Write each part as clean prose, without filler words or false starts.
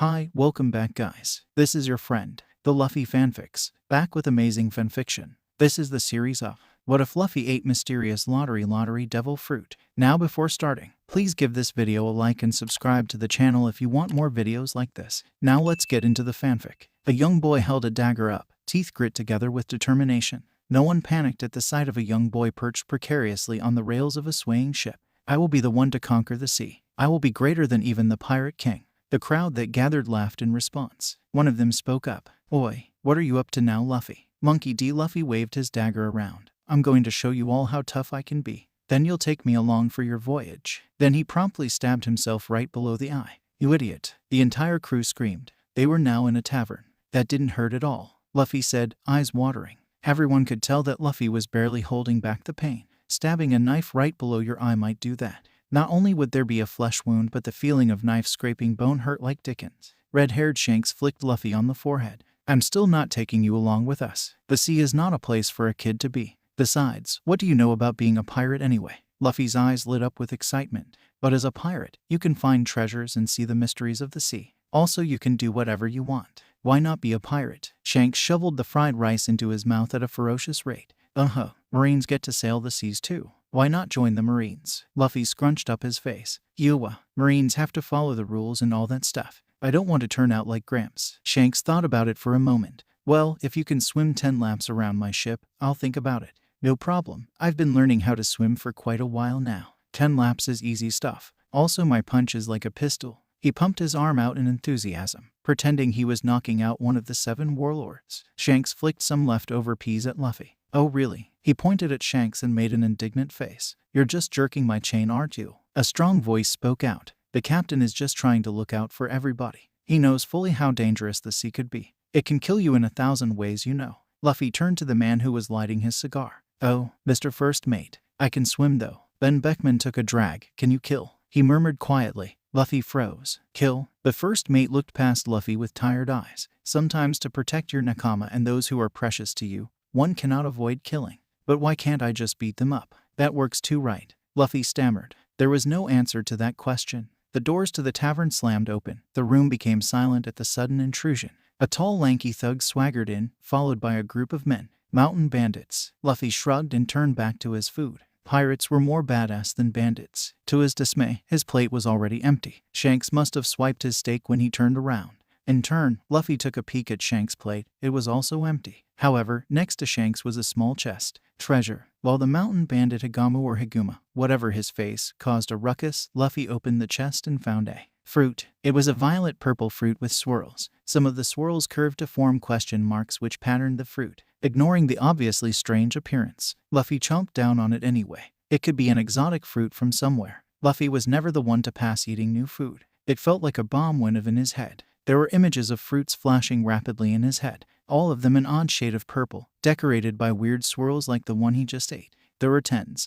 Hi, welcome back guys. This is your friend, the Luffy fanfics, back with amazing fanfiction. This is the series of What if Luffy ate mysterious lottery devil fruit? Now before starting, please give this video a like and subscribe to the channel if you want more videos like this. Now let's get into the fanfic. A young boy held a dagger up, teeth grit together with determination. No one panicked at the sight of a young boy perched precariously on the rails of a swaying ship. I will be the one to conquer the sea. I will be greater than even the pirate king. The crowd that gathered laughed in response. One of them spoke up. Oi, what are you up to now, Luffy? Monkey D. Luffy waved his dagger around. I'm going to show you all how tough I can be. Then you'll take me along for your voyage. Then he promptly stabbed himself right below the eye. You idiot. The entire crew screamed. They were now in a tavern. That didn't hurt at all, Luffy said, eyes watering. Everyone could tell that Luffy was barely holding back the pain. Stabbing a knife right below your eye might do that. Not only would there be a flesh wound, but the feeling of knife scraping bone hurt like Dickens. Red-haired Shanks flicked Luffy on the forehead. I'm still not taking you along with us. The sea is not a place for a kid to be. Besides, what do you know about being a pirate anyway? Luffy's eyes lit up with excitement. But as a pirate, you can find treasures and see the mysteries of the sea. Also, you can do whatever you want. Why not be a pirate? Shanks shoveled the fried rice into his mouth at a ferocious rate. Marines get to sail the seas too. Why not join the Marines? Luffy scrunched up his face. Marines have to follow the rules and all that stuff. I don't want to turn out like Gramps. Shanks thought about it for a moment. Well, if you can swim 10 laps around my ship, I'll think about it. No problem. I've been learning how to swim for quite a while now. 10 laps is easy stuff. Also, my punch is like a pistol. He pumped his arm out in enthusiasm, pretending he was knocking out one of the 7 warlords. Shanks flicked some leftover peas at Luffy. Oh really? He pointed at Shanks and made an indignant face. You're just jerking my chain, aren't you? A strong voice spoke out. The captain is just trying to look out for everybody. He knows fully how dangerous the sea could be. It can kill you in 1,000 ways, you know. Luffy turned to the man who was lighting his cigar. Oh, Mr. First Mate. I can swim though. Ben Beckman took a drag. Can you kill? He murmured quietly. Luffy froze. Kill? The first mate looked past Luffy with tired eyes. Sometimes to protect your nakama and those who are precious to you, one cannot avoid killing. But why can't I just beat them up? That works too, right? Luffy stammered. There was no answer to that question. The doors to the tavern slammed open. The room became silent at the sudden intrusion. A tall, lanky thug swaggered in, followed by a group of men. Mountain bandits. Luffy shrugged and turned back to his food. Pirates were more badass than bandits. To his dismay, his plate was already empty. Shanks must have swiped his steak when he turned around. In turn, Luffy took a peek at Shanks' plate. It was also empty. However, next to Shanks was a small chest. Treasure. While the mountain bandit Higamu or Higuma, whatever his face, caused a ruckus, Luffy opened the chest and found a fruit. It was a violet-purple fruit with swirls. Some of the swirls curved to form question marks which patterned the fruit. Ignoring the obviously strange appearance, Luffy chomped down on it anyway. It could be an exotic fruit from somewhere. Luffy was never the one to pass eating new food. It felt like a bomb went off in his head. There were images of fruits flashing rapidly in his head, all of them an odd shade of purple, decorated by weird swirls like the one he just ate. There were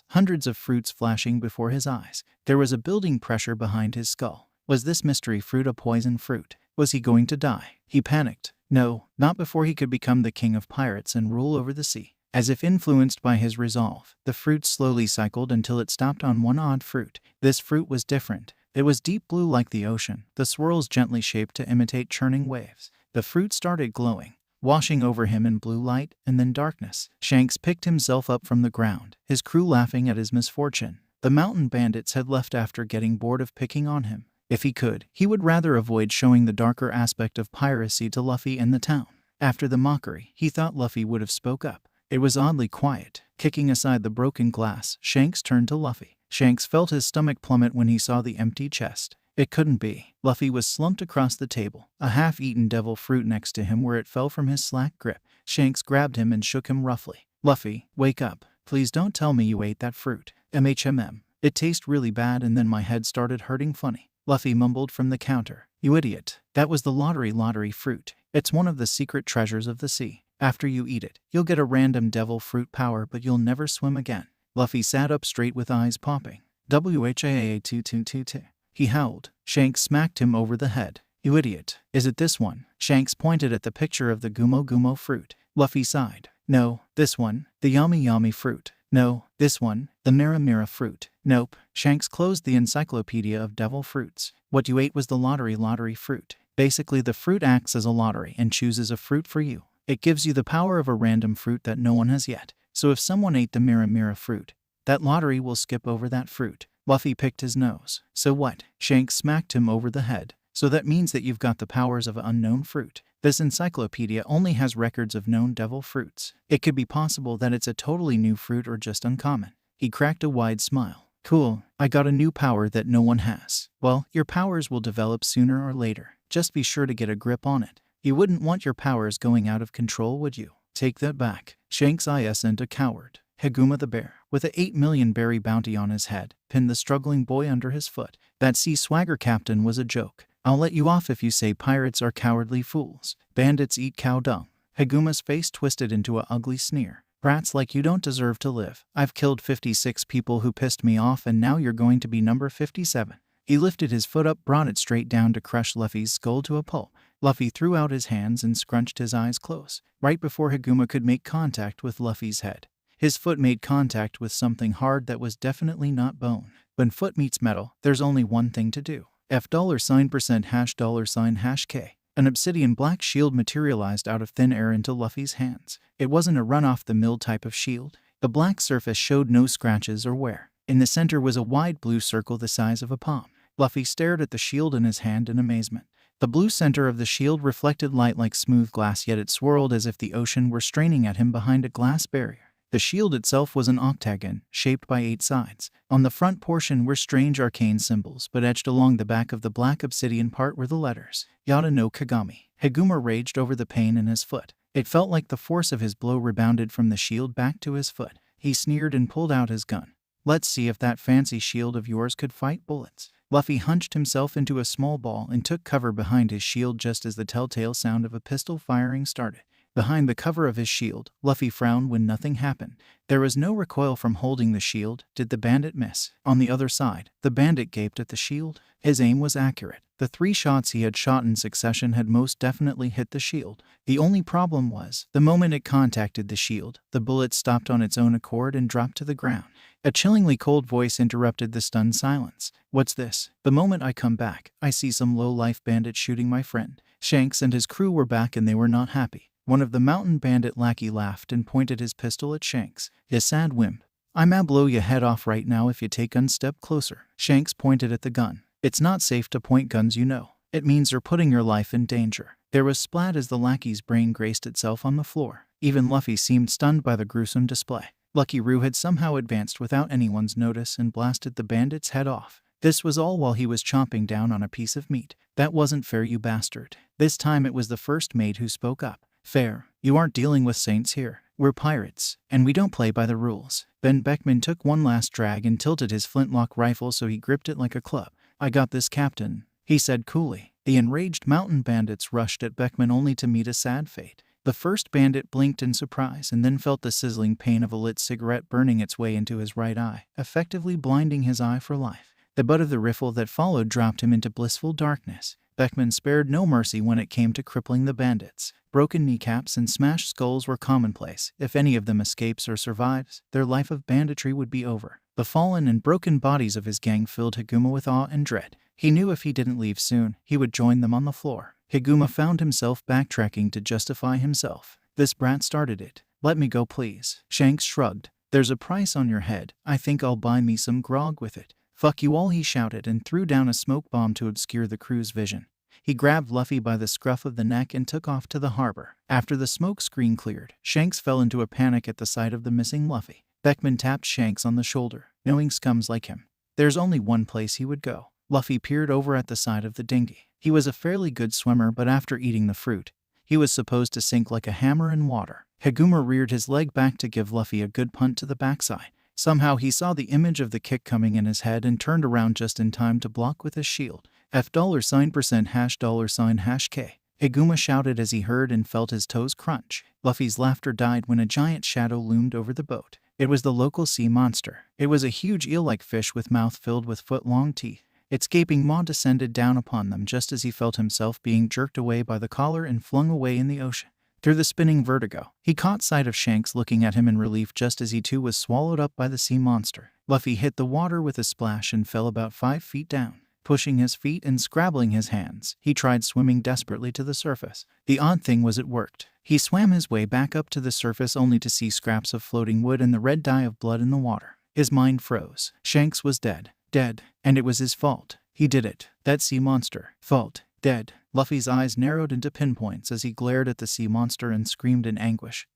hundreds of fruits flashing before his eyes. There was a building pressure behind his skull. Was this mystery fruit a poison fruit? Was he going to die? He panicked. No, not before he could become the king of pirates and rule over the sea. As if influenced by his resolve, the fruit slowly cycled until it stopped on one odd fruit. This fruit was different. It was deep blue like the ocean, the swirls gently shaped to imitate churning waves. The fruit started glowing, washing over him in blue light and then darkness. Shanks picked himself up from the ground, his crew laughing at his misfortune. The mountain bandits had left after getting bored of picking on him. If he could, he would rather avoid showing the darker aspect of piracy to Luffy and the town. After the mockery, he thought Luffy would have spoke up. It was oddly quiet. Kicking aside the broken glass, Shanks turned to Luffy. Shanks felt his stomach plummet when he saw the empty chest. It couldn't be. Luffy was slumped across the table, a half-eaten devil fruit next to him where it fell from his slack grip. Shanks grabbed him and shook him roughly. Luffy, wake up. Please don't tell me you ate that fruit. It tastes really bad and then my head started hurting funny. Luffy mumbled from the counter. You idiot. That was the lottery fruit. It's one of the secret treasures of the sea. After you eat it, you'll get a random devil fruit power but you'll never swim again. Luffy sat up straight with eyes popping. WHAA 2222. He howled. Shanks smacked him over the head. You idiot. Is it this one? Shanks pointed at the picture of the Gumo fruit. Luffy sighed. No, this one. The Yami fruit. No, this one. The Mira fruit. Nope. Shanks closed the encyclopedia of devil fruits. What you ate was the lottery fruit. Basically, the fruit acts as a lottery and chooses a fruit for you. It gives you the power of a random fruit that no one has yet. So if someone ate the Mira fruit, that lottery will skip over that fruit. Luffy picked his nose. So what? Shanks smacked him over the head. So that means that you've got the powers of an unknown fruit. This encyclopedia only has records of known devil fruits. It could be possible that it's a totally new fruit or just uncommon. He cracked a wide smile. Cool, I got a new power that no one has. Well, your powers will develop sooner or later. Just be sure to get a grip on it. You wouldn't want your powers going out of control, would you? Take that back. Shanks isn't a coward. Haguma the bear, with a 8 million berry bounty on his head, pinned the struggling boy under his foot. That sea swagger captain was a joke. I'll let you off if you say pirates are cowardly fools. Bandits eat cow dung. Haguma's face twisted into an ugly sneer. Brats like you don't deserve to live. I've killed 56 people who pissed me off and now you're going to be number 57. He lifted his foot up, brought it straight down to crush Luffy's skull to a pulp. Luffy threw out his hands and scrunched his eyes close, right before Haguma could make contact with Luffy's head. His foot made contact with something hard that was definitely not bone. When foot meets metal, there's only one thing to do. $$$K. An obsidian black shield materialized out of thin air into Luffy's hands. It wasn't a run-off-the-mill type of shield. The black surface showed no scratches or wear. In the center was a wide blue circle the size of a palm. Luffy stared at the shield in his hand in amazement. The blue center of the shield reflected light like smooth glass, yet it swirled as if the ocean were straining at him behind a glass barrier. The shield itself was an octagon, shaped by 8 sides. On the front portion were strange arcane symbols, but etched along the back of the black obsidian part were the letters, Yada no Kagami. Haguma raged over the pain in his foot. It felt like the force of his blow rebounded from the shield back to his foot. He sneered and pulled out his gun. Let's see if that fancy shield of yours could fight bullets. Luffy hunched himself into a small ball and took cover behind his shield just as the telltale sound of a pistol firing started. Behind the cover of his shield, Luffy frowned when nothing happened. There was no recoil from holding the shield. Did the bandit miss? On the other side, the bandit gaped at the shield. His aim was accurate. The 3 shots he had shot in succession had most definitely hit the shield. The only problem was, the moment it contacted the shield, the bullet stopped on its own accord and dropped to the ground. A chillingly cold voice interrupted the stunned silence. What's this? The moment I come back, I see some low-life bandit shooting my friend. Shanks and his crew were back and they were not happy. One of the mountain bandit lackey laughed and pointed his pistol at Shanks. You sad wimp. I'ma blow your head off right now if you take one step closer. Shanks pointed at the gun. It's not safe to point guns, you know. It means you're putting your life in danger. There was splat as the lackey's brain grazed itself on the floor. Even Luffy seemed stunned by the gruesome display. Lucky Roo had somehow advanced without anyone's notice and blasted the bandit's head off. This was all while he was chomping down on a piece of meat. That wasn't fair, you bastard. This time it was the first mate who spoke up. Fair. You aren't dealing with saints here. We're pirates, and we don't play by the rules. Then Beckman took one last drag and tilted his flintlock rifle so he gripped it like a club. I got this, Captain, he said coolly. The enraged mountain bandits rushed at Beckman only to meet a sad fate. The first bandit blinked in surprise and then felt the sizzling pain of a lit cigarette burning its way into his right eye, effectively blinding his eye for life. The butt of the rifle that followed dropped him into blissful darkness. Beckman spared no mercy when it came to crippling the bandits. Broken kneecaps and smashed skulls were commonplace. If any of them escapes or survives, their life of banditry would be over. The fallen and broken bodies of his gang filled Haguma with awe and dread. He knew if he didn't leave soon, he would join them on the floor. Haguma found himself backtracking to justify himself. This brat started it. Let me go, please. Shanks shrugged. There's a price on your head. I think I'll buy me some grog with it. Fuck you all, he shouted and threw down a smoke bomb to obscure the crew's vision. He grabbed Luffy by the scruff of the neck and took off to the harbor. After the smoke screen cleared, Shanks fell into a panic at the sight of the missing Luffy. Beckman tapped Shanks on the shoulder, knowing scums like him. There's only one place he would go. Luffy peered over at the side of the dinghy. He was a fairly good swimmer, but after eating the fruit, he was supposed to sink like a hammer in water. Haguma reared his leg back to give Luffy a good punt to the backside. Somehow he saw the image of the kick coming in his head and turned around just in time to block with his shield. $$$K. Haguma shouted as he heard and felt his toes crunch. Luffy's laughter died when a giant shadow loomed over the boat. It was the local sea monster. It was a huge eel-like fish with mouth filled with foot-long teeth. Its gaping maw descended down upon them just as he felt himself being jerked away by the collar and flung away in the ocean. Through the spinning vertigo, he caught sight of Shanks looking at him in relief just as he too was swallowed up by the sea monster. Luffy hit the water with a splash and fell about 5 feet down. pushing his feet and scrabbling his hands. He tried swimming desperately to the surface. The odd thing was it worked. He swam his way back up to the surface only to see scraps of floating wood and the red dye of blood in the water. His mind froze. Shanks was dead. Dead. And it was his fault. He did it. That sea monster. Fault. Dead. Luffy's eyes narrowed into pinpoints as he glared at the sea monster and screamed in anguish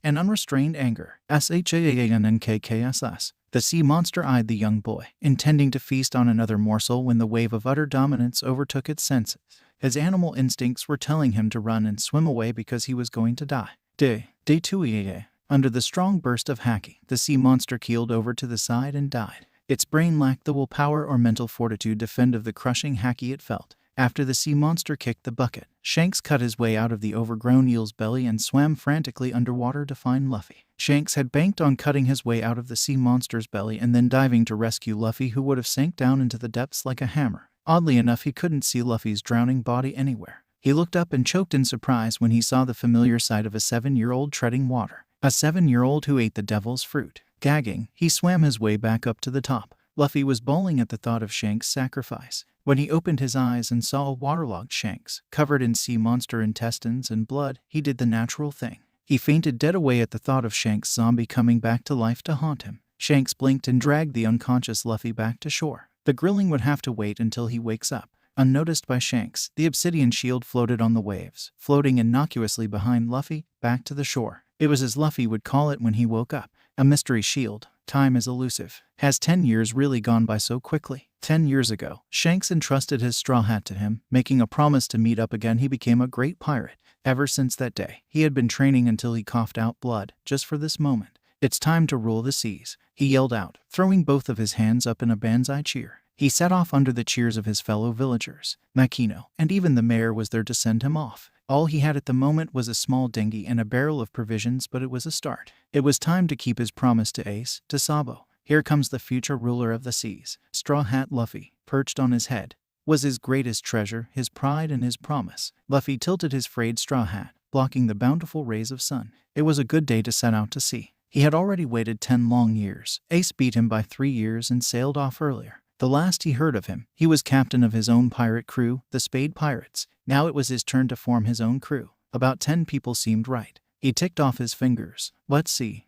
and unrestrained anger. SHAANNKKSS. The sea monster eyed the young boy, intending to feast on another morsel when the wave of utter dominance overtook its senses. His animal instincts were telling him to run and swim away because he was going to die. Day 2. Under the strong burst of haki, the sea monster keeled over to the side and died. Its brain lacked the willpower or mental fortitude to fend off the crushing haki it felt. After the sea monster kicked the bucket, Shanks cut his way out of the overgrown eel's belly and swam frantically underwater to find Luffy. Shanks had banked on cutting his way out of the sea monster's belly and then diving to rescue Luffy, who would have sank down into the depths like a hammer. Oddly enough, he couldn't see Luffy's drowning body anywhere. He looked up and choked in surprise when he saw the familiar sight of a 7-year-old treading water. A 7-year-old who ate the devil's fruit. Gagging, he swam his way back up to the top. Luffy was bawling at the thought of Shanks' sacrifice. When he opened his eyes and saw a waterlogged Shanks, covered in sea monster intestines and blood, he did the natural thing. He fainted dead away at the thought of Shanks' zombie coming back to life to haunt him. Shanks blinked and dragged the unconscious Luffy back to shore. The grilling would have to wait until he wakes up. Unnoticed by Shanks, the obsidian shield floated on the waves, floating innocuously behind Luffy, back to the shore. It was as Luffy would call it when he woke up. A mystery shield. Time is elusive. Has 10 years really gone by so quickly? 10 years ago, Shanks entrusted his straw hat to him, making a promise to meet up again. He became a great pirate. Ever since that day, he had been training until he coughed out blood, just for this moment. It's time to rule the seas, he yelled out, throwing both of his hands up in a banzai cheer. He set off under the cheers of his fellow villagers. Makino, and even the mayor was there to send him off. All he had at the moment was a small dinghy and a barrel of provisions, but it was a start. It was time to keep his promise to Ace, to Sabo. Here comes the future ruler of the seas. Straw Hat Luffy, perched on his head, was his greatest treasure, his pride and his promise. Luffy tilted his frayed straw hat, blocking the bountiful rays of sun. It was a good day to set out to sea. He had already waited 10 long years. Ace beat him by 3 years and sailed off earlier. The last he heard of him, he was captain of his own pirate crew, the Spade Pirates. Now it was his turn to form his own crew. About 10 people seemed right. He ticked off his fingers. Let's see.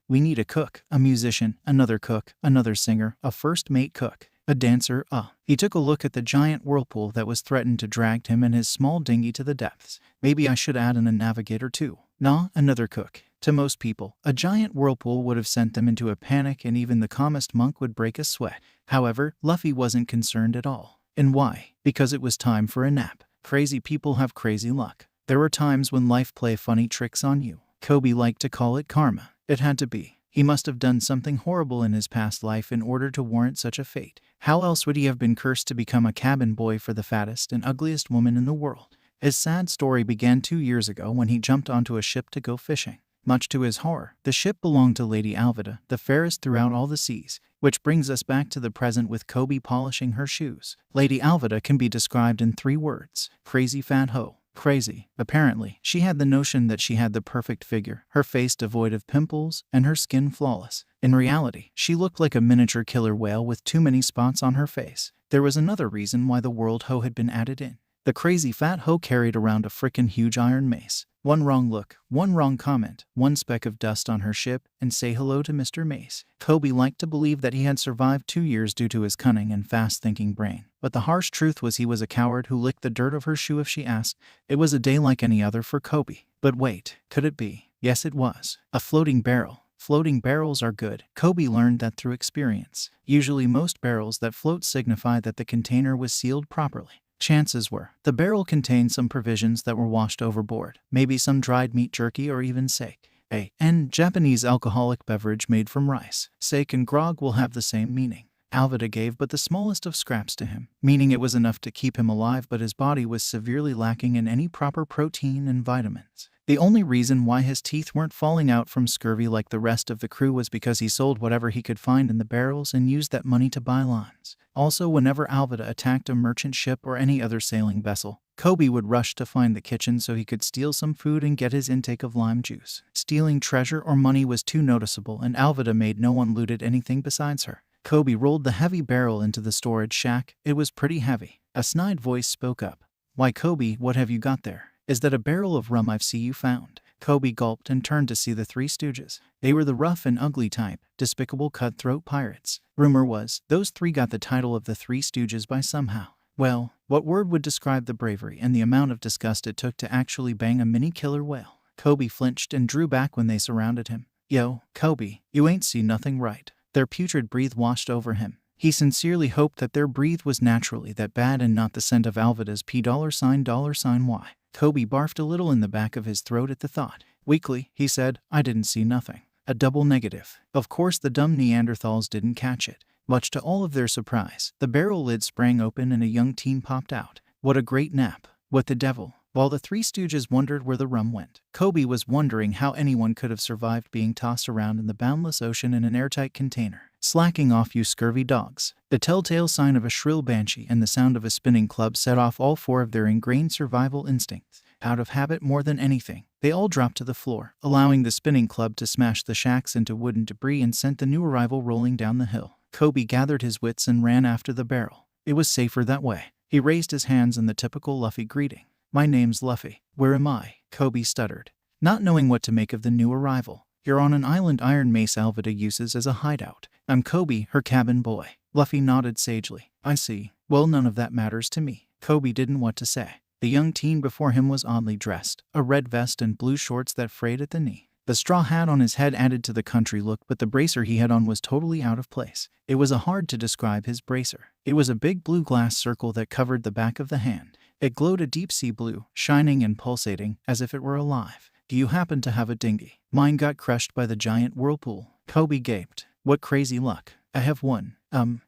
We need a cook, a musician, another cook, another singer, a first mate cook, a dancer, He took a look at the giant whirlpool that was threatened to drag him and his small dinghy to the depths. Maybe I should add in a navigator too. Nah, another cook. To most people, a giant whirlpool would have sent them into a panic and even the calmest monk would break a sweat. However, Luffy wasn't concerned at all. And why? Because it was time for a nap. Crazy people have crazy luck. There are times when life play funny tricks on you. Kobe liked to call it karma. It had to be. He must have done something horrible in his past life in order to warrant such a fate. How else would he have been cursed to become a cabin boy for the fattest and ugliest woman in the world? His sad story began 2 years ago when he jumped onto a ship to go fishing. Much to his horror, the ship belonged to Lady Alvida, the fairest throughout all the seas, which brings us back to the present with Kobe polishing her shoes. Lady Alvida can be described in 3 words. Crazy fat hoe. Crazy. Apparently, she had the notion that she had the perfect figure, her face devoid of pimples, and her skin flawless. In reality, she looked like a miniature killer whale with too many spots on her face. There was another reason why the word hoe had been added in. The crazy fat hoe carried around a frickin' huge iron mace. One wrong look, one wrong comment, one speck of dust on her ship, and say hello to Mr. Mace. Kobe liked to believe that he had survived 2 years due to his cunning and fast-thinking brain. But the harsh truth was he was a coward who licked the dirt of her shoe if she asked. It was a day like any other for Kobe. But wait, could it be? Yes, it was. A floating barrel. Floating barrels are good. Kobe learned that through experience. Usually most barrels that float signify that the container was sealed properly. Chances were, the barrel contained some provisions that were washed overboard, maybe some dried meat jerky or even sake. And Japanese alcoholic beverage made from rice. Sake and grog will have the same meaning. Alvida gave but the smallest of scraps to him, meaning it was enough to keep him alive, but his body was severely lacking in any proper protein and vitamins. The only reason why his teeth weren't falling out from scurvy like the rest of the crew was because he sold whatever he could find in the barrels and used that money to buy limes. Also, whenever Alvida attacked a merchant ship or any other sailing vessel, Kobe would rush to find the kitchen so he could steal some food and get his intake of lime juice. Stealing treasure or money was too noticeable, and Alvida made no one looted anything besides her. Kobe rolled the heavy barrel into the storage shack. It was pretty heavy. A snide voice spoke up. Why, Kobe, what have you got there? Is that a barrel of rum I've seen you found? Kobe gulped and turned to see the Three Stooges. They were the rough and ugly type, despicable cutthroat pirates. Rumor was, those three got the title of the Three Stooges by somehow. Well, what word would describe the bravery and the amount of disgust it took to actually bang a mini killer whale? Kobe flinched and drew back when they surrounded him. Yo, Kobe, you ain't see nothing right. Their putrid breath washed over him. He sincerely hoped that their breath was naturally that bad and not the scent of Alvida's $$$Y. Kobe barfed a little in the back of his throat at the thought. Weakly, he said, I didn't see nothing. A double negative. Of course the dumb Neanderthals didn't catch it. Much to all of their surprise, the barrel lid sprang open and a young teen popped out. What a great nap. What the devil? While the Three Stooges wondered where the rum went, Kobe was wondering how anyone could have survived being tossed around in the boundless ocean in an airtight container. Slacking off, you scurvy dogs. The telltale sign of a shrill banshee and the sound of a spinning club set off all four of their ingrained survival instincts. Out of habit more than anything, they all dropped to the floor, allowing the spinning club to smash the shacks into wooden debris and sent the new arrival rolling down the hill. Kobe gathered his wits and ran after the barrel. It was safer that way. He raised his hands in the typical Luffy greeting. My name's Luffy. Where am I? Kobe stuttered, not knowing what to make of the new arrival. You're on an island Iron Mace Alvida uses as a hideout. I'm Kobe, her cabin boy. Luffy nodded sagely. I see. Well, none of that matters to me. Kobe didn't know what to say. The young teen before him was oddly dressed, a red vest and blue shorts that frayed at the knee. The straw hat on his head added to the country look, but the bracer he had on was totally out of place. It was hard to describe his bracer. It was a big blue glass circle that covered the back of the hand. It glowed a deep sea blue, shining and pulsating, as if it were alive. Do you happen to have a dinghy? Mine got crushed by the giant whirlpool. Kobe gaped. What crazy luck. I have one.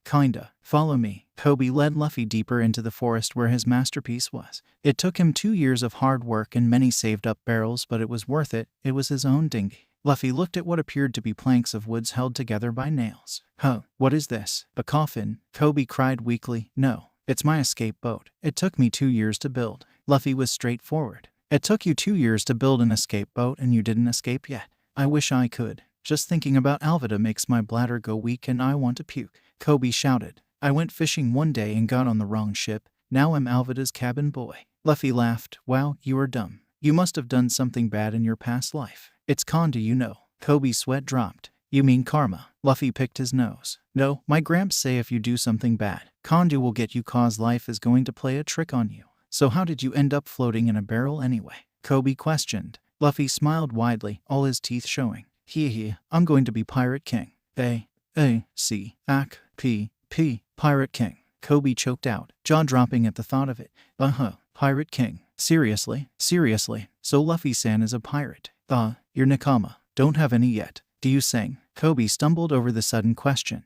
Kinda. Follow me. Kobe led Luffy deeper into the forest where his masterpiece was. It took him 2 years of hard work and many saved up barrels, but it was worth it. It was his own dinghy. Luffy looked at what appeared to be planks of woods held together by nails. Huh, what is this? A coffin? Kobe cried weakly. No, it's my escape boat. It took me 2 years to build. Luffy was straightforward. It took you 2 years to build an escape boat and you didn't escape yet. I wish I could. Just thinking about Alvida makes my bladder go weak and I want to puke. Kobe shouted. I went fishing one day and got on the wrong ship. Now I'm Alvida's cabin boy. Luffy laughed. Wow, you are dumb. You must have done something bad in your past life. It's Kondu, you know. Kobe's sweat dropped. You mean karma? Luffy picked his nose. No, my gramps say if you do something bad, Kondu will get you cause life is going to play a trick on you. So how did you end up floating in a barrel anyway? Kobe questioned. Luffy smiled widely, all his teeth showing. Hee, I'm going to be Pirate King. Pirate King. Kobe choked out, jaw dropping at the thought of it. Pirate King. Seriously? So Luffy-san is a pirate? You're Nakama. Don't have any yet. Do you sing? Kobe stumbled over the sudden question.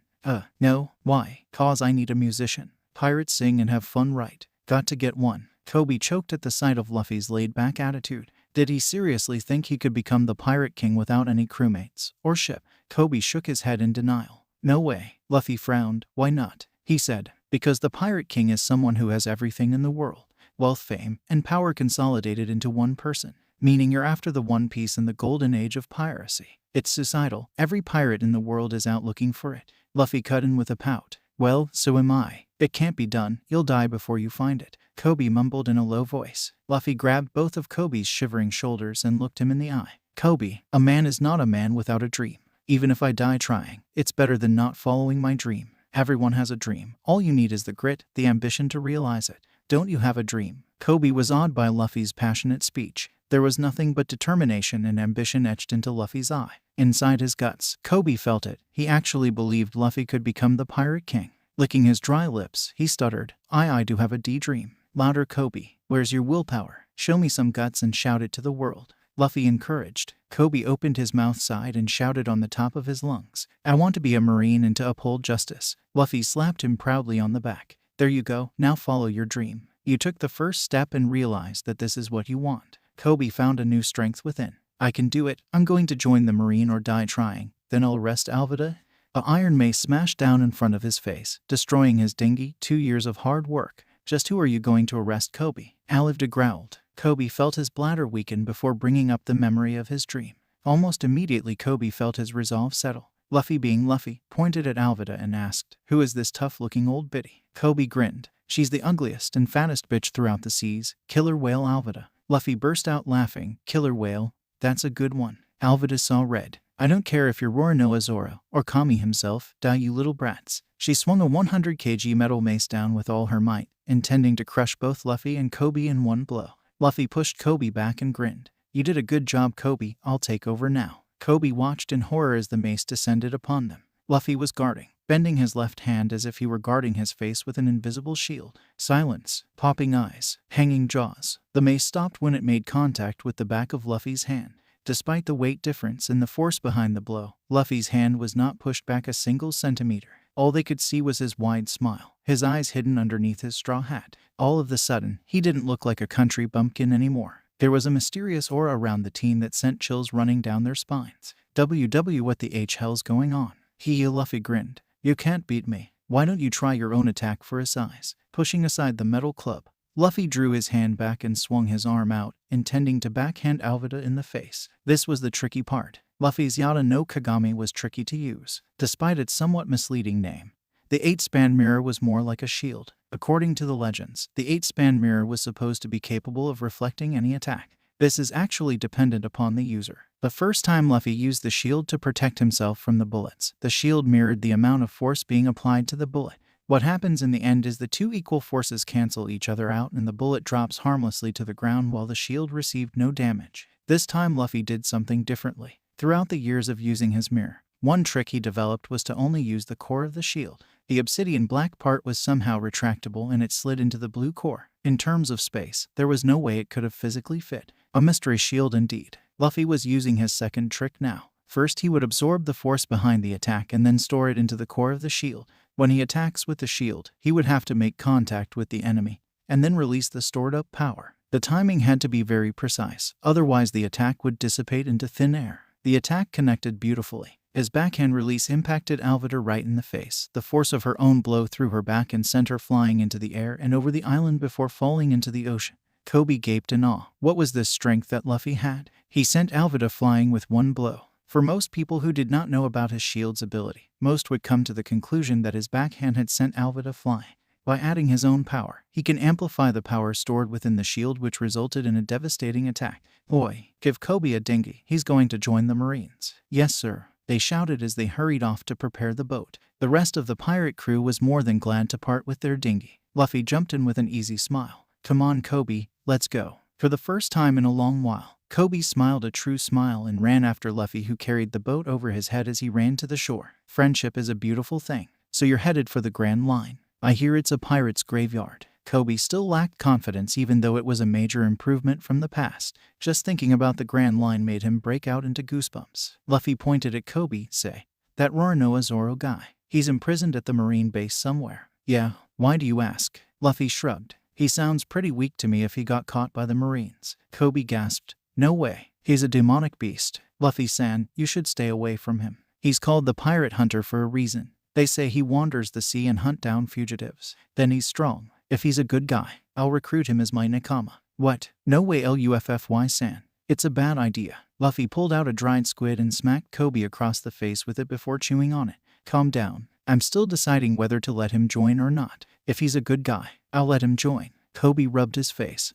No. Why? Cause I need a musician. Pirates sing and have fun, right? Got to get one. Kobe choked at the sight of Luffy's laid-back attitude. Did he seriously think he could become the Pirate King without any crewmates or ship? Kobe shook his head in denial. No way. Luffy frowned. Why not? He said, because the Pirate King is someone who has everything in the world. Wealth, fame, and power consolidated into one person. Meaning you're after the One Piece in the golden age of piracy. It's suicidal. Every pirate in the world is out looking for it. Luffy cut in with a pout. Well, so am I. It can't be done. You'll die before you find it. Kobe mumbled in a low voice. Luffy grabbed both of Kobe's shivering shoulders and looked him in the eye. Kobe, a man is not a man without a dream. Even if I die trying, it's better than not following my dream. Everyone has a dream. All you need is the grit, the ambition to realize it. Don't you have a dream? Kobe was awed by Luffy's passionate speech. There was nothing but determination and ambition etched into Luffy's eye. Inside his guts, Kobe felt it. He actually believed Luffy could become the Pirate King. Licking his dry lips, he stuttered. I do have a dream. Louder, Kobe. Where's your willpower? Show me some guts and shout it to the world. Luffy encouraged. Kobe opened his mouth side and shouted on the top of his lungs. I want to be a Marine and to uphold justice. Luffy slapped him proudly on the back. There you go. Now follow your dream. You took the first step and realized that this is what you want. Kobe found a new strength within. I can do it. I'm going to join the Marine or die trying. Then I'll arrest Alvida. A iron mace smashed down in front of his face, destroying his dinghy. 2 years of hard work. Just who are you going to arrest, Kobe? Alvida growled. Kobe felt his bladder weaken before bringing up the memory of his dream. Almost immediately Kobe felt his resolve settle. Luffy, being Luffy, pointed at Alvida and asked, "Who is this tough-looking old biddy?" Kobe grinned. "She's the ugliest and fattest bitch throughout the seas, Killer Whale Alvida." Luffy burst out laughing. "Killer Whale? That's a good one." Alvida saw red. "I don't care if you're Roronoa Zoro, or Kami himself, die you little brats." She swung a 100 kg metal mace down with all her might, intending to crush both Luffy and Kobe in one blow. Luffy pushed Kobe back and grinned. "You did a good job, Kobe. I'll take over now." Kobe watched in horror as the mace descended upon them. Luffy was guarding, bending his left hand as if he were guarding his face with an invisible shield. Silence, popping eyes, hanging jaws. The mace stopped when it made contact with the back of Luffy's hand. Despite the weight difference and the force behind the blow, Luffy's hand was not pushed back a single centimeter. All they could see was his wide smile, his eyes hidden underneath his straw hat. All of a sudden, he didn't look like a country bumpkin anymore. There was a mysterious aura around the team that sent chills running down their spines. What the hell's going on? Luffy grinned. "You can't beat me. Why don't you try your own attack for a size?" Pushing aside the metal club, Luffy drew his hand back and swung his arm out, intending to backhand Alvida in the face. This was the tricky part. Luffy's Yata no Kagami was tricky to use, despite its somewhat misleading name. The 8-span mirror was more like a shield. According to the legends, the 8-span mirror was supposed to be capable of reflecting any attack. This is actually dependent upon the user. The first time Luffy used the shield to protect himself from the bullets, the shield mirrored the amount of force being applied to the bullet. What happens in the end is the two equal forces cancel each other out and the bullet drops harmlessly to the ground while the shield received no damage. This time Luffy did something differently. Throughout the years of using his mirror, one trick he developed was to only use the core of the shield. The obsidian black part was somehow retractable and it slid into the blue core. In terms of space, there was no way it could have physically fit. A mystery shield indeed. Luffy was using his second trick now. First, he would absorb the force behind the attack and then store it into the core of the shield. When he attacks with the shield, he would have to make contact with the enemy and then release the stored-up power. The timing had to be very precise, otherwise the attack would dissipate into thin air. The attack connected beautifully. His backhand release impacted Alvida right in the face. The force of her own blow threw her back and sent her flying into the air and over the island before falling into the ocean. Kobe gaped in awe. What was this strength that Luffy had? He sent Alvida flying with one blow. For most people who did not know about his shield's ability, most would come to the conclusion that his backhand had sent Alvida flying. By adding his own power, he can amplify the power stored within the shield, which resulted in a devastating attack. "Oi, give Kobe a dinghy. He's going to join the Marines." "Yes, sir," they shouted as they hurried off to prepare the boat. The rest of the pirate crew was more than glad to part with their dinghy. Luffy jumped in with an easy smile. "Come on, Kobe, let's go." For the first time in a long while, Kobe smiled a true smile and ran after Luffy, who carried the boat over his head as he ran to the shore. Friendship is a beautiful thing. "So you're headed for the Grand Line. I hear it's a pirate's graveyard." Kobe still lacked confidence even though it was a major improvement from the past. Just thinking about the Grand Line made him break out into goosebumps. Luffy pointed at Kobe, say, "That Roronoa Zoro guy. He's imprisoned at the Marine base somewhere." "Yeah, why do you ask?" Luffy shrugged. "He sounds pretty weak to me if he got caught by the Marines." Kobe gasped. "No way. He's a demonic beast." "Luffy-san, you should stay away from him. He's called the Pirate Hunter for a reason. They say he wanders the sea and hunt down fugitives. Then he's strong. If he's a good guy, I'll recruit him as my Nakama." "What? No way, Luffy-san. It's a bad idea." Luffy pulled out a dried squid and smacked Kobe across the face with it before chewing on it. "Calm down. I'm still deciding whether to let him join or not. If he's a good guy, I'll let him join." Kobe rubbed his face.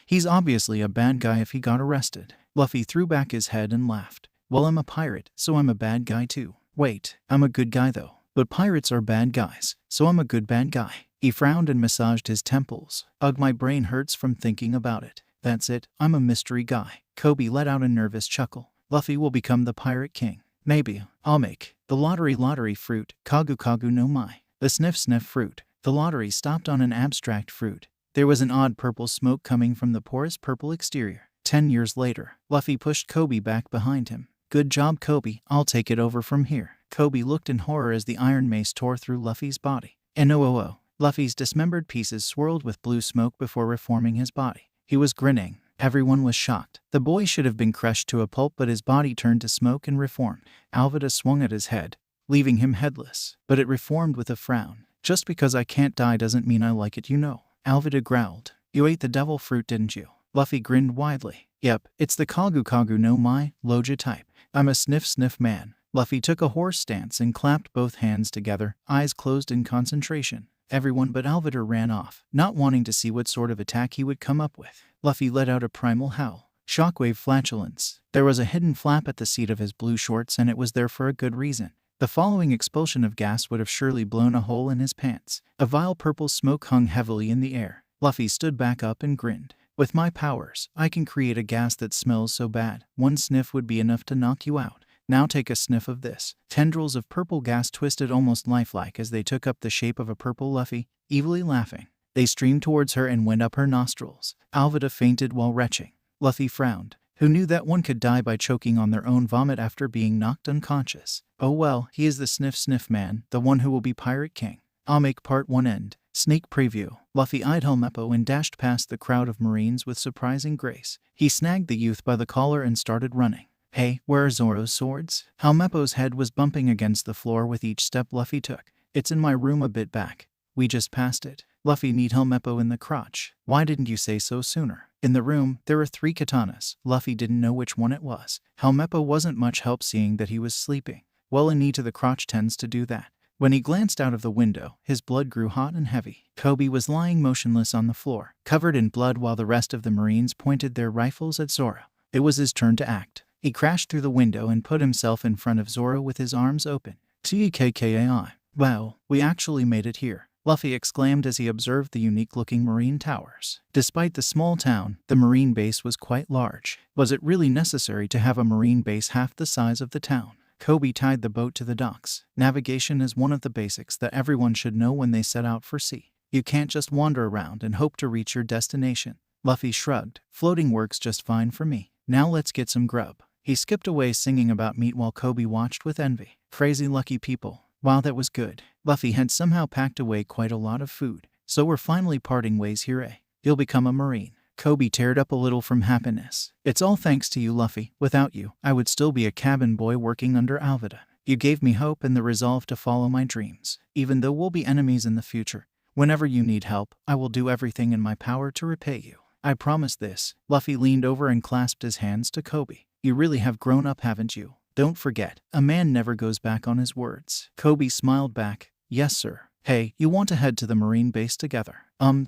"He's obviously a bad guy if he got arrested." Luffy threw back his head and laughed. "Well, I'm a pirate, so I'm a bad guy too." "Wait, I'm a good guy though." "But pirates are bad guys, so I'm a good bad guy." He frowned and massaged his temples. "Ugh, my brain hurts from thinking about it." "That's it, I'm a mystery guy." Kobe let out a nervous chuckle. "Luffy will become the pirate king. Maybe I'll make the lottery fruit, Kagu Kagu no Mai. The sniff fruit." The lottery stopped on an abstract fruit. There was an odd purple smoke coming from the porous purple exterior. 10 years later, Luffy pushed Kobe back behind him. "Good job, Kobe. I'll take it over from here." Kobe looked in horror as the iron mace tore through Luffy's body. "NOOO." Luffy's dismembered pieces swirled with blue smoke before reforming his body. He was grinning. Everyone was shocked. The boy should have been crushed to a pulp, but his body turned to smoke and reformed. Alvida swung at his head, leaving him headless. But it reformed with a frown. "Just because I can't die doesn't mean I like it, you know." Alvida growled. "You ate the devil fruit, didn't you?" Luffy grinned widely. "Yep, it's the Kagu Kagu no Mai, Logia type. I'm a sniff man. Luffy took a horse stance and clapped both hands together, eyes closed in concentration. Everyone but Alvidar ran off, not wanting to see what sort of attack he would come up with. Luffy let out a primal howl. Shockwave flatulence. There was a hidden flap at the seat of his blue shorts, and it was there for a good reason. The following expulsion of gas would have surely blown a hole in his pants. A vile purple smoke hung heavily in the air. Luffy stood back up and grinned. With my powers, I can create a gas that smells so bad, one sniff would be enough to knock you out. Now take a sniff of this. Tendrils of purple gas twisted almost lifelike as they took up the shape of a purple Luffy, evilly laughing. They streamed towards her and went up her nostrils. Alvida fainted while retching. Luffy frowned. Who knew that one could die by choking on their own vomit after being knocked unconscious? Oh well, he is the sniff man, the one who will be Pirate King. I'll make part 1 end. Sneak preview. Luffy eyed Helmeppo and dashed past the crowd of Marines with surprising grace. He snagged the youth by the collar and started running. Hey, where are Zoro's swords? Helmeppo's head was bumping against the floor with each step Luffy took. It's in my room a bit back. We just passed it. Luffy kneed Helmeppo in the crotch. Why didn't you say so sooner? In the room, there were 3 katanas. Luffy didn't know which one it was. Helmeppo wasn't much help seeing that he was sleeping. Well, a knee to the crotch tends to do that. When he glanced out of the window, his blood grew hot and heavy. Kobe was lying motionless on the floor, covered in blood, while the rest of the Marines pointed their rifles at Zoro. It was his turn to act. He crashed through the window and put himself in front of Zoro with his arms open. Tekkai. Wow, we actually made it here, Luffy exclaimed as he observed the unique-looking marine towers. Despite the small town, the marine base was quite large. Was it really necessary to have a marine base half the size of the town? Kobe tied the boat to the docks. Navigation is one of the basics that everyone should know when they set out for sea. You can't just wander around and hope to reach your destination. Luffy shrugged. Floating works just fine for me. Now let's get some grub. He skipped away singing about meat while Kobe watched with envy. Crazy lucky people. Wow, that was good. Luffy had somehow packed away quite a lot of food. So we're finally parting ways here, eh? You'll become a marine. Kobe teared up a little from happiness. It's all thanks to you, Luffy. Without you, I would still be a cabin boy working under Alvida. You gave me hope and the resolve to follow my dreams. Even though we'll be enemies in the future, whenever you need help, I will do everything in my power to repay you. I promise this. Luffy leaned over and clasped his hands to Kobe. You really have grown up, haven't you? Don't forget, a man never goes back on his words. Kobe smiled back. Yes, sir. Hey, you want to head to the marine base together?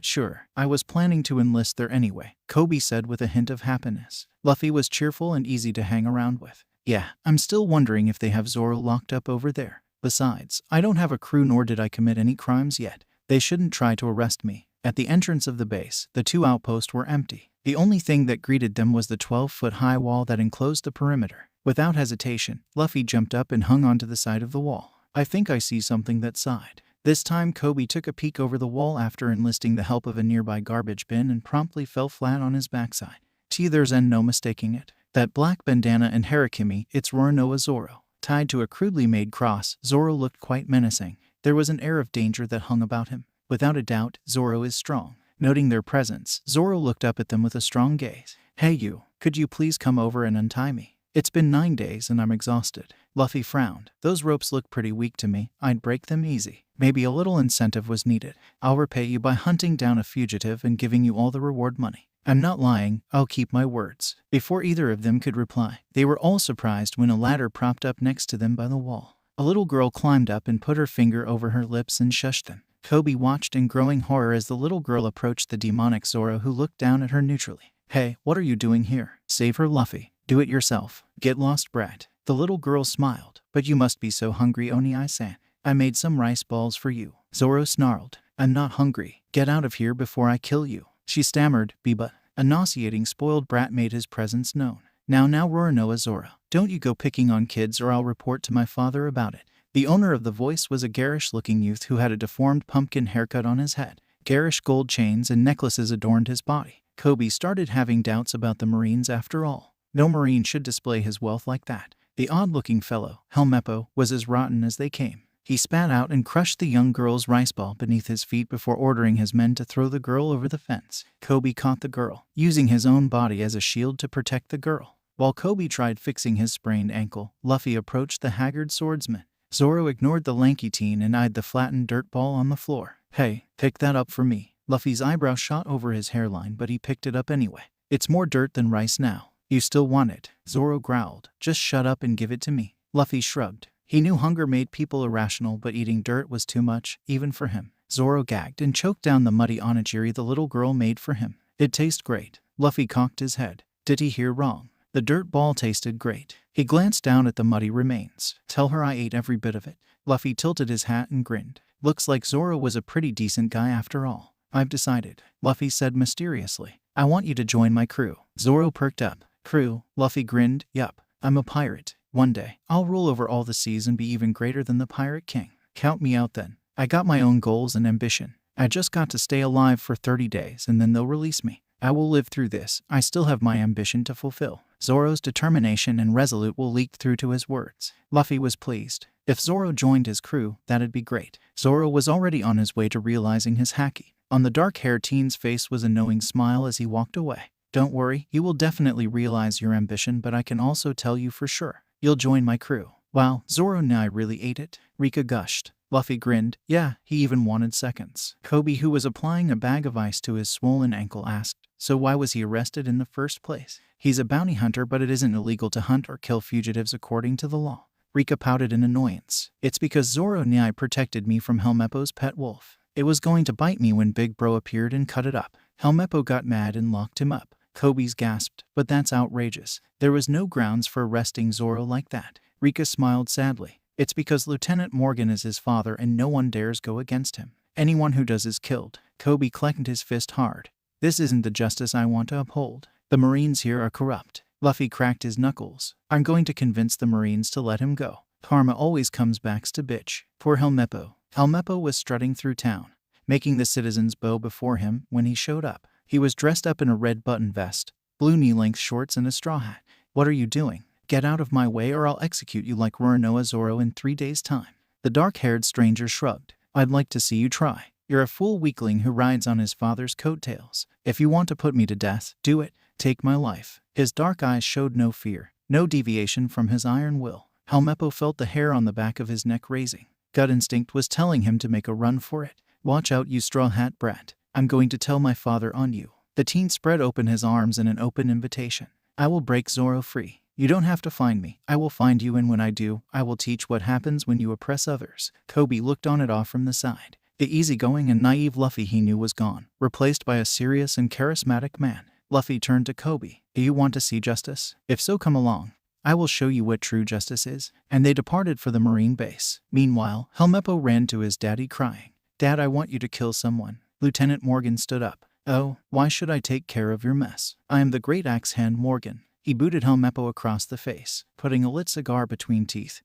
Sure. I was planning to enlist there anyway, Kobe said with a hint of happiness. Luffy was cheerful and easy to hang around with. Yeah, I'm still wondering if they have Zoro locked up over there. Besides, I don't have a crew nor did I commit any crimes yet. They shouldn't try to arrest me. At the entrance of the base, the 2 outposts were empty. The only thing that greeted them was the 12-foot-high wall that enclosed the perimeter. Without hesitation, Luffy jumped up and hung onto the side of the wall. I think I see something that side. This time Kobe took a peek over the wall after enlisting the help of a nearby garbage bin and promptly fell flat on his backside. There's no mistaking it. That black bandana and harakimi, it's Roronoa Zoro. Tied to a crudely made cross, Zoro looked quite menacing. There was an air of danger that hung about him. Without a doubt, Zoro is strong. Noting their presence, Zoro looked up at them with a strong gaze. Hey you, could you please come over and untie me? It's been 9 days and I'm exhausted. Luffy frowned. Those ropes look pretty weak to me. I'd break them easy. Maybe a little incentive was needed. I'll repay you by hunting down a fugitive and giving you all the reward money. I'm not lying. I'll keep my words. Before either of them could reply, they were all surprised when a ladder propped up next to them by the wall. A little girl climbed up and put her finger over her lips and shushed them. Kobe watched in growing horror as the little girl approached the demonic Zoro, who looked down at her neutrally. Hey, what are you doing here? Save her, Luffy. Do it yourself. Get lost, brat. The little girl smiled. But you must be so hungry, Oni-san. I made some rice balls for you. Zoro snarled. I'm not hungry. Get out of here before I kill you. She stammered. Biba. A nauseating spoiled brat made his presence known. Now Roronoa Zoro. Don't you go picking on kids or I'll report to my father about it. The owner of the voice was a garish-looking youth who had a deformed pumpkin haircut on his head. Garish gold chains and necklaces adorned his body. Kobe started having doubts about the Marines after all. No Marine should display his wealth like that. The odd-looking fellow, Helmeppo, was as rotten as they came. He spat out and crushed the young girl's rice ball beneath his feet before ordering his men to throw the girl over the fence. Kobe caught the girl, using his own body as a shield to protect the girl. While Kobe tried fixing his sprained ankle, Luffy approached the haggard swordsman. Zoro ignored the lanky teen and eyed the flattened dirt ball on the floor. Hey, pick that up for me. Luffy's eyebrow shot over his hairline, but he picked it up anyway. It's more dirt than rice now. You still want it? Zoro growled. Just shut up and give it to me. Luffy shrugged. He knew hunger made people irrational, but eating dirt was too much, even for him. Zoro gagged and choked down the muddy onigiri the little girl made for him. It tastes great. Luffy cocked his head. Did he hear wrong? The dirt ball tasted great. He glanced down at the muddy remains. Tell her I ate every bit of it. Luffy tilted his hat and grinned. Looks like Zoro was a pretty decent guy after all. I've decided, Luffy said mysteriously. I want you to join my crew. Zoro perked up. Crew? Luffy grinned. Yup. I'm a pirate. One day, I'll rule over all the seas and be even greater than the Pirate King. Count me out then. I got my own goals and ambition. I just got to stay alive for 30 days and then they'll release me. I will live through this. I still have my ambition to fulfill. Zoro's determination and resolute will leak through to his words. Luffy was pleased. If Zoro joined his crew, that'd be great. Zoro was already on his way to realizing his haki. On the dark-haired teen's face was a knowing smile as he walked away. Don't worry, you will definitely realize your ambition, but I can also tell you for sure. You'll join my crew. Wow, Zoro and I really ate it. Rika gushed. Luffy grinned. Yeah, he even wanted seconds. Kobe, who was applying a bag of ice to his swollen ankle, asked, so why was he arrested in the first place? He's a bounty hunter, but it isn't illegal to hunt or kill fugitives according to the law. Rika pouted in annoyance. It's because Zoro Nyai protected me from Helmeppo's pet wolf. It was going to bite me when Big Bro appeared and cut it up. Helmeppo got mad and locked him up. Kobe's gasped, but that's outrageous. There was no grounds for arresting Zoro like that. Rika smiled sadly. It's because Lieutenant Morgan is his father and no one dares go against him. Anyone who does is killed. Kobe clenched his fist hard. This isn't the justice I want to uphold. The Marines here are corrupt. Luffy cracked his knuckles. I'm going to convince the Marines to let him go. Karma always comes back to bitch. Poor Helmeppo. Helmeppo was strutting through town, making the citizens bow before him when he showed up. He was dressed up in a red button vest, blue knee-length shorts and a straw hat. What are you doing? Get out of my way or I'll execute you like Roronoa Zoro in 3 days' time. The dark-haired stranger shrugged. I'd like to see you try. You're a fool weakling who rides on his father's coattails. If you want to put me to death, do it. Take my life. His dark eyes showed no fear, no deviation from his iron will. Helmeppo felt the hair on the back of his neck raising. Gut instinct was telling him to make a run for it. Watch out, you straw hat brat. I'm going to tell my father on you. The teen spread open his arms in an open invitation. I will break Zoro free. You don't have to find me. I will find you, and when I do, I will teach what happens when you oppress others. Kobe looked on it off from the side. The easygoing and naive Luffy he knew was gone, replaced by a serious and charismatic man. Luffy turned to Kobe. Do you want to see justice? If so, come along. I will show you what true justice is. And they departed for the Marine base. Meanwhile, Helmeppo ran to his daddy crying. Dad, I want you to kill someone. Lieutenant Morgan stood up. Oh, why should I take care of your mess? I am the great axe hand Morgan. He booted Helmeppo across the face, putting a lit cigar between teeth.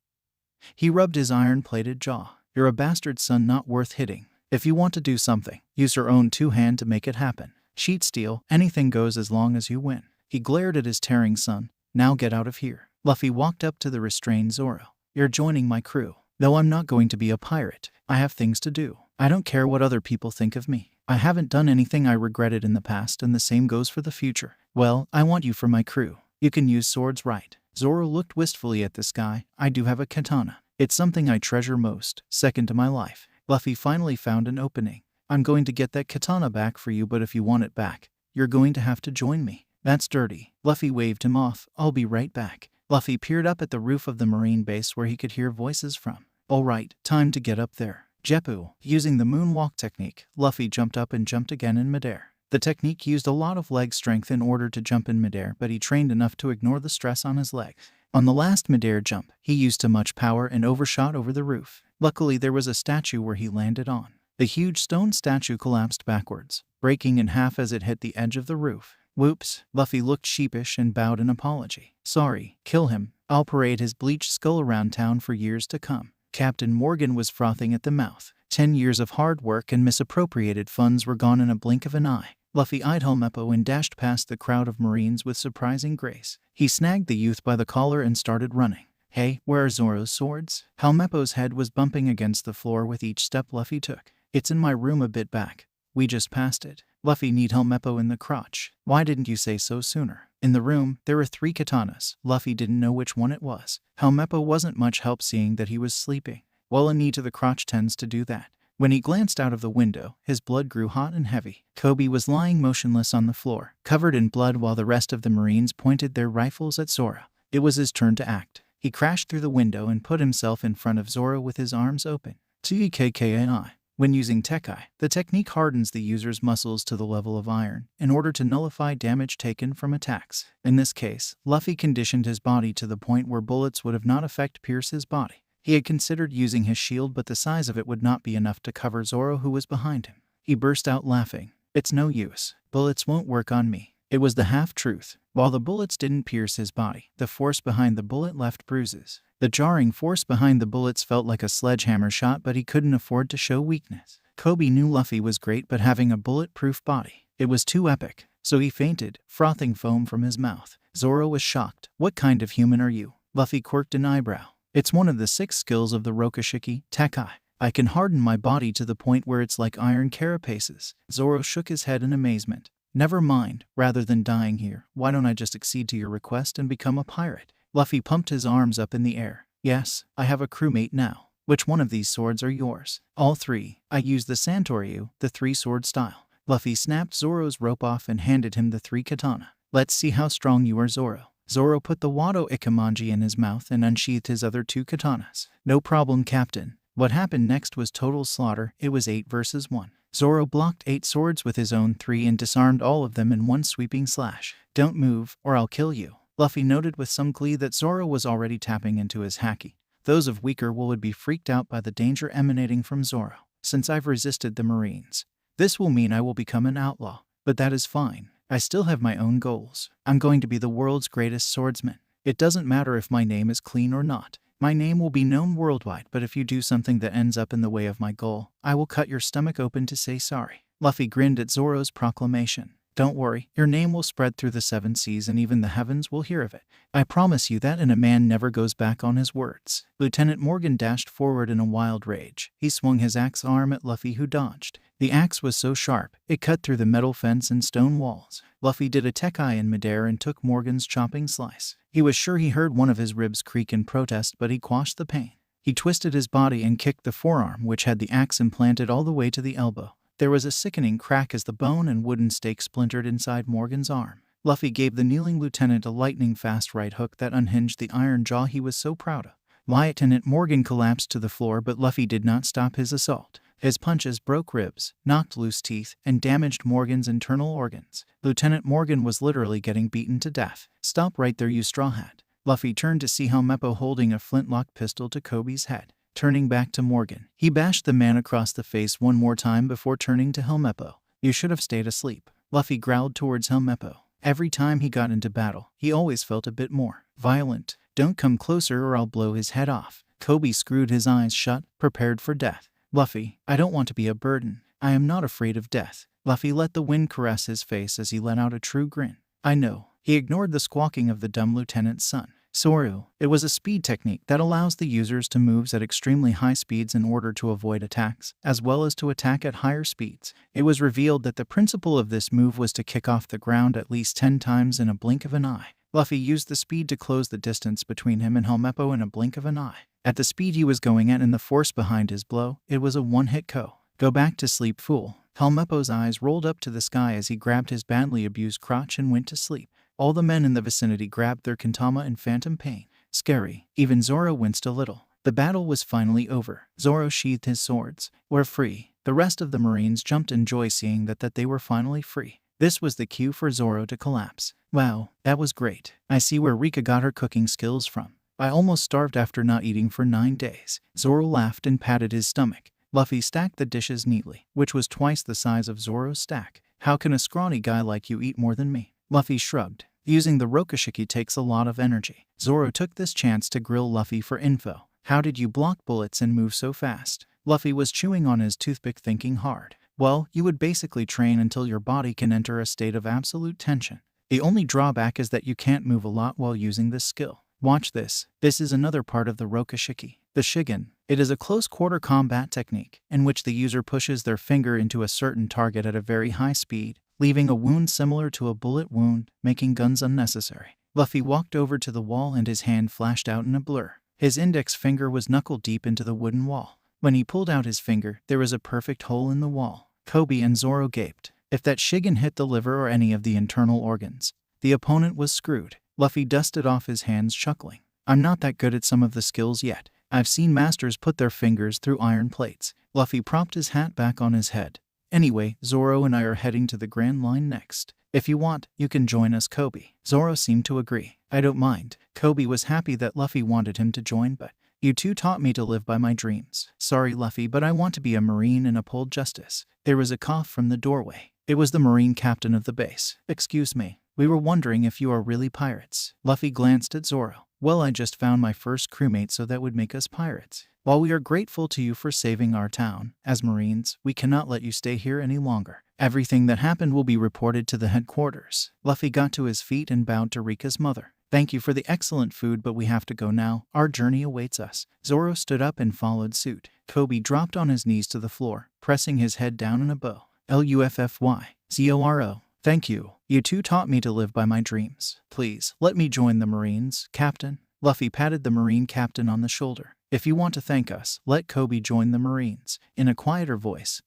He rubbed his iron-plated jaw. You're a bastard son not worth hitting. If you want to do something, use your own 2 hands to make it happen. Cheat, steal, anything goes as long as you win. He glared at his tearing son. Now get out of here. Luffy walked up to the restrained Zoro. You're joining my crew. Though I'm not going to be a pirate, I have things to do. I don't care what other people think of me. I haven't done anything I regretted in the past, and the same goes for the future. Well, I want you for my crew. You can use swords right. Zoro looked wistfully at the sky. I do have a katana. It's something I treasure most, second to my life. Luffy finally found an opening. I'm going to get that katana back for you, but if you want it back, you're going to have to join me. That's dirty. Luffy waved him off. I'll be right back. Luffy peered up at the roof of the Marine base where he could hear voices from. All right, time to get up there. Jeppu. Using the moonwalk technique, Luffy jumped up and jumped again in midair. The technique used a lot of leg strength in order to jump in midair, but he trained enough to ignore the stress on his legs. On the last midair jump, he used too much power and overshot over the roof. Luckily, there was a statue where he landed on. The huge stone statue collapsed backwards, breaking in half as it hit the edge of the roof. Whoops. Luffy looked sheepish and bowed an apology. Sorry, kill him. I'll parade his bleached skull around town for years to come. Captain Morgan was frothing at the mouth. 10 years of hard work and misappropriated funds were gone in a blink of an eye. Luffy eyed Helmeppo and dashed past the crowd of Marines with surprising grace. He snagged the youth by the collar and started running. Hey, where are Zoro's swords? Helmeppo's head was bumping against the floor with each step Luffy took. It's in my room a bit back. We just passed it. Luffy kneed Helmeppo in the crotch. Why didn't you say so sooner? In the room, there were 3 katanas. Luffy didn't know which one it was. Helmeppo wasn't much help seeing that he was sleeping. Well, a knee to the crotch tends to do that. When he glanced out of the window, his blood grew hot and heavy. Kobe was lying motionless on the floor, covered in blood while the rest of the Marines pointed their rifles at Zoro. It was his turn to act. He crashed through the window and put himself in front of Zoro with his arms open. Tekkai. When using Tekkai, the technique hardens the user's muscles to the level of iron in order to nullify damage taken from attacks. In this case, Luffy conditioned his body to the point where bullets would have not pierce his body. He had considered using his shield, but the size of it would not be enough to cover Zoro, who was behind him. He burst out laughing. "It's no use. Bullets won't work on me." It was the half-truth. While the bullets didn't pierce his body, the force behind the bullet left bruises. The jarring force behind the bullets felt like a sledgehammer shot, but he couldn't afford to show weakness. Kobe knew Luffy was great, but having a bulletproof body, it was too epic. So he fainted, frothing foam from his mouth. Zoro was shocked. "What kind of human are you?" Luffy quirked an eyebrow. "It's one of the 6 skills of the Rokushiki, Tekkai. I can harden my body to the point where it's like iron carapaces." Zoro shook his head in amazement. "Never mind, rather than dying here, why don't I just accede to your request and become a pirate?" Luffy pumped his arms up in the air. "Yes, I have a crewmate now. Which one of these swords are yours?" "All 3. I use the Santoryu, the 3-sword style." Luffy snapped Zoro's rope off and handed him the 3 katana. "Let's see how strong you are, Zoro." Zoro put the Wado Ikemanji in his mouth and unsheathed his other 2 katanas. "No problem, Captain." What happened next was total slaughter. It was 8 versus 1. Zoro blocked 8 swords with his own 3 and disarmed all of them in one sweeping slash. "Don't move, or I'll kill you." Luffy noted with some glee that Zoro was already tapping into his haki. Those of weaker will would be freaked out by the danger emanating from Zoro. "Since I've resisted the Marines, this will mean I will become an outlaw. But that is fine. I still have my own goals. I'm going to be the world's greatest swordsman. It doesn't matter if my name is clean or not. My name will be known worldwide, but if you do something that ends up in the way of my goal, I will cut your stomach open to say sorry." Luffy grinned at Zoro's proclamation. "Don't worry, your name will spread through the 7 seas and even the heavens will hear of it. I promise you that." And a man never goes back on his words. Lieutenant Morgan dashed forward in a wild rage. He swung his axe arm at Luffy, who dodged. The axe was so sharp, it cut through the metal fence and stone walls. Luffy did a Tekkai in midair and took Morgan's chopping slice. He was sure he heard one of his ribs creak in protest, but he quashed the pain. He twisted his body and kicked the forearm, which had the axe implanted all the way to the elbow. There was a sickening crack as the bone and wooden stake splintered inside Morgan's arm. Luffy gave the kneeling lieutenant a lightning-fast right hook that unhinged the iron jaw he was so proud of. Lieutenant Morgan collapsed to the floor, but Luffy did not stop his assault. His punches broke ribs, knocked loose teeth, and damaged Morgan's internal organs. Lieutenant Morgan was literally getting beaten to death. "Stop right there, you straw hat." Luffy turned to see Helmeppo holding a flintlock pistol to Kobe's head. Turning back to Morgan, he bashed the man across the face one more time before turning to Helmeppo. "You should have stayed asleep." Luffy growled towards Helmeppo. Every time he got into battle, he always felt a bit more violent. "Don't come closer or I'll blow his head off." Kobe screwed his eyes shut, prepared for death. "Luffy, I don't want to be a burden. I am not afraid of death." Luffy let the wind caress his face as he let out a true grin. "I know." He ignored the squawking of the dumb lieutenant's son. "Soru." It was a speed technique that allows the users to move at extremely high speeds in order to avoid attacks, as well as to attack at higher speeds. It was revealed that the principle of this move was to kick off the ground at least 10 times in a blink of an eye. Luffy used the speed to close the distance between him and Helmeppo in a blink of an eye. At the speed he was going at and the force behind his blow, it was a one-hit KO. "Go back to sleep, fool." Helmeppo's eyes rolled up to the sky as he grabbed his badly abused crotch and went to sleep. All the men in the vicinity grabbed their kintama in phantom pain. Scary. Even Zoro winced a little. The battle was finally over. Zoro sheathed his swords. "We're free." The rest of the Marines jumped in joy seeing that they were finally free. This was the cue for Zoro to collapse. "Wow, that was great. I see where Rika got her cooking skills from. I almost starved after not eating for 9 days. Zoro laughed and patted his stomach. Luffy stacked the dishes neatly, which was twice the size of Zoro's stack. "How can a scrawny guy like you eat more than me?" Luffy shrugged. "Using the Rokushiki takes a lot of energy." Zoro took this chance to grill Luffy for info. "How did you block bullets and move so fast?" Luffy was chewing on his toothpick, thinking hard. "Well, you would basically train until your body can enter a state of absolute tension. The only drawback is that you can't move a lot while using this skill. Watch this. This is another part of the Rokushiki. The Shigen. It is a close-quarter combat technique in which the user pushes their finger into a certain target at a very high speed, leaving a wound similar to a bullet wound, making guns unnecessary." Luffy walked over to the wall and his hand flashed out in a blur. His index finger was knuckle deep into the wooden wall. When he pulled out his finger, there was a perfect hole in the wall. Kobe and Zoro gaped. If that Shigen hit the liver or any of the internal organs, the opponent was screwed. Luffy dusted off his hands, chuckling. I'm not that good at some of the skills yet. I've seen masters put their fingers through iron plates. Luffy propped his hat back on his head. Anyway, Zoro and I are heading to the Grand Line next. If you want, you can join us, Kobe. Zoro seemed to agree. I don't mind. Kobe was happy that Luffy wanted him to join, but you two taught me to live by my dreams. Sorry, Luffy, but I want to be a Marine and uphold justice. There was a cough from the doorway. It was the Marine captain of the base. Excuse me. We were wondering if you are really pirates. Luffy glanced at Zoro. Well, I just found my first crewmate, so that would make us pirates. While we are grateful to you for saving our town, as Marines, we cannot let you stay here any longer. Everything that happened will be reported to the headquarters. Luffy got to his feet and bowed to Rika's mother. Thank you for the excellent food, but we have to go now. Our journey awaits us. Zoro stood up and followed suit. Kobe dropped on his knees to the floor, pressing his head down in a bow. Luffy, Zoro. Thank you. You two taught me to live by my dreams. Please, let me join the Marines, Captain. Luffy patted the Marine captain on the shoulder. If you want to thank us, let Kobe join the Marines. In a quieter voice,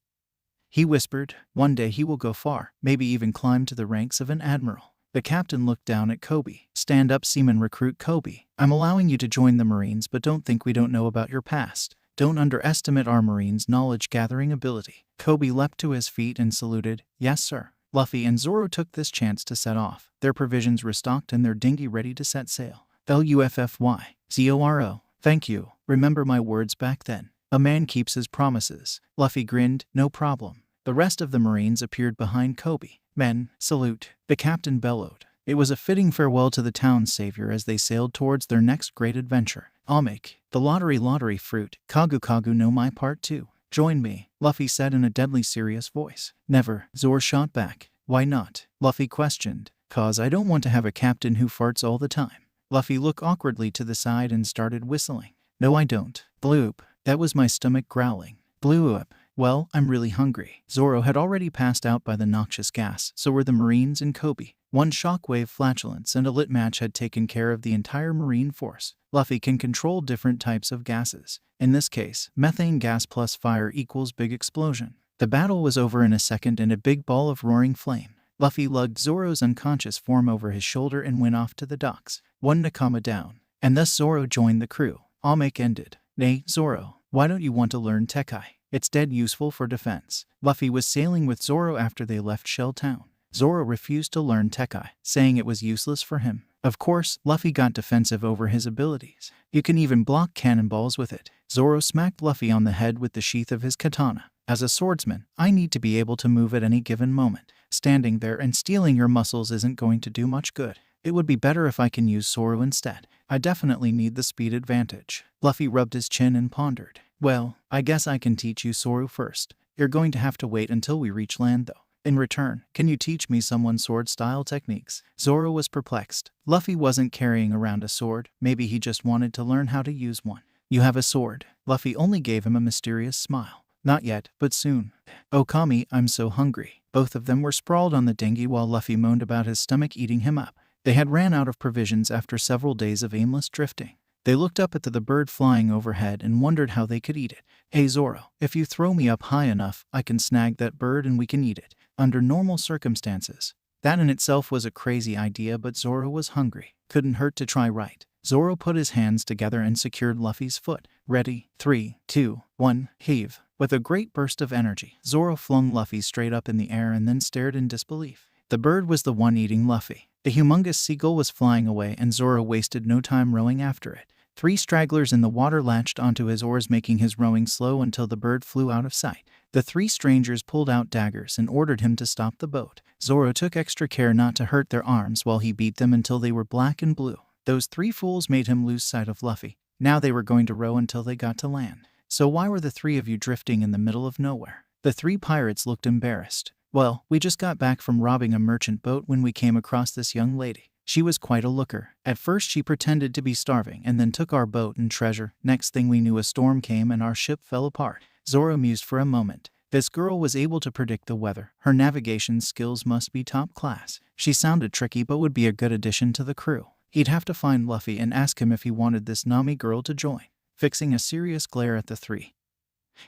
he whispered, one day he will go far, maybe even climb to the ranks of an admiral. The captain looked down at Kobe. Stand up, seaman recruit Kobe. I'm allowing you to join the Marines, but don't think we don't know about your past. Don't underestimate our Marines' knowledge-gathering ability. Kobe leapt to his feet and saluted. Yes, sir. Luffy and Zoro took this chance to set off, their provisions restocked and their dinghy ready to set sail. Luffy, Zoro. Thank you. Remember my words back then. A man keeps his promises. Luffy grinned. No problem. The rest of the Marines appeared behind Kobe. Men, salute. The captain bellowed. It was a fitting farewell to the town's savior as they sailed towards their next great adventure. I'll make the lottery fruit. Kagu Kagu know my part too. Join me, Luffy said in a deadly serious voice. Never, Zoro shot back. Why not? Luffy questioned. 'Cause I don't want to have a captain who farts all the time. Luffy looked awkwardly to the side and started whistling. No, I don't. Bloop. That was my stomach growling. Blew up. Well, I'm really hungry. Zoro had already passed out by the noxious gas, so were the Marines and Kobe. One shockwave flatulence and a lit match had taken care of the entire Marine force. Luffy can control different types of gases. In this case, methane gas plus fire equals big explosion. The battle was over in a second in a big ball of roaring flame. Luffy lugged Zoro's unconscious form over his shoulder and went off to the docks. One Nakama down. And thus Zoro joined the crew. Almec ended. Nay, Zoro, why don't you want to learn Tekai? It's dead useful for defense. Luffy was sailing with Zoro after they left Shell Town. Zoro refused to learn Tekai, saying it was useless for him. Of course, Luffy got defensive over his abilities. You can even block cannonballs with it. Zoro smacked Luffy on the head with the sheath of his katana. As a swordsman, I need to be able to move at any given moment. Standing there and stealing your muscles isn't going to do much good. It would be better if I can use Zoro instead. I definitely need the speed advantage. Luffy rubbed his chin and pondered. Well, I guess I can teach you Zoro first. You're going to have to wait until we reach land though. In return, can you teach me someone sword-style techniques? Zoro was perplexed. Luffy wasn't carrying around a sword. Maybe he just wanted to learn how to use one. You have a sword. Luffy only gave him a mysterious smile. Not yet, but soon. Okami, I'm so hungry. Both of them were sprawled on the dinghy while Luffy moaned about his stomach eating him up. They had ran out of provisions after several days of aimless drifting. They looked up at the bird flying overhead and wondered how they could eat it. Hey Zoro, if you throw me up high enough, I can snag that bird and we can eat it. Under normal circumstances. That in itself was a crazy idea, but Zoro was hungry. Couldn't hurt to try, right? Zoro put his hands together and secured Luffy's foot. Ready? 3, 2, 1, heave. With a great burst of energy, Zoro flung Luffy straight up in the air and then stared in disbelief. The bird was the one eating Luffy. The humongous seagull was flying away and Zoro wasted no time rowing after it. 3 stragglers in the water latched onto his oars, making his rowing slow until the bird flew out of sight. The 3 strangers pulled out daggers and ordered him to stop the boat. Zoro took extra care not to hurt their arms while he beat them until they were black and blue. Those 3 fools made him lose sight of Luffy. Now they were going to row until they got to land. So why were the 3 of you drifting in the middle of nowhere? The 3 pirates looked embarrassed. Well, we just got back from robbing a merchant boat when we came across this young lady. She was quite a looker. At first she pretended to be starving and then took our boat and treasure. Next thing we knew, a storm came and our ship fell apart. Zoro mused for a moment. This girl was able to predict the weather. Her navigation skills must be top class. She sounded tricky but would be a good addition to the crew. He'd have to find Luffy and ask him if he wanted this Nami girl to join. Fixing a serious glare at the 3,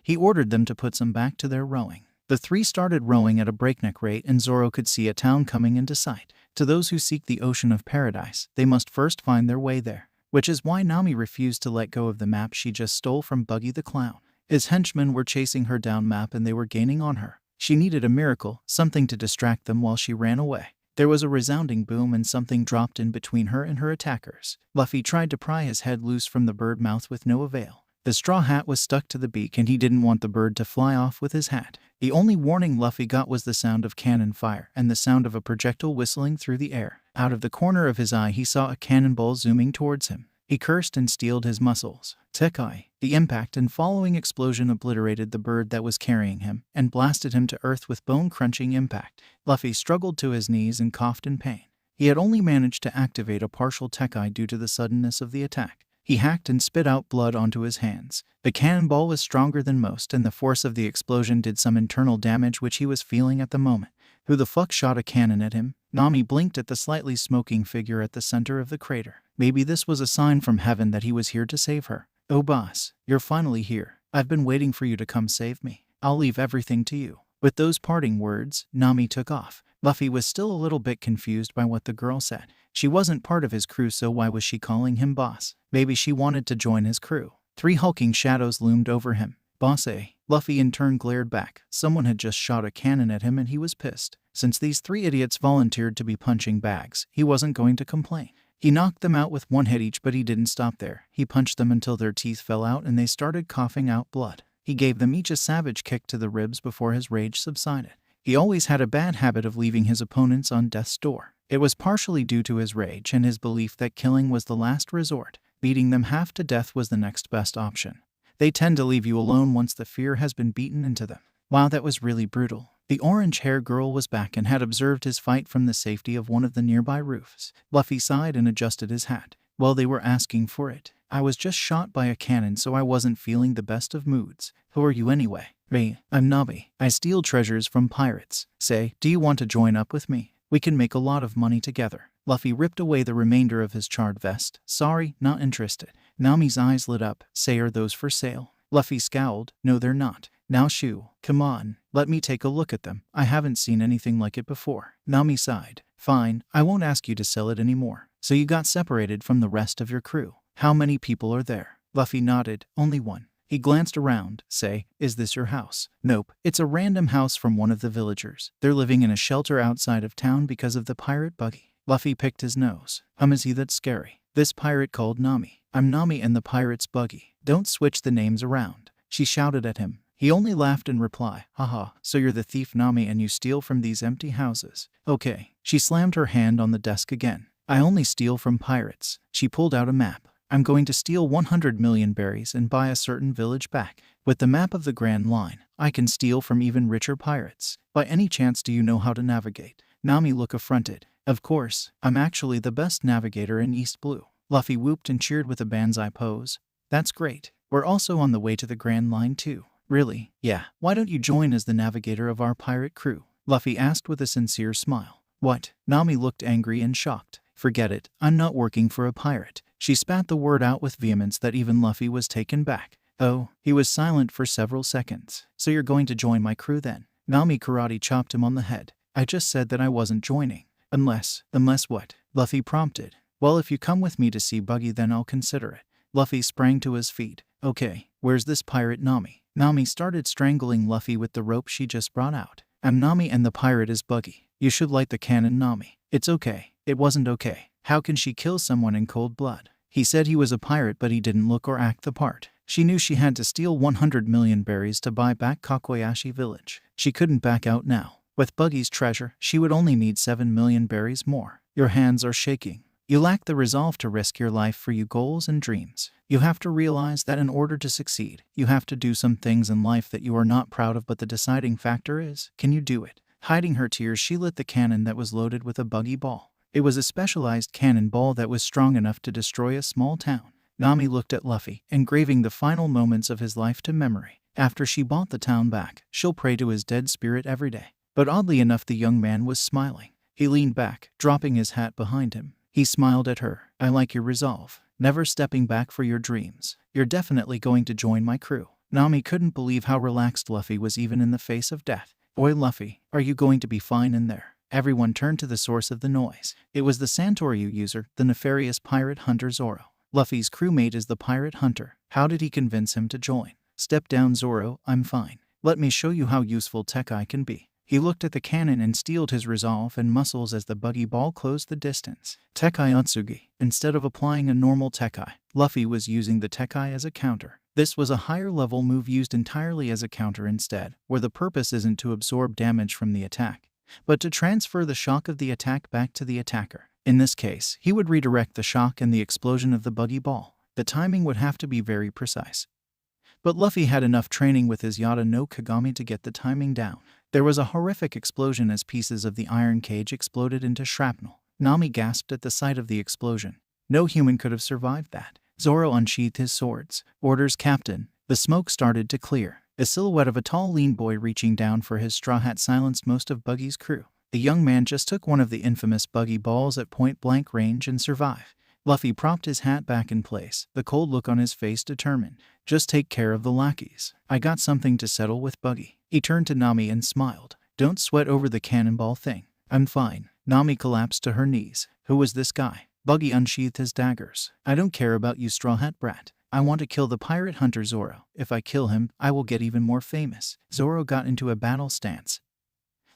he ordered them to put some back to their rowing. The 3 started rowing at a breakneck rate and Zoro could see a town coming into sight. To those who seek the ocean of paradise, they must first find their way there. which is why Nami refused to let go of the map she just stole from Buggy the Clown. His henchmen were chasing her down map and they were gaining on her. She needed a miracle, something to distract them while she ran away. There was a resounding boom and something dropped in between her and her attackers. Luffy tried to pry his head loose from the bird mouth with no avail. The straw hat was stuck to the beak and he didn't want the bird to fly off with his hat. The only warning Luffy got was the sound of cannon fire and the sound of a projectile whistling through the air. Out of the corner of his eye he saw a cannonball zooming towards him. He cursed and steeled his muscles. Tekai. The impact and following explosion obliterated the bird that was carrying him and blasted him to earth with bone-crunching impact. Luffy struggled to his knees and coughed in pain. He had only managed to activate a partial Tekai due to the suddenness of the attack. He hacked and spit out blood onto his hands. The cannonball was stronger than most and the force of the explosion did some internal damage which he was feeling at the moment. Who the fuck shot a cannon at him? Nami blinked at the slightly smoking figure at the center of the crater. Maybe this was a sign from heaven that he was here to save her. Oh boss, you're finally here. I've been waiting for you to come save me. I'll leave everything to you. With those parting words, Nami took off. Luffy was still a little bit confused by what the girl said. She wasn't part of his crew, so why was she calling him boss? Maybe she wanted to join his crew. 3 hulking shadows loomed over him. Boss A. Luffy in turn glared back. Someone had just shot a cannon at him and he was pissed. Since these 3 idiots volunteered to be punching bags, he wasn't going to complain. He knocked them out with 1 hit each, but he didn't stop there. He punched them until their teeth fell out and they started coughing out blood. He gave them each a savage kick to the ribs before his rage subsided. He always had a bad habit of leaving his opponents on death's door. It was partially due to his rage and his belief that killing was the last resort. Beating them half to death was the next best option. They tend to leave you alone once the fear has been beaten into them. Wow, that was really brutal. The orange-haired girl was back and had observed his fight from the safety of one of the nearby roofs. Luffy sighed and adjusted his hat. Well, they were asking for it. I was just shot by a cannon, so I wasn't feeling the best of moods. Who are you anyway? Me, I'm Nabi. I steal treasures from pirates. Say, do you want to join up with me? We can make a lot of money together. Luffy ripped away the remainder of his charred vest. Sorry, not interested. Nami's eyes lit up. Say, are those for sale? Luffy scowled. No, they're not. Now shoo, come on, let me take a look at them. I haven't seen anything like it before. Nami sighed. Fine, I won't ask you to sell it anymore. So you got separated from the rest of your crew. How many people are there? Luffy nodded. Only 1. He glanced around. Say, is this your house? Nope, it's a random house from one of the villagers. They're living in a shelter outside of town because of the pirate Buggy. Luffy picked his nose. Is he that scary? This pirate called Nami. I'm Nami and the pirate's Buggy. Don't switch the names around. She shouted at him. He only laughed in reply. Haha, so you're the thief Nami and you steal from these empty houses. Okay. She slammed her hand on the desk again. I only steal from pirates. She pulled out a map. I'm going to steal 100 million berries and buy a certain village back. With the map of the Grand Line, I can steal from even richer pirates. By any chance do you know how to navigate? Nami looked affronted. Of course, I'm actually the best navigator in East Blue. Luffy whooped and cheered with a banzai pose. That's great. We're also on the way to the Grand Line too. Really? Yeah. Why don't you join as the navigator of our pirate crew? Luffy asked with a sincere smile. What? Nami looked angry and shocked. Forget it. I'm not working for a pirate. She spat the word out with vehemence that even Luffy was taken back. Oh, he was silent for several seconds. So you're going to join my crew then? Nami karate chopped him on the head. I just said that I wasn't joining. Unless what? Luffy prompted. Well, if you come with me to see Buggy, then I'll consider it. Luffy sprang to his feet. Okay, where's this pirate Nami? Nami started strangling Luffy with the rope she just brought out. I'm Nami and the pirate is Buggy. You should light the cannon, Nami. It's okay. It wasn't okay. How can she kill someone in cold blood? He said he was a pirate, but he didn't look or act the part. She knew she had to steal 100 million berries to buy back Kakoyashi village. She couldn't back out now. With Buggy's treasure, she would only need 7 million berries more. Your hands are shaking. You lack the resolve to risk your life for your goals and dreams. You have to realize that in order to succeed, you have to do some things in life that you are not proud of, but the deciding factor is, can you do it? Hiding her tears, she lit the cannon that was loaded with a Buggy ball. It was a specialized cannonball that was strong enough to destroy a small town. Nami looked at Luffy, engraving the final moments of his life to memory. After she bought the town back, she'll pray to his dead spirit every day. But oddly enough, the young man was smiling. He leaned back, dropping his hat behind him. He smiled at her. I like your resolve. Never stepping back for your dreams. You're definitely going to join my crew. Nami couldn't believe how relaxed Luffy was even in the face of death. Oi Luffy, are you going to be fine in there? Everyone turned to the source of the noise. It was the Santoryu user, the nefarious pirate hunter Zoro. Luffy's crewmate is the pirate hunter. How did he convince him to join? Step down, Zoro, I'm fine. Let me show you how useful Tekai can be. He looked at the cannon and steeled his resolve and muscles as the buggy ball closed the distance. Tekai Otsugi. Instead of applying a normal Tekai, Luffy was using the Tekai as a counter. This was a higher level move used entirely as a counter instead, where the purpose isn't to absorb damage from the attack, but to transfer the shock of the attack back to the attacker. In this case, he would redirect the shock and the explosion of the buggy ball. The timing would have to be very precise. But Luffy had enough training with his Yata no Kagami to get the timing down. There was a horrific explosion as pieces of the iron cage exploded into shrapnel. Nami gasped at the sight of the explosion. No human could have survived that. Zoro unsheathed his swords. Orders, Captain. The smoke started to clear. A silhouette of a tall, lean boy reaching down for his straw hat silenced most of Buggy's crew. The young man just took one of the infamous buggy balls at point-blank range and survived. Luffy propped his hat back in place, the cold look on his face determined. Just take care of the lackeys. I got something to settle with Buggy. He turned to Nami and smiled. Don't sweat over the cannonball thing. I'm fine. Nami collapsed to her knees. Who was this guy? Buggy unsheathed his daggers. I don't care about you, straw hat brat. I want to kill the pirate hunter Zoro. If I kill him, I will get even more famous. Zoro got into a battle stance,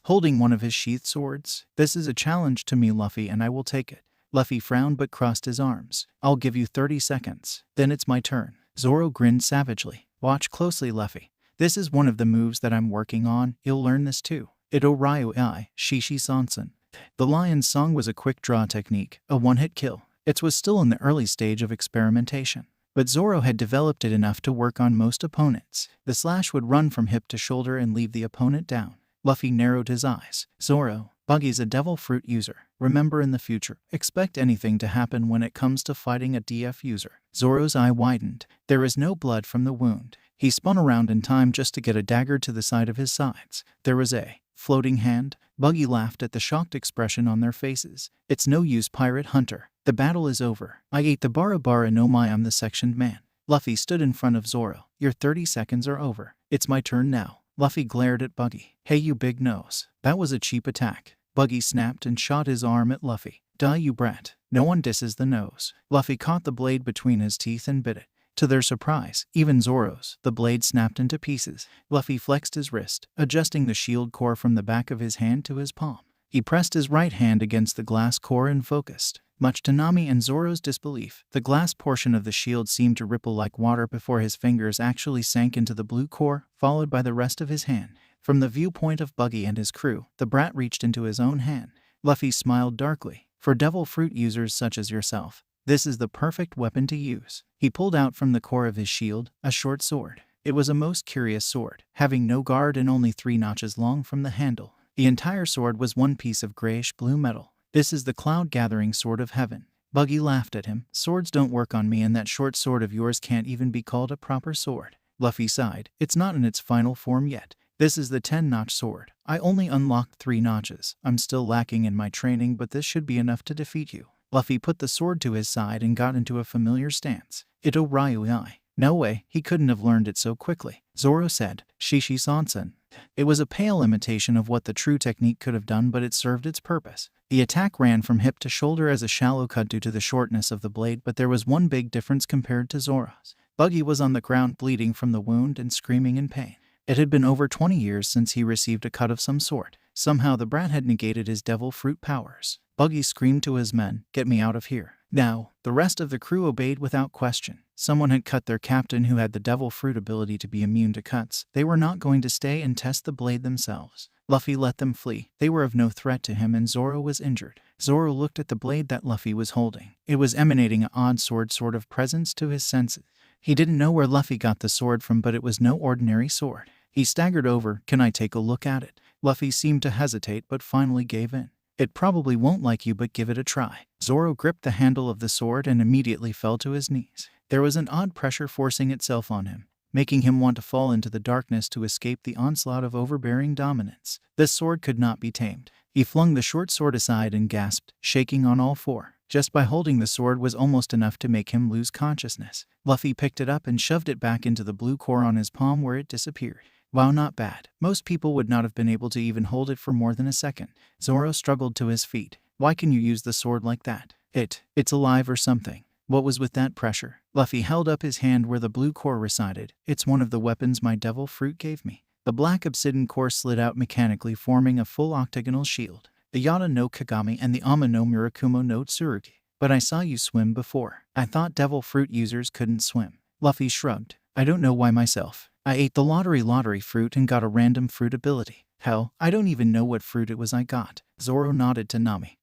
holding one of his sheathed swords. This is a challenge to me, Luffy, and I will take it. Luffy frowned but crossed his arms. I'll give you 30 seconds. Then it's my turn. Zoro grinned savagely. Watch closely, Luffy. This is one of the moves that I'm working on. You'll learn this too. Ito Ryu I, Shishi Sansen. The lion's song was a quick draw technique, a one-hit kill. It was still in the early stage of experimentation, but Zoro had developed it enough to work on most opponents. The slash would run from hip to shoulder and leave the opponent down. Luffy narrowed his eyes. Zoro, Buggy's a devil fruit user. Remember, in the future, expect anything to happen when it comes to fighting a DF user. Zoro's eye widened. There is no blood from the wound. He spun around in time just to get a dagger to the side of his sides. There was a floating hand. Buggy laughed at the shocked expression on their faces. It's no use, pirate hunter. The battle is over. I ate the bara bara no mai. I'm the sectioned man. Luffy stood in front of Zoro. Your 30 seconds are over. It's my turn now. Luffy glared at Buggy. Hey, you big nose. That was a cheap attack. Buggy snapped and shot his arm at Luffy. Die, you brat. No one disses the nose. Luffy caught the blade between his teeth and bit it. To their surprise, even Zoro's, the blade snapped into pieces. Luffy flexed his wrist, adjusting the shield core from the back of his hand to his palm. He pressed his right hand against the glass core and focused. Much to Nami and Zoro's disbelief, the glass portion of the shield seemed to ripple like water before his fingers actually sank into the blue core, followed by the rest of his hand. From the viewpoint of Buggy and his crew, the brat reached into his own hand. Luffy smiled darkly. For devil fruit users such as yourself, this is the perfect weapon to use. He pulled out from the core of his shield a short sword. It was a most curious sword, having no guard and only 3 notches long from the handle. The entire sword was one piece of grayish-blue metal. This is the cloud-gathering sword of heaven. Buggy laughed at him. Swords don't work on me, and that short sword of yours can't even be called a proper sword. Luffy sighed. It's not in its final form yet. This is the 10-notch sword. I only unlocked 3 notches. I'm still lacking in my training, but this should be enough to defeat you. Luffy put the sword to his side and got into a familiar stance. Ito Ryu I. No way, he couldn't have learned it so quickly. Zoro said, Shishi Sansen. It was a pale imitation of what the true technique could have done, but it served its purpose. The attack ran from hip to shoulder as a shallow cut due to the shortness of the blade, but there was one big difference compared to Zoro's. Buggy was on the ground bleeding from the wound and screaming in pain. It had been over 20 years since he received a cut of some sort. Somehow the brat had negated his devil fruit powers. Buggy screamed to his men, "Get me out of here." Now, the rest of the crew obeyed without question. Someone had cut their captain who had the devil fruit ability to be immune to cuts. They were not going to stay and test the blade themselves. Luffy let them flee. They were of no threat to him, and Zoro was injured. Zoro looked at the blade that Luffy was holding. It was emanating an odd sword sort of presence to his senses. He didn't know where Luffy got the sword from, but it was no ordinary sword. He staggered over. "Can I take a look at it?" Luffy seemed to hesitate, but finally gave in. "It probably won't like you, but give it a try." Zoro gripped the handle of the sword and immediately fell to his knees. There was an odd pressure forcing itself on him, making him want to fall into the darkness to escape the onslaught of overbearing dominance. This sword could not be tamed. He flung the short sword aside and gasped, shaking on all 4. Just by holding the sword was almost enough to make him lose consciousness. Luffy picked it up and shoved it back into the blue core on his palm, where it disappeared. Wow, not bad. Most people would not have been able to even hold it for more than a second. Zoro struggled to his feet. "Why can you use the sword like that? It's alive or something." What was with that pressure? Luffy held up his hand where the blue core resided. It's one of the weapons my devil fruit gave me. The black obsidian core slid out mechanically, forming a full octagonal shield. The Yata no Kagami and the Ama no Murakumo no Tsurugi. But I saw you swim before. I thought devil fruit users couldn't swim. Luffy shrugged. I don't know why myself. I ate the lottery fruit and got a random fruit ability. Hell, I don't even know what fruit it was I got. Zoro nodded to Nami.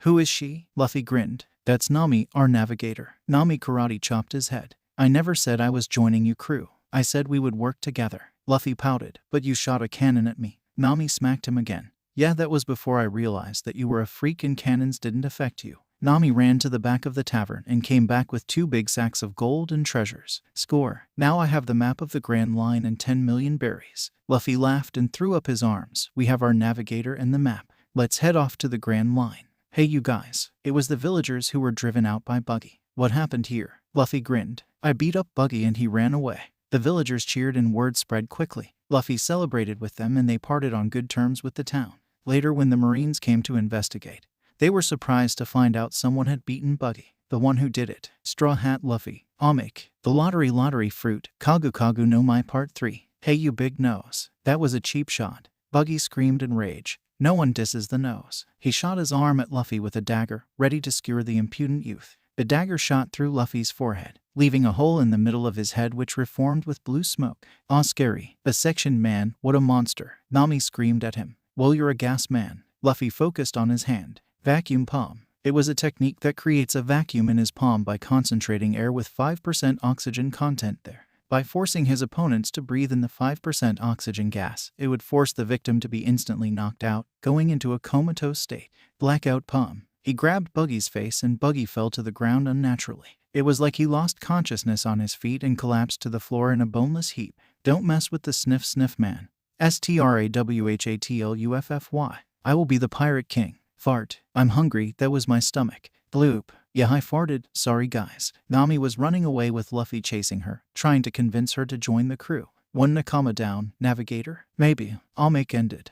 Who is she? Luffy grinned. That's Nami, our navigator. Nami karate chopped his head. I never said I was joining you crew. I said we would work together. Luffy pouted. But you shot a cannon at me. Nami smacked him again. Yeah, that was before I realized that you were a freak and cannons didn't affect you. Nami ran to the back of the tavern and came back with 2 big sacks of gold and treasures. Score. Now I have the map of the Grand Line and 10 million berries. Luffy laughed and threw up his arms. We have our navigator and the map. Let's head off to the Grand Line. Hey you guys. It was the villagers who were driven out by Buggy. What happened here? Luffy grinned. I beat up Buggy and he ran away. The villagers cheered and word spread quickly. Luffy celebrated with them and they parted on good terms with the town. Later, when the Marines came to investigate, they were surprised to find out someone had beaten Buggy. The one who did it. Straw Hat Luffy. Omik. The lottery fruit. Kagu Kagu no My Part 3. Hey you big nose. That was a cheap shot. Buggy screamed in rage. No one disses the nose. He shot his arm at Luffy with a dagger, ready to skewer the impudent youth. The dagger shot through Luffy's forehead, leaving a hole in the middle of his head which reformed with blue smoke. Aw scary. A section man, what a monster. Nami screamed at him. Well, you're a gas man. Luffy focused on his hand. Vacuum palm. It was a technique that creates a vacuum in his palm by concentrating air with 5% oxygen content there. By forcing his opponents to breathe in the 5% oxygen gas, it would force the victim to be instantly knocked out, going into a comatose state. Blackout palm. He grabbed Buggy's face and Buggy fell to the ground unnaturally. It was like he lost consciousness on his feet and collapsed to the floor in a boneless heap. Don't mess with the sniff man. STRAWHATLUFFY. I will be the pirate king. Fart. I'm hungry, that was my stomach. Bloop. Yeah, I farted, sorry guys. Nami was running away with Luffy chasing her, trying to convince her to join the crew. One Nakama down, navigator? Maybe. I'll make ended.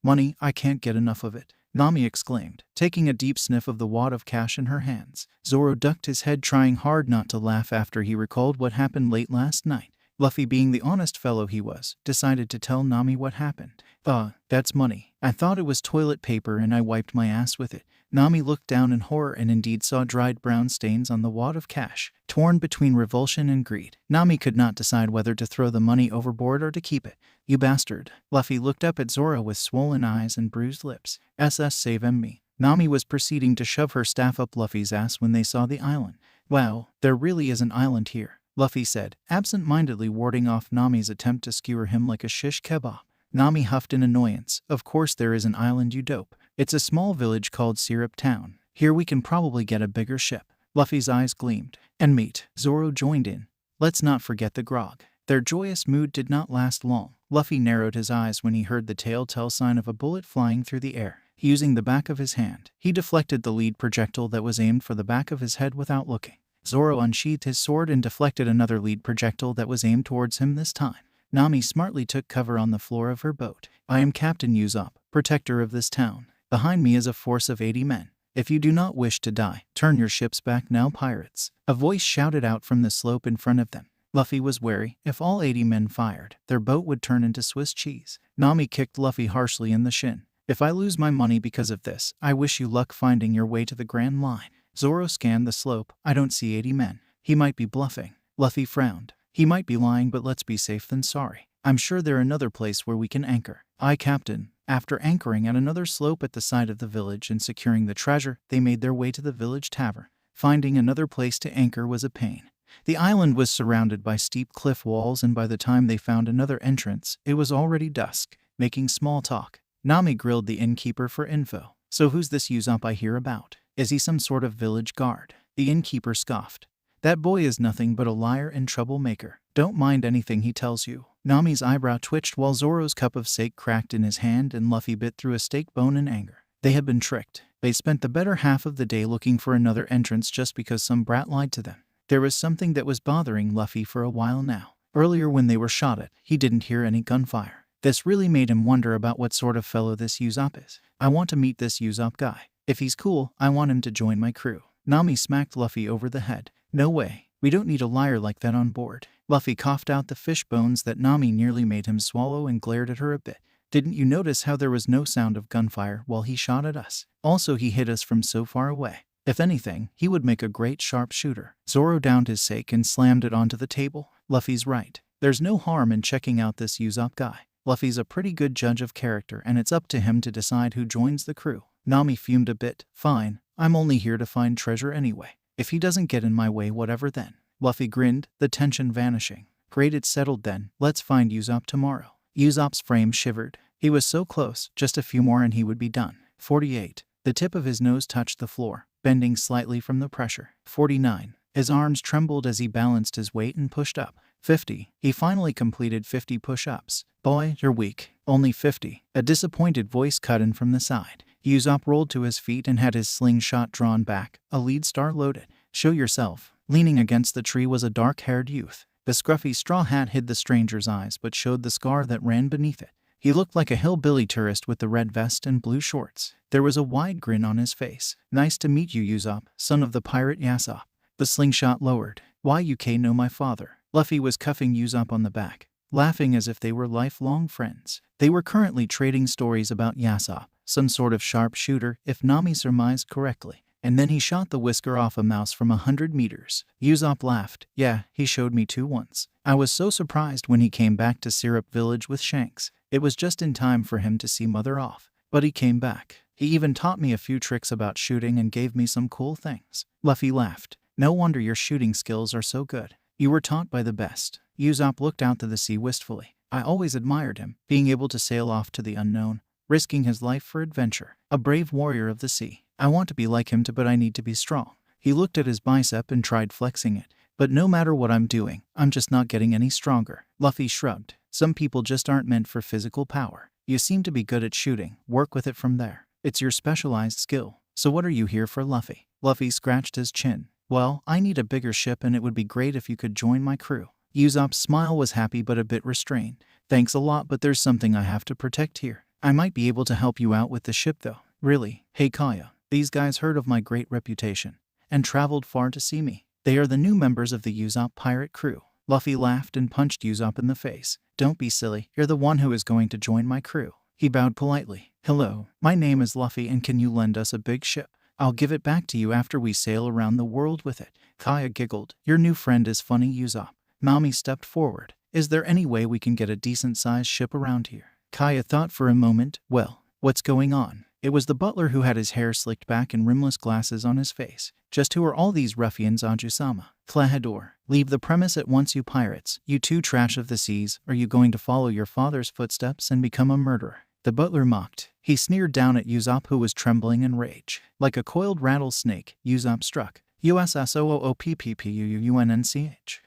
Money, I can't get enough of it. Nami exclaimed, taking a deep sniff of the wad of cash in her hands. Zoro ducked his head, trying hard not to laugh after he recalled what happened late last night. Luffy, being the honest fellow he was, decided to tell Nami what happened. That's money. I thought it was toilet paper and I wiped my ass with it. Nami looked down in horror and indeed saw dried brown stains on the wad of cash, torn between revulsion and greed. Nami could not decide whether to throw the money overboard or to keep it. You bastard. Luffy looked up at Zoro with swollen eyes and bruised lips. SS save me. Nami was proceeding to shove her staff up Luffy's ass when they saw the island. Wow, there really is an island here, Luffy said, absent-mindedly warding off Nami's attempt to skewer him like a shish kebab. Nami huffed in annoyance. Of course there is an island, you dope. It's a small village called Syrup Town. Here we can probably get a bigger ship. Luffy's eyes gleamed. And meat. Zoro joined in. Let's not forget the grog. Their joyous mood did not last long. Luffy narrowed his eyes when he heard the telltale sign of a bullet flying through the air. Using the back of his hand, he deflected the lead projectile that was aimed for the back of his head without looking. Zoro unsheathed his sword and deflected another lead projectile that was aimed towards him this time. Nami smartly took cover on the floor of her boat. I am Captain Usopp, protector of this town. Behind me is a force of 80 men. If you do not wish to die, turn your ships back now, pirates. A voice shouted out from the slope in front of them. Luffy was wary. If all 80 men fired, their boat would turn into Swiss cheese. Nami kicked Luffy harshly in the shin. If I lose my money because of this, I wish you luck finding your way to the Grand Line. Zoro scanned the slope. I don't see 80 men. He might be bluffing. Luffy frowned. He might be lying, but let's be safe than sorry. I'm sure there's another place where we can anchor. Aye, Captain. After anchoring at another slope at the side of the village and securing the treasure, they made their way to the village tavern. Finding another place to anchor was a pain. The island was surrounded by steep cliff walls, and by the time they found another entrance, it was already dusk. Making small talk, Nami grilled the innkeeper for info. So who's this Usopp I hear about? Is he some sort of village guard? The innkeeper scoffed. That boy is nothing but a liar and troublemaker. Don't mind anything he tells you. Nami's eyebrow twitched while Zoro's cup of steak cracked in his hand and Luffy bit through a steak bone in anger. They had been tricked. They spent the better half of the day looking for another entrance just because some brat lied to them. There was something that was bothering Luffy for a while now. Earlier when they were shot at, he didn't hear any gunfire. This really made him wonder about what sort of fellow this Usopp is. I want to meet this Usopp guy. If he's cool, I want him to join my crew. Nami smacked Luffy over the head. No way. We don't need a liar like that on board. Luffy coughed out the fish bones that Nami nearly made him swallow and glared at her a bit. Didn't you notice how there was no sound of gunfire while he shot at us? Also, he hit us from so far away. If anything, he would make a great sharpshooter. Zoro downed his sake and slammed it onto the table. Luffy's right. There's no harm in checking out this Usopp guy. Luffy's a pretty good judge of character, and it's up to him to decide who joins the crew. Nami fumed a bit. Fine, I'm only here to find treasure anyway. If he doesn't get in my way, whatever then. Luffy grinned, the tension vanishing. Great, it's settled then. Let's find Usopp tomorrow. Usopp's frame shivered. He was so close, just a few more and he would be done. 48. The tip of his nose touched the floor, bending slightly from the pressure. 49. His arms trembled as he balanced his weight and pushed up. 50. He finally completed 50 push-ups. Boy, you're weak. Only 50. A disappointed voice cut in from the side. Usopp rolled to his feet and had his slingshot drawn back, a lead star loaded. Show yourself. Leaning against the tree was a dark-haired youth. The scruffy straw hat hid the stranger's eyes but showed the scar that ran beneath it. He looked like a hillbilly tourist with the red vest and blue shorts. There was a wide grin on his face. Nice to meet you, Usopp, son of the pirate Yasopp. The slingshot lowered. Why, you know my father. Luffy was cuffing Usopp on the back, laughing as if they were lifelong friends. They were currently trading stories about Yasopp, some sort of sharpshooter, if Nami surmised correctly. And then he shot the whisker off a mouse from 100 meters. Usopp laughed. Yeah, he showed me too once. I was so surprised when he came back to Syrup Village with Shanks. It was just in time for him to see Mother off. But he came back. He even taught me a few tricks about shooting and gave me some cool things. Luffy laughed. No wonder your shooting skills are so good. You were taught by the best. Usopp looked out to the sea wistfully. I always admired him, being able to sail off to the unknown, risking his life for adventure. A brave warrior of the sea. I want to be like him but I need to be strong. He looked at his bicep and tried flexing it. But no matter what I'm doing, I'm just not getting any stronger. Luffy shrugged. Some people just aren't meant for physical power. You seem to be good at shooting. Work with it from there. It's your specialized skill. So what are you here for, Luffy? Luffy scratched his chin. Well, I need a bigger ship and it would be great if you could join my crew. Usopp's smile was happy but a bit restrained. Thanks a lot, but there's something I have to protect here. I might be able to help you out with the ship though. Really? Hey Kaya, these guys heard of my great reputation and traveled far to see me. They are the new members of the Usopp pirate crew. Luffy laughed and punched Usopp in the face. Don't be silly, you're the one who is going to join my crew. He bowed politely. Hello, my name is Luffy and can you lend us a big ship? I'll give it back to you after we sail around the world with it. Kaya giggled. Your new friend is funny, Usopp. Nami stepped forward. Is there any way we can get a decent-sized ship around here? Kaya thought for a moment. Well, what's going on? It was the butler who had his hair slicked back and rimless glasses on his face. Just who are all these ruffians, Ajusama? Klahadore. Leave the premise at once, you pirates. You two trash of the seas. Are you going to follow your father's footsteps and become a murderer? The butler mocked. He sneered down at Usopp, who was trembling in rage. Like a coiled rattlesnake, Usopp struck. USSOOPPPUUNNCH.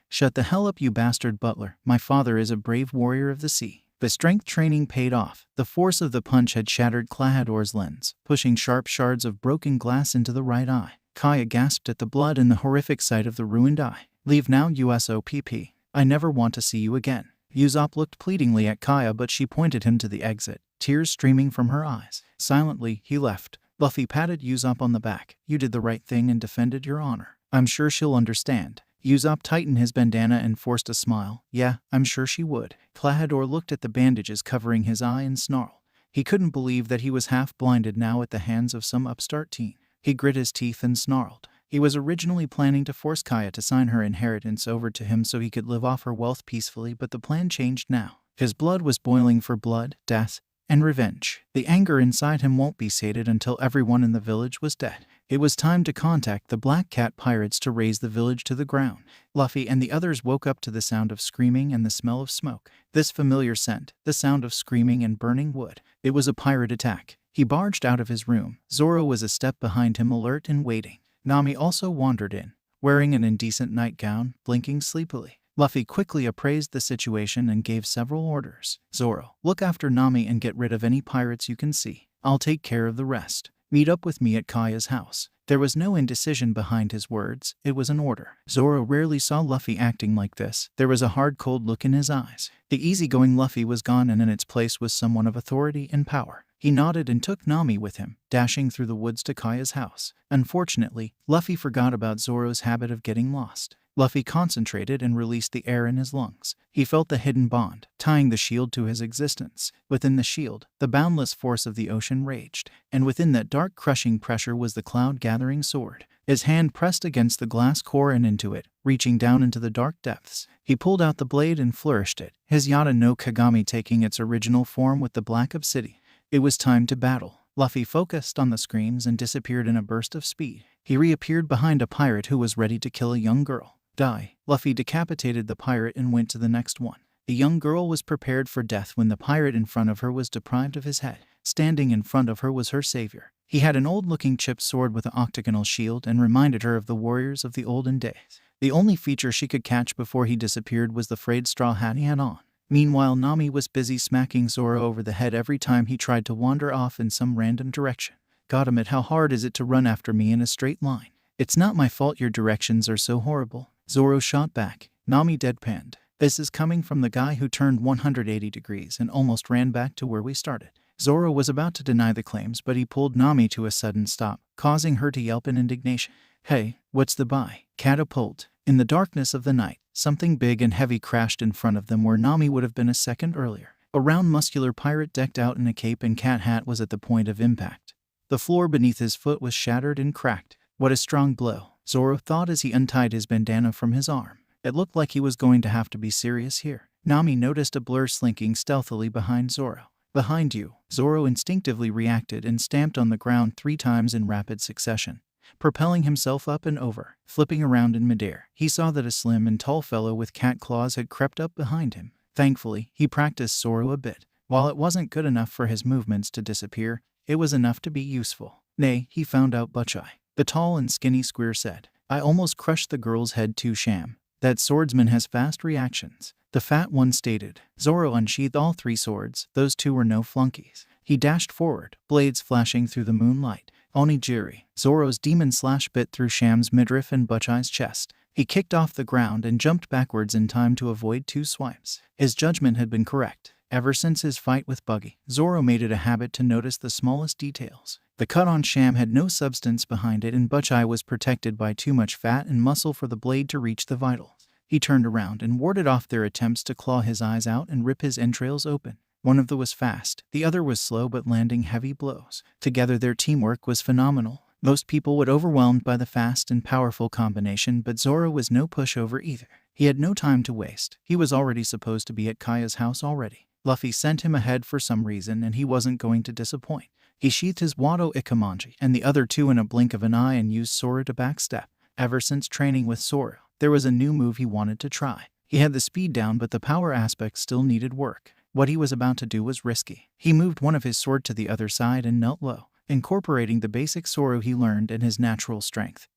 Shut the hell up, you bastard butler. My father is a brave warrior of the sea. The strength training paid off. The force of the punch had shattered Klahadore's lens, pushing sharp shards of broken glass into the right eye. Kaya gasped at the blood and the horrific sight of the ruined eye. Leave now, USOPP. I never want to see you again. Usopp looked pleadingly at Kaya, but she pointed him to the exit, tears streaming from her eyes. Silently, he left. Luffy patted Usopp on the back. You did the right thing and defended your honor. I'm sure she'll understand. Usopp tightened his bandana and forced a smile. Yeah, I'm sure she would. Klahadore looked at the bandages covering his eye and snarled. He couldn't believe that he was half blinded now at the hands of some upstart teen. He grit his teeth and snarled. He was originally planning to force Kaya to sign her inheritance over to him so he could live off her wealth peacefully, but the plan changed now. His blood was boiling for blood, death, and revenge. The anger inside him won't be sated until everyone in the village was dead. It was time to contact the Black Cat pirates to raze the village to the ground. Luffy and the others woke up to the sound of screaming and the smell of smoke. This familiar scent, the sound of screaming and burning wood. It was a pirate attack. He barged out of his room. Zoro was a step behind him, alert and waiting. Nami also wandered in, wearing an indecent nightgown, blinking sleepily. Luffy quickly appraised the situation and gave several orders. Zoro, look after Nami and get rid of any pirates you can see. I'll take care of the rest. Meet up with me at Kaya's house. There was no indecision behind his words. It was an order. Zoro rarely saw Luffy acting like this. There was a hard, cold look in his eyes. The easygoing Luffy was gone and in its place was someone of authority and power. He nodded and took Nami with him, dashing through the woods to Kaya's house. Unfortunately, Luffy forgot about Zoro's habit of getting lost. Luffy concentrated and released the air in his lungs. He felt the hidden bond, tying the shield to his existence. Within the shield, the boundless force of the ocean raged, and within that dark crushing pressure was the cloud-gathering sword. His hand pressed against the glass core and into it, reaching down into the dark depths. He pulled out the blade and flourished it, his Yata no Kagami taking its original form with the black obsidian. It was time to battle. Luffy focused on the screams and disappeared in a burst of speed. He reappeared behind a pirate who was ready to kill a young girl. Die. Luffy decapitated the pirate and went to the next one. The young girl was prepared for death when the pirate in front of her was deprived of his head. Standing in front of her was her savior. He had an old-looking chipped sword with an octagonal shield and reminded her of the warriors of the olden days. The only feature she could catch before he disappeared was the frayed straw hat he had on. Meanwhile, Nami was busy smacking Zoro over the head every time he tried to wander off in some random direction. God damn it, how hard is it to run after me in a straight line? It's not my fault your directions are so horrible. Zoro shot back. Nami deadpanned. This is coming from the guy who turned 180 degrees and almost ran back to where we started. Zoro was about to deny the claims, but he pulled Nami to a sudden stop, causing her to yelp in indignation. Hey, what's the buy? Catapult. In the darkness of the night, something big and heavy crashed in front of them where Nami would have been a second earlier. A round muscular pirate decked out in a cape and cat hat was at the point of impact. The floor beneath his foot was shattered and cracked. What a strong blow, Zoro thought as he untied his bandana from his arm. It looked like he was going to have to be serious here. Nami noticed a blur slinking stealthily behind Zoro. Behind you, Zoro instinctively reacted and stamped on the ground 3 times in rapid succession, propelling himself up and over. Flipping around in midair, he saw that a slim and tall fellow with cat claws had crept up behind him. Thankfully, he practiced Zoro a bit. While it wasn't good enough for his movements to disappear, it was enough to be useful. Nay, he found out Butcheye. The tall and skinny square said, I almost crushed the girl's head too, Sham. That swordsman has fast reactions. The fat one stated. Zoro unsheathed all 3 swords. Those 2 were no flunkies. He dashed forward, blades flashing through the moonlight. Onigiri. Zoro's demon slash bit through Sham's midriff and Butcheye's chest. He kicked off the ground and jumped backwards in time to avoid 2 swipes. His judgment had been correct. Ever since his fight with Buggy, Zoro made it a habit to notice the smallest details. The cut on Sham had no substance behind it, and Butcheye was protected by too much fat and muscle for the blade to reach the vitals. He turned around and warded off their attempts to claw his eyes out and rip his entrails open. One of them was fast, the other was slow but landing heavy blows. Together their teamwork was phenomenal. Most people would overwhelmed by the fast and powerful combination, but Zoro was no pushover either. He had no time to waste. He was already supposed to be at Kaya's house already. Luffy sent him ahead for some reason, and he wasn't going to disappoint. He sheathed his Wado Ikamanji and the other 2 in a blink of an eye and used Sora to backstep. Ever since training with Sora, there was a new move he wanted to try. He had the speed down, but the power aspect still needed work. What he was about to do was risky. He moved one of his sword to the other side and knelt low, incorporating the basic Sora he learned and his natural strength.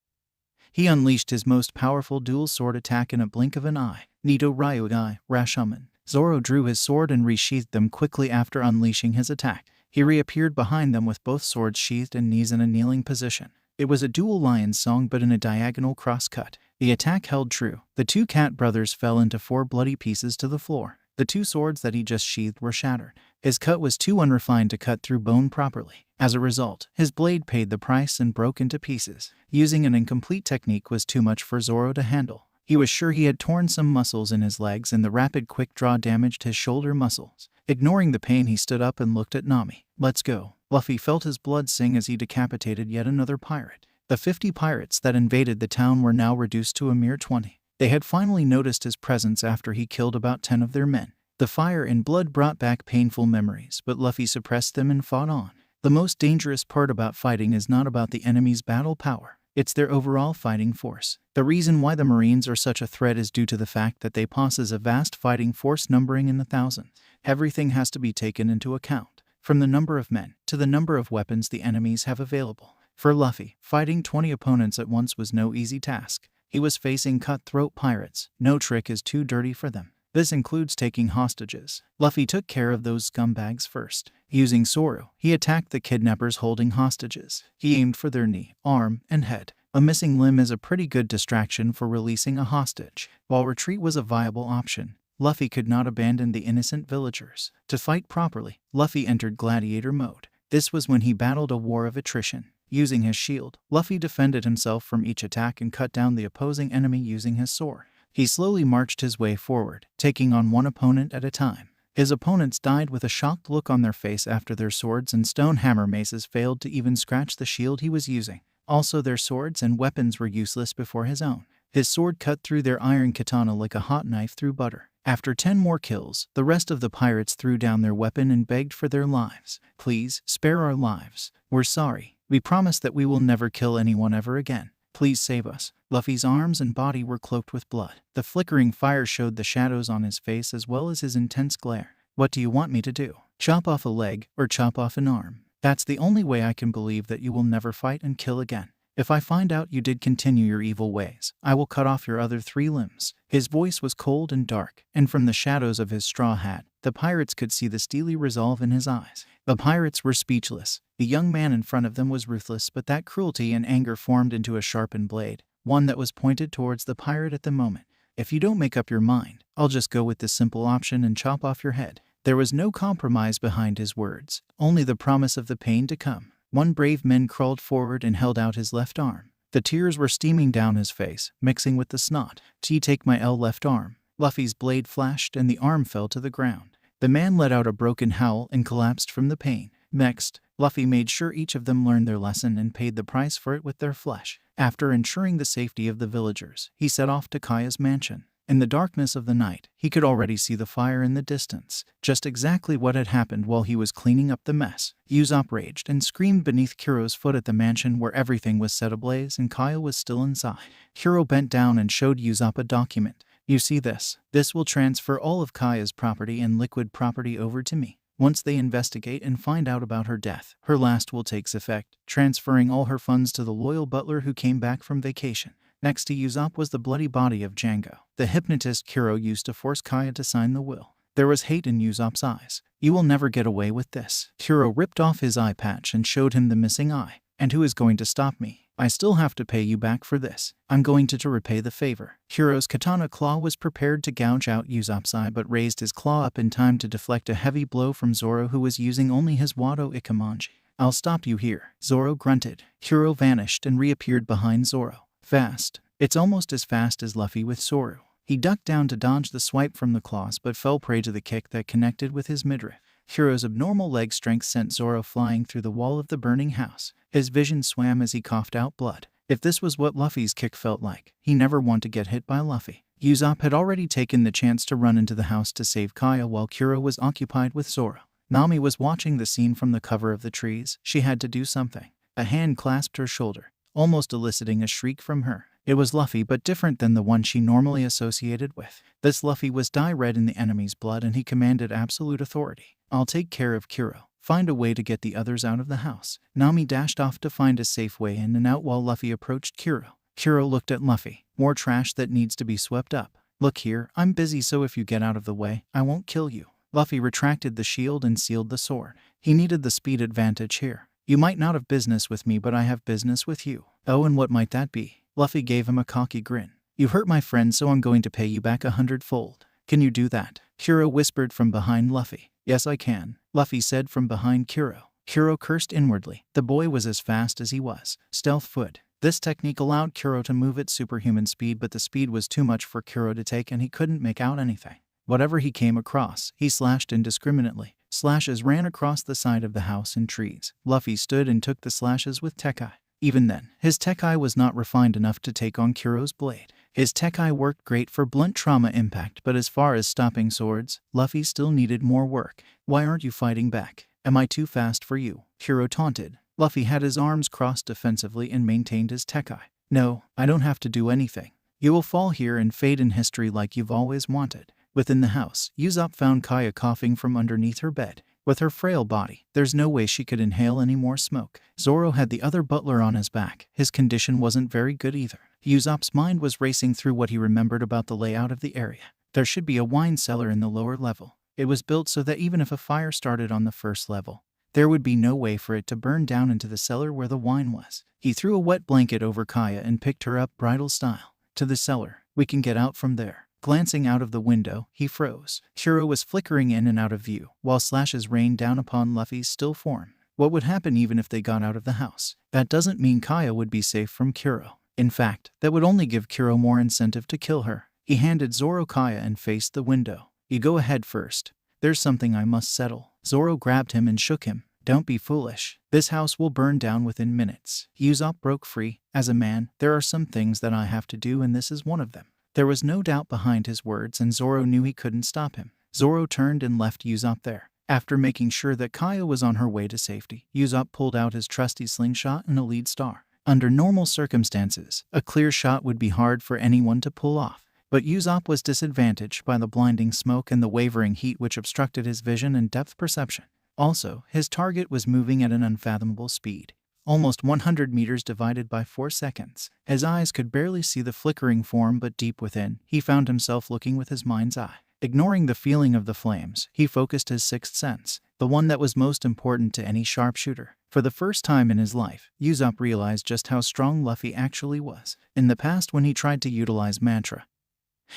He unleashed his most powerful dual sword attack in a blink of an eye. Nito Ryugai, Rashomon. Zoro drew his sword and resheathed them quickly after unleashing his attack. He reappeared behind them with both swords sheathed and knees in a kneeling position. It was a dual lion song but in a diagonal cross-cut. The attack held true. The 2 cat brothers fell into 4 bloody pieces to the floor. The 2 swords that he just sheathed were shattered. His cut was too unrefined to cut through bone properly. As a result, his blade paid the price and broke into pieces. Using an incomplete technique was too much for Zoro to handle. He was sure he had torn some muscles in his legs, and the rapid quick draw damaged his shoulder muscles. Ignoring the pain, he stood up and looked at Nami. Let's go. Luffy felt his blood sing as he decapitated yet another pirate. The 50 pirates that invaded the town were now reduced to a mere 20. They had finally noticed his presence after he killed about 10 of their men. The fire and blood brought back painful memories, but Luffy suppressed them and fought on. The most dangerous part about fighting is not about the enemy's battle power. It's their overall fighting force. The reason why the Marines are such a threat is due to the fact that they possess a vast fighting force numbering in the thousands. Everything has to be taken into account, from the number of men to the number of weapons the enemies have available. For Luffy, fighting 20 opponents at once was no easy task. He was facing cutthroat pirates. No trick is too dirty for them. This includes taking hostages. Luffy took care of those scumbags first. Using Zoro, he attacked the kidnappers holding hostages. He aimed for their knee, arm, and head. A missing limb is a pretty good distraction for releasing a hostage. While retreat was a viable option, Luffy could not abandon the innocent villagers. To fight properly, Luffy entered gladiator mode. This was when he battled a war of attrition. Using his shield, Luffy defended himself from each attack and cut down the opposing enemy using his sword. He slowly marched his way forward, taking on one opponent at a time. His opponents died with a shocked look on their face after their swords and stone hammer maces failed to even scratch the shield he was using. Also, their swords and weapons were useless before his own. His sword cut through their iron katana like a hot knife through butter. After 10 more kills, the rest of the pirates threw down their weapon and begged for their lives. Please, spare our lives. We're sorry. We promise that we will never kill anyone ever again. Please save us. Luffy's arms and body were cloaked with blood. The flickering fire showed the shadows on his face as well as his intense glare. What do you want me to do? Chop off a leg or chop off an arm? That's the only way I can believe that you will never fight and kill again. If I find out you did continue your evil ways, I will cut off your other 3 limbs. His voice was cold and dark, and from the shadows of his straw hat, the pirates could see the steely resolve in his eyes. The pirates were speechless. The young man in front of them was ruthless, but that cruelty and anger formed into a sharpened blade, one that was pointed towards the pirate at the moment. If you don't make up your mind, I'll just go with this simple option and chop off your head. There was no compromise behind his words, only the promise of the pain to come. One brave man crawled forward and held out his left arm. The tears were steaming down his face, mixing with the snot. Take my left arm. Luffy's blade flashed and the arm fell to the ground. The man let out a broken howl and collapsed from the pain. Next, Luffy made sure each of them learned their lesson and paid the price for it with their flesh. After ensuring the safety of the villagers, he set off to Kaya's mansion. In the darkness of the night, he could already see the fire in the distance, just exactly what had happened while he was cleaning up the mess. Usopp raged and screamed beneath Kuro's foot at the mansion where everything was set ablaze and Kaya was still inside. Kuro bent down and showed Usopp a document. You see this? This will transfer all of Kaya's property and liquid property over to me. Once they investigate and find out about her death, her last will take effect, transferring all her funds to the loyal butler who came back from vacation. Next to Usopp was the bloody body of Django, the hypnotist Kuro used to force Kaya to sign the will. There was hate in Usopp's eyes. You will never get away with this. Kuro ripped off his eye patch and showed him the missing eye. And who is going to stop me? I still have to pay you back for this. I'm going to repay the favor. Kuro's katana claw was prepared to gouge out Usopp's eye but raised his claw up in time to deflect a heavy blow from Zoro who was using only his Wado Ikemonji. I'll stop you here, Zoro grunted. Kuro vanished and reappeared behind Zoro. Fast. It's almost as fast as Luffy with Zoro. He ducked down to dodge the swipe from the claws but fell prey to the kick that connected with his midriff. Kuro's abnormal leg strength sent Zoro flying through the wall of the burning house. His vision swam as he coughed out blood. If this was what Luffy's kick felt like, he never wanted to get hit by Luffy. Usopp had already taken the chance to run into the house to save Kaya while Kuro was occupied with Zoro. Nami was watching the scene from the cover of the trees. She had to do something. A hand clasped her shoulder, almost eliciting a shriek from her. It was Luffy, but different than the one she normally associated with. This Luffy was dye red in the enemy's blood and he commanded absolute authority. I'll take care of Kuro. Find a way to get the others out of the house. Nami dashed off to find a safe way in and out while Luffy approached Kuro. Kuro looked at Luffy. More trash that needs to be swept up. Look here, I'm busy, so if you get out of the way, I won't kill you. Luffy retracted the shield and sealed the sword. He needed the speed advantage here. You might not have business with me, but I have business with you. Oh, and what might that be? Luffy gave him a cocky grin. You hurt my friend, so I'm going to pay you back 100-fold. Can you do that? Kuro whispered from behind Luffy. Yes, I can, Luffy said from behind Kuro. Kuro cursed inwardly. The boy was as fast as he was stealth-foot. This technique allowed Kuro to move at superhuman speed, but the speed was too much for Kuro to take and he couldn't make out anything. Whatever he came across, he slashed indiscriminately. Slashes ran across the side of the house and trees. Luffy stood and took the slashes with Tekai. Even then, his Tekai was not refined enough to take on Kuro's blade. His Tekai worked great for blunt trauma impact, but as far as stopping swords, Luffy still needed more work. Why aren't you fighting back? Am I too fast for you? Kuro taunted. Luffy had his arms crossed defensively and maintained his Tekai. No, I don't have to do anything. You will fall here and fade in history like you've always wanted. Within the house, Usopp found Kaya coughing from underneath her bed. With her frail body, there's no way she could inhale any more smoke. Zoro had the other butler on his back. His condition wasn't very good either. Usopp's mind was racing through what he remembered about the layout of the area. There should be a wine cellar in the lower level. It was built so that even if a fire started on the first level, there would be no way for it to burn down into the cellar where the wine was. He threw a wet blanket over Kaya and picked her up bridal style. To the cellar. We can get out from there. Glancing out of the window, he froze. Kuro was flickering in and out of view, while slashes rained down upon Luffy's still form. What would happen even if they got out of the house? That doesn't mean Kaya would be safe from Kuro. In fact, that would only give Kuro more incentive to kill her. He handed Zoro Kaya and faced the window. You go ahead first. There's something I must settle. Zoro grabbed him and shook him. Don't be foolish. This house will burn down within minutes. Usopp broke free. As a man, there are some things that I have to do, and this is one of them. There was no doubt behind his words, and Zoro knew he couldn't stop him. Zoro turned and left Usopp there. After making sure that Kaya was on her way to safety, Usopp pulled out his trusty slingshot and a lead star. Under normal circumstances, a clear shot would be hard for anyone to pull off. But Usopp was disadvantaged by the blinding smoke and the wavering heat which obstructed his vision and depth perception. Also, his target was moving at an unfathomable speed. Almost 100 meters divided by 4 seconds. His eyes could barely see the flickering form, but deep within, he found himself looking with his mind's eye. Ignoring the feeling of the flames, he focused his sixth sense, the one that was most important to any sharpshooter. For the first time in his life, Usopp realized just how strong Luffy actually was. In the past, when he tried to utilize mantra,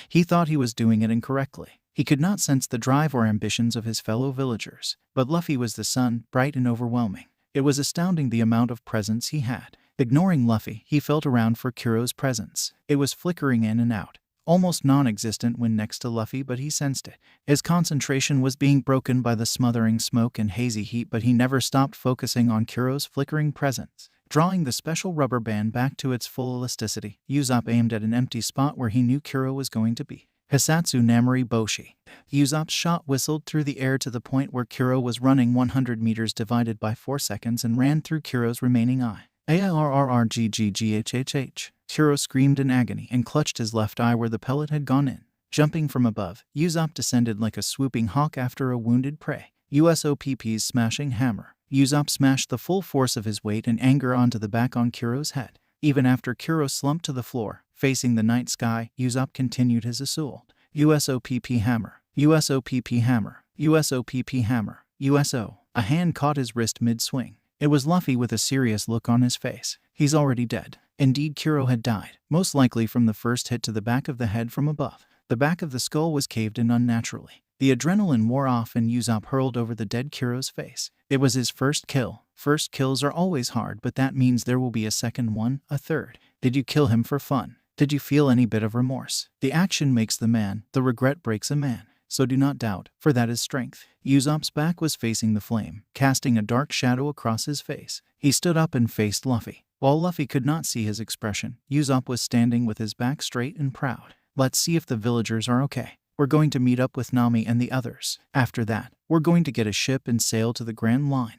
he thought he was doing it incorrectly. He could not sense the drive or ambitions of his fellow villagers. But Luffy was the sun, bright and overwhelming. It was astounding the amount of presence he had. Ignoring Luffy, he felt around for Kuro's presence. It was flickering in and out, almost non-existent when next to Luffy, but he sensed it. His concentration was being broken by the smothering smoke and hazy heat, but he never stopped focusing on Kuro's flickering presence. Drawing the special rubber band back to its full elasticity, Usopp aimed at an empty spot where he knew Kuro was going to be. Hisatsu Namori Boshi. Usopp's shot whistled through the air to the point where Kuro was running 100 meters divided by 4 seconds and ran through Kuro's remaining eye. AIRRRGGGHHH. Kuro screamed in agony and clutched his left eye where the pellet had gone in. Jumping from above, Usopp descended like a swooping hawk after a wounded prey. Usopp's smashing hammer. Usopp smashed the full force of his weight and anger onto the back on Kuro's head. Even after Kuro slumped to the floor, facing the night sky, Usopp continued his assault. USOPP hammer. USOPP hammer. USOPP hammer. USO. A hand caught his wrist mid-swing. It was Luffy with a serious look on his face. He's already dead. Indeed, Kuro had died, most likely from the first hit to the back of the head from above. The back of the skull was caved in unnaturally. The adrenaline wore off and Usopp hurled over the dead Kuro's face. It was his first kill. First kills are always hard, but that means there will be a second one, a third. Did you kill him for fun? Did you feel any bit of remorse? The action makes the man, the regret breaks a man. So do not doubt, for that is strength. Usopp's back was facing the flame, casting a dark shadow across his face. He stood up and faced Luffy. While Luffy could not see his expression, Usopp was standing with his back straight and proud. Let's see if the villagers are okay. We're going to meet up with Nami and the others. After that, we're going to get a ship and sail to the Grand Line.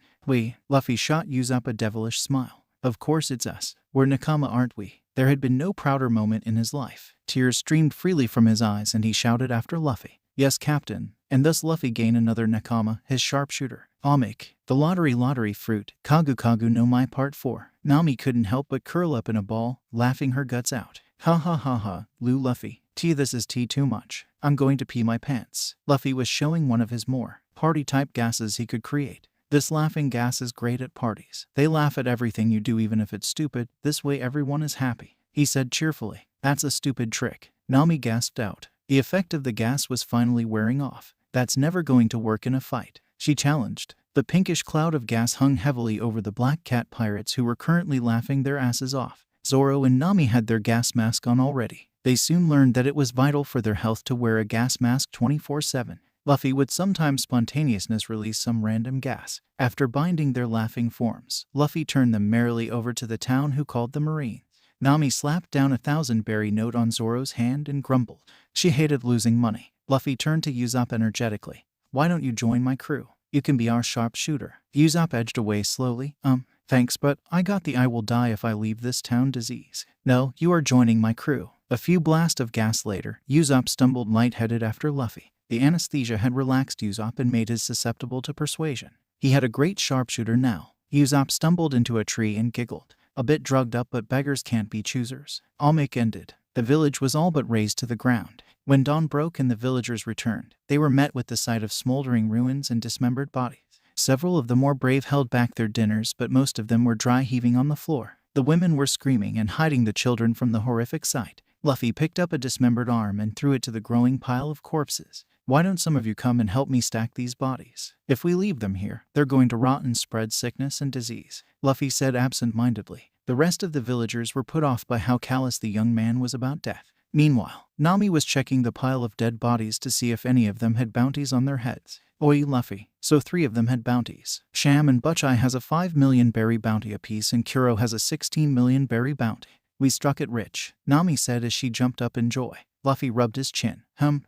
Luffy shot Usopp a devilish smile. Of course it's us. We're Nakama, aren't we? There had been no prouder moment in his life. Tears streamed freely from his eyes and he shouted after Luffy. Yes, Captain. And thus Luffy gained another Nakama, his sharpshooter. Omik, the lottery fruit. Kagu Kagu no my part 4. Nami couldn't help but curl up in a ball, laughing her guts out. Ha ha ha ha, Luffy. This is too much. I'm going to pee my pants. Luffy was showing one of his more party-type gases he could create. This laughing gas is great at parties. They laugh at everything you do even if it's stupid. This way everyone is happy. He said cheerfully. That's a stupid trick. Nami gasped out. The effect of the gas was finally wearing off. That's never going to work in a fight, she challenged. The pinkish cloud of gas hung heavily over the Black Cat pirates who were currently laughing their asses off. Zoro and Nami had their gas mask on already. They soon learned that it was vital for their health to wear a gas mask 24/7. Luffy would sometimes spontaneously release some random gas. After binding their laughing forms, Luffy turned them merrily over to the town who called the Marines. Nami slapped down a 1,000-berry note on Zoro's hand and grumbled. She hated losing money. Luffy turned to Usopp energetically. Why don't you join my crew? You can be our sharpshooter. Usopp edged away slowly. Thanks, but I got the I will die if I leave this town disease. No, you are joining my crew. A few blasts of gas later, Usopp stumbled lightheaded after Luffy. The anesthesia had relaxed Usopp and made him susceptible to persuasion. He had a great sharpshooter now. Usopp stumbled into a tree and giggled. A bit drugged up, but beggars can't be choosers. Almec ended. The village was all but razed to the ground. When dawn broke and the villagers returned, they were met with the sight of smoldering ruins and dismembered bodies. Several of the more brave held back their dinners, but most of them were dry heaving on the floor. The women were screaming and hiding the children from the horrific sight. Luffy picked up a dismembered arm and threw it to the growing pile of corpses. Why don't some of you come and help me stack these bodies? If we leave them here, they're going to rot and spread sickness and disease," Luffy said absent-mindedly. The rest of the villagers were put off by how callous the young man was about death. Meanwhile, Nami was checking the pile of dead bodies to see if any of them had bounties on their heads. "Oi, Luffy, so 3 of them had bounties. Sham and Butcheye has a 5 million berry bounty apiece and Kuro has a 16 million berry bounty. We struck it rich," Nami said as she jumped up in joy. Luffy rubbed his chin.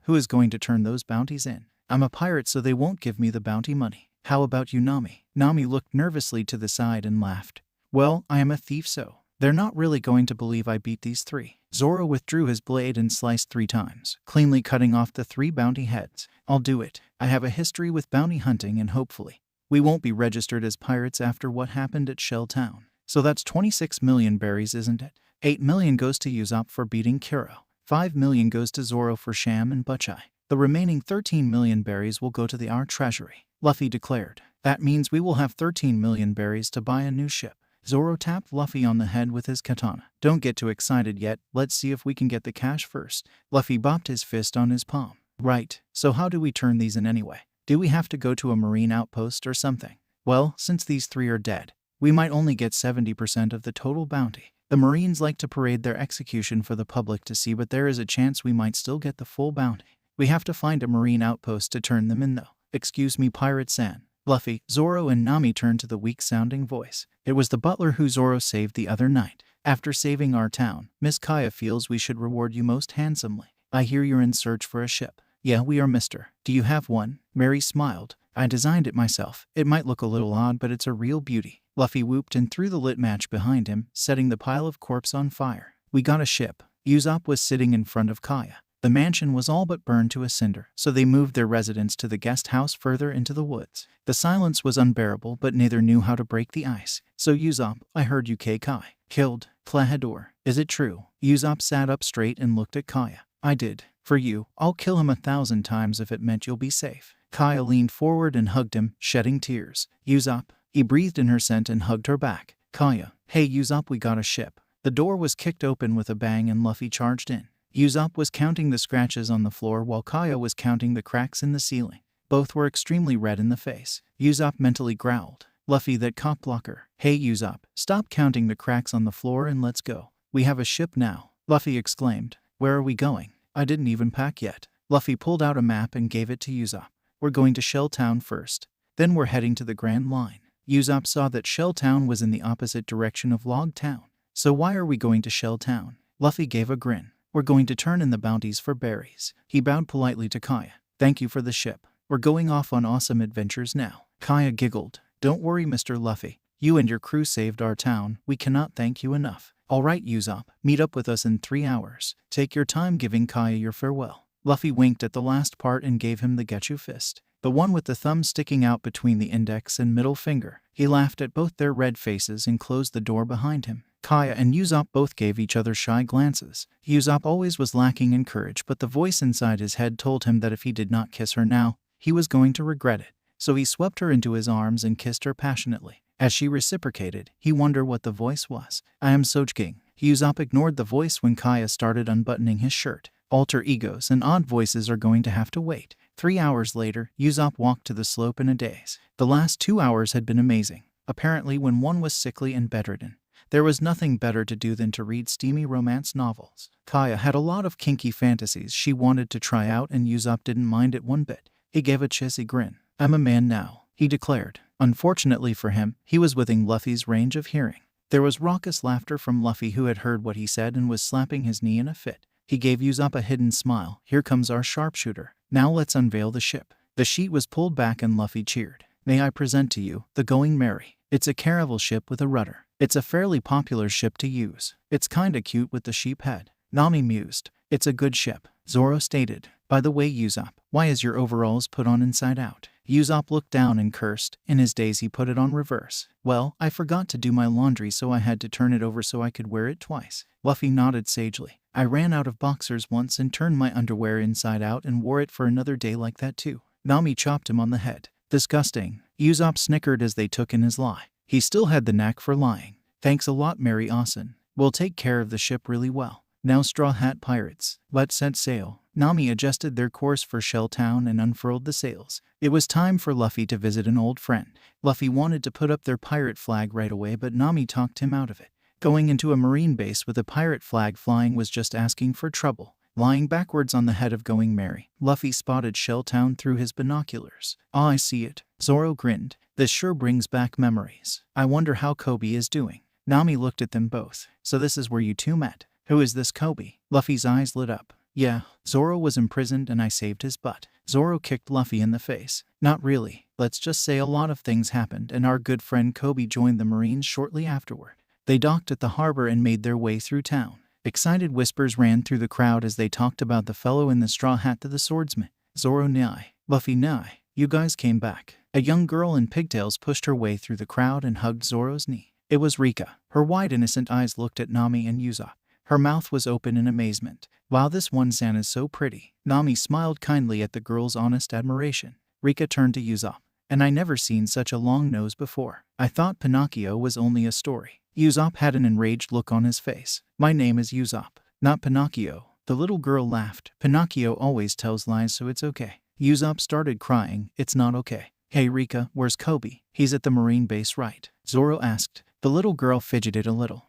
Who is going to turn those bounties in? I'm a pirate, so they won't give me the bounty money. How about you, Nami?" Nami looked nervously to the side and laughed. "Well, I am a thief, so they're not really going to believe I beat these 3. Zoro withdrew his blade and sliced 3 times, cleanly cutting off the 3 bounty heads. "I'll do it. I have a history with bounty hunting and hopefully we won't be registered as pirates after what happened at Shell Town. So that's 26 million berries, isn't it? 8 million goes to Usopp for beating Kuro. 5 million goes to Zoro for Sham and Butcheye. The remaining 13 million berries will go to our treasury," Luffy declared. "That means we will have 13 million berries to buy a new ship." Zoro tapped Luffy on the head with his katana. "Don't get too excited yet, let's see if we can get the cash first." Luffy bopped his fist on his palm. "Right, so how do we turn these in anyway? Do we have to go to a marine outpost or something?" "Well, since these 3 are dead, we might only get 70% of the total bounty. The Marines like to parade their execution for the public to see, but there is a chance we might still get the full bounty. We have to find a marine outpost to turn them in though." "Excuse me, Pirate-san." Luffy, Zoro, and Nami turned to the weak-sounding voice. It was the butler who Zoro saved the other night. "After saving our town, Miss Kaya feels we should reward you most handsomely. I hear you're in search for a ship." "Yeah, we are, mister. Do you have one?" Mary smiled. "I designed it myself. It might look a little odd, but it's a real beauty." Luffy whooped and threw the lit match behind him, setting the pile of corpse on fire. "We got a ship." Usopp was sitting in front of Kaya. The mansion was all but burned to a cinder, so they moved their residence to the guest house further into the woods. The silence was unbearable, but neither knew how to break the ice. "So Usopp, I heard you Kai killed Plahadore. Is it true?" Usopp sat up straight and looked at Kaya. "I did. For you, I'll kill him 1,000 times if it meant you'll be safe." Kaya leaned forward and hugged him, shedding tears. "Usopp." He breathed in her scent and hugged her back. "Kaya, hey Usopp, we got a ship." The door was kicked open with a bang and Luffy charged in. Usopp was counting the scratches on the floor while Kaya was counting the cracks in the ceiling. Both were extremely red in the face. Usopp mentally growled. "Luffy, that cockblocker." "Hey Usopp, stop counting the cracks on the floor and let's go. We have a ship now," Luffy exclaimed. "Where are we going?" "I didn't even pack yet." Luffy pulled out a map and gave it to Usopp. "We're going to Shell Town first. Then we're heading to the Grand Line." Usopp saw that Shell Town was in the opposite direction of Log Town. "So why are we going to Shell Town?" Luffy gave a grin. "We're going to turn in the bounties for berries." He bowed politely to Kaya. "Thank you for the ship. We're going off on awesome adventures now." Kaya giggled. "Don't worry, Mr. Luffy. You and your crew saved our town. We cannot thank you enough." "All right, Usopp. Meet up with us in 3 hours. Take your time giving Kaya your farewell." Luffy winked at the last part and gave him the Getchu fist, the one with the thumb sticking out between the index and middle finger. He laughed at both their red faces and closed the door behind him. Kaya and Usopp both gave each other shy glances. Usopp always was lacking in courage, but the voice inside his head told him that if he did not kiss her now, he was going to regret it. So he swept her into his arms and kissed her passionately. As she reciprocated, he wondered what the voice was. "I am Sojking." Usopp ignored the voice when Kaya started unbuttoning his shirt. Alter egos and odd voices are going to have to wait. 3 hours later, Usopp walked to the slope in a daze. The last 2 hours had been amazing. Apparently, when one was sickly and bedridden, there was nothing better to do than to read steamy romance novels. Kaya had a lot of kinky fantasies she wanted to try out, and Usopp didn't mind it one bit. He gave a cheesy grin. "I'm a man now," he declared. Unfortunately for him, he was within Luffy's range of hearing. There was raucous laughter from Luffy, who had heard what he said and was slapping his knee in a fit. He gave Usopp a hidden smile. "Here comes our sharpshooter. Now let's unveil the ship." The sheet was pulled back and Luffy cheered. "May I present to you the Going Merry. It's a caravel ship with a rudder. It's a fairly popular ship to use. It's kinda cute with the sheep head." Nami mused. "It's a good ship," Zoro stated. "By the way, Usopp, why is your overalls put on inside out?" Usopp looked down and cursed. In his daze, he put it on reverse. "Well, I forgot to do my laundry, so I had to turn it over so I could wear it twice." Luffy nodded sagely. "I ran out of boxers once and turned my underwear inside out and wore it for another day like that too." Nami chopped him on the head. "Disgusting." Usopp snickered as they took in his lie. He still had the knack for lying. "Thanks a lot, Mary Austin. We'll take care of the ship really well." Now Straw Hat Pirates. Let's set sail. Nami adjusted their course for Shell Town and unfurled the sails. It was time for Luffy to visit an old friend. Luffy wanted to put up their pirate flag right away, but Nami talked him out of it. Going into a marine base with a pirate flag flying was just asking for trouble. Lying backwards on the head of Going Merry, Luffy spotted Shell Town through his binoculars. "Ah, I see it." Zoro grinned. "This sure brings back memories. I wonder how Kobe is doing." Nami looked at them both. "So this is where you two met? Who is this Kobe?" Luffy's eyes lit up. "Yeah, Zoro was imprisoned and I saved his butt." Zoro kicked Luffy in the face. "Not really. Let's just say a lot of things happened and our good friend Kobe joined the Marines shortly afterward." They docked at the harbor and made their way through town. Excited whispers ran through the crowd as they talked about the fellow in the straw hat to the swordsman. "Zoro Nai, Luffy Nai, you guys came back." A young girl in pigtails pushed her way through the crowd and hugged Zoro's knee. It was Rika. Her wide innocent eyes looked at Nami and Usopp. Her mouth was open in amazement. "Wow, this one-san is so pretty." Nami smiled kindly at the girl's honest admiration. Rika turned to Usopp. "And I never seen such a long nose before. I thought Pinocchio was only a story." Usopp had an enraged look on his face. "My name is Usopp, not Pinocchio." The little girl laughed. "Pinocchio always tells lies, so it's okay." Usopp started crying. "It's not okay." "Hey Rika, where's Kobe?" "He's at the marine base, right?" Zoro asked. The little girl fidgeted a little.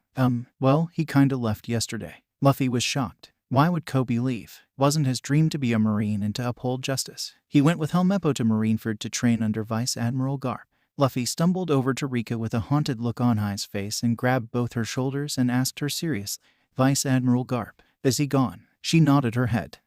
Well, he kinda left yesterday." Luffy was shocked. Why would Kobe leave? Wasn't his dream to be a marine and to uphold justice? He went with Helmeppo to Marineford to train under Vice Admiral Garp. Luffy stumbled over to Rika with a haunted look on his face and grabbed both her shoulders and asked her seriously, "Vice Admiral Garp, is he gone?" She nodded her head.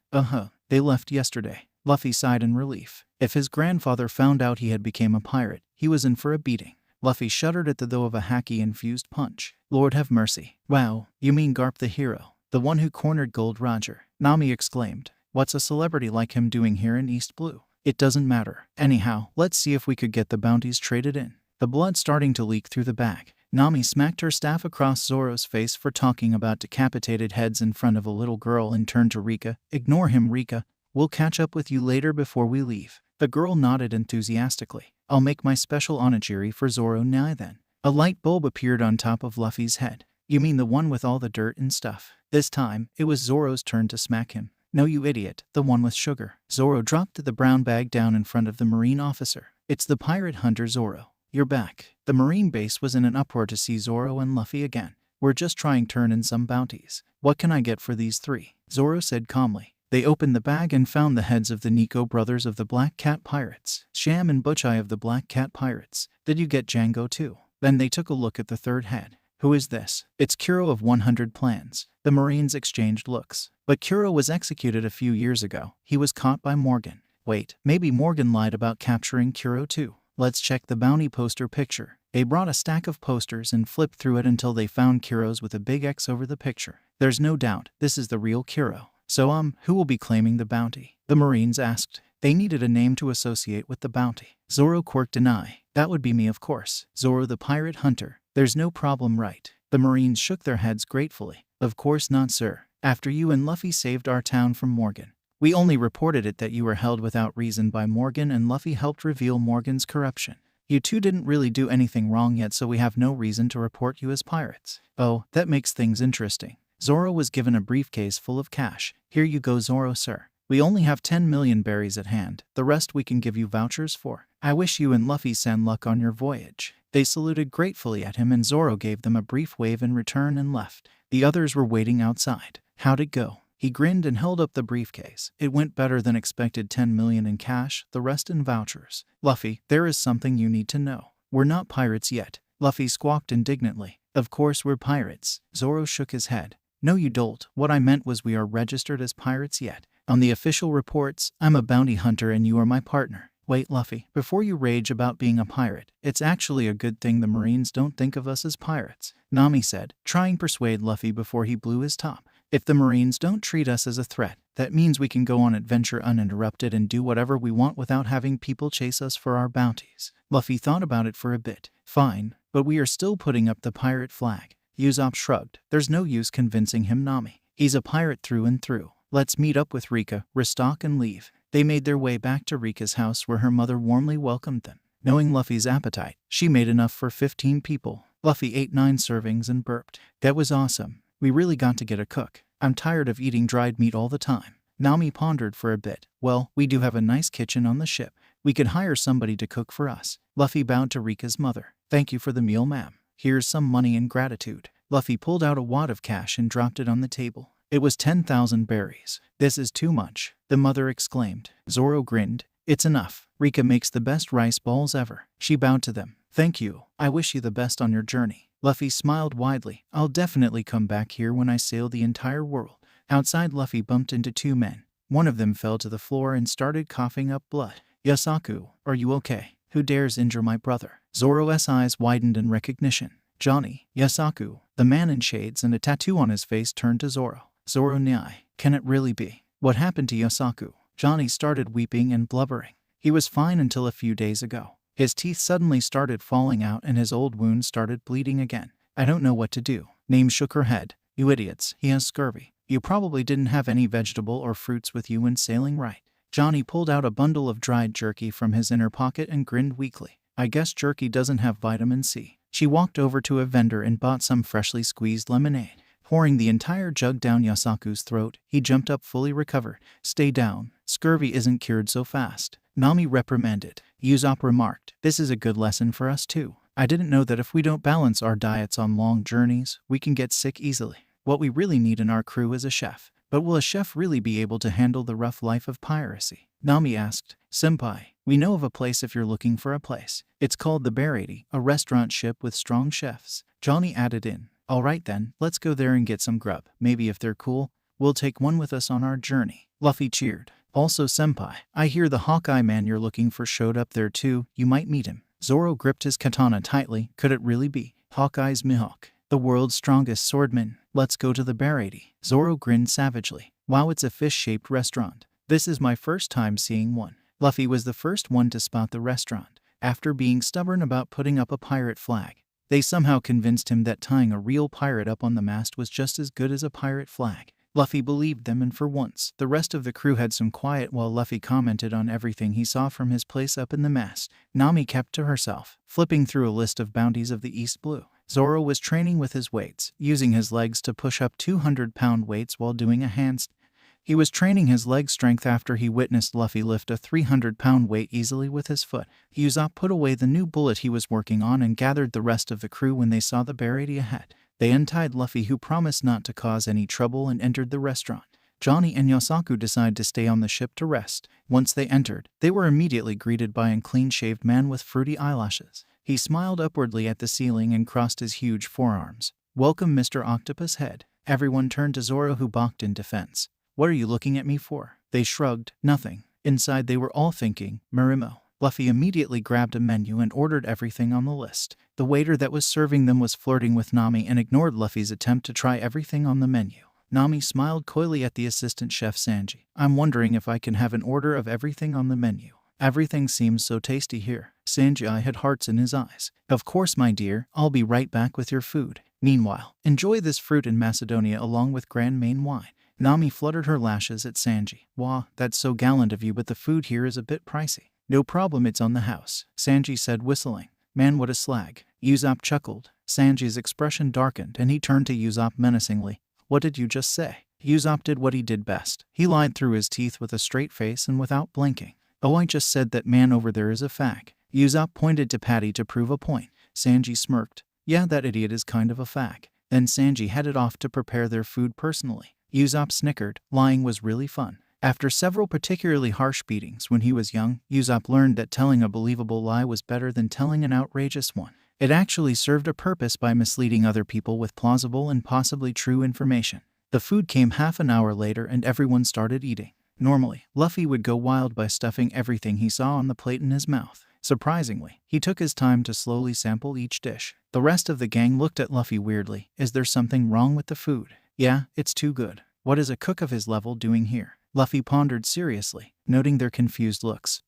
They left yesterday." Luffy sighed in relief. If his grandfather found out he had become a pirate, he was in for a beating. Luffy shuddered at the thought of a haki-infused punch. "Lord have mercy." "Wow, you mean Garp the hero? The one who cornered Gold Roger?" Nami exclaimed. "What's a celebrity like him doing here in East Blue?" "It doesn't matter. Anyhow, let's see if we could get the bounties traded in." The blood starting to leak through the bag. Nami smacked her staff across Zoro's face for talking about decapitated heads in front of a little girl and turned to Rika. "Ignore him, Rika. We'll catch up with you later before we leave." The girl nodded enthusiastically. "I'll make my special onigiri for Zoro Nai then." A light bulb appeared on top of Luffy's head. "You mean the one with all the dirt and stuff?" This time, it was Zoro's turn to smack him. "No, you idiot, the one with sugar." Zoro dropped the brown bag down in front of the marine officer. "It's the pirate hunter Zoro. You're back." The marine base was in an uproar to see Zoro and Luffy again. "We're just trying to turn in some bounties. What can I get for these three?" Zoro said calmly. They opened the bag and found the heads of the Nico brothers of the Black Cat Pirates, Sham and Butcheye of the Black Cat Pirates. "Did you get Django too?" Then they took a look at the third head. "Who is this?" "It's Kuro of 100 Plans." The Marines exchanged looks. "But Kuro was executed a few years ago. He was caught by Morgan." "Wait, maybe Morgan lied about capturing Kuro too." "Let's check the bounty poster picture." They brought a stack of posters and flipped through it until they found Kuro's with a big X over the picture. "There's no doubt, this is the real Kuro." "So, who will be claiming the bounty?" the Marines asked. They needed a name to associate with the bounty. Zoro quirked an eye. "That would be me, of course. Zoro the pirate hunter. There's no problem, right?" The Marines shook their heads gratefully. "Of course not, sir. After you and Luffy saved our town from Morgan. We only reported it that you were held without reason by Morgan and Luffy helped reveal Morgan's corruption. You two didn't really do anything wrong yet, so we have no reason to report you as pirates." "Oh, that makes things interesting." Zoro was given a briefcase full of cash. "Here you go, Zoro, sir. We only have 10 million berries at hand. The rest we can give you vouchers for. I wish you and Luffy send luck on your voyage." They saluted gratefully at him and Zoro gave them a brief wave in return and left. The others were waiting outside. "How'd it go?" He grinned and held up the briefcase. "It went better than expected. 10 million in cash, the rest in vouchers." "Luffy, there is something you need to know. We're not pirates yet." Luffy squawked indignantly. "Of course we're pirates." Zoro shook his head. "No you don't. What I meant was we are registered as pirates yet. On the official reports, I'm a bounty hunter and you are my partner." "Wait, Luffy, before you rage about being a pirate, it's actually a good thing the Marines don't think of us as pirates," Nami said, trying to persuade Luffy before he blew his top. "If the Marines don't treat us as a threat, that means we can go on adventure uninterrupted and do whatever we want without having people chase us for our bounties." Luffy thought about it for a bit. "Fine, but we are still putting up the pirate flag." Usopp shrugged. There's no use convincing him, Nami. He's a pirate through and through. "Let's meet up with Rika, restock and leave." They made their way back to Rika's house where her mother warmly welcomed them. Knowing Luffy's appetite, she made enough for 15 people. Luffy ate 9 servings and burped. "That was awesome. We really got to get a cook. I'm tired of eating dried meat all the time. Nami pondered for a bit. Well, we do have a nice kitchen on the ship. We could hire somebody to cook for us. Luffy bowed to Rika's mother. Thank you for the meal, ma'am. Here's some money in gratitude. Luffy pulled out a wad of cash and dropped it on the table. It was 10,000 berries. This is too much, the mother exclaimed. Zoro grinned. It's enough. Rika makes the best rice balls ever. She bowed to them. Thank you. I wish you the best on your journey. Luffy smiled widely. I'll definitely come back here when I sail the entire world. Outside, Luffy bumped into two men. One of them fell to the floor and started coughing up blood. Yasaku, are you okay? Who dares injure my brother? Zoro's eyes widened in recognition. Johnny. Yasaku, the man in shades and a tattoo on his face, turned to Zoro. Zoro Nyai, can it really be? What happened to Yasaku? Johnny started weeping and blubbering. He was fine until a few days ago. His teeth suddenly started falling out and his old wound started bleeding again. I don't know what to do. Name shook her head. You idiots, he has scurvy. You probably didn't have any vegetable or fruits with you when sailing, right? Johnny pulled out a bundle of dried jerky from his inner pocket and grinned weakly. I guess jerky doesn't have vitamin C. She walked over to a vendor and bought some freshly squeezed lemonade. Pouring the entire jug down Yasaku's throat, he jumped up fully recovered. Stay down. Scurvy isn't cured so fast. Nami reprimanded. Usopp remarked. This is a good lesson for us too. I didn't know that if we don't balance our diets on long journeys, we can get sick easily. What we really need in our crew is a chef. But will a chef really be able to handle the rough life of piracy? Nami asked. Senpai, we know of a place if you're looking for a place. It's called the Bear 80, a restaurant ship with strong chefs. Johnny added in. Alright then, let's go there and get some grub. Maybe if they're cool, we'll take one with us on our journey. Luffy cheered. Also, Senpai, I hear the Hawkeye man you're looking for showed up there too. You might meet him. Zoro gripped his katana tightly. Could it really be? Hawkeye's Mihawk, the world's strongest swordman. Let's go to the Bear 80. Zoro grinned savagely. Wow, it's a fish-shaped restaurant. This is my first time seeing one. Luffy was the first one to spot the restaurant. After being stubborn about putting up a pirate flag, they somehow convinced him that tying a real pirate up on the mast was just as good as a pirate flag. Luffy believed them, and for once, the rest of the crew had some quiet while Luffy commented on everything he saw from his place up in the mast. Nami kept to herself, flipping through a list of bounties of the East Blue. Zoro was training with his weights, using his legs to push up 200-pound weights while doing a handstand. He was training his leg strength after he witnessed Luffy lift a 300-pound weight easily with his foot. Usopp put away the new bullet he was working on and gathered the rest of the crew when they saw the Bear 80 ahead. They untied Luffy, who promised not to cause any trouble, and entered the restaurant. Johnny and Yasaku decided to stay on the ship to rest. Once they entered, they were immediately greeted by a clean-shaved man with fruity eyelashes. He smiled upwardly at the ceiling and crossed his huge forearms. Welcome, Mr. Octopus Head. Everyone turned to Zoro, who balked in defense. What are you looking at me for? They shrugged. Nothing. Inside, they were all thinking, Marimo. Luffy immediately grabbed a menu and ordered everything on the list. The waiter that was serving them was flirting with Nami and ignored Luffy's attempt to try everything on the menu. Nami smiled coyly at the assistant chef Sanji. I'm wondering if I can have an order of everything on the menu. Everything seems so tasty here. Sanji had hearts in his eyes. Of course, my dear, I'll be right back with your food. Meanwhile, enjoy this fruit in Macedonia along with Grand Main wine. Nami fluttered her lashes at Sanji. Wah, that's so gallant of you, but the food here is a bit pricey. No problem, it's on the house, Sanji said, whistling. Man, what a slag. Usopp chuckled. Sanji's expression darkened and he turned to Usopp menacingly. What did you just say? Usopp did what he did best. He lied through his teeth with a straight face and without blinking. Oh, I just said that man over there is a fag. Usopp pointed to Patty to prove a point. Sanji smirked. Yeah, that idiot is kind of a fag. Then Sanji headed off to prepare their food personally. Usopp snickered. Lying was really fun. After several particularly harsh beatings when he was young, Usopp learned that telling a believable lie was better than telling an outrageous one. It actually served a purpose by misleading other people with plausible and possibly true information. The food came half an hour later and everyone started eating. Normally, Luffy would go wild by stuffing everything he saw on the plate in his mouth. Surprisingly, he took his time to slowly sample each dish. The rest of the gang looked at Luffy weirdly. Is there something wrong with the food? Yeah, it's too good. What is a cook of his level doing here? Luffy pondered seriously, noting their confused looks.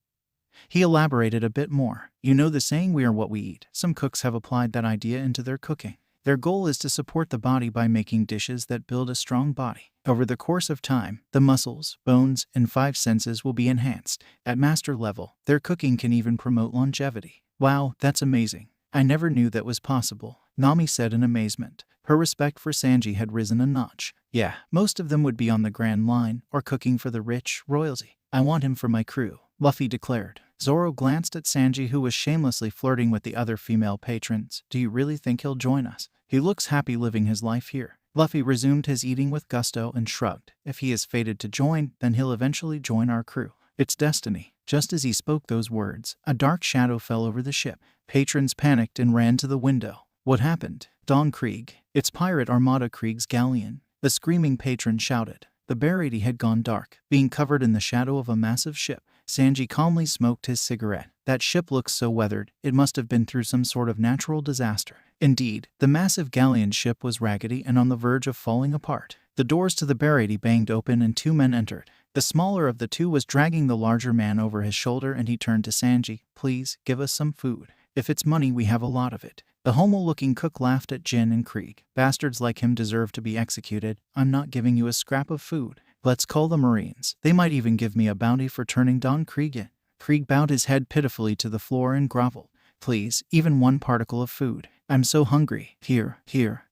He elaborated a bit more. You know the saying, we are what we eat. Some cooks have applied that idea into their cooking. Their goal is to support the body by making dishes that build a strong body. Over the course of time, the muscles, bones, and five senses will be enhanced. At master level, their cooking can even promote longevity. Wow, that's amazing. I never knew that was possible, Nami said in amazement. Her respect for Sanji had risen a notch. Yeah, most of them would be on the Grand Line, or cooking for the rich royalty. I want him for my crew, Luffy declared. Zoro glanced at Sanji, who was shamelessly flirting with the other female patrons. Do you really think he'll join us? He looks happy living his life here. Luffy resumed his eating with gusto and shrugged. If he is fated to join, then he'll eventually join our crew. It's destiny. Just as he spoke those words, a dark shadow fell over the ship. Patrons panicked and ran to the window. What happened? Don Krieg. It's Pirate Armada Krieg's galleon. The screaming patron shouted. The Barady had gone dark, being covered in the shadow of a massive ship. Sanji calmly smoked his cigarette. That ship looks so weathered, it must have been through some sort of natural disaster. Indeed, the massive galleon ship was raggedy and on the verge of falling apart. The doors to the Barady banged open and 2 men entered. The smaller of the 2 was dragging the larger man over his shoulder, and he turned to Sanji. Please, give us some food. If it's money, we have a lot of it. The homo-looking cook laughed at Jin and Krieg. Bastards like him deserve to be executed. I'm not giving you a scrap of food. Let's call the Marines. They might even give me a bounty for turning Don Krieg in. Krieg bowed his head pitifully to the floor and groveled. Please, even one particle of food. I'm so hungry. Here.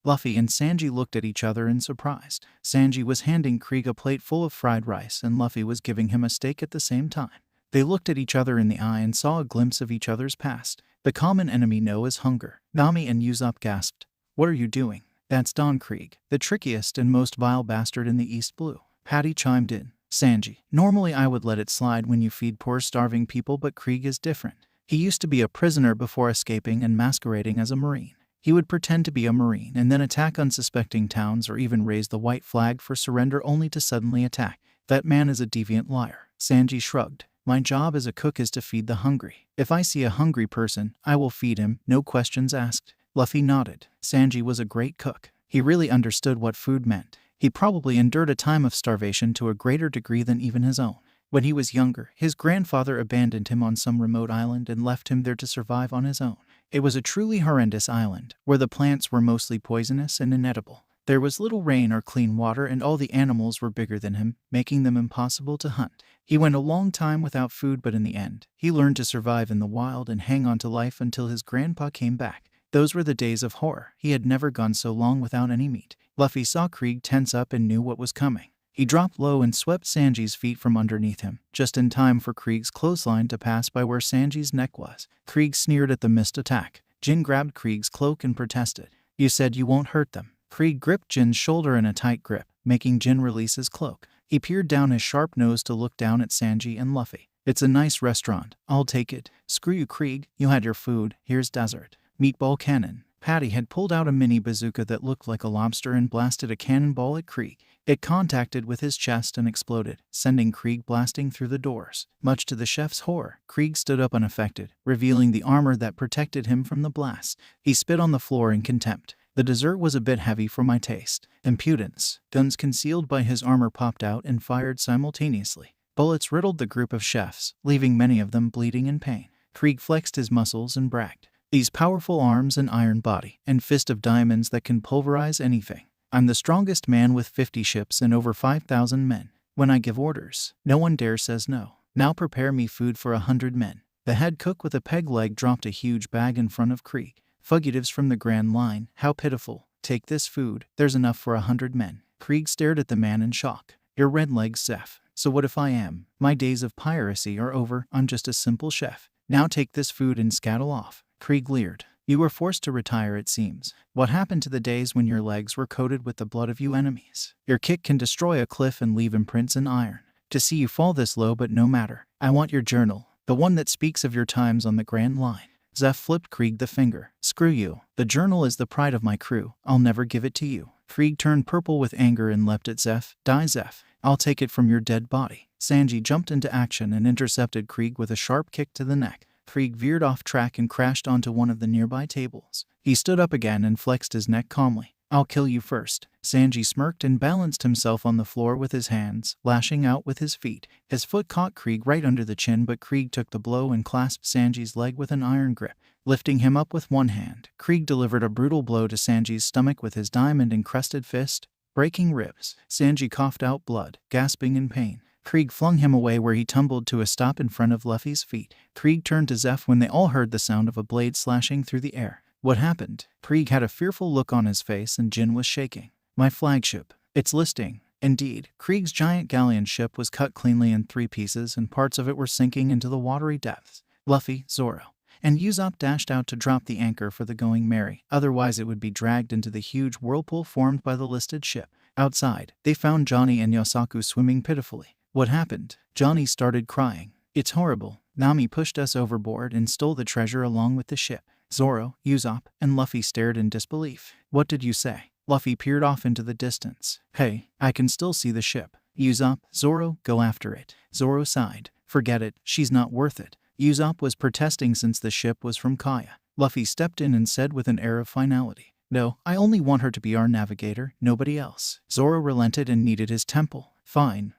Luffy and Sanji looked at each other in surprise. Sanji was handing Krieg a plate full of fried rice, and Luffy was giving him a steak at the same time. They looked at each other in the eye and saw a glimpse of each other's past. The common enemy know is hunger. Nami and Usopp gasped. What are you doing? That's Don Krieg, the trickiest and most vile bastard in the East Blue. Patty chimed in. Sanji, normally I would let it slide when you feed poor starving people, but Krieg is different. He used to be a prisoner before escaping and masquerading as a Marine. He would pretend to be a Marine and then attack unsuspecting towns or even raise the white flag for surrender only to suddenly attack. That man is a deviant liar. Sanji shrugged. My job as a cook is to feed the hungry. If I see a hungry person, I will feed him, no questions asked. Luffy nodded. Sanji was a great cook. He really understood what food meant. He probably endured a time of starvation to a greater degree than even his own. When he was younger, his grandfather abandoned him on some remote island and left him there to survive on his own. It was a truly horrendous island, where the plants were mostly poisonous and inedible. There was little rain or clean water, and all the animals were bigger than him, making them impossible to hunt. He went a long time without food, but in the end, he learned to survive in the wild and hang on to life until his grandpa came back. Those were the days of horror. He had never gone so long without any meat. Luffy saw Krieg tense up and knew what was coming. He dropped low and swept Sanji's feet from underneath him, just in time for Krieg's clothesline to pass by where Sanji's neck was. Krieg sneered at the missed attack. Jin grabbed Krieg's cloak and protested. You said you won't hurt them. Krieg gripped Jin's shoulder in a tight grip, making Jin release his cloak. He peered down his sharp nose to look down at Sanji and Luffy. It's a nice restaurant. I'll take it. Screw you, Krieg. You had your food. Here's dessert. Meatball cannon. Patty had pulled out a mini bazooka that looked like a lobster and blasted a cannonball at Krieg. It contacted with his chest and exploded, sending Krieg blasting through the doors. Much to the chef's horror, Krieg stood up unaffected, revealing the armor that protected him from the blast. He spit on the floor in contempt. The dessert was a bit heavy for my taste. Impudence. Guns concealed by his armor popped out and fired simultaneously. Bullets riddled the group of chefs, leaving many of them bleeding in pain. Krieg flexed his muscles and bragged. These powerful arms and iron body, and fist of diamonds that can pulverize anything. I'm the strongest man with 50 ships and over 5,000 men. When I give orders, no one dare says no. Now prepare me food for 100 men. The head cook with a peg leg dropped a huge bag in front of Krieg. Fugitives from the Grand Line, how pitiful. Take this food, there's enough for 100 men. Krieg stared at the man in shock. You're red legs, Zeph. So what if I am? My days of piracy are over, I'm just a simple chef. Now take this food and scuttle off. Krieg leered. You were forced to retire, it seems. What happened to the days when your legs were coated with the blood of you enemies? Your kick can destroy a cliff and leave imprints in iron. To see you fall this low, but no matter. I want your journal, the one that speaks of your times on the Grand Line. Zeph flipped Krieg the finger. Screw you. The journal is the pride of my crew. I'll never give it to you. Krieg turned purple with anger and leapt at Zeph. Die, Zeph. I'll take it from your dead body. Sanji jumped into action and intercepted Krieg with a sharp kick to the neck. Krieg veered off track and crashed onto one of the nearby tables. He stood up again and flexed his neck calmly. I'll kill you first. Sanji smirked and balanced himself on the floor with his hands, lashing out with his feet. His foot caught Krieg right under the chin, but Krieg took the blow and clasped Sanji's leg with an iron grip. Lifting him up with one hand, Krieg delivered a brutal blow to Sanji's stomach with his diamond-encrusted fist, breaking ribs. Sanji coughed out blood, gasping in pain. Krieg flung him away, where he tumbled to a stop in front of Luffy's feet. Krieg turned to Zeph when they all heard the sound of a blade slashing through the air. What happened? Krieg had a fearful look on his face and Jin was shaking. My flagship. It's listing. Indeed, Krieg's giant galleon ship was cut cleanly in 3 pieces and parts of it were sinking into the watery depths. Luffy, Zoro, and Usopp dashed out to drop the anchor for the Going Merry, otherwise it would be dragged into the huge whirlpool formed by the listed ship. Outside, they found Johnny and Yosaku swimming pitifully. What happened? Johnny started crying. It's horrible. Nami pushed us overboard and stole the treasure along with the ship. Zoro, Usopp, and Luffy stared in disbelief. What did you say? Luffy peered off into the distance. Hey, I can still see the ship. Usopp, Zoro, go after it. Zoro sighed. Forget it, she's not worth it. Usopp was protesting since the ship was from Kaya. Luffy stepped in and said with an air of finality, no, I only want her to be our navigator, nobody else. Zoro relented and kneaded his temple. Fine,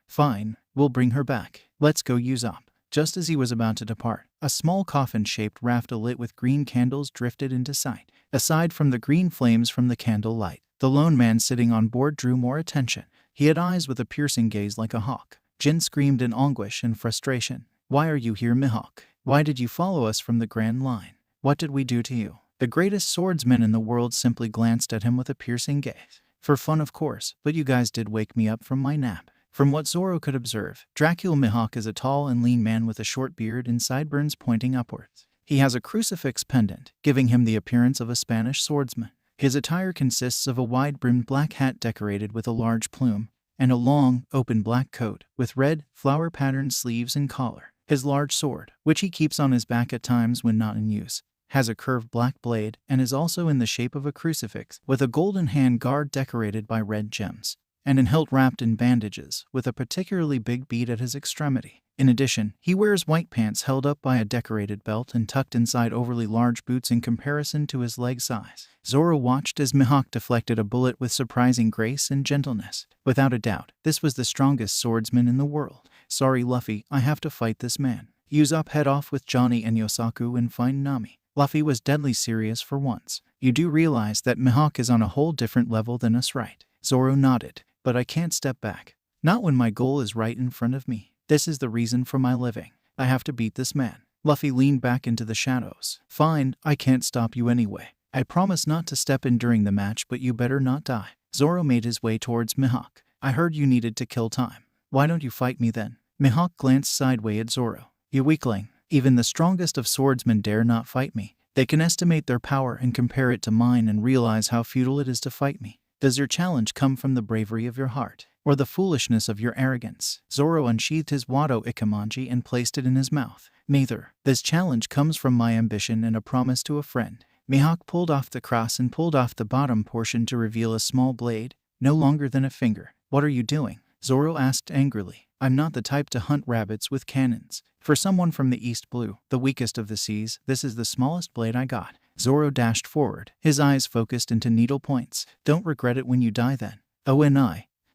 we'll bring her back. Let's go, Usopp. Just as he was about to depart, a small coffin-shaped raft lit with green candles drifted into sight. Aside from the green flames from the candle light, the lone man sitting on board drew more attention. He had eyes with a piercing gaze like a hawk. Jin screamed in anguish and frustration. Why are you here, Mihawk? Why did you follow us from the Grand Line? What did we do to you? The greatest swordsman in the world simply glanced at him with a piercing gaze. For fun, of course, but you guys did wake me up from my nap. From what Zoro could observe, Dracula Mihawk is a tall and lean man with a short beard and sideburns pointing upwards. He has a crucifix pendant, giving him the appearance of a Spanish swordsman. His attire consists of a wide-brimmed black hat decorated with a large plume, and a long, open black coat with red, flower-patterned sleeves and collar. His large sword, which he keeps on his back at times when not in use, has a curved black blade and is also in the shape of a crucifix, with a golden hand guard decorated by red gems, and an hilt wrapped in bandages, with a particularly big bead at his extremity. In addition, he wears white pants held up by a decorated belt and tucked inside overly large boots in comparison to his leg size. Zoro watched as Mihawk deflected a bullet with surprising grace and gentleness. Without a doubt, this was the strongest swordsman in the world. Sorry, Luffy, I have to fight this man. Usopp head off with Johnny and Yosaku and find Nami. Luffy was deadly serious for once. You do realize that Mihawk is on a whole different level than us, right? Zoro nodded. But I can't step back. Not when my goal is right in front of me. This is the reason for my living. I have to beat this man. Luffy leaned back into the shadows. Fine, I can't stop you anyway. I promise not to step in during the match, but you better not die. Zoro made his way towards Mihawk. I heard you needed to kill time. Why don't you fight me then? Mihawk glanced sideways at Zoro. You weakling. Even the strongest of swordsmen dare not fight me. They can estimate their power and compare it to mine and realize how futile it is to fight me. Does your challenge come from the bravery of your heart, or the foolishness of your arrogance? Zoro unsheathed his Wado Ikemanji and placed it in his mouth. Neither. This challenge comes from my ambition and a promise to a friend. Mihawk pulled off the cross and pulled off the bottom portion to reveal a small blade, no longer than a finger. What are you doing? Zoro asked angrily. I'm not the type to hunt rabbits with cannons. For someone from the East Blue, the weakest of the seas, this is the smallest blade I got. Zoro dashed forward, his eyes focused into needle points. Don't regret it when you die then.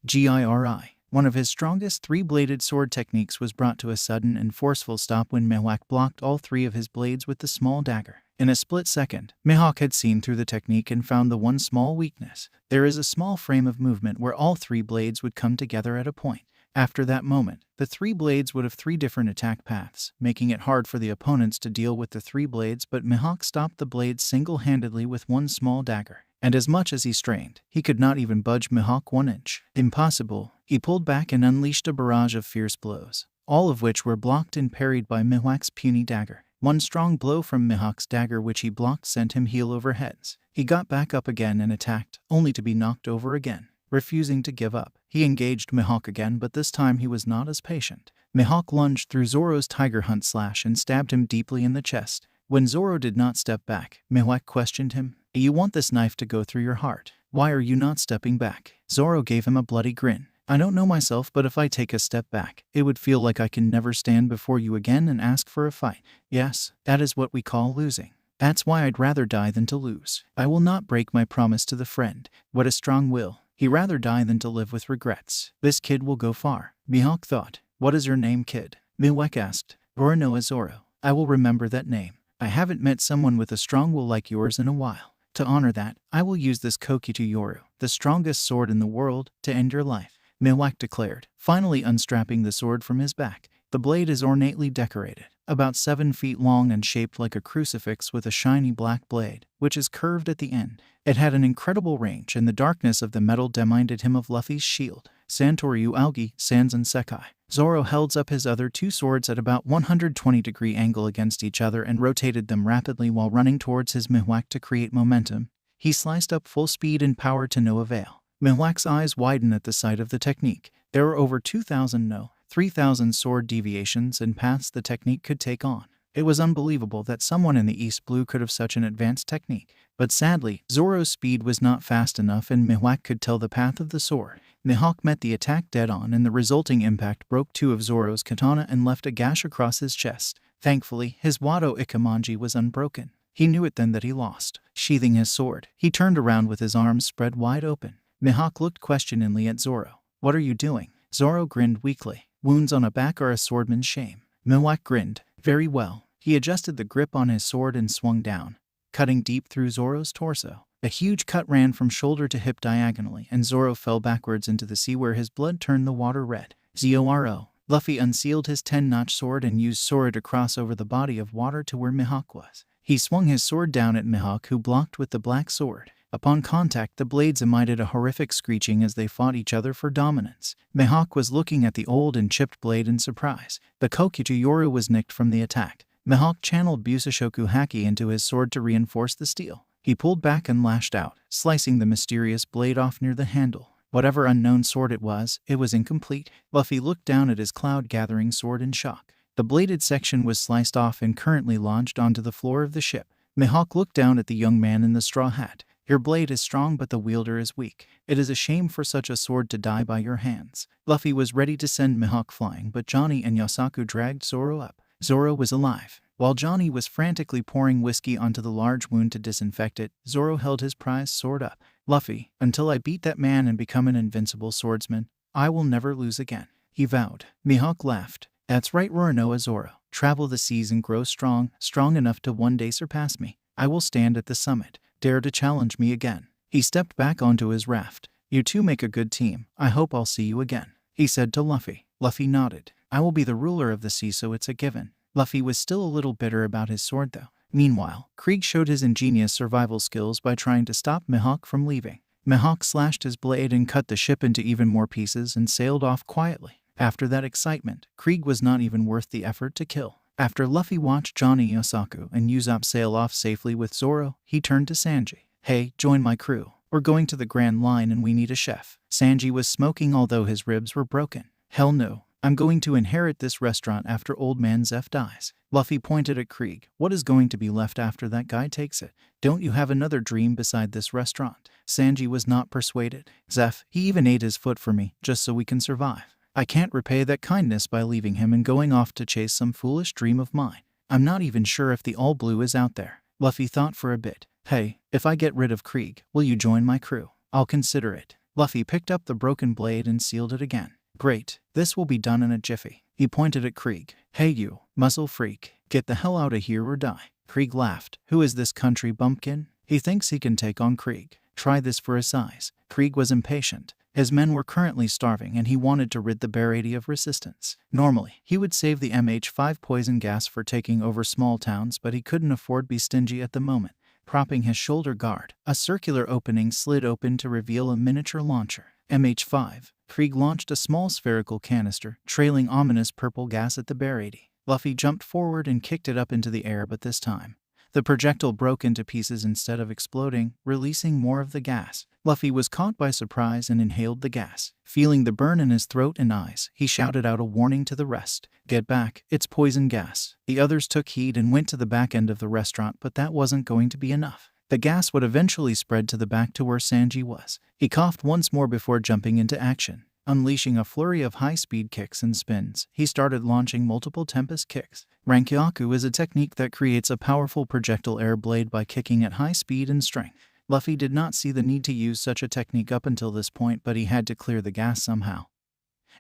Giri. One of his strongest 3-bladed sword techniques was brought to a sudden and forceful stop when Mihawk blocked all 3 of his blades with the small dagger. In a split second, Mihawk had seen through the technique and found the one small weakness. There is a small frame of movement where all 3 blades would come together at a point. After that moment, the 3 blades would have 3 different attack paths, making it hard for the opponents to deal with the 3 blades, but Mihawk stopped the blades single-handedly with one small dagger. And as much as he strained, he could not even budge Mihawk 1 inch. Impossible. He pulled back and unleashed a barrage of fierce blows, all of which were blocked and parried by Mihawk's puny dagger. One strong blow from Mihawk's dagger which he blocked sent him heel over heads. He got back up again and attacked, only to be knocked over again. Refusing to give up, he engaged Mihawk again, but this time he was not as patient. Mihawk lunged through Zoro's tiger hunt slash and stabbed him deeply in the chest. When Zoro did not step back, Mihawk questioned him. You want this knife to go through your heart. Why are you not stepping back? Zoro gave him a bloody grin. I don't know myself, but if I take a step back, it would feel like I can never stand before you again and ask for a fight. Yes, that is what we call losing. That's why I'd rather die than to lose. I will not break my promise to the friend. What a strong will. He'd rather die than to live with regrets. This kid will go far. Mihawk thought. What is your name, kid? Mihawk asked. Roronoa Zoro. I will remember that name. I haven't met someone with a strong will like yours in a while. To honor that, I will use this Kokitu Yoru, the strongest sword in the world, to end your life, Mihawk declared, finally unstrapping the sword from his back. The blade is ornately decorated. about 7 feet long and shaped like a crucifix with a shiny black blade, which is curved at the end. It had an incredible range, and the darkness of the metal reminded him of Luffy's shield. Santoryu Aogi, Sanzan Sekai. Zoro held up his other two swords at about 120-degree angle against each other and rotated them rapidly while running towards his Mihawk to create momentum. He sliced up full speed and power to no avail. Mihawk's eyes widened at the sight of the technique. There were over 3,000 sword deviations and paths the technique could take on. It was unbelievable that someone in the East Blue could have such an advanced technique. But sadly, Zoro's speed was not fast enough and Mihawk could tell the path of the sword. Mihawk met the attack dead-on and the resulting impact broke two of Zoro's katana and left a gash across his chest. Thankfully, his Wado Ikemanji was unbroken. He knew it then that he lost. Sheathing his sword, he turned around with his arms spread wide open. Mihawk looked questioningly at Zoro. "What are you doing?" Zoro grinned weakly. "Wounds on a back are a swordman's shame." Mihawk grinned. "Very well." He adjusted the grip on his sword and swung down, cutting deep through Zoro's torso. A huge cut ran from shoulder to hip diagonally, and Zoro fell backwards into the sea where his blood turned the water red. Zoro. Luffy unsealed his 10-notch sword and used Zoro to cross over the body of water to where Mihawk was. He swung his sword down at Mihawk, who blocked with the black sword. Upon contact, the blades emitted a horrific screeching as they fought each other for dominance. Mihawk was looking at the old and chipped blade in surprise. The Kokuchi Yoru was nicked from the attack. Mihawk channeled Busashoku Haki into his sword to reinforce the steel. He pulled back and lashed out, slicing the mysterious blade off near the handle. Whatever unknown sword it was incomplete. Luffy looked down at his cloud-gathering sword in shock. The bladed section was sliced off and currently launched onto the floor of the ship. Mihawk looked down at the young man in the straw hat. "Your blade is strong, but the wielder is weak. It is a shame for such a sword to die by your hands." Luffy was ready to send Mihawk flying, but Johnny and Yasaku dragged Zoro up. Zoro was alive. While Johnny was frantically pouring whiskey onto the large wound to disinfect it, Zoro held his prized sword up. "Luffy, until I beat that man and become an invincible swordsman, I will never lose again," he vowed. Mihawk laughed. "That's right, Roronoa Zoro. Travel the seas and grow strong enough to one day surpass me. I will stand at the summit. Dare to challenge me again." He stepped back onto his raft. "You two make a good team. I hope I'll see you again," he said to Luffy. Luffy nodded. "I will be the ruler of the sea, so it's a given." Luffy was still a little bitter about his sword, though. Meanwhile, Krieg showed his ingenious survival skills by trying to stop Mihawk from leaving. Mihawk slashed his blade and cut the ship into even more pieces and sailed off quietly. After that excitement, Krieg was not even worth the effort to kill. After Luffy watched Johnny, Yasaku, and Usopp sail off safely with Zoro, he turned to Sanji. "Hey, join my crew. We're going to the Grand Line and we need a chef." Sanji was smoking although his ribs were broken. "Hell no. I'm going to inherit this restaurant after old man Zeph dies." Luffy pointed at Krieg. "What is going to be left after that guy takes it? Don't you have another dream beside this restaurant?" Sanji was not persuaded. "Zeph, he even ate his foot for me, just so we can survive. I can't repay that kindness by leaving him and going off to chase some foolish dream of mine. I'm not even sure if the All Blue is out there." Luffy thought for a bit. "Hey, if I get rid of Krieg, will you join my crew?" "I'll consider it." Luffy picked up the broken blade and sealed it again. "Great, this will be done in a jiffy." He pointed at Krieg. "Hey you, muscle freak, get the hell out of here or die." Krieg laughed. "Who is this country bumpkin? He thinks he can take on Krieg. Try this for his size." Krieg was impatient. His men were currently starving and he wanted to rid the Barady of resistance. Normally, he would save the MH5 poison gas for taking over small towns, but he couldn't afford to be stingy at the moment. Propping his shoulder guard, a circular opening slid open to reveal a miniature launcher. MH5. Krieg launched a small spherical canister, trailing ominous purple gas at the Barady. Luffy jumped forward and kicked it up into the air, but this time, the projectile broke into pieces instead of exploding, releasing more of the gas. Luffy was caught by surprise and inhaled the gas. Feeling the burn in his throat and eyes, he shouted out a warning to the rest. "Get back, it's poison gas." The others took heed and went to the back end of the restaurant, but that wasn't going to be enough. The gas would eventually spread to the back to where Sanji was. He coughed once more before jumping into action. Unleashing a flurry of high-speed kicks and spins, he started launching multiple Tempest kicks. Rankyaku is a technique that creates a powerful projectile air blade by kicking at high speed and strength. Luffy did not see the need to use such a technique up until this point, but he had to clear the gas somehow.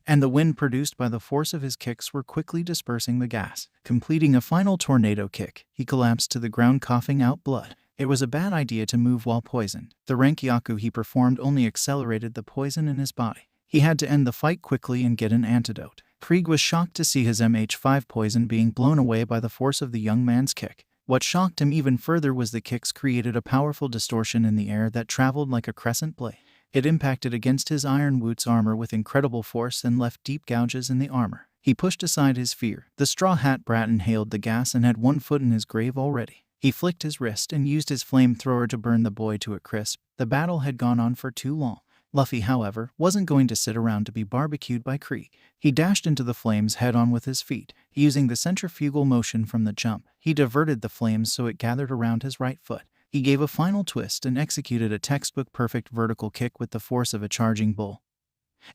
And the wind produced by the force of his kicks were quickly dispersing the gas. Completing a final tornado kick, he collapsed to the ground coughing out blood. It was a bad idea to move while poisoned. The Rankyaku he performed only accelerated the poison in his body. He had to end the fight quickly and get an antidote. Krieg was shocked to see his MH5 poison being blown away by the force of the young man's kick. What shocked him even further was the kicks created a powerful distortion in the air that traveled like a crescent blade. It impacted against his iron Woot's armor with incredible force and left deep gouges in the armor. He pushed aside his fear. The Straw Hat Brat inhaled the gas and had one foot in his grave already. He flicked his wrist and used his flamethrower to burn the boy to a crisp. The battle had gone on for too long. Luffy, however, wasn't going to sit around to be barbecued by Krieg. He dashed into the flames head-on with his feet. Using the centrifugal motion from the jump, he diverted the flames so it gathered around his right foot. He gave a final twist and executed a textbook-perfect vertical kick with the force of a charging bull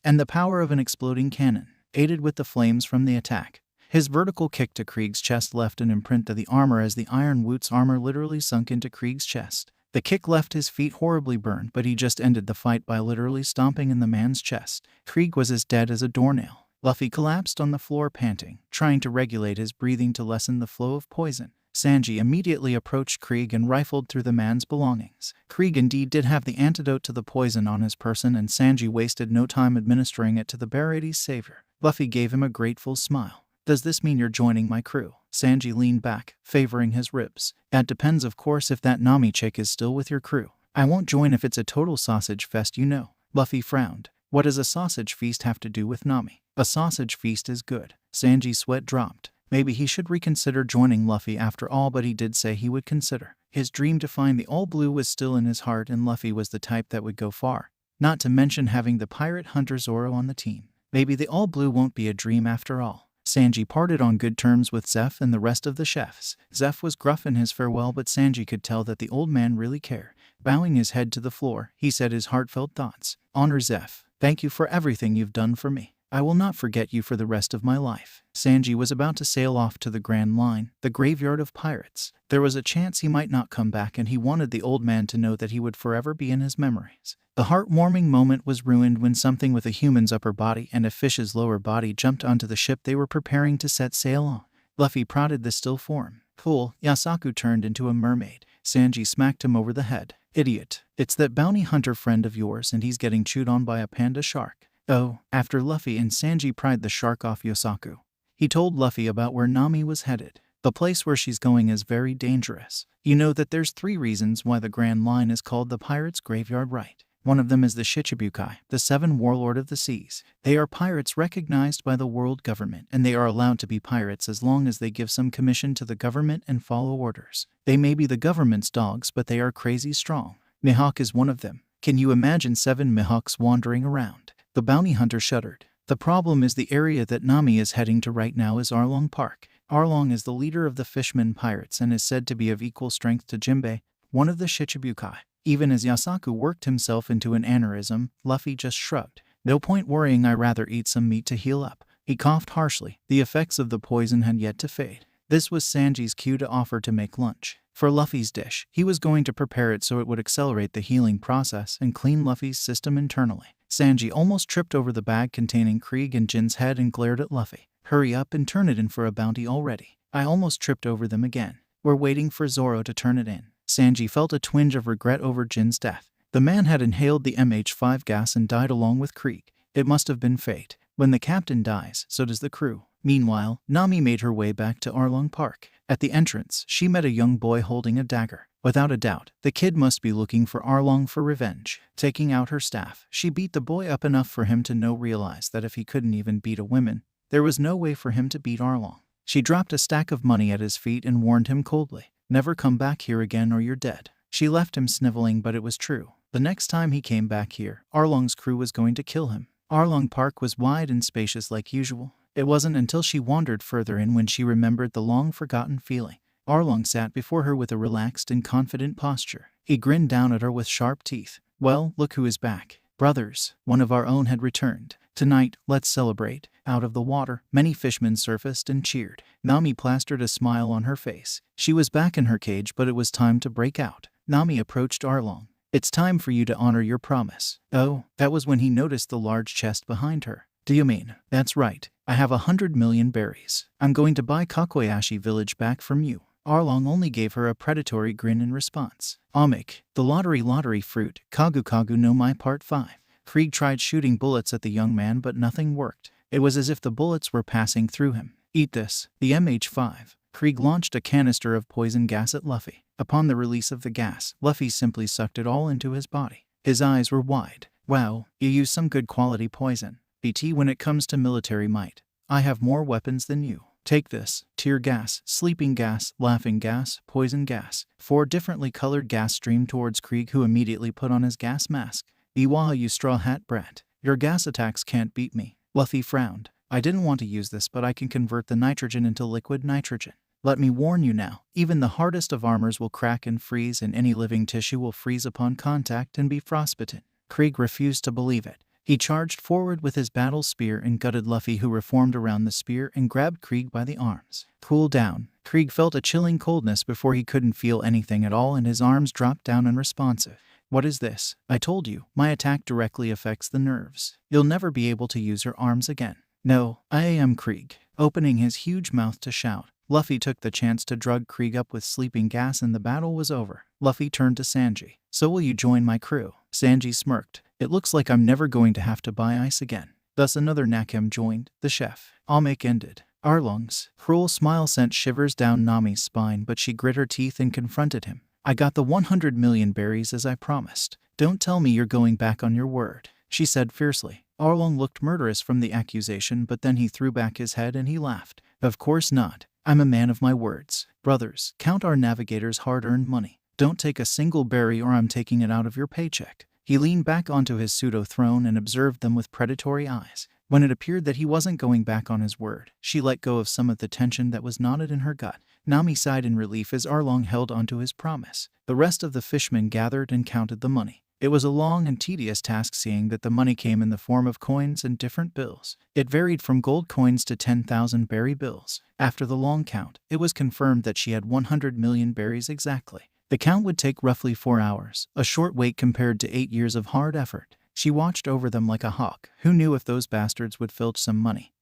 and the power of an exploding cannon, aided with the flames from the attack. His vertical kick to Krieg's chest left an imprint of the armor as the iron Woot's armor literally sunk into Krieg's chest. The kick left his feet horribly burned, but he just ended the fight by literally stomping in the man's chest. Krieg was as dead as a doornail. Luffy collapsed on the floor panting, trying to regulate his breathing to lessen the flow of poison. Sanji immediately approached Krieg and rifled through the man's belongings. Krieg indeed did have the antidote to the poison on his person, and Sanji wasted no time administering it to the Barates' savior. Luffy gave him a grateful smile. "Does this mean you're joining my crew?" Sanji leaned back, favoring his ribs. "That depends, of course, if that Nami chick is still with your crew. I won't join if it's a total sausage fest, you know." Luffy frowned. What does a sausage feast have to do with Nami? A sausage feast is good. Sanji's sweat dropped. Maybe he should reconsider joining Luffy after all, but he did say he would consider. His dream to find the All Blue was still in his heart, and Luffy was the type that would go far. Not to mention having the pirate hunter Zoro on the team. Maybe the All Blue won't be a dream after all. Sanji parted on good terms with Zeph and the rest of the chefs. Zeph was gruff in his farewell, but Sanji could tell that the old man really cared. Bowing his head to the floor, he said his heartfelt thoughts. "Honor Zeph, thank you for everything you've done for me. I will not forget you for the rest of my life." Sanji was about to sail off to the Grand Line, the graveyard of pirates. There was a chance he might not come back, and he wanted the old man to know that he would forever be in his memories. The heartwarming moment was ruined when something with a human's upper body and a fish's lower body jumped onto the ship they were preparing to set sail on. Luffy prodded the still form. "Cool, Yasaku turned into a mermaid." Sanji smacked him over the head. "Idiot. It's that bounty hunter friend of yours, and he's getting chewed on by a panda shark." Oh, after Luffy and Sanji pried the shark off Yosaku, he told Luffy about where Nami was headed. "The place where she's going is very dangerous. You know that there's 3 reasons why the Grand Line is called the Pirates' Graveyard, right? One of them is the Shichibukai, the 7 warlord of the seas. They are pirates recognized by the world government, and they are allowed to be pirates as long as they give some commission to the government and follow orders. They may be the government's dogs, but they are crazy strong. Mihawk is one of them. Can you imagine 7 Mihawks wandering around?" The bounty hunter shuddered. "The problem is the area that Nami is heading to right now is Arlong Park. Arlong is the leader of the Fishman Pirates and is said to be of equal strength to Jinbei, one of the Shichibukai." Even as Yasaku worked himself into an aneurysm, Luffy just shrugged. "No point worrying, I'd rather eat some meat to heal up." He coughed harshly. The effects of the poison had yet to fade. This was Sanji's cue to offer to make lunch. For Luffy's dish, he was going to prepare it so it would accelerate the healing process and clean Luffy's system internally. Sanji almost tripped over the bag containing Krieg and Jin's head and glared at Luffy. "Hurry up and turn it in for a bounty already." "I almost tripped over them again. We're waiting for Zoro to turn it in." Sanji felt a twinge of regret over Jin's death. The man had inhaled the MH5 gas and died along with Krieg. It must have been fate. When the captain dies, so does the crew. Meanwhile, Nami made her way back to Arlong Park. At the entrance, she met a young boy holding a dagger. Without a doubt, the kid must be looking for Arlong for revenge. Taking out her staff, she beat the boy up enough for him to realize that if he couldn't even beat a woman, there was no way for him to beat Arlong. She dropped a stack of money at his feet and warned him coldly, "Never come back here again or you're dead." She left him sniveling, but it was true. The next time he came back here, Arlong's crew was going to kill him. Arlong Park was wide and spacious like usual. It wasn't until she wandered further in when she remembered the long-forgotten feeling. Arlong sat before her with a relaxed and confident posture. He grinned down at her with sharp teeth. "Well, look who is back. Brothers, one of our own had returned. Tonight, let's celebrate." Out of the water, many fishmen surfaced and cheered. Nami plastered a smile on her face. She was back in her cage, but it was time to break out. Nami approached Arlong. "It's time for you to honor your promise." Oh, that was when he noticed the large chest behind her. "Do you mean?" "That's right. I have 100 million berries. I'm going to buy Kakoyashi village back from you." Arlong only gave her a predatory grin in response. "Amik, the lottery fruit, Kagu Kagu no my part 5. Krieg tried shooting bullets at the young man, but nothing worked. It was as if the bullets were passing through him. Eat this. The MH5. Krieg launched a canister of poison gas at Luffy. Upon the release of the gas, Luffy simply sucked it all into his body. His eyes were wide. Wow, you use some good quality poison. BT, when it comes to military might, I have more weapons than you. Take this. Tear gas, sleeping gas, laughing gas, poison gas. 4 differently colored gas streamed towards Krieg, who immediately put on his gas mask. Iwaha, you straw hat brat. Your gas attacks can't beat me. Luffy frowned. I didn't want to use this, but I can convert the nitrogen into liquid nitrogen. Let me warn you now, even the hardest of armors will crack and freeze, and any living tissue will freeze upon contact and be frostbitten. Krieg refused to believe it. He charged forward with his battle spear and gutted Luffy, who reformed around the spear and grabbed Krieg by the arms. Cool down. Krieg felt a chilling coldness before he couldn't feel anything at all, and his arms dropped down unresponsive. What is this? I told you, my attack directly affects the nerves. You'll never be able to use your arms again. No, I am Krieg. Opening his huge mouth to shout, Luffy took the chance to drug Krieg up with sleeping gas, and the battle was over. Luffy turned to Sanji. So will you join my crew? Sanji smirked. It looks like I'm never going to have to buy ice again. Thus another Nakem joined, the chef. Almake ended. Arlong's cruel smile sent shivers down Nami's spine, but she grit her teeth and confronted him. I got the 100 million berries as I promised. Don't tell me you're going back on your word, she said fiercely. Arlong looked murderous from the accusation, but then he threw back his head and he laughed. Of course not. I'm a man of my words. Brothers, count our navigator's hard-earned money. Don't take a single berry or I'm taking it out of your paycheck. He leaned back onto his pseudo-throne and observed them with predatory eyes. When it appeared that he wasn't going back on his word, she let go of some of the tension that was knotted in her gut. Nami sighed in relief as Arlong held onto his promise. The rest of the fishmen gathered and counted the money. It was a long and tedious task, seeing that the money came in the form of coins and different bills. It varied from gold coins to 10,000 berry bills. After the long count, it was confirmed that she had 100 million berries exactly. The count would take roughly 4 hours, a short wait compared to 8 years of hard effort. She watched over them like a hawk. Who knew if those bastards would filch some money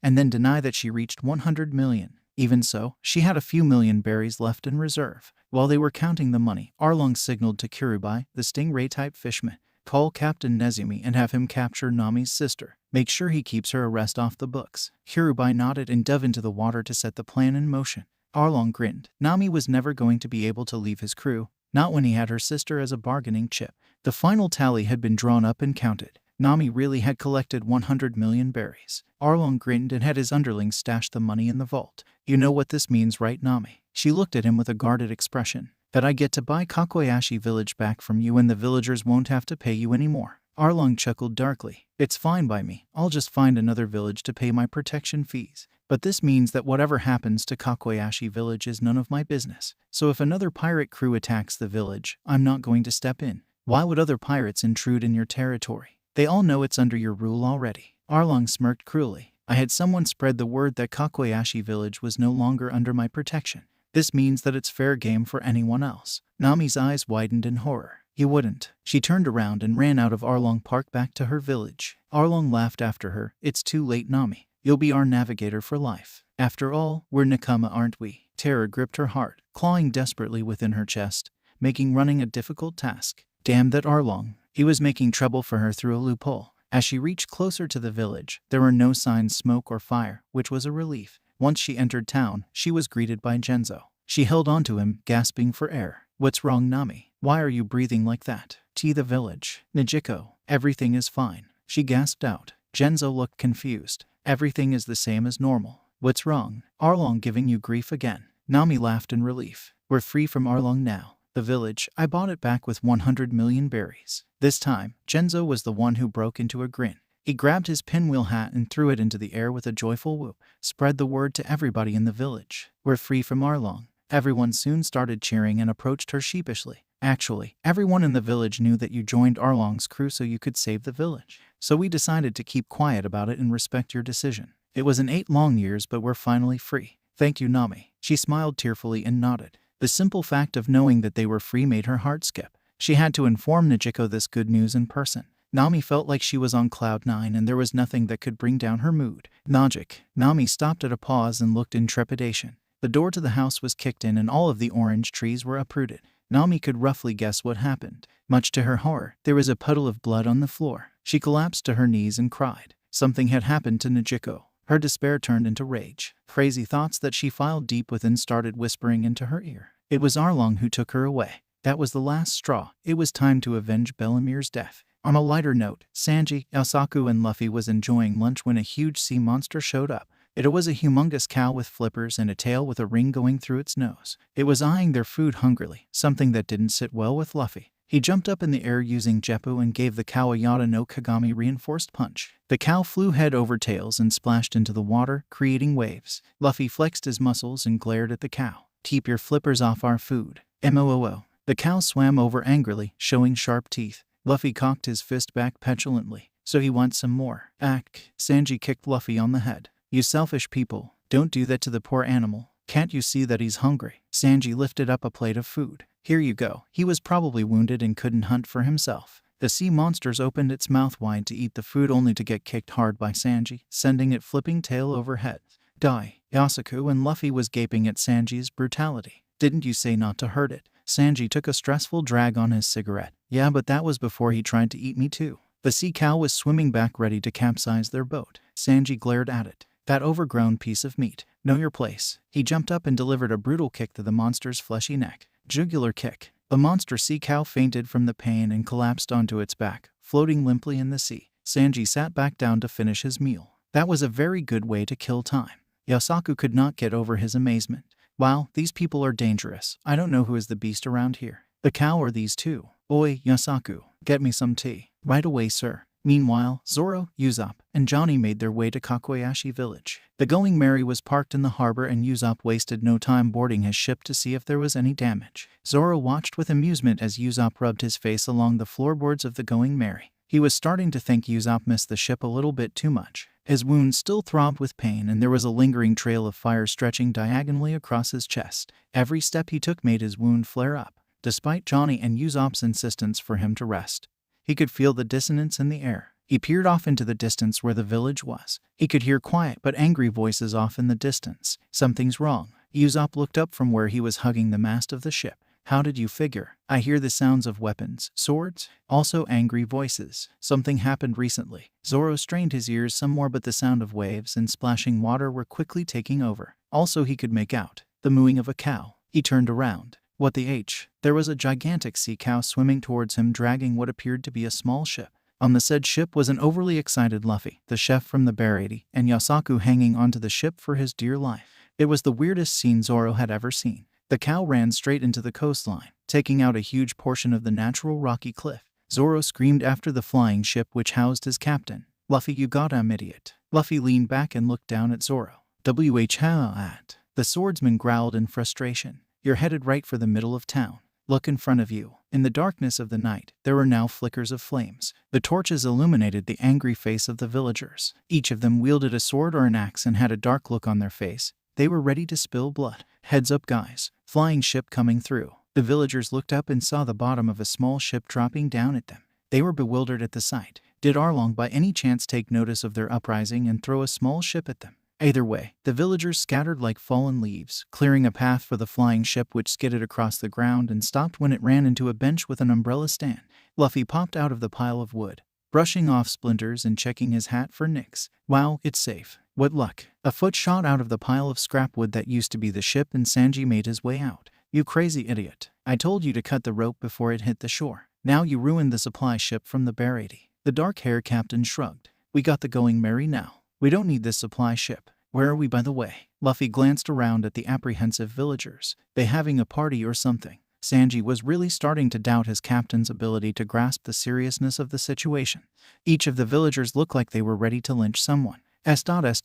and then deny that she reached 100 million. Even so, she had a few million berries left in reserve. While they were counting the money, Arlong signaled to Kirubai, the stingray-type fishman. Call Captain Nezumi and have him capture Nami's sister. Make sure he keeps her arrest off the books. Kirubai nodded and dove into the water to set the plan in motion. Arlong grinned. Nami was never going to be able to leave his crew, not when he had her sister as a bargaining chip. The final tally had been drawn up and counted. Nami really had collected 100 million berries. Arlong grinned and had his underlings stash the money in the vault. You know what this means, right, Nami? She looked at him with a guarded expression. That I get to buy Kakoyashi village back from you and the villagers won't have to pay you anymore. Arlong chuckled darkly. It's fine by me. I'll just find another village to pay my protection fees. But this means that whatever happens to Kakoyashi village is none of my business. So if another pirate crew attacks the village, I'm not going to step in. Why would other pirates intrude in your territory? They all know it's under your rule already. Arlong smirked cruelly. I had someone spread the word that Kakoyashi village was no longer under my protection. This means that it's fair game for anyone else. Nami's eyes widened in horror. You wouldn't. She turned around and ran out of Arlong Park back to her village. Arlong laughed after her. It's too late, Nami. You'll be our navigator for life. After all, we're Nakama, aren't we? Terror gripped her heart, clawing desperately within her chest, making running a difficult task. Damn that Arlong. He was making trouble for her through a loophole. As she reached closer to the village, there were no signs, smoke or fire, which was a relief. Once she entered town, she was greeted by Genzo. She held onto him, gasping for air. What's wrong, Nami? Why are you breathing like that? To the village. Nijiko, everything is fine. She gasped out. Genzo looked confused. Everything is the same as normal. What's wrong? Arlong giving you grief again? Nami laughed in relief. We're free from Arlong now. The village, I bought it back with 100 million berries. This time, Genzo was the one who broke into a grin. He grabbed his pinwheel hat and threw it into the air with a joyful whoop. Spread the word to everybody in the village. We're free from Arlong. Everyone soon started cheering and approached her sheepishly. Actually, everyone in the village knew that you joined Arlong's crew so you could save the village. So we decided to keep quiet about it and respect your decision. It was an 8 long years, but we're finally free. Thank you, Nami. She smiled tearfully and nodded. The simple fact of knowing that they were free made her heart skip. She had to inform Nijiko this good news in person. Nami felt like she was on cloud 9 and there was nothing that could bring down her mood. Logic. Nami stopped at a pause and looked in trepidation. The door to the house was kicked in and all of the orange trees were uprooted. Nami could roughly guess what happened. Much to her horror, there was a puddle of blood on the floor. She collapsed to her knees and cried. Something had happened to Nijiko. Her despair turned into rage. Crazy thoughts that she filed deep within started whispering into her ear. It was Arlong who took her away. That was the last straw. It was time to avenge Bellamir's death. On a lighter note, Sanji, Yasaku and Luffy was enjoying lunch when a huge sea monster showed up. It was a humongous cow with flippers and a tail with a ring going through its nose. It was eyeing their food hungrily, something that didn't sit well with Luffy. He jumped up in the air using Jeppu and gave the cow a Yata no Kagami reinforced punch. The cow flew head over tails and splashed into the water, creating waves. Luffy flexed his muscles and glared at the cow. "Keep your flippers off our food." "Moo." The cow swam over angrily, showing sharp teeth. Luffy cocked his fist back petulantly. "So he wants some more." "Ack." Sanji kicked Luffy on the head. "You selfish people. Don't do that to the poor animal. Can't you see that he's hungry?" Sanji lifted up a plate of food. "Here you go." He was probably wounded and couldn't hunt for himself. The sea monsters opened its mouth wide to eat the food only to get kicked hard by Sanji, sending it flipping tail over head. "Die." Yasaku and Luffy was gaping at Sanji's brutality. "Didn't you say not to hurt it?" Sanji took a stressful drag on his cigarette. "Yeah, but that was before he tried to eat me too." The sea cow was swimming back ready to capsize their boat. Sanji glared at it. "That overgrown piece of meat. Know your place." He jumped up and delivered a brutal kick to the monster's fleshy neck. Jugular kick. The monster sea cow fainted from the pain and collapsed onto its back, floating limply in the sea. Sanji sat back down to finish his meal. That was a very good way to kill time. Yasaku could not get over his amazement. "Wow, these people are dangerous. I don't know who is the beast around here. The cow or these two?" "Oi, Yasaku, get me some tea." "Right away, sir." Meanwhile, Zoro, Usopp, and Johnny made their way to Kakuyashi village. The Going Merry was parked in the harbor and Usopp wasted no time boarding his ship to see if there was any damage. Zoro watched with amusement as Usopp rubbed his face along the floorboards of the Going Merry. He was starting to think Usopp missed the ship a little bit too much. His wounds still throbbed with pain and there was a lingering trail of fire stretching diagonally across his chest. Every step he took made his wound flare up, despite Johnny and Usopp's insistence for him to rest. He could feel the dissonance in the air. He peered off into the distance where the village was. He could hear quiet but angry voices off in the distance. "Something's wrong." Usopp looked up from where he was hugging the mast of the ship. "How did you figure?" "I hear the sounds of weapons, swords, also angry voices. Something happened recently." Zoro strained his ears some more but the sound of waves and splashing water were quickly taking over. Also he could make out the mooing of a cow. He turned around. What the H? There was a gigantic sea cow swimming towards him dragging what appeared to be a small ship. On the said ship was an overly excited Luffy, the chef from the Barady, and Yasaku hanging onto the ship for his dear life. It was the weirdest scene Zoro had ever seen. The cow ran straight into the coastline, taking out a huge portion of the natural rocky cliff. Zoro screamed after the flying ship which housed his captain. "Luffy, you goddamn idiot." Luffy leaned back and looked down at Zoro. "At." The swordsman growled in frustration. "You're headed right for the middle of town. Look in front of you." In the darkness of the night, there were now flickers of flames. The torches illuminated the angry face of the villagers. Each of them wielded a sword or an axe and had a dark look on their face. They were ready to spill blood. "Heads up, guys. Flying ship coming through." The villagers looked up and saw the bottom of a small ship dropping down at them. They were bewildered at the sight. Did Arlong by any chance take notice of their uprising and throw a small ship at them? Either way, the villagers scattered like fallen leaves, clearing a path for the flying ship which skidded across the ground and stopped when it ran into a bench with an umbrella stand. Luffy popped out of the pile of wood, brushing off splinters and checking his hat for nicks. "Wow, it's safe. What luck." A foot shot out of the pile of scrap wood that used to be the ship and Sanji made his way out. "You crazy idiot. I told you to cut the rope before it hit the shore. Now you ruined the supply ship from the Barady." The dark-haired captain shrugged. "We got the Going Merry now. We don't need this supply ship. Where are we, by the way?" Luffy glanced around at the apprehensive villagers. "They having a party or something?" Sanji was really starting to doubt his captain's ability to grasp the seriousness of the situation. Each of the villagers looked like they were ready to lynch someone. "S.S..S.V.E.M.E."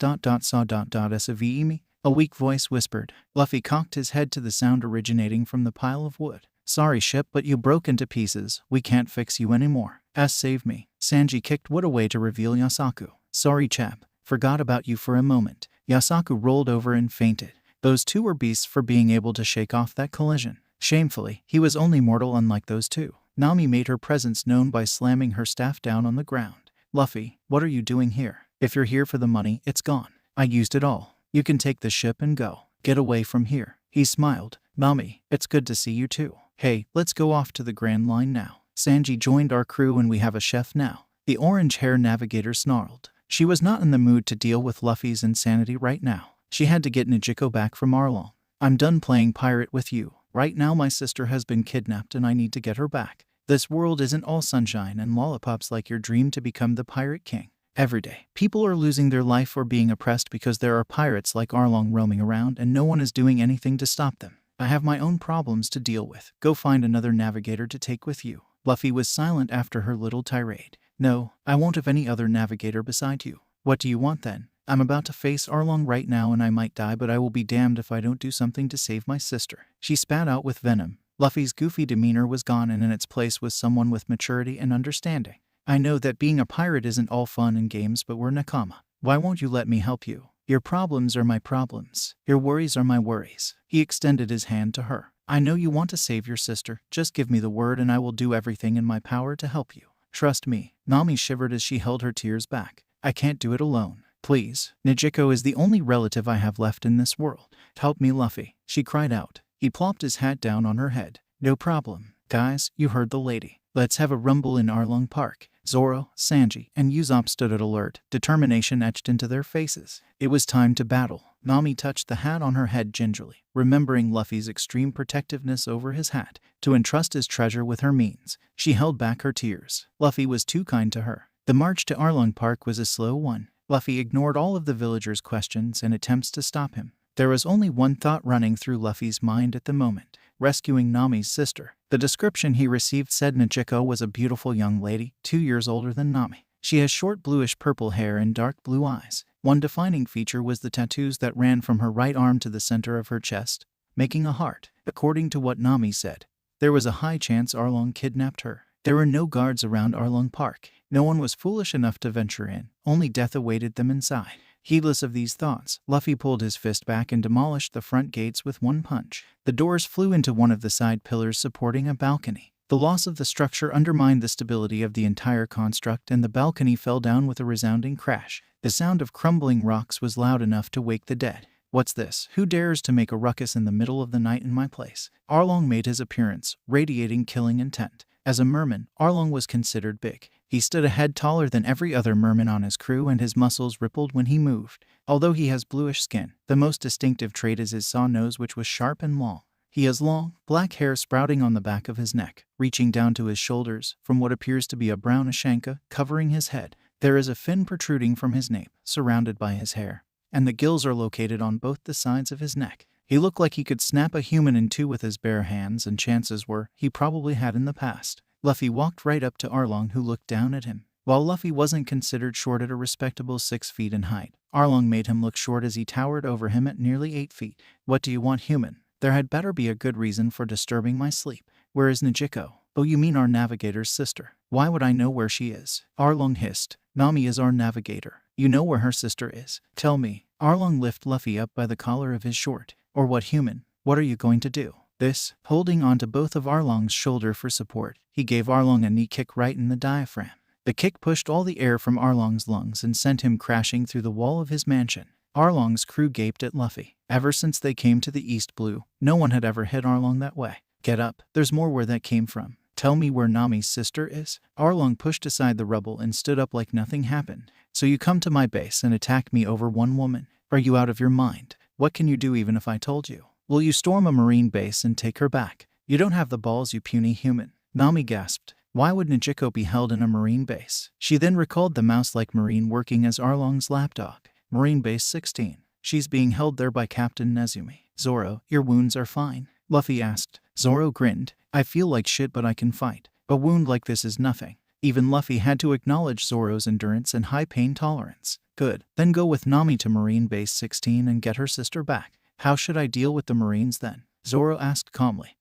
a weak voice whispered. Luffy cocked his head to the sound originating from the pile of wood. "Sorry, ship, but you broke into pieces. We can't fix you anymore." "Save me." Sanji kicked wood away to reveal Yasaku. "Sorry, chap. Forgot about you for a moment." Yasaku rolled over and fainted. Those two were beasts for being able to shake off that collision. Shamefully, he was only mortal unlike those two. Nami made her presence known by slamming her staff down on the ground. "Luffy, what are you doing here? If you're here for the money, it's gone. I used it all. You can take the ship and go. Get away from here." He smiled. "Nami, it's good to see you too. Hey, let's go off to the Grand Line now. Sanji joined our crew and we have a chef now." The orange-haired navigator snarled. She was not in the mood to deal with Luffy's insanity right now. She had to get Nijiko back from Arlong. I'm done playing pirate with you. Right now my sister has been kidnapped and I need to get her back. This world isn't all sunshine and lollipops like your dream to become the pirate king. Every day, people are losing their life or being oppressed because there are pirates like Arlong roaming around and no one is doing anything to stop them. I have my own problems to deal with. Go find another navigator to take with you. Luffy was silent after her little tirade. No, I won't have any other navigator beside you. What do you want then? I'm about to face Arlong right now and I might die, but I will be damned if I don't do something to save my sister. She spat out with venom. Luffy's goofy demeanor was gone and in its place was someone with maturity and understanding. I know that being a pirate isn't all fun and games, but we're nakama. Why won't you let me help you? Your problems are my problems. Your worries are my worries. He extended his hand to her. I know you want to save your sister. Just give me the word and I will do everything in my power to help you. Trust me. Nami shivered as she held her tears back. I can't do it alone. Please. Nijiko is the only relative I have left in this world. Help me, Luffy. She cried out. He plopped his hat down on her head. No problem. Guys, you heard the lady. Let's have a rumble in Arlong Park. Zoro, Sanji, and Usopp stood at alert, determination etched into their faces. It was time to battle. Nami touched the hat on her head gingerly, remembering Luffy's extreme protectiveness over his hat. To entrust his treasure with her means, she held back her tears. Luffy was too kind to her. The march to Arlong Park was a slow one. Luffy ignored all of the villagers' questions and attempts to stop him. There was only one thought running through Luffy's mind at the moment: rescuing Nami's sister. The description he received said Nijiko was a beautiful young lady, 2 years older than Nami. She has short bluish-purple hair and dark blue eyes. One defining feature was the tattoos that ran from her right arm to the center of her chest, making a heart. According to what Nami said, there was a high chance Arlong kidnapped her. There were no guards around Arlong Park. No one was foolish enough to venture in. Only death awaited them inside. Heedless of these thoughts, Luffy pulled his fist back and demolished the front gates with one punch. The doors flew into one of the side pillars supporting a balcony. The loss of the structure undermined the stability of the entire construct and the balcony fell down with a resounding crash. The sound of crumbling rocks was loud enough to wake the dead. What's this? Who dares to make a ruckus in the middle of the night in my place? Arlong made his appearance, radiating killing intent. As a merman, Arlong was considered big. He stood a head taller than every other merman on his crew and his muscles rippled when he moved. Although he has bluish skin, the most distinctive trait is his saw nose, which was sharp and long. He has long, black hair sprouting on the back of his neck, reaching down to his shoulders, from what appears to be a brown ashanka covering his head. There is a fin protruding from his nape, surrounded by his hair, and the gills are located on both the sides of his neck. He looked like he could snap a human in two with his bare hands, and chances were he probably had in the past. Luffy walked right up to Arlong, who looked down at him. While Luffy wasn't considered short at a respectable 6 feet in height, Arlong made him look short as he towered over him at nearly 8 feet. What do you want, human? There had better be a good reason for disturbing my sleep. Where is Nijiko? Oh, you mean our navigator's sister. Why would I know where she is? Arlong hissed. Nami is our navigator. You know where her sister is. Tell me. Arlong lifted Luffy up by the collar of his short. Or what, human? What are you going to do? This, holding onto both of Arlong's shoulder for support, he gave Arlong a knee kick right in the diaphragm. The kick pushed all the air from Arlong's lungs and sent him crashing through the wall of his mansion. Arlong's crew gaped at Luffy. Ever since they came to the East Blue, no one had ever hit Arlong that way. Get up, there's more where that came from. Tell me where Nami's sister is. Arlong pushed aside the rubble and stood up like nothing happened. So you come to my base and attack me over one woman? Are you out of your mind? What can you do even if I told you? Will you storm a marine base and take her back? You don't have the balls, you puny human. Nami gasped. Why would Nijiko be held in a marine base? She then recalled the mouse-like marine working as Arlong's lapdog. Marine Base 16. She's being held there by Captain Nezumi. Zoro, your wounds are fine? Luffy asked. Zoro grinned. I feel like shit, but I can fight. A wound like this is nothing. Even Luffy had to acknowledge Zoro's endurance and high pain tolerance. Good. Then go with Nami to Marine Base 16 and get her sister back. How should I deal with the Marines then? Zoro asked calmly.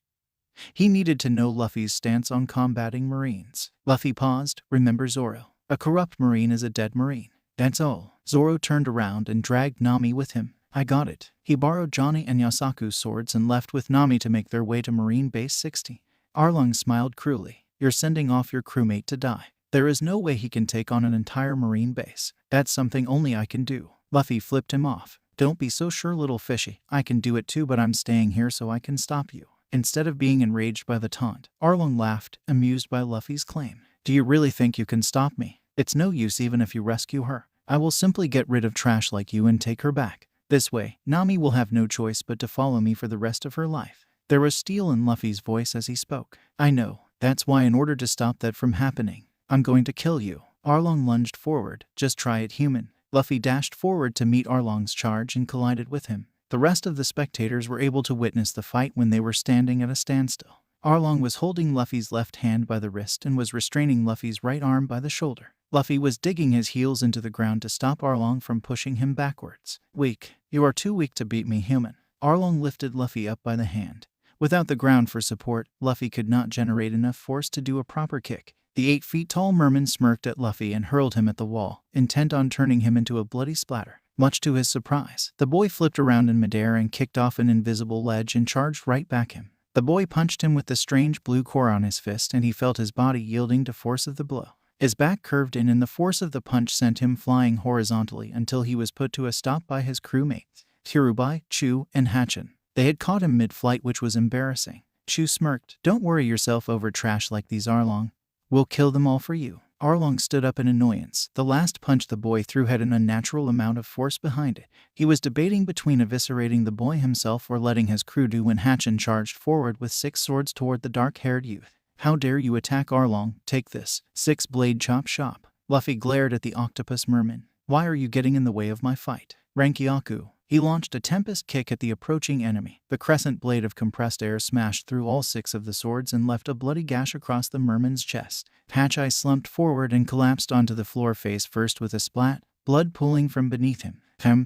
He needed to know Luffy's stance on combating Marines. Luffy paused. Remember Zoro. A corrupt Marine is a dead Marine. That's all. Zoro turned around and dragged Nami with him. I got it. He borrowed Johnny and Yasaku's swords and left with Nami to make their way to Marine Base 60. Arlong smiled cruelly. You're sending off your crewmate to die. There is no way he can take on an entire Marine base. That's something only I can do. Luffy flipped him off. Don't be so sure, little fishy. I can do it too, but I'm staying here so I can stop you. Instead of being enraged by the taunt, Arlong laughed, amused by Luffy's claim. Do you really think you can stop me? It's no use even if you rescue her. I will simply get rid of trash like you and take her back. This way, Nami will have no choice but to follow me for the rest of her life." There was steel in Luffy's voice as he spoke. "I know. That's why in order to stop that from happening, I'm going to kill you." Arlong lunged forward. "Just try it, human." Luffy dashed forward to meet Arlong's charge and collided with him. The rest of the spectators were able to witness the fight when they were standing at a standstill. Arlong was holding Luffy's left hand by the wrist and was restraining Luffy's right arm by the shoulder. Luffy was digging his heels into the ground to stop Arlong from pushing him backwards. "Weak. You are too weak to beat me, human." Arlong lifted Luffy up by the hand. Without the ground for support, Luffy could not generate enough force to do a proper kick. The 8-feet-tall merman smirked at Luffy and hurled him at the wall, intent on turning him into a bloody splatter. Much to his surprise, the boy flipped around in midair and kicked off an invisible ledge and charged right back him. The boy punched him with the strange blue core on his fist, and he felt his body yielding to force of the blow. His back curved in and the force of the punch sent him flying horizontally until he was put to a stop by his crewmates, Kirubai, Chu, and Hachin. They had caught him mid-flight, which was embarrassing. Chu smirked. "Don't worry yourself over trash like these, Arlong. We'll kill them all for you." Arlong stood up in annoyance. The last punch the boy threw had an unnatural amount of force behind it. He was debating between eviscerating the boy himself or letting his crew do when Hachin charged forward with 6 swords toward the dark-haired youth. "How dare you attack Arlong? Take this." 6-blade chop shop. Luffy glared at the octopus merman. "Why are you getting in the way of my fight?" Rankyaku. He launched a tempest kick at the approaching enemy. The crescent blade of compressed air smashed through all 6 of the swords and left a bloody gash across the merman's chest. Hatch-Eye slumped forward and collapsed onto the floor face first with a splat, blood pooling from beneath him.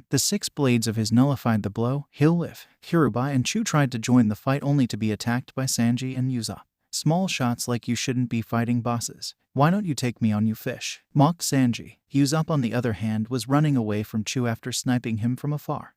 The 6 blades of his nullified the blow. He'll live. Kirubai and Chu tried to join the fight only to be attacked by Sanji and Usopp. "Small shots like you shouldn't be fighting bosses. Why don't you take me on, you fish?" mocked Sanji. Usopp, on the other hand, was running away from Chu after sniping him from afar.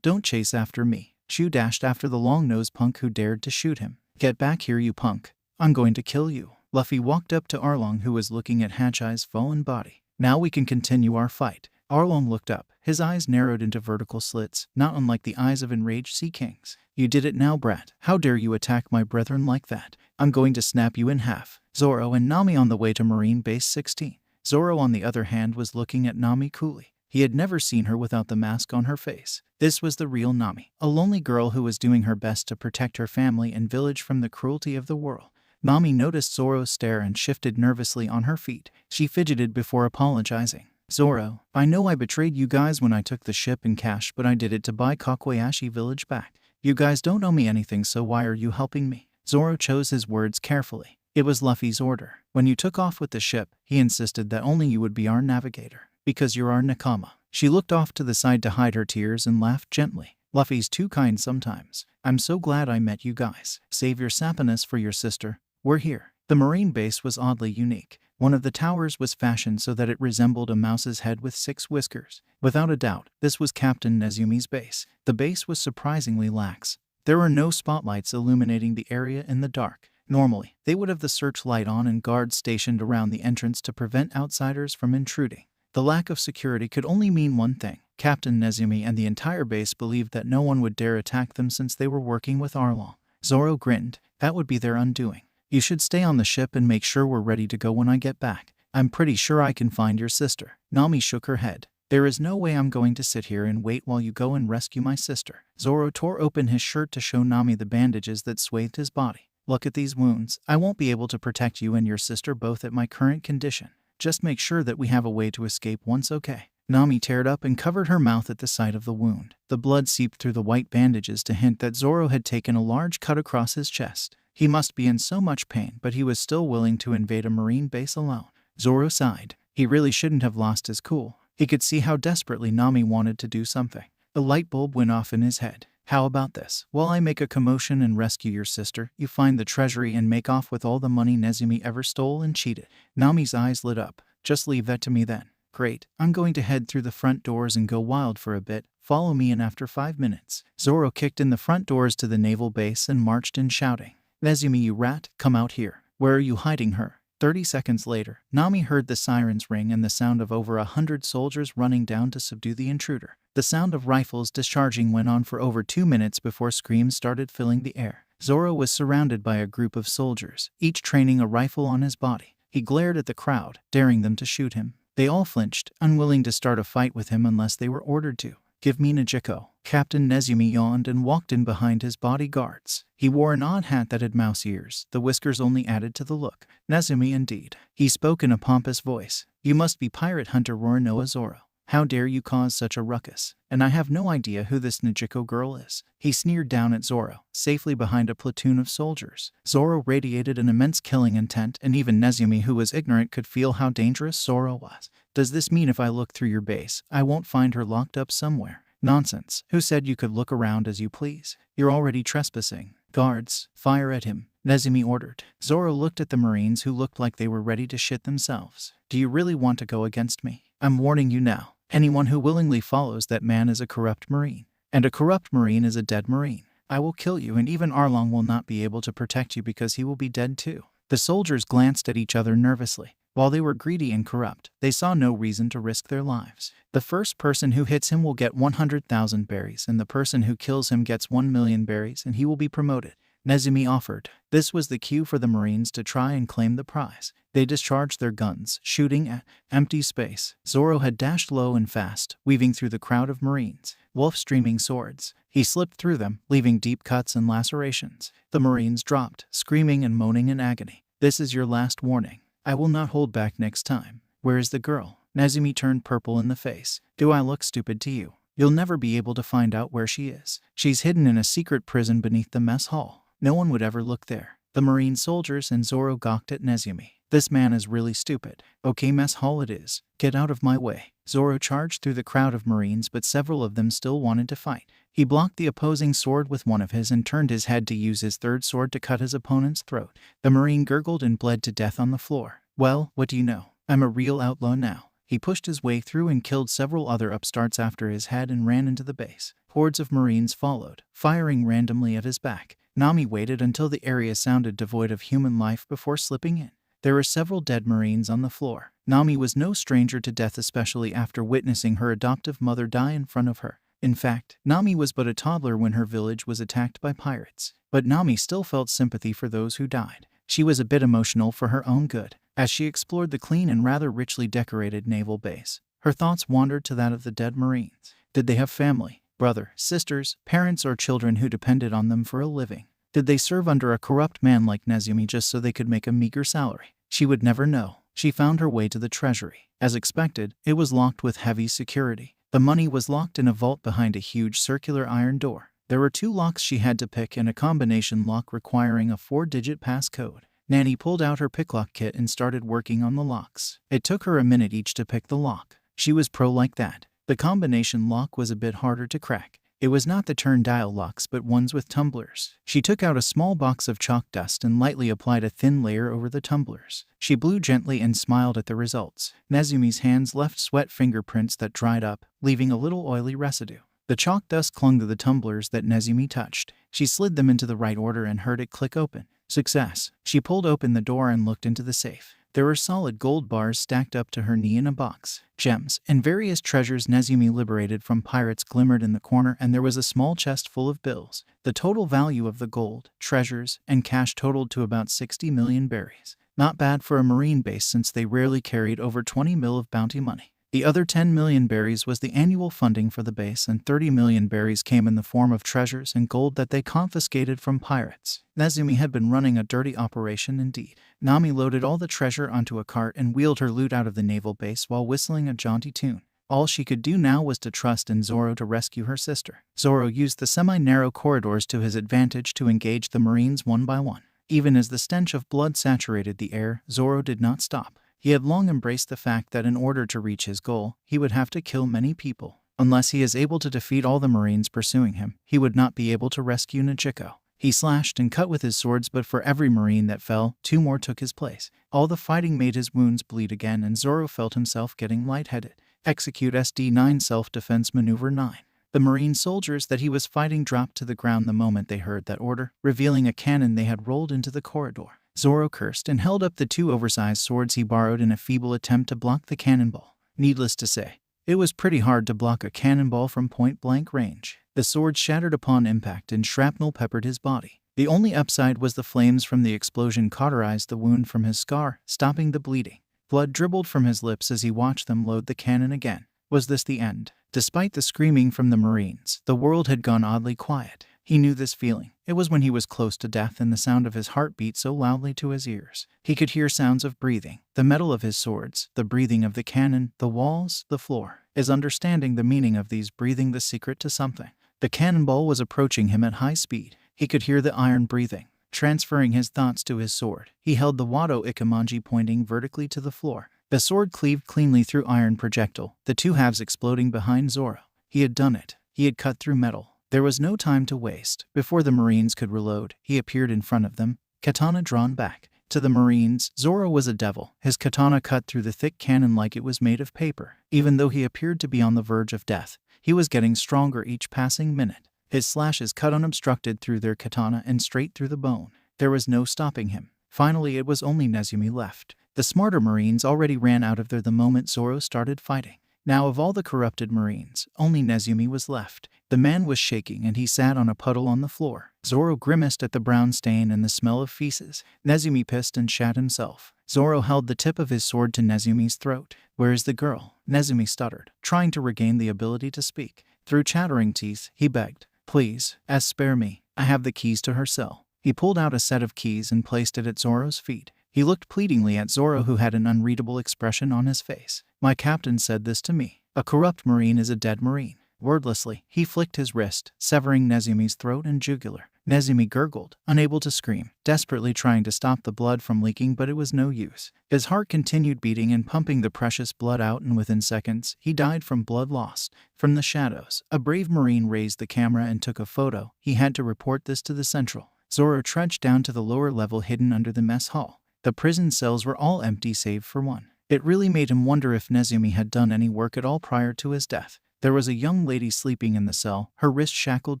Don't chase after me." Chu dashed after the long-nosed punk who dared to shoot him. "Get back here, you punk. I'm going to kill you." Luffy walked up to Arlong, who was looking at Hatch-Eye's fallen body. "Now we can continue our fight." Arlong looked up. His eyes narrowed into vertical slits, not unlike the eyes of enraged sea kings. "You did it now, brat. How dare you attack my brethren like that? I'm going to snap you in half." Zoro and Nami on the way to Marine Base 16. Zoro, on the other hand, was looking at Nami coolly. He had never seen her without the mask on her face. This was the real Nami, a lonely girl who was doing her best to protect her family and village from the cruelty of the world. Nami noticed Zoro's stare and shifted nervously on her feet. She fidgeted before apologizing. "Zoro, I know I betrayed you guys when I took the ship and cash, but I did it to buy Kakuyashi village back. You guys don't owe me anything, so why are you helping me?" Zoro chose his words carefully. "It was Luffy's order. When you took off with the ship, he insisted that only you would be our navigator. Because you're our nakama." She looked off to the side to hide her tears and laughed gently. "Luffy's too kind sometimes. I'm so glad I met you guys. Save your sappiness for your sister. We're here." The marine base was oddly unique. One of the towers was fashioned so that it resembled a mouse's head with 6 whiskers. Without a doubt, this was Captain Nezumi's base. The base was surprisingly lax. There were no spotlights illuminating the area in the dark. Normally, they would have the searchlight on and guards stationed around the entrance to prevent outsiders from intruding. The lack of security could only mean one thing. Captain Nezumi and the entire base believed that no one would dare attack them since they were working with Arlong. Zoro grinned. "That would be their undoing. You should stay on the ship and make sure we're ready to go when I get back. I'm pretty sure I can find your sister." Nami shook her head. "There is no way I'm going to sit here and wait while you go and rescue my sister." Zoro tore open his shirt to show Nami the bandages that swathed his body. "Look at these wounds. I won't be able to protect you and your sister both at my current condition. Just make sure that we have a way to escape once, okay?" Nami teared up and covered her mouth at the sight of the wound. The blood seeped through the white bandages to hint that Zoro had taken a large cut across his chest. He must be in so much pain, but he was still willing to invade a marine base alone. Zoro sighed. He really shouldn't have lost his cool. He could see how desperately Nami wanted to do something. A light bulb went off in his head. "How about this? While I make a commotion and rescue your sister, you find the treasury and make off with all the money Nezumi ever stole and cheated." Nami's eyes lit up. "Just leave that to me then." "Great. I'm going to head through the front doors and go wild for a bit. Follow me in after 5 minutes." Zoro kicked in the front doors to the naval base and marched in shouting, "Nezumi, you rat, come out here. Where are you hiding her?" 30 seconds later, Nami heard the sirens ring and the sound of over 100 soldiers running down to subdue the intruder. The sound of rifles discharging went on for over 2 minutes before screams started filling the air. Zoro was surrounded by a group of soldiers, each training a rifle on his body. He glared at the crowd, daring them to shoot him. They all flinched, unwilling to start a fight with him unless they were ordered to. "Give me Nejiko." Captain Nezumi yawned and walked in behind his bodyguards. He wore an odd hat that had mouse ears. The whiskers only added to the look. "Nezumi indeed." He spoke in a pompous voice. "You must be pirate hunter Roronoa Zoro. How dare you cause such a ruckus? And I have no idea who this Nejiko girl is." He sneered down at Zoro, safely behind a platoon of soldiers. Zoro radiated an immense killing intent, and even Nezumi, who was ignorant, could feel how dangerous Zoro was. "Does this mean if I look through your base, I won't find her locked up somewhere?" "Nonsense. Who said you could look around as you please? You're already trespassing." "Guards, fire at him," Nezumi ordered. Zoro looked at the Marines, who looked like they were ready to shit themselves. "Do you really want to go against me? I'm warning you now. Anyone who willingly follows that man is a corrupt Marine. And a corrupt Marine is a dead Marine. I will kill you, and even Arlong will not be able to protect you because he will be dead too." The soldiers glanced at each other nervously. While they were greedy and corrupt, they saw no reason to risk their lives. "The first person who hits him will get 100,000 berries, and the person who kills him gets 1,000,000 berries, and he will be promoted," Nezumi offered. This was the cue for the Marines to try and claim the prize. They discharged their guns, shooting at empty space. Zoro had dashed low and fast, weaving through the crowd of Marines. Wolf streaming swords. He slipped through them, leaving deep cuts and lacerations. The Marines dropped, screaming and moaning in agony. "This is your last warning. I will not hold back next time. Where is the girl?" Nezumi turned purple in the face. "Do I look stupid to you? You'll never be able to find out where she is. She's hidden in a secret prison beneath the mess hall. No one would ever look there." The Marine soldiers and Zoro gawked at Nezumi. "This man is really stupid." "Okay, mess hall it is. Get out of my way." Zoro charged through the crowd of Marines, but several of them still wanted to fight. He blocked the opposing sword with one of his and turned his head to use his third sword to cut his opponent's throat. The Marine gurgled and bled to death on the floor. "Well, what do you know? I'm a real outlaw now." He pushed his way through and killed several other upstarts after his head and ran into the base. Hordes of Marines followed, firing randomly at his back. Nami waited until the area sounded devoid of human life before slipping in. There were several dead Marines on the floor. Nami was no stranger to death, especially after witnessing her adoptive mother die in front of her. In fact, Nami was but a toddler when her village was attacked by pirates. But Nami still felt sympathy for those who died. She was a bit emotional for her own good. As she explored the clean and rather richly decorated naval base, her thoughts wandered to that of the dead Marines. Did they have family, brother, sisters, parents, or children who depended on them for a living? Did they serve under a corrupt man like Nezumi just so they could make a meager salary? She would never know. She found her way to the treasury. As expected, it was locked with heavy security. The money was locked in a vault behind a huge circular iron door. There were 2 locks she had to pick and a combination lock requiring a 4-digit passcode. Nanny pulled out her picklock kit and started working on the locks. It took her a minute each to pick the lock. She was pro like that. The combination lock was a bit harder to crack. It was not the turn-dial locks but ones with tumblers. She took out a small box of chalk dust and lightly applied a thin layer over the tumblers. She blew gently and smiled at the results. Nezumi's hands left sweat fingerprints that dried up, leaving a little oily residue. The chalk dust clung to the tumblers that Nezumi touched. She slid them into the right order and heard it click open. Success. She pulled open the door and looked into the safe. There were solid gold bars stacked up to her knee in a box. Gems and various treasures Nezumi liberated from pirates glimmered in the corner, and there was a small chest full of bills. The total value of the gold, treasures, and cash totaled to about 60 million berries. Not bad for a marine base since they rarely carried over 20 mil of bounty money. The other 10 million berries was the annual funding for the base, and 30 million berries came in the form of treasures and gold that they confiscated from pirates. Nezumi had been running a dirty operation indeed. Nami loaded all the treasure onto a cart and wheeled her loot out of the naval base while whistling a jaunty tune. All she could do now was to trust in Zoro to rescue her sister. Zoro used the semi-narrow corridors to his advantage to engage the Marines one by one. Even as the stench of blood saturated the air, Zoro did not stop. He had long embraced the fact that in order to reach his goal, he would have to kill many people. Unless he is able to defeat all the Marines pursuing him, he would not be able to rescue Nejiko. He slashed and cut with his swords, but for every Marine that fell, 2 more took his place. All the fighting made his wounds bleed again, and Zoro felt himself getting lightheaded. Execute SD9 Self-Defense Maneuver 9. The Marine soldiers that he was fighting dropped to the ground the moment they heard that order, revealing a cannon they had rolled into the corridor. Zoro cursed and held up the 2 oversized swords he borrowed in a feeble attempt to block the cannonball. Needless to say, it was pretty hard to block a cannonball from point-blank range. The sword shattered upon impact and shrapnel peppered his body. The only upside was the flames from the explosion cauterized the wound from his scar, stopping the bleeding. Blood dribbled from his lips as he watched them load the cannon again. Was this the end? Despite the screaming from the Marines, the world had gone oddly quiet. He knew this feeling. It was when he was close to death and the sound of his heart beat so loudly to his ears. He could hear sounds of breathing, the metal of his swords, the breathing of the cannon, the walls, the floor. Is understanding the meaning of these breathing the secret to something? The cannonball was approaching him at high speed. He could hear the iron breathing. Transferring his thoughts to his sword, he held the Wado Ikemanji pointing vertically to the floor. The sword cleaved cleanly through iron projectile, the two halves exploding behind Zoro. He had done it. He had cut through metal. There was no time to waste. Before the Marines could reload, he appeared in front of them, katana drawn back. To the Marines, Zoro was a devil. His katana cut through the thick cannon like it was made of paper. Even though he appeared to be on the verge of death, he was getting stronger each passing minute. His slashes cut unobstructed through their katana and straight through the bone. There was no stopping him. Finally, it was only Nezumi left. The smarter Marines already ran out of there the moment Zoro started fighting. Now, of all the corrupted Marines, only Nezumi was left. The man was shaking and he sat on a puddle on the floor. Zoro grimaced at the brown stain and the smell of feces. Nezumi pissed and shat himself. Zoro held the tip of his sword to Nezumi's throat. "Where is the girl?" Nezumi stuttered, trying to regain the ability to speak. Through chattering teeth, he begged, "Please, spare me. I have the keys to her cell." He pulled out a set of keys and placed it at Zoro's feet. He looked pleadingly at Zoro, who had an unreadable expression on his face. "My captain said this to me. A corrupt Marine is a dead Marine." Wordlessly, he flicked his wrist, severing Nezumi's throat and jugular. Nezumi gurgled, unable to scream, desperately trying to stop the blood from leaking, but it was no use. His heart continued beating and pumping the precious blood out, and within seconds, he died from blood loss. From the shadows, a brave Marine raised the camera and took a photo. He had to report this to the Central. Zoro trudged down to the lower level hidden under the mess hall. The prison cells were all empty save for one. It really made him wonder if Nezumi had done any work at all prior to his death. There was a young lady sleeping in the cell, her wrists shackled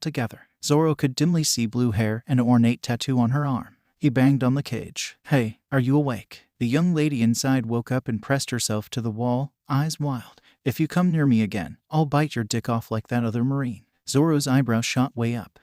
together. Zoro could dimly see blue hair and an ornate tattoo on her arm. He banged on the cage. "Hey, are you awake?" The young lady inside woke up and pressed herself to the wall, eyes wild. "If you come near me again, I'll bite your dick off like that other Marine." Zoro's eyebrow shot way up.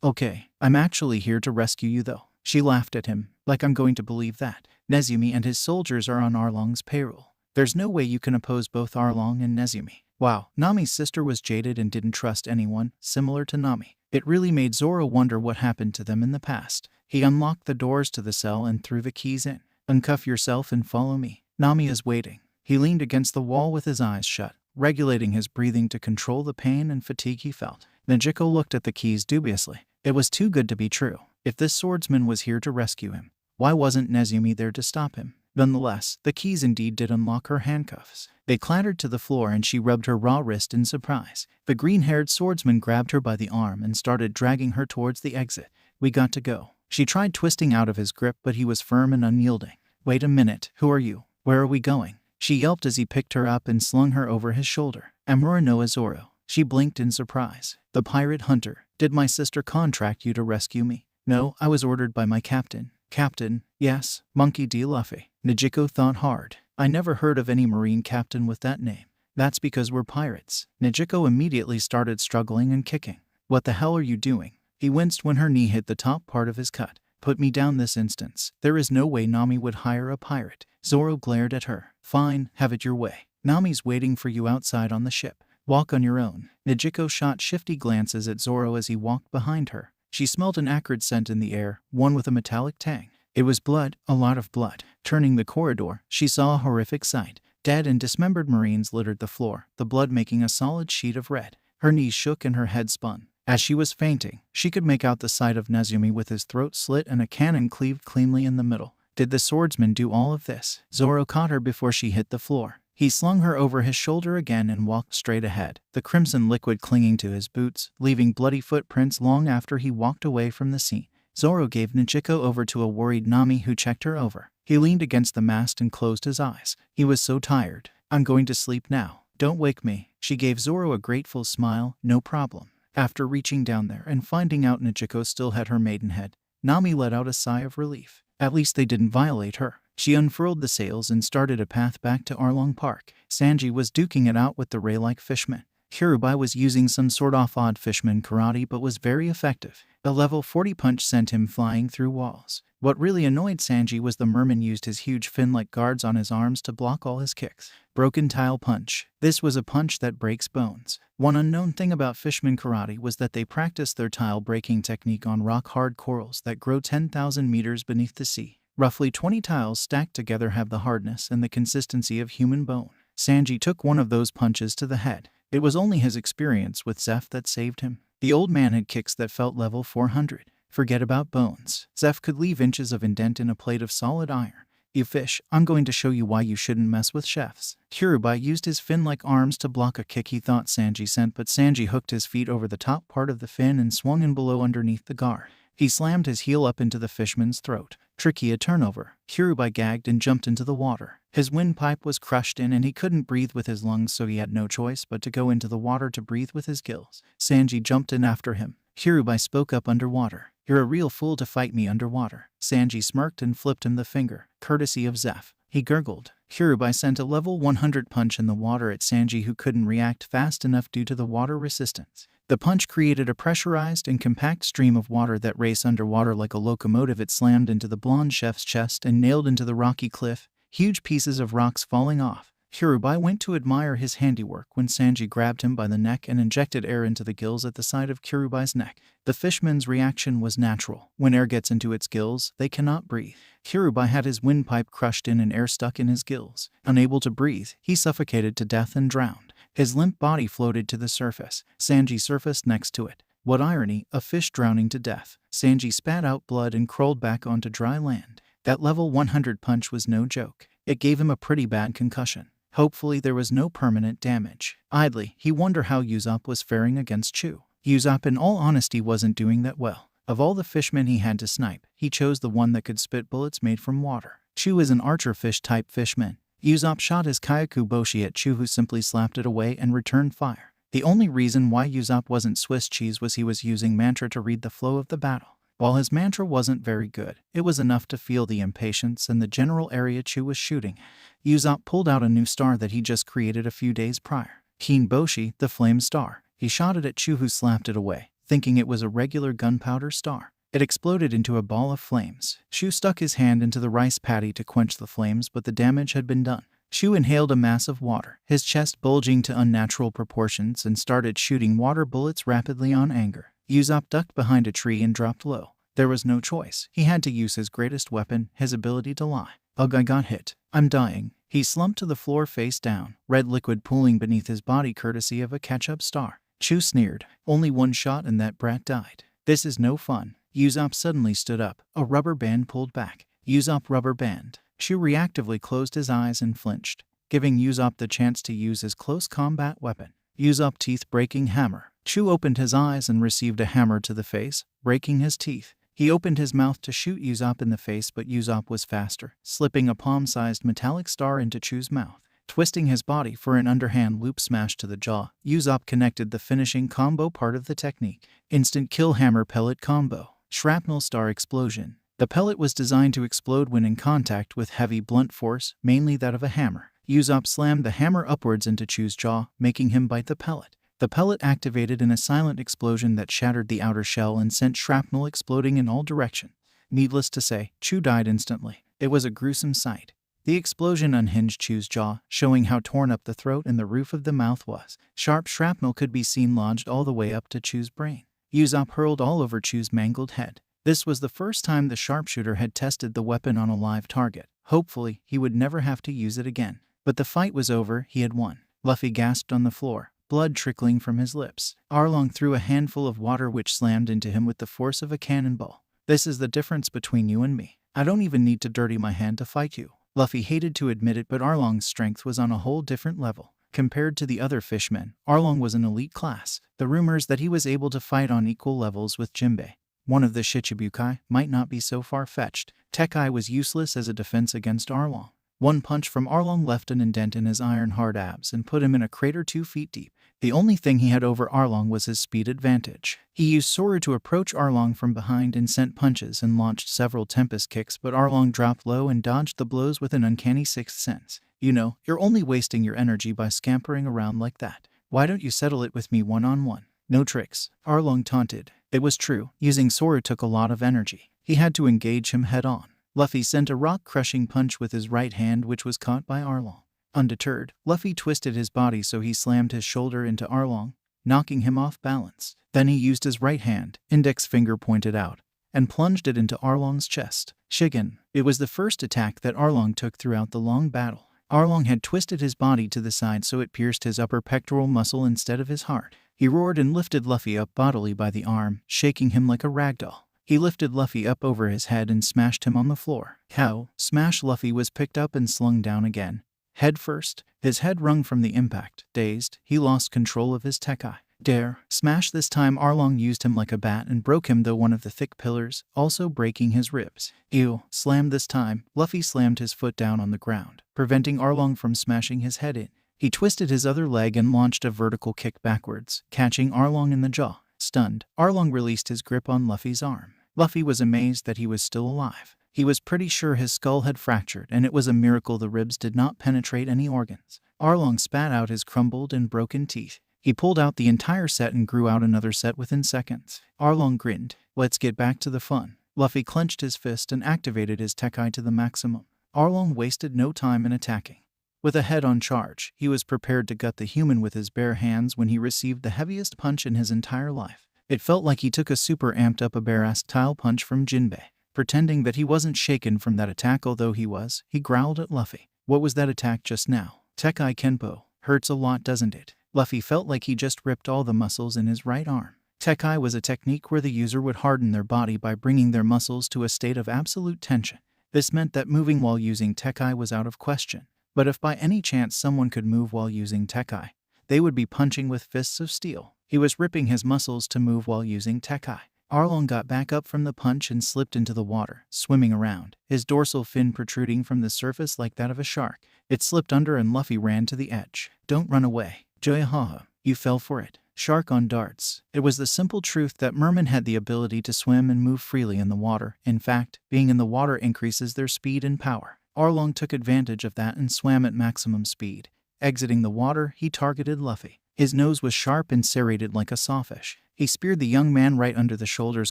Okay. I'm actually here to rescue you though." She laughed at him, like I'm going to believe that. "Nezumi and his soldiers are on Arlong's payroll. There's no way you can oppose both Arlong and Nezumi." Wow, Nami's sister was jaded and didn't trust anyone, similar to Nami. It really made Zoro wonder what happened to them in the past. He unlocked the doors to the cell and threw the keys in. "Uncuff yourself and follow me. Nami is waiting." He leaned against the wall with his eyes shut, regulating his breathing to control the pain and fatigue he felt. Najiko looked at the keys dubiously. It was too good to be true. If this swordsman was here to rescue him, why wasn't Nezumi there to stop him? Nonetheless, the keys indeed did unlock her handcuffs. They clattered to the floor and she rubbed her raw wrist in surprise. The green-haired swordsman grabbed her by the arm and started dragging her towards the exit. "We got to go." She tried twisting out of his grip, but he was firm and unyielding. "Wait a minute, who are you? Where are we going?" She yelped as he picked her up and slung her over his shoulder. "Amura no Zoro." She blinked in surprise. "The pirate hunter. Did my sister contract you to rescue me?" "No, I was ordered by my captain." "Captain?" "Yes, Monkey D. Luffy." Najiko thought hard. "I never heard of any Marine captain with that name." "That's because we're pirates." Najiko immediately started struggling and kicking. "What the hell are you doing?" He winced when her knee hit the top part of his cut. "Put me down this instance. There is no way Nami would hire a pirate." Zoro glared at her. "Fine, have it your way. Nami's waiting for you outside on the ship. Walk on your own." Najiko shot shifty glances at Zoro as he walked behind her. She smelled an acrid scent in the air, one with a metallic tang. It was blood, a lot of blood. Turning the corridor, she saw a horrific sight. Dead and dismembered Marines littered the floor, the blood making a solid sheet of red. Her knees shook and her head spun. As she was fainting, she could make out the sight of Nezumi with his throat slit and a cannon cleaved cleanly in the middle. Did the swordsman do all of this? Zoro caught her before she hit the floor. He slung her over his shoulder again and walked straight ahead, the crimson liquid clinging to his boots, leaving bloody footprints long after he walked away from the scene. Zoro gave Najiko over to a worried Nami who checked her over. He leaned against the mast and closed his eyes. He was so tired. "I'm going to sleep now. Don't wake me." She gave Zoro a grateful smile. "No problem." After reaching down there and finding out Najiko still had her maidenhead, Nami let out a sigh of relief. At least they didn't violate her. She unfurled the sails and started a path back to Arlong Park. Sanji was duking it out with the ray-like fishmen. Hirubai was using some sort of odd fishman karate but was very effective. A level 40 punch sent him flying through walls. What really annoyed Sanji was the merman used his huge fin-like guards on his arms to block all his kicks. Broken Tile Punch. This was a punch that breaks bones. One unknown thing about Fishman Karate was that they practiced their tile-breaking technique on rock-hard corals that grow 10,000 meters beneath the sea. Roughly 20 tiles stacked together have the hardness and the consistency of human bone. Sanji took one of those punches to the head. It was only his experience with Zeph that saved him. The old man had kicks that felt level 400. Forget about bones. Zeph could leave inches of indent in a plate of solid iron. You fish, I'm going to show you why you shouldn't mess with chefs. Kirubai used his fin-like arms to block a kick he thought Sanji sent, but Sanji hooked his feet over the top part of the fin and swung in below underneath the guard. He slammed his heel up into the fishman's throat. Tricky a turnover. Kirubai gagged and jumped into the water. His windpipe was crushed in and he couldn't breathe with his lungs, so he had no choice but to go into the water to breathe with his gills. Sanji jumped in after him. Kirubai spoke up underwater. You're a real fool to fight me underwater. Sanji smirked and flipped him the finger, courtesy of Zeph. He gurgled. Kirubai sent a level 100 punch in the water at Sanji, who couldn't react fast enough due to the water resistance. The punch created a pressurized and compact stream of water that raced underwater like a locomotive. It slammed into the blonde chef's chest and nailed into the rocky cliff, huge pieces of rocks falling off. Kirubai went to admire his handiwork when Sanji grabbed him by the neck and injected air into the gills at the side of Kirubai's neck. The fishman's reaction was natural. When air gets into its gills, they cannot breathe. Kirubai had his windpipe crushed in and air stuck in his gills. Unable to breathe, he suffocated to death and drowned. His limp body floated to the surface. Sanji surfaced next to it. What irony, a fish drowning to death. Sanji spat out blood and crawled back onto dry land. That level 100 punch was no joke. It gave him a pretty bad concussion. Hopefully there was no permanent damage. Idly, he wondered how Usopp was faring against Chu. Usopp in all honesty wasn't doing that well. Of all the fishmen he had to snipe, he chose the one that could spit bullets made from water. Chu is an archer fish type fishman. Usopp shot his Kagu Boshi at Chu, who simply slapped it away and returned fire. The only reason why Usopp wasn't Swiss cheese was he was using mantra to read the flow of the battle. While his mantra wasn't very good, it was enough to feel the impatience and the general area Chu was shooting. Usopp pulled out a new star that he just created a few days prior. Keen Boshi, the flame star. He shot it at Chu, who slapped it away, thinking it was a regular gunpowder star. It exploded into a ball of flames. Chu stuck his hand into the rice paddy to quench the flames, but the damage had been done. Chu inhaled a mass of water, his chest bulging to unnatural proportions, and started shooting water bullets rapidly on anger. Usopp ducked behind a tree and dropped low. There was no choice. He had to use his greatest weapon, his ability to lie. Ugh, I got hit. I'm dying. He slumped to the floor face down, red liquid pooling beneath his body courtesy of a catch-up star. Chu sneered. Only one shot and that brat died. This is no fun. Usopp suddenly stood up. A rubber band pulled back. Usopp rubber band. Chu reactively closed his eyes and flinched, giving Usopp the chance to use his close combat weapon. Usopp teeth-breaking hammer. Chu opened his eyes and received a hammer to the face, breaking his teeth. He opened his mouth to shoot Usopp in the face, but Usopp was faster, slipping a palm-sized metallic star into Chu's mouth. Twisting his body for an underhand loop smash to the jaw, Usopp connected the finishing combo part of the technique. Instant kill hammer pellet combo. Shrapnel star explosion. The pellet was designed to explode when in contact with heavy blunt force, mainly that of a hammer. Usopp slammed the hammer upwards into Chu's jaw, making him bite the pellet. The pellet activated in a silent explosion that shattered the outer shell and sent shrapnel exploding in all directions. Needless to say, Chu died instantly. It was a gruesome sight. The explosion unhinged Chu's jaw, showing how torn up the throat and the roof of the mouth was. Sharp shrapnel could be seen lodged all the way up to Chu's brain. Usopp hurled all over Chu's mangled head. This was the first time the sharpshooter had tested the weapon on a live target. Hopefully, he would never have to use it again. But the fight was over. He had won. Luffy gasped on the floor, blood trickling from his lips. Arlong threw a handful of water which slammed into him with the force of a cannonball. This is the difference between you and me. I don't even need to dirty my hand to fight you. Luffy hated to admit it, but Arlong's strength was on a whole different level. Compared to the other fishmen, Arlong was an elite class. The rumors that he was able to fight on equal levels with Jinbei, one of the Shichibukai, might not be so far-fetched. Tekai was useless as a defense against Arlong. One punch from Arlong left an indent in his iron-hard abs and put him in a crater 2 feet deep. The only thing he had over Arlong was his speed advantage. He used Soru to approach Arlong from behind and sent punches and launched several tempest kicks, but Arlong dropped low and dodged the blows with an uncanny sixth sense. You know, you're only wasting your energy by scampering around like that. Why don't you settle it with me one-on-one? No tricks, Arlong taunted. It was true, using Sora took a lot of energy. He had to engage him head-on. Luffy sent a rock-crushing punch with his right hand which was caught by Arlong. Undeterred, Luffy twisted his body so he slammed his shoulder into Arlong, knocking him off balance. Then he used his right hand, index finger pointed out, and plunged it into Arlong's chest. Shigen. It was the first attack that Arlong took throughout the long battle. Arlong had twisted his body to the side so it pierced his upper pectoral muscle instead of his heart. He roared and lifted Luffy up bodily by the arm, shaking him like a ragdoll. He lifted Luffy up over his head and smashed him on the floor. How? Smash! Luffy was picked up and slung down again. Head first, his head wrung from the impact. Dazed, he lost control of his Tekai. Dare! Smash! This time Arlong used him like a bat and broke him though one of the thick pillars, also breaking his ribs. Ew! Slam! This time, Luffy slammed his foot down on the ground, preventing Arlong from smashing his head in. He twisted his other leg and launched a vertical kick backwards, catching Arlong in the jaw. Stunned, Arlong released his grip on Luffy's arm. Luffy was amazed that he was still alive. He was pretty sure his skull had fractured, and it was a miracle the ribs did not penetrate any organs. Arlong spat out his crumbled and broken teeth. He pulled out the entire set and grew out another set within seconds. Arlong grinned. Let's get back to the fun. Luffy clenched his fist and activated his Tekai to the maximum. Arlong wasted no time in attacking. With a head-on charge, he was prepared to gut the human with his bare hands when he received the heaviest punch in his entire life. It felt like he took a super amped-up a bare-ass tile punch from Jinbei. Pretending that he wasn't shaken from that attack although he was, he growled at Luffy. What was that attack just now? Tekai Kenpo. Hurts a lot, doesn't it? Luffy felt like he just ripped all the muscles in his right arm. Tekai was a technique where the user would harden their body by bringing their muscles to a state of absolute tension. This meant that moving while using Tekai was out of question. But if by any chance someone could move while using Tekai, they would be punching with fists of steel. He was ripping his muscles to move while using Tekai. Arlong got back up from the punch and slipped into the water, swimming around, his dorsal fin protruding from the surface like that of a shark. It slipped under and Luffy ran to the edge. Don't run away. Joyahaha, you fell for it. Shark on darts. It was the simple truth that mermen had the ability to swim and move freely in the water. In fact, being in the water increases their speed and power. Arlong took advantage of that and swam at maximum speed. Exiting the water, he targeted Luffy. His nose was sharp and serrated like a sawfish. He speared the young man right under the shoulder's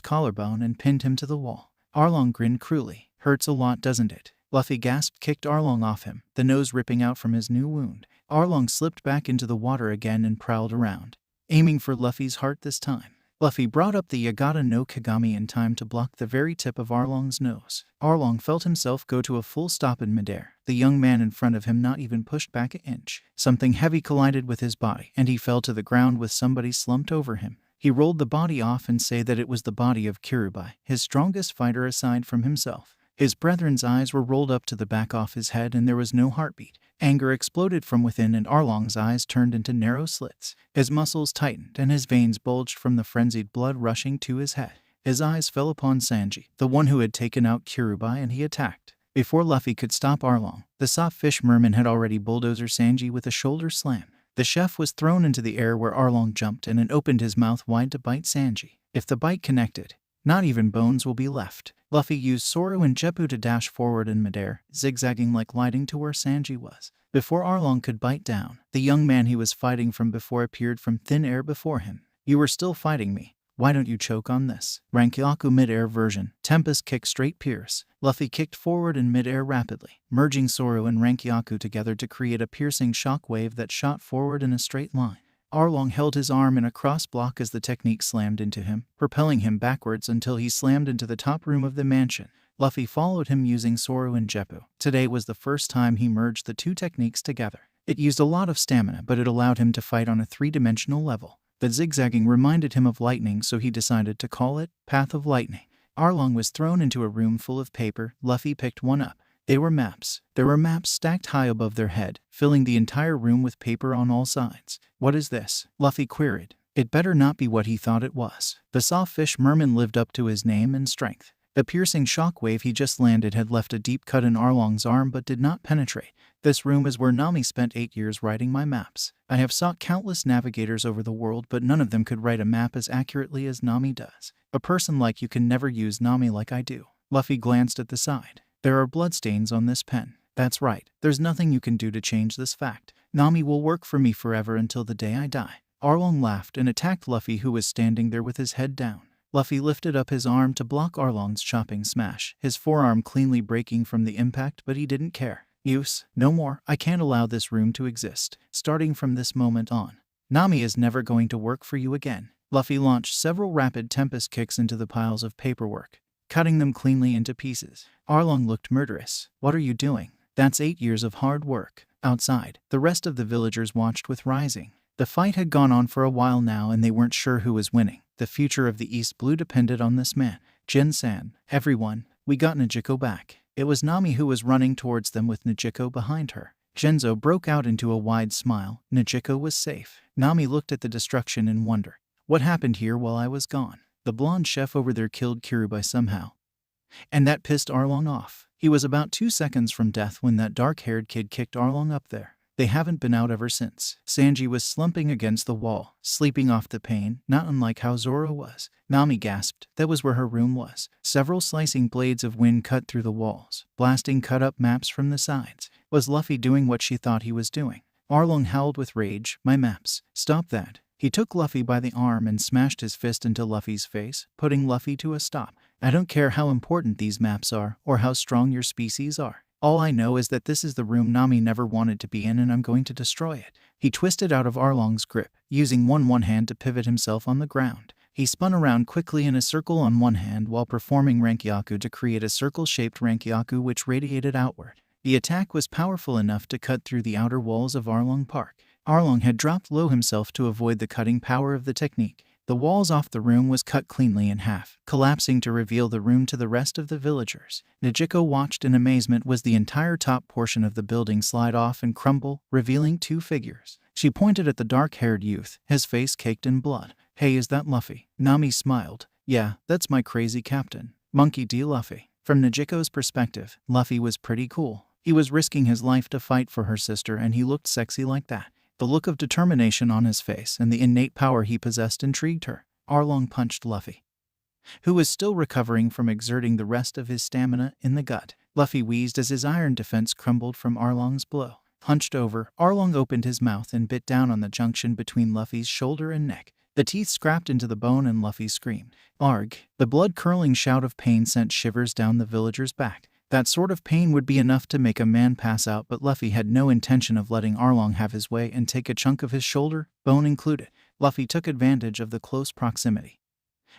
collarbone and pinned him to the wall. Arlong grinned cruelly. Hurts a lot, doesn't it? Luffy gasped, kicked Arlong off him, the nose ripping out from his new wound. Arlong slipped back into the water again and prowled around, aiming for Luffy's heart this time. Luffy brought up the Yagata no Kagami in time to block the very tip of Arlong's nose. Arlong felt himself go to a full stop in midair, the young man in front of him not even pushed back an inch. Something heavy collided with his body, and he fell to the ground with somebody slumped over him. He rolled the body off and said that it was the body of Kirubai, his strongest fighter aside from himself. His brethren's eyes were rolled up to the back of his head and there was no heartbeat. Anger exploded from within and Arlong's eyes turned into narrow slits. His muscles tightened and his veins bulged from the frenzied blood rushing to his head. His eyes fell upon Sanji, the one who had taken out Kirubai, and he attacked. Before Luffy could stop Arlong, the soft fish merman had already bulldozed Sanji with a shoulder slam. The chef was thrown into the air where Arlong jumped and opened his mouth wide to bite Sanji. If the bite connected, not even bones will be left. Luffy used Zoro and Jeppu to dash forward in midair, zigzagging like lightning to where Sanji was. Before Arlong could bite down, the young man he was fighting from before appeared from thin air before him. You were still fighting me. Why don't you choke on this? Rankyaku mid-air version. Tempest kick straight pierce. Luffy kicked forward in mid-air rapidly, merging Zoro and Rankyaku together to create a piercing shock wave that shot forward in a straight line. Arlong held his arm in a cross block as the technique slammed into him, propelling him backwards until he slammed into the top room of the mansion. Luffy followed him using Zoro and Jeppu. Today was the first time he merged the two techniques together. It used a lot of stamina, but it allowed him to fight on a three-dimensional level. The zigzagging reminded him of lightning, so he decided to call it Path of Lightning. Arlong was thrown into a room full of paper. Luffy picked one up. They were maps. There were maps stacked high above their head, filling the entire room with paper on all sides. What is this? Luffy queried. It better not be what he thought it was. The sawfish merman lived up to his name and strength. The piercing shockwave he just landed had left a deep cut in Arlong's arm but did not penetrate. This room is where Nami spent 8 years writing my maps. I have sought countless navigators over the world, but none of them could write a map as accurately as Nami does. A person like you can never use Nami like I do. Luffy glanced at the side. There are bloodstains on this pen. That's right. There's nothing you can do to change this fact. Nami will work for me forever until the day I die. Arlong laughed and attacked Luffy, who was standing there with his head down. Luffy lifted up his arm to block Arlong's chopping smash, his forearm cleanly breaking from the impact, but he didn't care. Use, no more. I can't allow this room to exist. Starting from this moment on, Nami is never going to work for you again. Luffy launched several rapid tempest kicks into the piles of paperwork, cutting them cleanly into pieces. Arlong looked murderous. What are you doing? That's 8 years of hard work. Outside, the rest of the villagers watched with rising. The fight had gone on for a while now and they weren't sure who was winning. The future of the East Blue depended on this man. Jin-san, everyone, we got Nijiko back. It was Nami who was running towards them with Nijiko behind her. Genzo broke out into a wide smile. Nijiko was safe. Nami looked at the destruction in wonder. What happened here while I was gone? The blonde chef over there killed Kirubai somehow. And that pissed Arlong off. He was about 2 seconds from death when that dark-haired kid kicked Arlong up there. They haven't been out ever since. Sanji was slumping against the wall, sleeping off the pain, not unlike how Zoro was. Nami gasped. That was where her room was. Several slicing blades of wind cut through the walls, blasting cut-up maps from the sides. Was Luffy doing what she thought he was doing? Arlong howled with rage. My maps. Stop that. He took Luffy by the arm and smashed his fist into Luffy's face, putting Luffy to a stop. I don't care how important these maps are, or how strong your species are. All I know is that this is the room Nami never wanted to be in and I'm going to destroy it. He twisted out of Arlong's grip, using one hand to pivot himself on the ground. He spun around quickly in a circle on one hand while performing Rankyaku to create a circle-shaped Rankyaku which radiated outward. The attack was powerful enough to cut through the outer walls of Arlong Park. Arlong had dropped low himself to avoid the cutting power of the technique. The walls off the room was cut cleanly in half, collapsing to reveal the room to the rest of the villagers. Nijiko watched in amazement as the entire top portion of the building slide off and crumble, revealing 2 figures. She pointed at the dark-haired youth, his face caked in blood. Hey, is that Luffy? Nami smiled. Yeah, that's my crazy captain. Monkey D. Luffy. From Nijiko's perspective, Luffy was pretty cool. He was risking his life to fight for her sister and he looked sexy like that. The look of determination on his face and the innate power he possessed intrigued her. Arlong punched Luffy, who was still recovering from exerting the rest of his stamina, in the gut. Luffy wheezed as his iron defense crumbled from Arlong's blow. Hunched over, Arlong opened his mouth and bit down on the junction between Luffy's shoulder and neck. The teeth scrapped into the bone and Luffy screamed. Arg! The blood-curdling shout of pain sent shivers down the villager's back. That sort of pain would be enough to make a man pass out, but Luffy had no intention of letting Arlong have his way and take a chunk of his shoulder, bone included. Luffy took advantage of the close proximity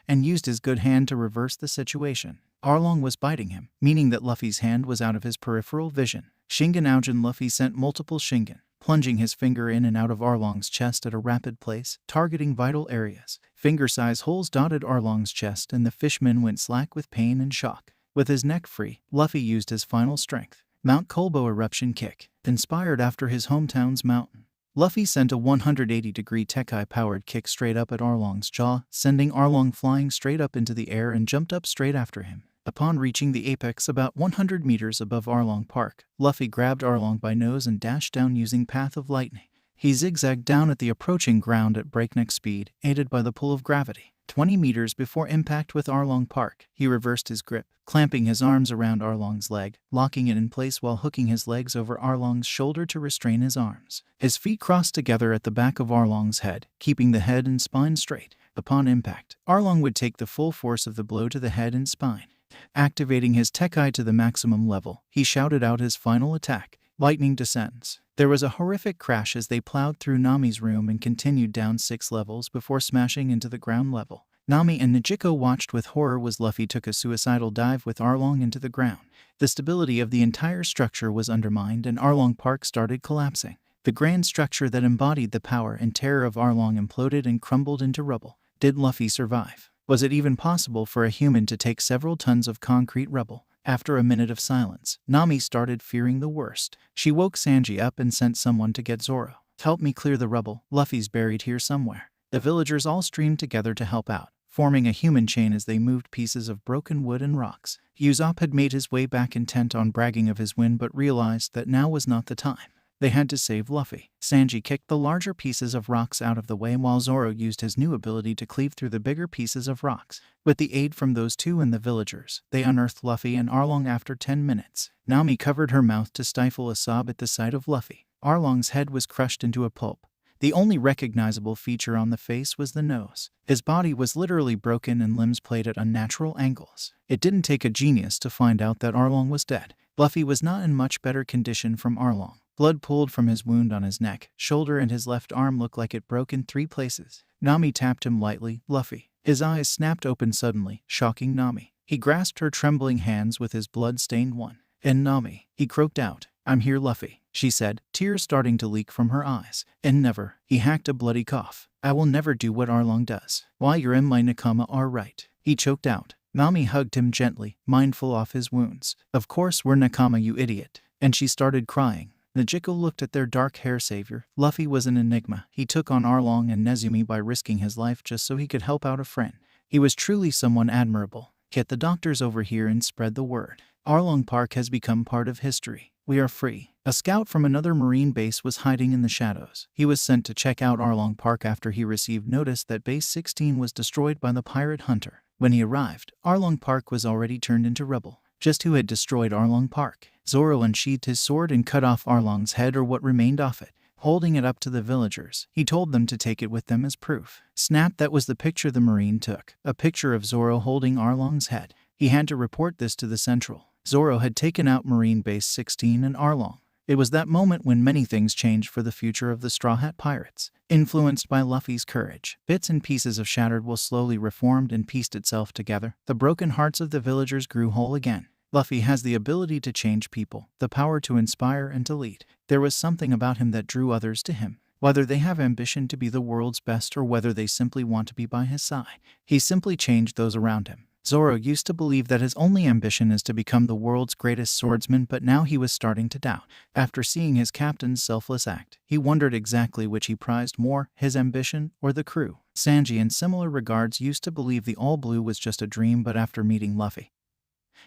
and used his good hand to reverse the situation. Arlong was biting him, meaning that Luffy's hand was out of his peripheral vision. Shingen Aujin. Luffy sent multiple Shingen, plunging his finger in and out of Arlong's chest at a rapid pace, targeting vital areas. Finger-size holes dotted Arlong's chest and the fishman went slack with pain and shock. With his neck free, Luffy used his final strength. Mount Kolbo eruption kick, inspired after his hometown's mountain. Luffy sent a 180-degree Tekai-powered kick straight up at Arlong's jaw, sending Arlong flying straight up into the air and jumped up straight after him. Upon reaching the apex about 100 meters above Arlong Park, Luffy grabbed Arlong by nose and dashed down using Path of Lightning. He zigzagged down at the approaching ground at breakneck speed, aided by the pull of gravity. 20 meters before impact with Arlong Park, he reversed his grip, clamping his arms around Arlong's leg, locking it in place while hooking his legs over Arlong's shoulder to restrain his arms. His feet crossed together at the back of Arlong's head, keeping the head and spine straight. Upon impact, Arlong would take the full force of the blow to the head and spine. Activating his Tekai to the maximum level, he shouted out his final attack. Lightning descends. There was a horrific crash as they plowed through Nami's room and continued down 6 levels before smashing into the ground level. Nami and Nijiko watched with horror as Luffy took a suicidal dive with Arlong into the ground. The stability of the entire structure was undermined and Arlong Park started collapsing. The grand structure that embodied the power and terror of Arlong imploded and crumbled into rubble. Did Luffy survive? Was it even possible for a human to take several tons of concrete rubble? After a minute of silence, Nami started fearing the worst. She woke Sanji up and sent someone to get Zoro. Help me clear the rubble. Luffy's buried here somewhere. The villagers all streamed together to help out, forming a human chain as they moved pieces of broken wood and rocks. Usopp had made his way back intent on bragging of his win but realized that now was not the time. They had to save Luffy. Sanji kicked the larger pieces of rocks out of the way while Zoro used his new ability to cleave through the bigger pieces of rocks. With the aid from those two and the villagers, they unearthed Luffy and Arlong after 10 minutes. Nami covered her mouth to stifle a sob at the sight of Luffy. Arlong's head was crushed into a pulp. The only recognizable feature on the face was the nose. His body was literally broken and limbs played at unnatural angles. It didn't take a genius to find out that Arlong was dead. Luffy was not in much better condition from Arlong. Blood pooled from his wound on his neck, shoulder, and his left arm looked like it broke in 3 places. Nami tapped him lightly. Luffy. His eyes snapped open suddenly, shocking Nami. He grasped her trembling hands with his blood-stained one. "And Nami," he croaked out. "I'm here, Luffy," she said, tears starting to leak from her eyes. "And never," he hacked a bloody cough. "I will never do what Arlong does. Why, you're in my nakama, are right," he choked out. Nami hugged him gently, mindful of his wounds. "Of course we're nakama, you idiot." And she started crying. Nezuko looked at their dark-haired savior. Luffy was an enigma. He took on Arlong and Nezumi by risking his life just so he could help out a friend. He was truly someone admirable. Get the doctors over here and spread the word. Arlong Park has become part of history. We are free. A scout from another marine base was hiding in the shadows. He was sent to check out Arlong Park after he received notice that Base 16 was destroyed by the pirate hunter. When he arrived, Arlong Park was already turned into rubble. Just who had destroyed Arlong Park? Zoro unsheathed his sword and cut off Arlong's head, or what remained of it. Holding it up to the villagers, he told them to take it with them as proof. Snap, that was the picture the marine took. A picture of Zoro holding Arlong's head. He had to report this to the Central. Zoro had taken out Marine Base 16 and Arlong. It was that moment when many things changed for the future of the Straw Hat Pirates. Influenced by Luffy's courage, bits and pieces of Shattered Will slowly reformed and pieced itself together. The broken hearts of the villagers grew whole again. Luffy has the ability to change people, the power to inspire and to lead. There was something about him that drew others to him. Whether they have ambition to be the world's best or whether they simply want to be by his side, he simply changed those around him. Zoro used to believe that his only ambition is to become the world's greatest swordsman, but now he was starting to doubt. After seeing his captain's selfless act, he wondered exactly which he prized more, his ambition or the crew. Sanji, in similar regards, used to believe the All Blue was just a dream, but after meeting Luffy,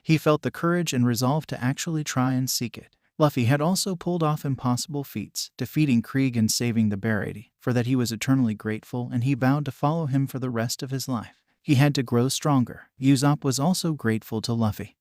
he felt the courage and resolve to actually try and seek it. Luffy had also pulled off impossible feats, defeating Krieg and saving the Bear-80. For that he was eternally grateful, and he vowed to follow him for the rest of his life. He had to grow stronger. Usopp was also grateful to Luffy.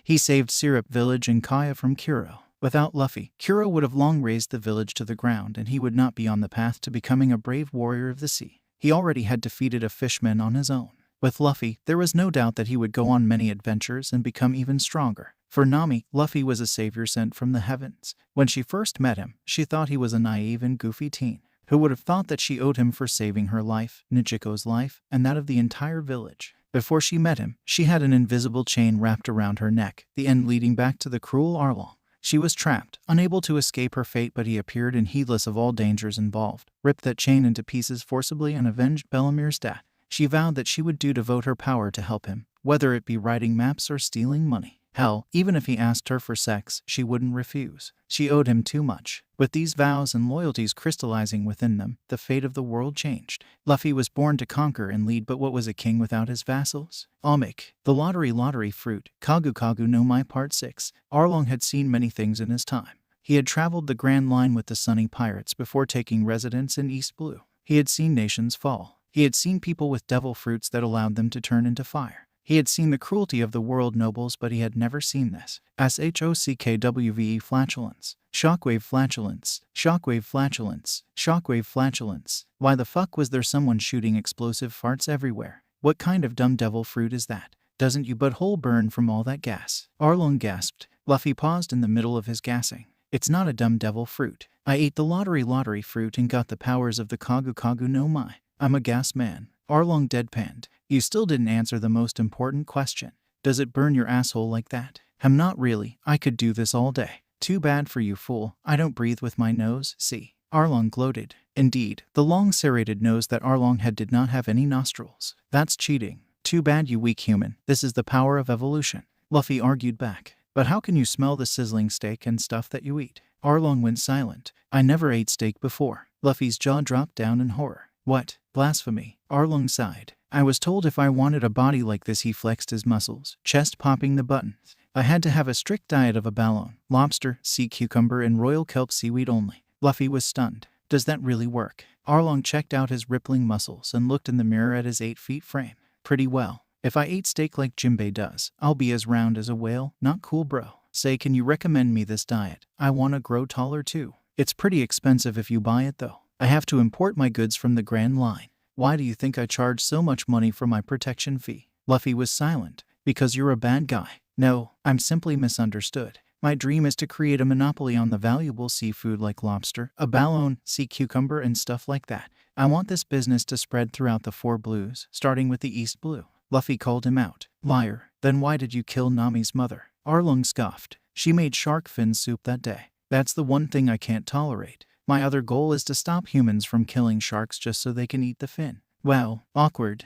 He saved Syrup Village and Kaya from Kuro. Without Luffy, Kuro would have long razed the village to the ground, and he would not be on the path to becoming a brave warrior of the sea. He already had defeated a fishman on his own. With Luffy, there was no doubt that he would go on many adventures and become even stronger. For Nami, Luffy was a savior sent from the heavens. When she first met him, she thought he was a naive and goofy teen. Who would have thought that she owed him for saving her life, Nezuko's life, and that of the entire village? Before she met him, she had an invisible chain wrapped around her neck, the end leading back to the cruel Arlong. She was trapped, unable to escape her fate, but he appeared and, heedless of all dangers involved, ripped that chain into pieces forcibly and avenged Bellamir's death. She vowed that she would devote her power to help him, whether it be writing maps or stealing money. Hell, even if he asked her for sex, she wouldn't refuse. She owed him too much. With these vows and loyalties crystallizing within them, the fate of the world changed. Luffy was born to conquer and lead, but what was a king without his vassals? Almec, the lottery fruit, Kagu Kagu no Mai Part 6. Arlong had seen many things in his time. He had traveled the Grand Line with the Sunny Pirates before taking residence in East Blue. He had seen nations fall. He had seen people with devil fruits that allowed them to turn into fire. He had seen the cruelty of the world nobles, but he had never seen this. SHOCKWVE flatulence. Shockwave flatulence. Shockwave flatulence. Shockwave flatulence. Why the fuck was there someone shooting explosive farts everywhere? What kind of dumb devil fruit is that? Doesn't your butthole burn from all that gas? Arlong gasped. Luffy paused in the middle of his gassing. It's not a dumb devil fruit. I ate the lottery fruit and got the powers of the Kagu Kagu no Mai. I'm a gas man. Arlong deadpanned. You still didn't answer the most important question. Does it burn your asshole like that? Not really. I could do this all day. Too bad for you, fool. I don't breathe with my nose, see? Arlong gloated. Indeed, the long serrated nose that Arlong had did not have any nostrils. That's cheating. Too bad, you weak human. This is the power of evolution. Luffy argued back. But how can you smell the sizzling steak and stuff that you eat? Arlong went silent. I never ate steak before. Luffy's jaw dropped down in horror. What? Blasphemy. Arlong sighed. I was told if I wanted a body like this, he flexed his muscles, chest popping the buttons. I had to have a strict diet of abalone, lobster, sea cucumber, and royal kelp seaweed only. Luffy was stunned. Does that really work? Arlong checked out his rippling muscles and looked in the mirror at his 8-feet frame. Pretty well. If I ate steak like Jinbei does, I'll be as round as a whale. Not cool, bro. Say, can you recommend me this diet? I wanna grow taller too. It's pretty expensive if you buy it though. I have to import my goods from the Grand Line. Why do you think I charge so much money for my protection fee? Luffy was silent. Because you're a bad guy. No, I'm simply misunderstood. My dream is to create a monopoly on the valuable seafood like lobster, abalone, sea cucumber, and stuff like that. I want this business to spread throughout the 4 blues, starting with the East Blue. Luffy called him out. Liar. Then why did you kill Nami's mother? Arlong scoffed. She made shark fin soup that day. That's the one thing I can't tolerate. My other goal is to stop humans from killing sharks just so they can eat the fin. Well, awkward.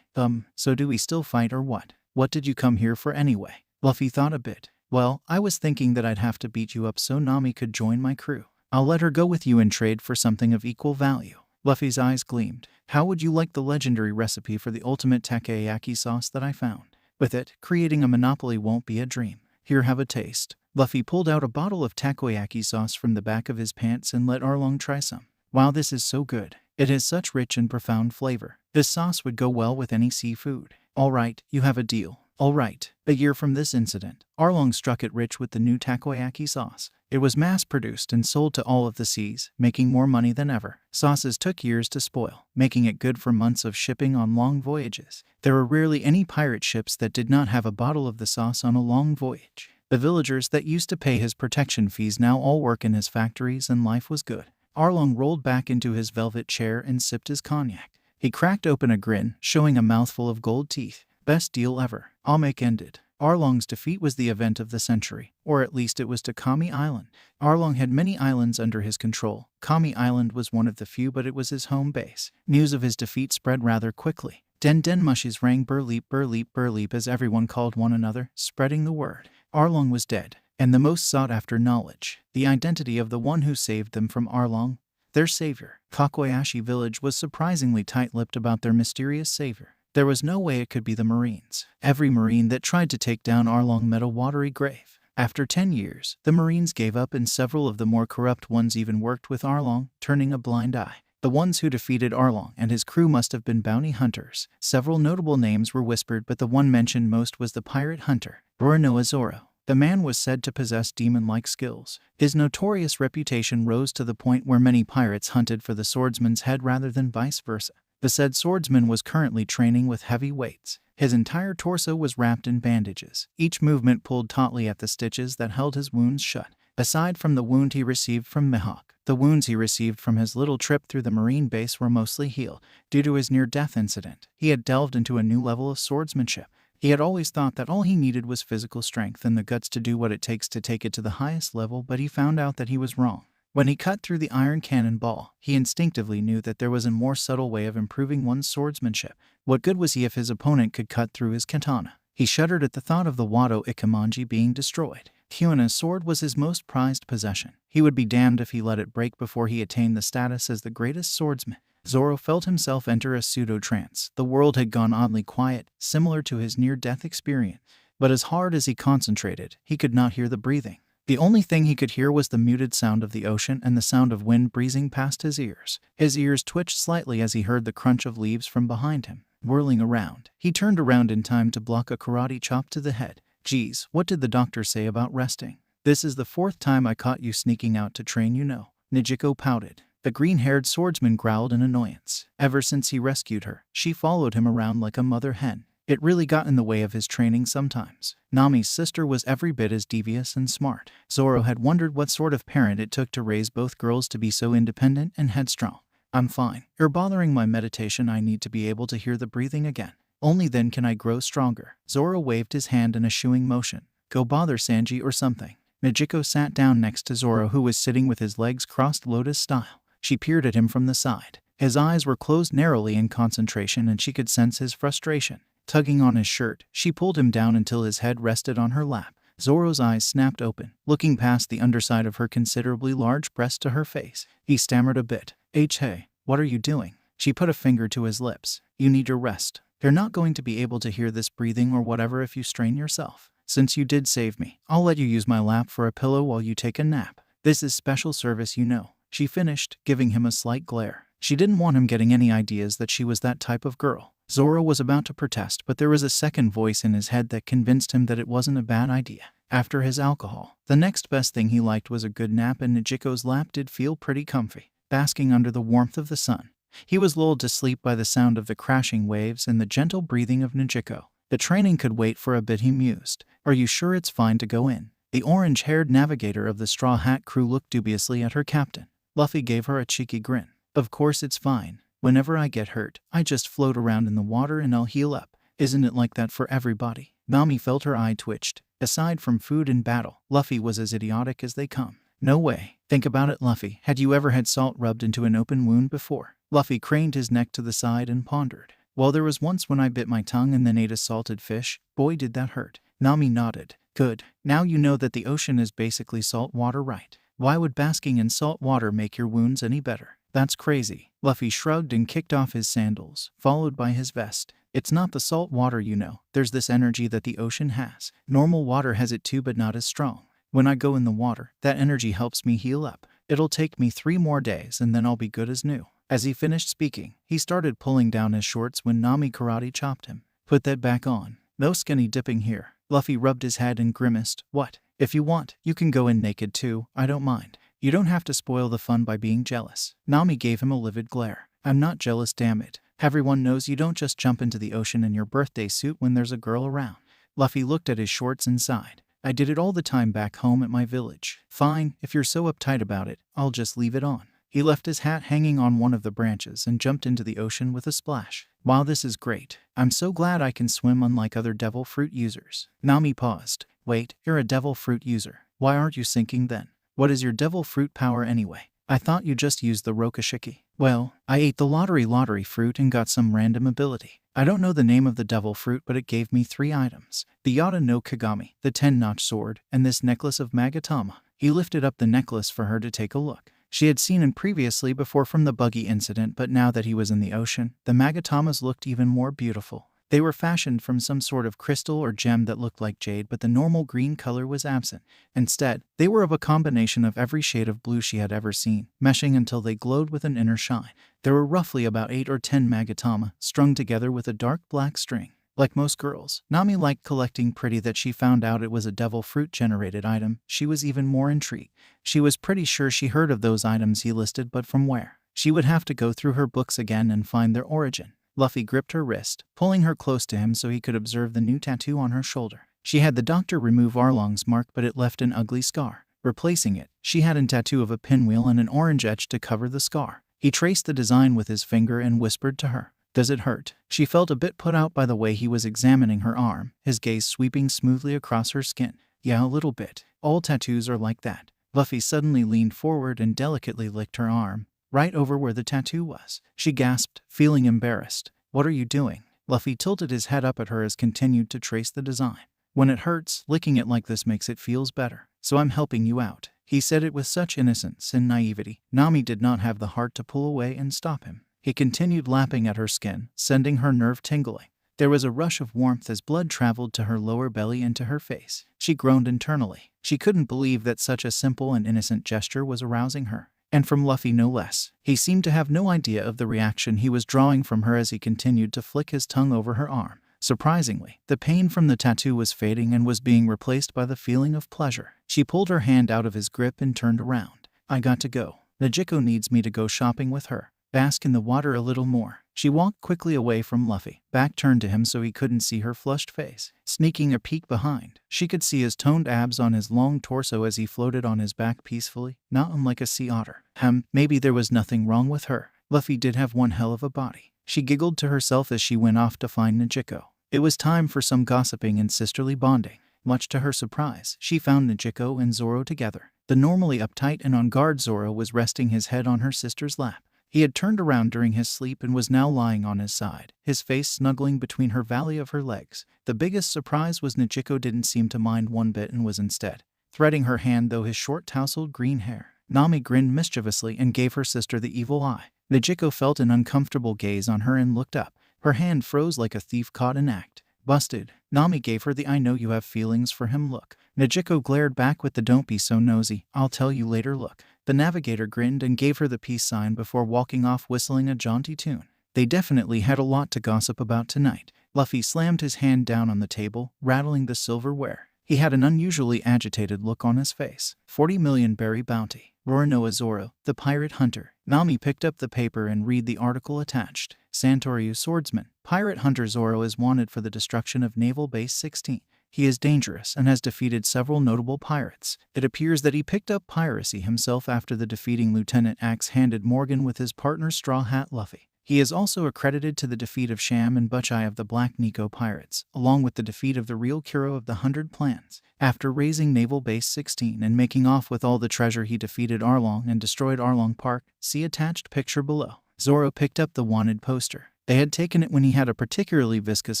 So do we still fight or what? What did you come here for anyway? Luffy thought a bit. Well, I was thinking that I'd have to beat you up so Nami could join my crew. I'll let her go with you and trade for something of equal value. Luffy's eyes gleamed. How would you like the legendary recipe for the ultimate takoyaki sauce that I found? With it, creating a monopoly won't be a dream. Here, have a taste. Luffy pulled out a bottle of takoyaki sauce from the back of his pants and let Arlong try some. Wow, this is so good. It has such rich and profound flavor. This sauce would go well with any seafood. All right, you have a deal. All right. A year from this incident, Arlong struck it rich with the new takoyaki sauce. It was mass-produced and sold to all of the seas, making more money than ever. Sauces took years to spoil, making it good for months of shipping on long voyages. There were rarely any pirate ships that did not have a bottle of the sauce on a long voyage. The villagers that used to pay his protection fees now all work in his factories and life was good. Arlong rolled back into his velvet chair and sipped his cognac. He cracked open a grin, showing a mouthful of gold teeth. Best deal ever. Almec ended. Arlong's defeat was the event of the century, or at least it was to Kami Island. Arlong had many islands under his control. Kami Island was one of the few, but it was his home base. News of his defeat spread rather quickly. Den Den mushes rang burleep burleep burleep as everyone called one another, spreading the word. Arlong was dead, and the most sought-after knowledge, the identity of the one who saved them from Arlong, their savior. Kakoyashi village was surprisingly tight-lipped about their mysterious savior. There was no way it could be the Marines. Every Marine that tried to take down Arlong met a watery grave. After 10 years, the Marines gave up and several of the more corrupt ones even worked with Arlong, turning a blind eye. The ones who defeated Arlong and his crew must have been bounty hunters. Several notable names were whispered, but the one mentioned most was the pirate hunter, Roronoa Zoro. The man was said to possess demon-like skills. His notorious reputation rose to the point where many pirates hunted for the swordsman's head rather than vice versa. The said swordsman was currently training with heavy weights. His entire torso was wrapped in bandages. Each movement pulled tautly at the stitches that held his wounds shut. Aside from the wound he received from Mihawk, the wounds he received from his little trip through the Marine base were mostly healed. Due to his near-death incident, he had delved into a new level of swordsmanship. He had always thought that all he needed was physical strength and the guts to do what it takes to take it to the highest level, but he found out that he was wrong. When he cut through the iron cannonball, he instinctively knew that there was a more subtle way of improving one's swordsmanship. What good was he if his opponent could cut through his katana? He shuddered at the thought of the Wado Ikemanji being destroyed. Hyuna's sword was his most prized possession. He would be damned if he let it break before he attained the status as the greatest swordsman. Zoro felt himself enter a pseudo-trance. The world had gone oddly quiet, similar to his near-death experience. But as hard as he concentrated, he could not hear the breathing. The only thing he could hear was the muted sound of the ocean and the sound of wind breezing past his ears. His ears twitched slightly as he heard the crunch of leaves from behind him. Whirling around, he turned around in time to block a karate chop to the head. Geez, what did the doctor say about resting? This is the 4th time I caught you sneaking out to train, you know. Nijiko pouted. The green-haired swordsman growled in annoyance. Ever since he rescued her, she followed him around like a mother hen. It really got in the way of his training sometimes. Nami's sister was every bit as devious and smart. Zoro had wondered what sort of parent it took to raise both girls to be so independent and headstrong. I'm fine. You're bothering my meditation. I need to be able to hear the breathing again. Only then can I grow stronger. Zoro waved his hand in a shooing motion. Go bother Sanji or something. Mijiko sat down next to Zoro, who was sitting with his legs crossed lotus style. She peered at him from the side. His eyes were closed narrowly in concentration and she could sense his frustration. Tugging on his shirt, she pulled him down until his head rested on her lap. Zoro's eyes snapped open, looking past the underside of her considerably large breast to her face. He stammered a bit. Hey, what are you doing? She put a finger to his lips. You need your rest. You're not going to be able to hear this breathing or whatever if you strain yourself. Since you did save me, I'll let you use my lap for a pillow while you take a nap. This is special service, you know. She finished, giving him a slight glare. She didn't want him getting any ideas that she was that type of girl. Zoro was about to protest, but there was a second voice in his head that convinced him that it wasn't a bad idea. After his alcohol, the next best thing he liked was a good nap, and Nijiko's lap did feel pretty comfy. basking under the warmth of the sun. He was lulled to sleep by the sound of the crashing waves and the gentle breathing of Nijiko. The training could wait for a bit, he mused. Are you sure it's fine to go in? The orange-haired navigator of the Straw Hat crew looked dubiously at her captain. Luffy gave her a cheeky grin. Of course it's fine. Whenever I get hurt, I just float around in the water and I'll heal up. Isn't it like that for everybody? Nami felt her eye twitched. Aside from food and battle, Luffy was as idiotic as they come. No way. Think about it, Luffy. Had you ever had salt rubbed into an open wound before? Luffy craned his neck to the side and pondered. Well, there was once when I bit my tongue and then ate a salted fish. Boy, did that hurt. Nami nodded. Good. Now you know that the ocean is basically salt water, right? Why would basking in salt water make your wounds any better? That's crazy. Luffy shrugged and kicked off his sandals, followed by his vest. It's not the salt water, you know. There's this energy that the ocean has. Normal water has it too, but not as strong. When I go in the water, that energy helps me heal up. It'll take me 3 more days and then I'll be good as new. As he finished speaking, he started pulling down his shorts when Nami karate chopped him. Put that back on. No skinny dipping here. Luffy rubbed his head and grimaced. What? If you want, you can go in naked too. I don't mind. You don't have to spoil the fun by being jealous. Nami gave him a livid glare. I'm not jealous, damn it. Everyone knows you don't just jump into the ocean in your birthday suit when there's a girl around. Luffy looked at his shorts and sighed. I did it all the time back home at my village. Fine, if you're so uptight about it, I'll just leave it on. He left his hat hanging on one of the branches and jumped into the ocean with a splash. Wow, this is great. I'm so glad I can swim unlike other devil fruit users. Nami paused. Wait, you're a devil fruit user. Why aren't you sinking then? What is your devil fruit power anyway? I thought you just used the Rokashiki. Well, I ate the lottery fruit and got some random ability. I don't know the name of the devil fruit, but it gave me 3 items. The Yata no Kagami, the 10-notch sword, and this necklace of Magatama. He lifted up the necklace for her to take a look. She had seen him previously before from the buggy incident, but now that he was in the ocean, the Magatamas looked even more beautiful. They were fashioned from some sort of crystal or gem that looked like jade, but the normal green color was absent. Instead, they were of a combination of every shade of blue she had ever seen, meshing until they glowed with an inner shine. There were roughly about 8 or 10 Magatama, strung together with a dark black string. Like most girls, Nami liked collecting pretty. That she found out it was a devil fruit generated item, she was even more intrigued. She was pretty sure she heard of those items he listed, but from where? She would have to go through her books again and find their origin. Luffy gripped her wrist, pulling her close to him so he could observe the new tattoo on her shoulder. She had the doctor remove Arlong's mark, but it left an ugly scar. Replacing it, she had a tattoo of a pinwheel and an orange etch to cover the scar. He traced the design with his finger and whispered to her. Does it hurt? She felt a bit put out by the way he was examining her arm, his gaze sweeping smoothly across her skin. Yeah, a little bit. All tattoos are like that. Luffy suddenly leaned forward and delicately licked her arm, right over where the tattoo was. She gasped, feeling embarrassed. What are you doing? Luffy tilted his head up at her as continued to trace the design. When it hurts, licking it like this makes it feels better. So I'm helping you out. He said it with such innocence and naivety. Nami did not have the heart to pull away and stop him. He continued lapping at her skin, sending her nerve tingling. There was a rush of warmth as blood traveled to her lower belly and to her face. She groaned internally. She couldn't believe that such a simple and innocent gesture was arousing her. And from Luffy no less. He seemed to have no idea of the reaction he was drawing from her as he continued to flick his tongue over her arm. Surprisingly, the pain from the tattoo was fading and was being replaced by the feeling of pleasure. She pulled her hand out of his grip and turned around. I got to go. Nijiko needs me to go shopping with her. Bask in the water a little more. She walked quickly away from Luffy, back turned to him so he couldn't see her flushed face. Sneaking a peek behind, she could see his toned abs on his long torso as he floated on his back peacefully, not unlike a sea otter. Maybe there was nothing wrong with her. Luffy did have one hell of a body. She giggled to herself as she went off to find Nijiko. It was time for some gossiping and sisterly bonding. Much to her surprise, she found Nijiko and Zoro together. The normally uptight and on guard Zoro was resting his head on her sister's lap. He had turned around during his sleep and was now lying on his side, his face snuggling between her valley of her legs. The biggest surprise was Nijiko didn't seem to mind one bit and was instead threading her hand through his short tousled green hair. Nami grinned mischievously and gave her sister the evil eye. Nijiko felt an uncomfortable gaze on her and looked up. Her hand froze like a thief caught in act. Busted. Nami gave her the I know you have feelings for him look. Nijiko glared back with the don't be so nosy, I'll tell you later look. The navigator grinned and gave her the peace sign before walking off whistling a jaunty tune. They definitely had a lot to gossip about tonight. Luffy slammed his hand down on the table, rattling the silverware. He had an unusually agitated look on his face. 40 million berry bounty. Roronoa Zoro, the pirate hunter. Nami picked up the paper and read the article attached. Santoryu swordsman. Pirate hunter Zoro is wanted for the destruction of Naval Base 16. He is dangerous and has defeated several notable pirates. It appears that he picked up piracy himself after the defeating Lieutenant Axe-Handed Morgan with his partner Straw Hat Luffy. He is also accredited to the defeat of Sham and Butcheye of the Black Nico pirates, along with the defeat of the real Kuro of the 100 Plans. After raising Naval Base 16 and making off with all the treasure, he defeated Arlong and destroyed Arlong Park. See attached picture below. Zoro picked up the wanted poster. They had taken it when he had a particularly viscous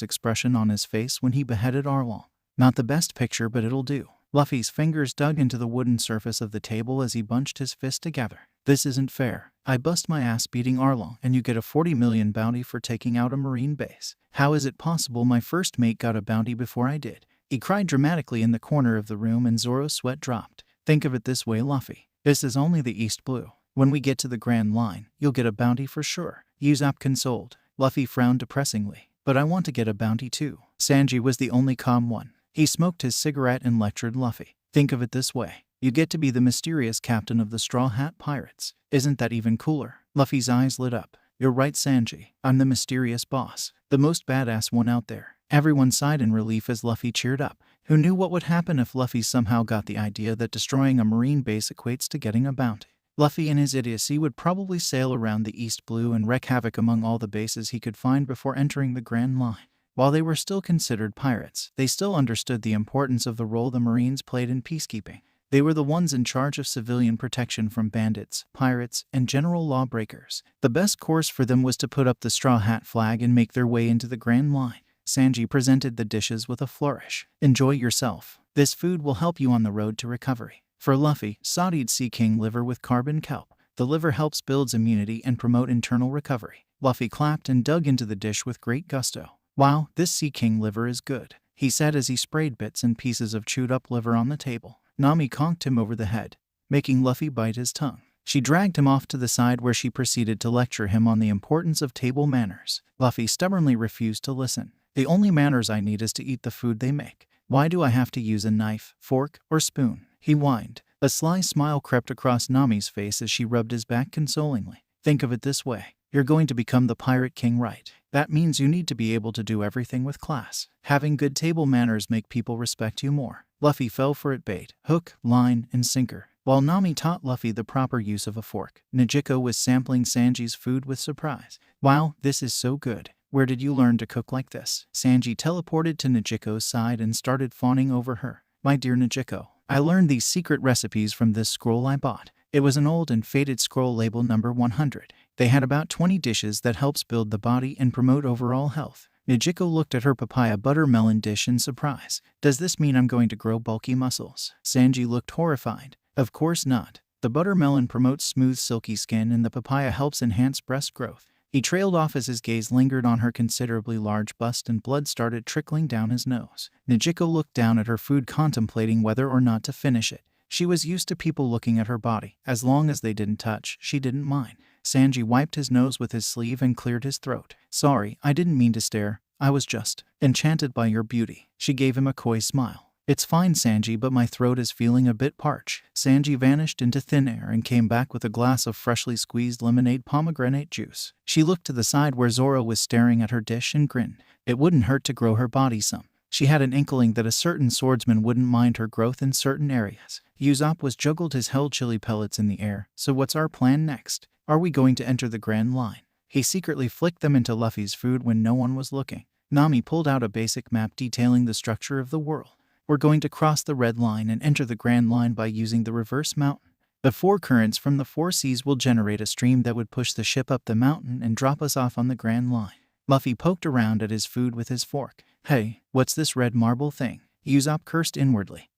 expression on his face when he beheaded Arlong. Not the best picture, but it'll do. Luffy's fingers dug into the wooden surface of the table as he bunched his fist together. This isn't fair. I bust my ass beating Arlong, and you get a 40 million bounty for taking out a marine base. How is it possible my first mate got a bounty before I did? He cried dramatically in the corner of the room, and Zoro's sweat dropped. Think of it this way, Luffy. This is only the East Blue. When we get to the Grand Line, you'll get a bounty for sure. Usopp consoled. Luffy frowned depressingly. But I want to get a bounty too. Sanji was the only calm one. He smoked his cigarette and lectured Luffy. Think of it this way. You get to be the mysterious captain of the Straw Hat Pirates. Isn't that even cooler? Luffy's eyes lit up. You're right, Sanji. I'm the mysterious boss. The most badass one out there. Everyone sighed in relief as Luffy cheered up. Who knew what would happen if Luffy somehow got the idea that destroying a marine base equates to getting a bounty? Luffy in his idiocy would probably sail around the East Blue and wreak havoc among all the bases he could find before entering the Grand Line. While they were still considered pirates, they still understood the importance of the role the Marines played in peacekeeping. They were the ones in charge of civilian protection from bandits, pirates, and general lawbreakers. The best course for them was to put up the Straw Hat flag and make their way into the Grand Line. Sanji presented the dishes with a flourish. Enjoy yourself. This food will help you on the road to recovery. For Luffy, sauteed Sea King liver with carbon kelp. The liver helps build immunity and promote internal recovery. Luffy clapped and dug into the dish with great gusto. Wow, this Sea King liver is good, he said as he sprayed bits and pieces of chewed-up liver on the table. Nami conked him over the head, making Luffy bite his tongue. She dragged him off to the side where she proceeded to lecture him on the importance of table manners. Luffy stubbornly refused to listen. The only manners I need is to eat the food they make. Why do I have to use a knife, fork, or spoon? He whined. A sly smile crept across Nami's face as she rubbed his back consolingly. Think of it this way. You're going to become the Pirate King, right? That means you need to be able to do everything with class. Having good table manners make people respect you more. Luffy fell for it, bait, hook, line, and sinker. While Nami taught Luffy the proper use of a fork, Nijiko was sampling Sanji's food with surprise. Wow, this is so good. Where did you learn to cook like this? Sanji teleported to Nijiko's side and started fawning over her. My dear Nijiko, I learned these secret recipes from this scroll I bought. It was an old and faded scroll labeled number 100. They had about 20 dishes that helps build the body and promote overall health. Nijiko looked at her papaya butter melon dish in surprise. Does this mean I'm going to grow bulky muscles? Sanji looked horrified. Of course not. The butter melon promotes smooth silky skin and the papaya helps enhance breast growth. He trailed off as his gaze lingered on her considerably large bust and blood started trickling down his nose. Nijiko looked down at her food, contemplating whether or not to finish it. She was used to people looking at her body. As long as they didn't touch, she didn't mind. Sanji wiped his nose with his sleeve and cleared his throat. Sorry, I didn't mean to stare. I was just enchanted by your beauty. She gave him a coy smile. It's fine, Sanji, but my throat is feeling a bit parched. Sanji vanished into thin air and came back with a glass of freshly squeezed lemonade pomegranate juice. She looked to the side where Zoro was staring at her dish and grinned. It wouldn't hurt to grow her body some. She had an inkling that a certain swordsman wouldn't mind her growth in certain areas. Usopp was juggled his held chili pellets in the air. So what's our plan next? Are we going to enter the Grand Line? He secretly flicked them into Luffy's food when no one was looking. Nami pulled out a basic map detailing the structure of the world. We're going to cross the Red Line and enter the Grand Line by using the reverse mountain. The four currents from the four seas will generate a stream that would push the ship up the mountain and drop us off on the Grand Line. Luffy poked around at his food with his fork. Hey, what's this red marble thing? Usopp cursed inwardly.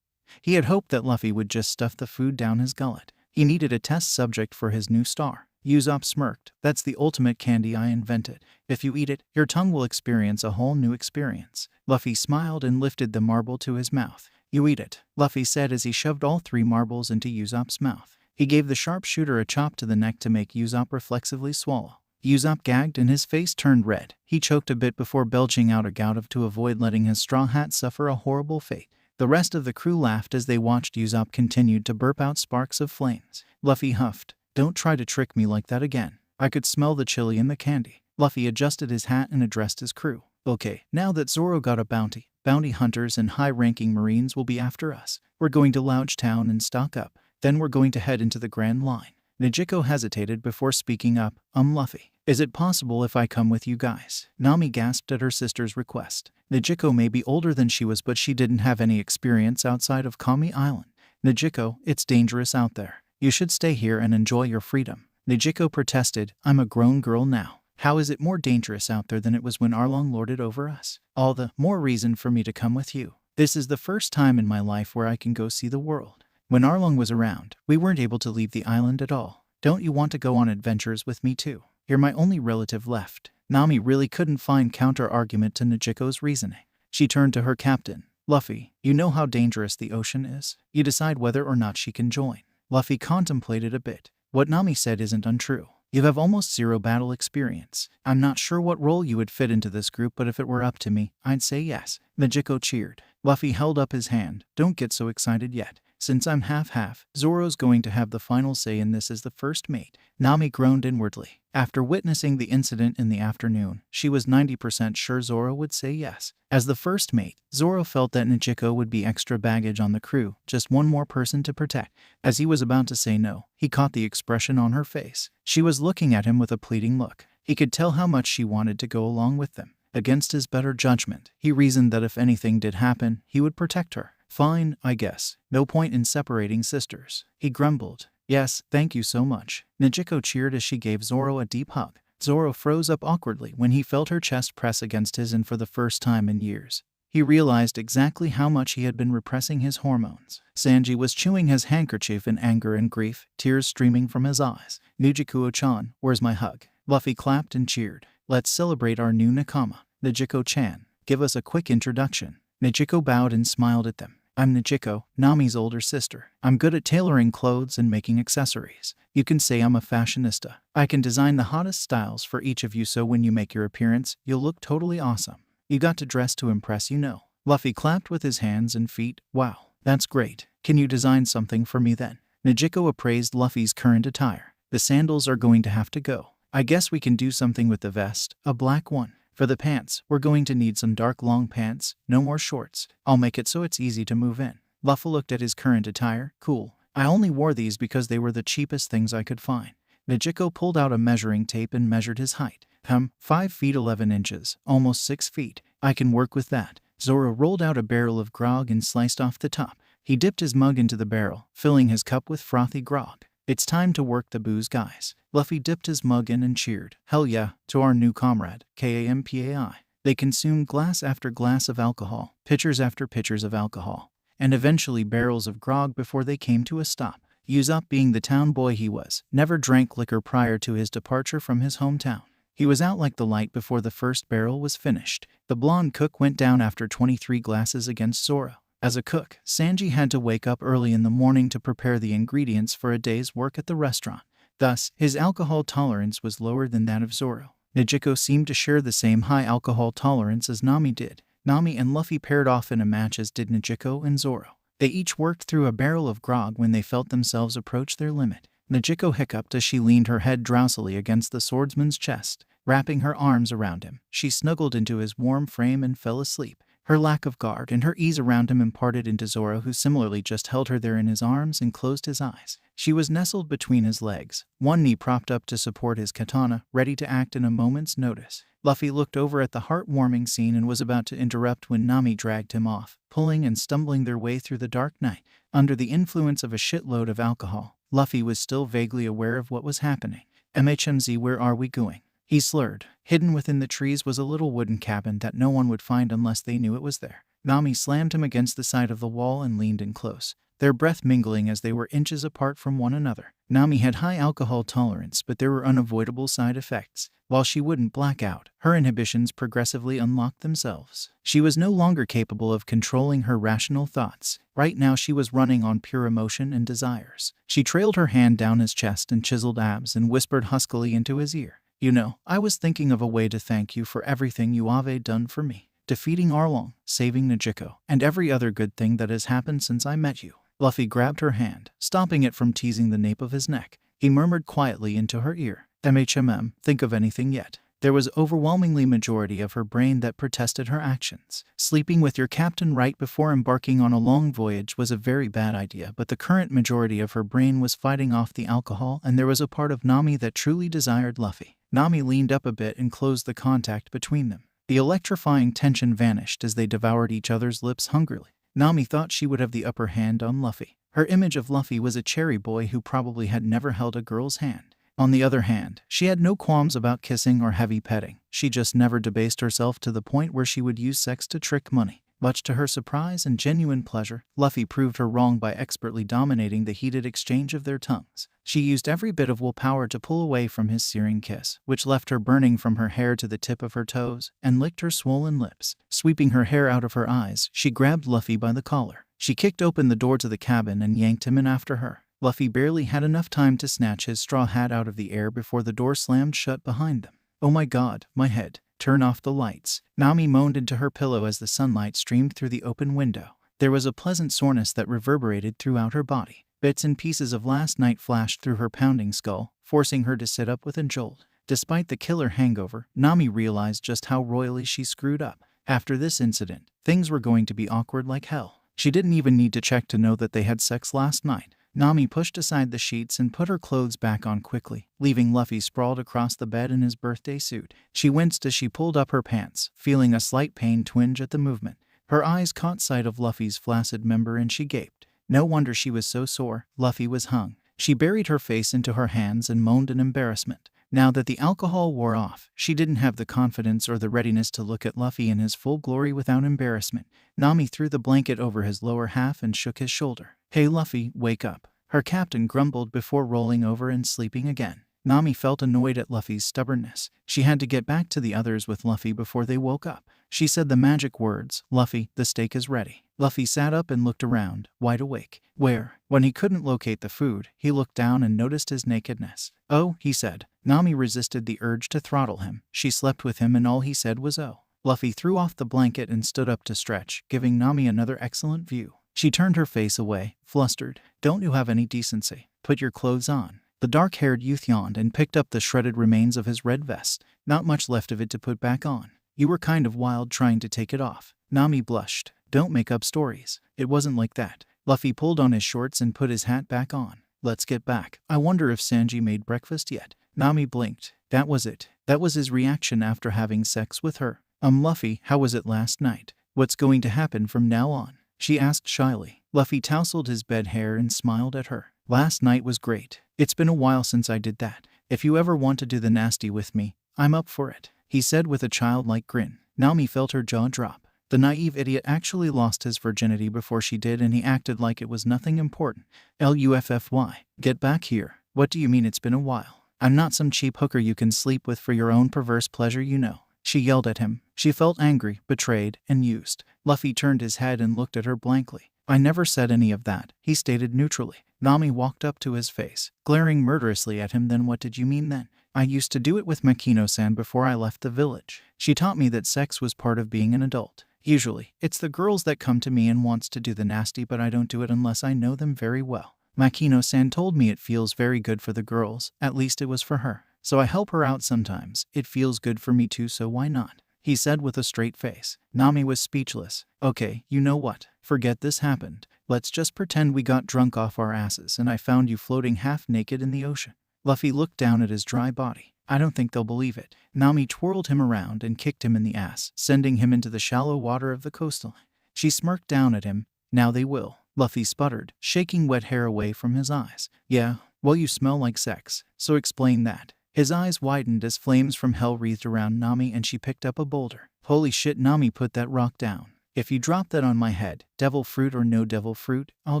He had hoped that Luffy would just stuff the food down his gullet. He needed a test subject for his new star. Usopp smirked. That's the ultimate candy I invented. If you eat it, your tongue will experience a whole new experience. Luffy smiled and lifted the marble to his mouth. You eat it, Luffy said as he shoved all 3 marbles into Usopp's mouth. He gave the sharpshooter a chop to the neck to make Usopp reflexively swallow. Usopp gagged and his face turned red. He choked a bit before belching out a gout of to avoid letting his straw hat suffer a horrible fate. The rest of the crew laughed as they watched Usopp continued to burp out sparks of flames. Luffy huffed. Don't try to trick me like that again. I could smell the chili in the candy. Luffy adjusted his hat and addressed his crew. Okay, now that Zoro got a bounty, bounty hunters and high-ranking marines will be after us. We're going to Lounge Town and stock up. Then we're going to head into the Grand Line. Nijiko hesitated before speaking up. Luffy, is it possible if I come with you guys? Nami gasped at her sister's request. Nijiko may be older than she was, but she didn't have any experience outside of Kami Island. Nijiko, it's dangerous out there. You should stay here and enjoy your freedom. Nijiko protested. I'm a grown girl now. How is it more dangerous out there than it was when Arlong lorded over us? All the more reason for me to come with you. This is the first time in my life where I can go see the world. When Arlong was around, we weren't able to leave the island at all. Don't you want to go on adventures with me too? You're my only relative left. Nami really couldn't find counter-argument to Nijiko's reasoning. She turned to her captain. Luffy, you know how dangerous the ocean is. You decide whether or not she can join. Luffy contemplated a bit. What Nami said isn't untrue. You have almost zero battle experience. I'm not sure what role you would fit into this group, but if it were up to me, I'd say yes. Nijiko cheered. Luffy held up his hand. Don't get so excited yet. Since I'm half-half, Zoro's going to have the final say in this as the first mate. Nami groaned inwardly. After witnessing the incident in the afternoon, she was 90% sure Zoro would say yes. As the first mate, Zoro felt that Nijiko would be extra baggage on the crew, just one more person to protect. As he was about to say no, he caught the expression on her face. She was looking at him with a pleading look. He could tell how much she wanted to go along with them. Against his better judgment, he reasoned that if anything did happen, he would protect her. Fine, I guess. No point in separating sisters. He grumbled. Yes, thank you so much. Nijiko cheered as she gave Zoro a deep hug. Zoro froze up awkwardly when he felt her chest press against his, and for the first time in years, he realized exactly how much he had been repressing his hormones. Sanji was chewing his handkerchief in anger and grief, tears streaming from his eyes. Nijiko-chan, where's my hug? Luffy clapped and cheered. Let's celebrate our new nakama. Nijiko-chan, give us a quick introduction. Nijiko bowed and smiled at them. I'm Nijiko, Nami's older sister. I'm good at tailoring clothes and making accessories. You can say I'm a fashionista. I can design the hottest styles for each of you, so when you make your appearance, you'll look totally awesome. You got to dress to impress, you know. Luffy clapped with his hands and feet. Wow, that's great. Can you design something for me then? Nijiko appraised Luffy's current attire. The sandals are going to have to go. I guess we can do something with the vest, a black one. For the pants, we're going to need some dark long pants, no more shorts. I'll make it so it's easy to move in. Luffy looked at his current attire. Cool. I only wore these because they were the cheapest things I could find. Nijiko pulled out a measuring tape and measured his height. 5 feet 11 inches, almost 6 feet. I can work with that. Zoro rolled out a barrel of grog and sliced off the top. He dipped his mug into the barrel, filling his cup with frothy grog. It's time to work the booze, guys. Luffy dipped his mug in and cheered. Hell yeah, to our new comrade, Kampai. They consumed glass after glass of alcohol, pitchers after pitchers of alcohol, and eventually barrels of grog before they came to a stop. Usopp, being the town boy he was, never drank liquor prior to his departure from his hometown. He was out like the light before the first barrel was finished. The blonde cook went down after 23 glasses against Zoro. As a cook, Sanji had to wake up early in the morning to prepare the ingredients for a day's work at the restaurant. Thus, his alcohol tolerance was lower than that of Zoro. Nijiko seemed to share the same high alcohol tolerance as Nami did. Nami and Luffy paired off in a match, as did Nijiko and Zoro. They each worked through a barrel of grog when they felt themselves approach their limit. Nijiko hiccuped as she leaned her head drowsily against the swordsman's chest. Wrapping her arms around him, she snuggled into his warm frame and fell asleep. Her lack of guard and her ease around him imparted into Zoro, who similarly just held her there in his arms and closed his eyes. She was nestled between his legs, one knee propped up to support his katana, ready to act in a moment's notice. Luffy looked over at the heartwarming scene and was about to interrupt when Nami dragged him off, pulling and stumbling their way through the dark night. Under the influence of a shitload of alcohol, Luffy was still vaguely aware of what was happening. MHMZ, where are we going? He slurred. Hidden within the trees was a little wooden cabin that no one would find unless they knew it was there. Nami slammed him against the side of the wall and leaned in close, their breath mingling as they were inches apart from one another. Nami had high alcohol tolerance, but there were unavoidable side effects. While she wouldn't black out, her inhibitions progressively unlocked themselves. She was no longer capable of controlling her rational thoughts. Right now she was running on pure emotion and desires. She trailed her hand down his chest and chiseled abs and whispered huskily into his ear. You know, I was thinking of a way to thank you for everything you have done for me. defeating Arlong, saving Najiko, and every other good thing that has happened since I met you. Luffy grabbed her hand, stopping it from teasing the nape of his neck. He murmured quietly into her ear, think of anything yet? There was overwhelmingly majority of her brain that protested her actions. Sleeping with your captain right before embarking on a long voyage was a very bad idea, but the current majority of her brain was fighting off the alcohol, and there was a part of Nami that truly desired Luffy. Nami leaned up a bit and closed the contact between them. The electrifying tension vanished as they devoured each other's lips hungrily. Nami thought she would have the upper hand on Luffy. Her image of Luffy was a cherry boy who probably had never held a girl's hand. On the other hand, she had no qualms about kissing or heavy petting. She just never debased herself to the point where she would use sex to trick money. Much to her surprise and genuine pleasure, Luffy proved her wrong by expertly dominating the heated exchange of their tongues. She used every bit of willpower to pull away from his searing kiss, which left her burning from her hair to the tip of her toes, and licked her swollen lips. Sweeping her hair out of her eyes, she grabbed Luffy by the collar. She kicked open the door to the cabin and yanked him in after her. Luffy barely had enough time to snatch his straw hat out of the air before the door slammed shut behind them. Oh my god, my head. Turn off the lights. Nami moaned into her pillow as the sunlight streamed through the open window. There was a pleasant soreness that reverberated throughout her body. Bits and pieces of last night flashed through her pounding skull, forcing her to sit up with a jolt. Despite the killer hangover, Nami realized just how royally she screwed up. After this incident, things were going to be awkward like hell. She didn't even need to check to know that they had sex last night. Nami pushed aside the sheets and put her clothes back on quickly, leaving Luffy sprawled across the bed in his birthday suit. She winced as she pulled up her pants, feeling a slight pain twinge at the movement. Her eyes caught sight of Luffy's flaccid member and she gaped. No wonder she was so sore. Luffy was hung. She buried her face into her hands and moaned in embarrassment. Now that the alcohol wore off, she didn't have the confidence or the readiness to look at Luffy in his full glory without embarrassment. Nami threw the blanket over his lower half and shook his shoulder. Hey Luffy, wake up. Her captain grumbled before rolling over and sleeping again. Nami felt annoyed at Luffy's stubbornness. She had to get back to the others with Luffy before they woke up. She said the magic words, Luffy, the steak is ready. Luffy sat up and looked around, wide awake. Where? When he couldn't locate the food, he looked down and noticed his nakedness. Oh, he said. Nami resisted the urge to throttle him. She slept with him and all he said was oh. Luffy threw off the blanket and stood up to stretch, giving Nami another excellent view. She turned her face away, flustered. Don't you have any decency? Put your clothes on. The dark-haired youth yawned and picked up the shredded remains of his red vest. Not much left of it to put back on. You were kind of wild trying to take it off. Nami blushed. Don't make up stories. It wasn't like that. Luffy pulled on his shorts and put his hat back on. Let's get back. I wonder if Sanji made breakfast yet. Nami blinked. That was it. That was his reaction after having sex with her. Luffy, how was it last night? What's going to happen from now on? She asked shyly. Luffy tousled his bed hair and smiled at her. Last night was great. It's been a while since I did that. If you ever want to do the nasty with me, I'm up for it, he said with a childlike grin. Nami felt her jaw drop. The naive idiot actually lost his virginity before she did and he acted like it was nothing important. Luffy, get back here. What do you mean it's been a while? I'm not some cheap hooker you can sleep with for your own perverse pleasure, you know. She yelled at him. She felt angry, betrayed, and used. Luffy turned his head and looked at her blankly. I never said any of that, he stated neutrally. Nami walked up to his face, glaring murderously at him. Then what did you mean then? I used to do it with Makino-san before I left the village. She taught me that sex was part of being an adult. Usually, it's the girls that come to me and wants to do the nasty, but I don't do it unless I know them very well. Makino-san told me it feels very good for the girls, at least it was for her. So I help her out sometimes. It feels good for me too, so why not? He said with a straight face. Nami was speechless. Okay, you know what? Forget this happened. Let's just pretend we got drunk off our asses and I found you floating half naked in the ocean. Luffy looked down at his dry body. I don't think they'll believe it. Nami twirled him around and kicked him in the ass, sending him into the shallow water of the coastline. She smirked down at him. Now they will. Luffy sputtered, shaking wet hair away from his eyes. Yeah, well you smell like sex, so explain that. His eyes widened as flames from hell wreathed around Nami and she picked up a boulder. Holy shit, Nami, put that rock down. If you drop that on my head, devil fruit or no devil fruit, I'll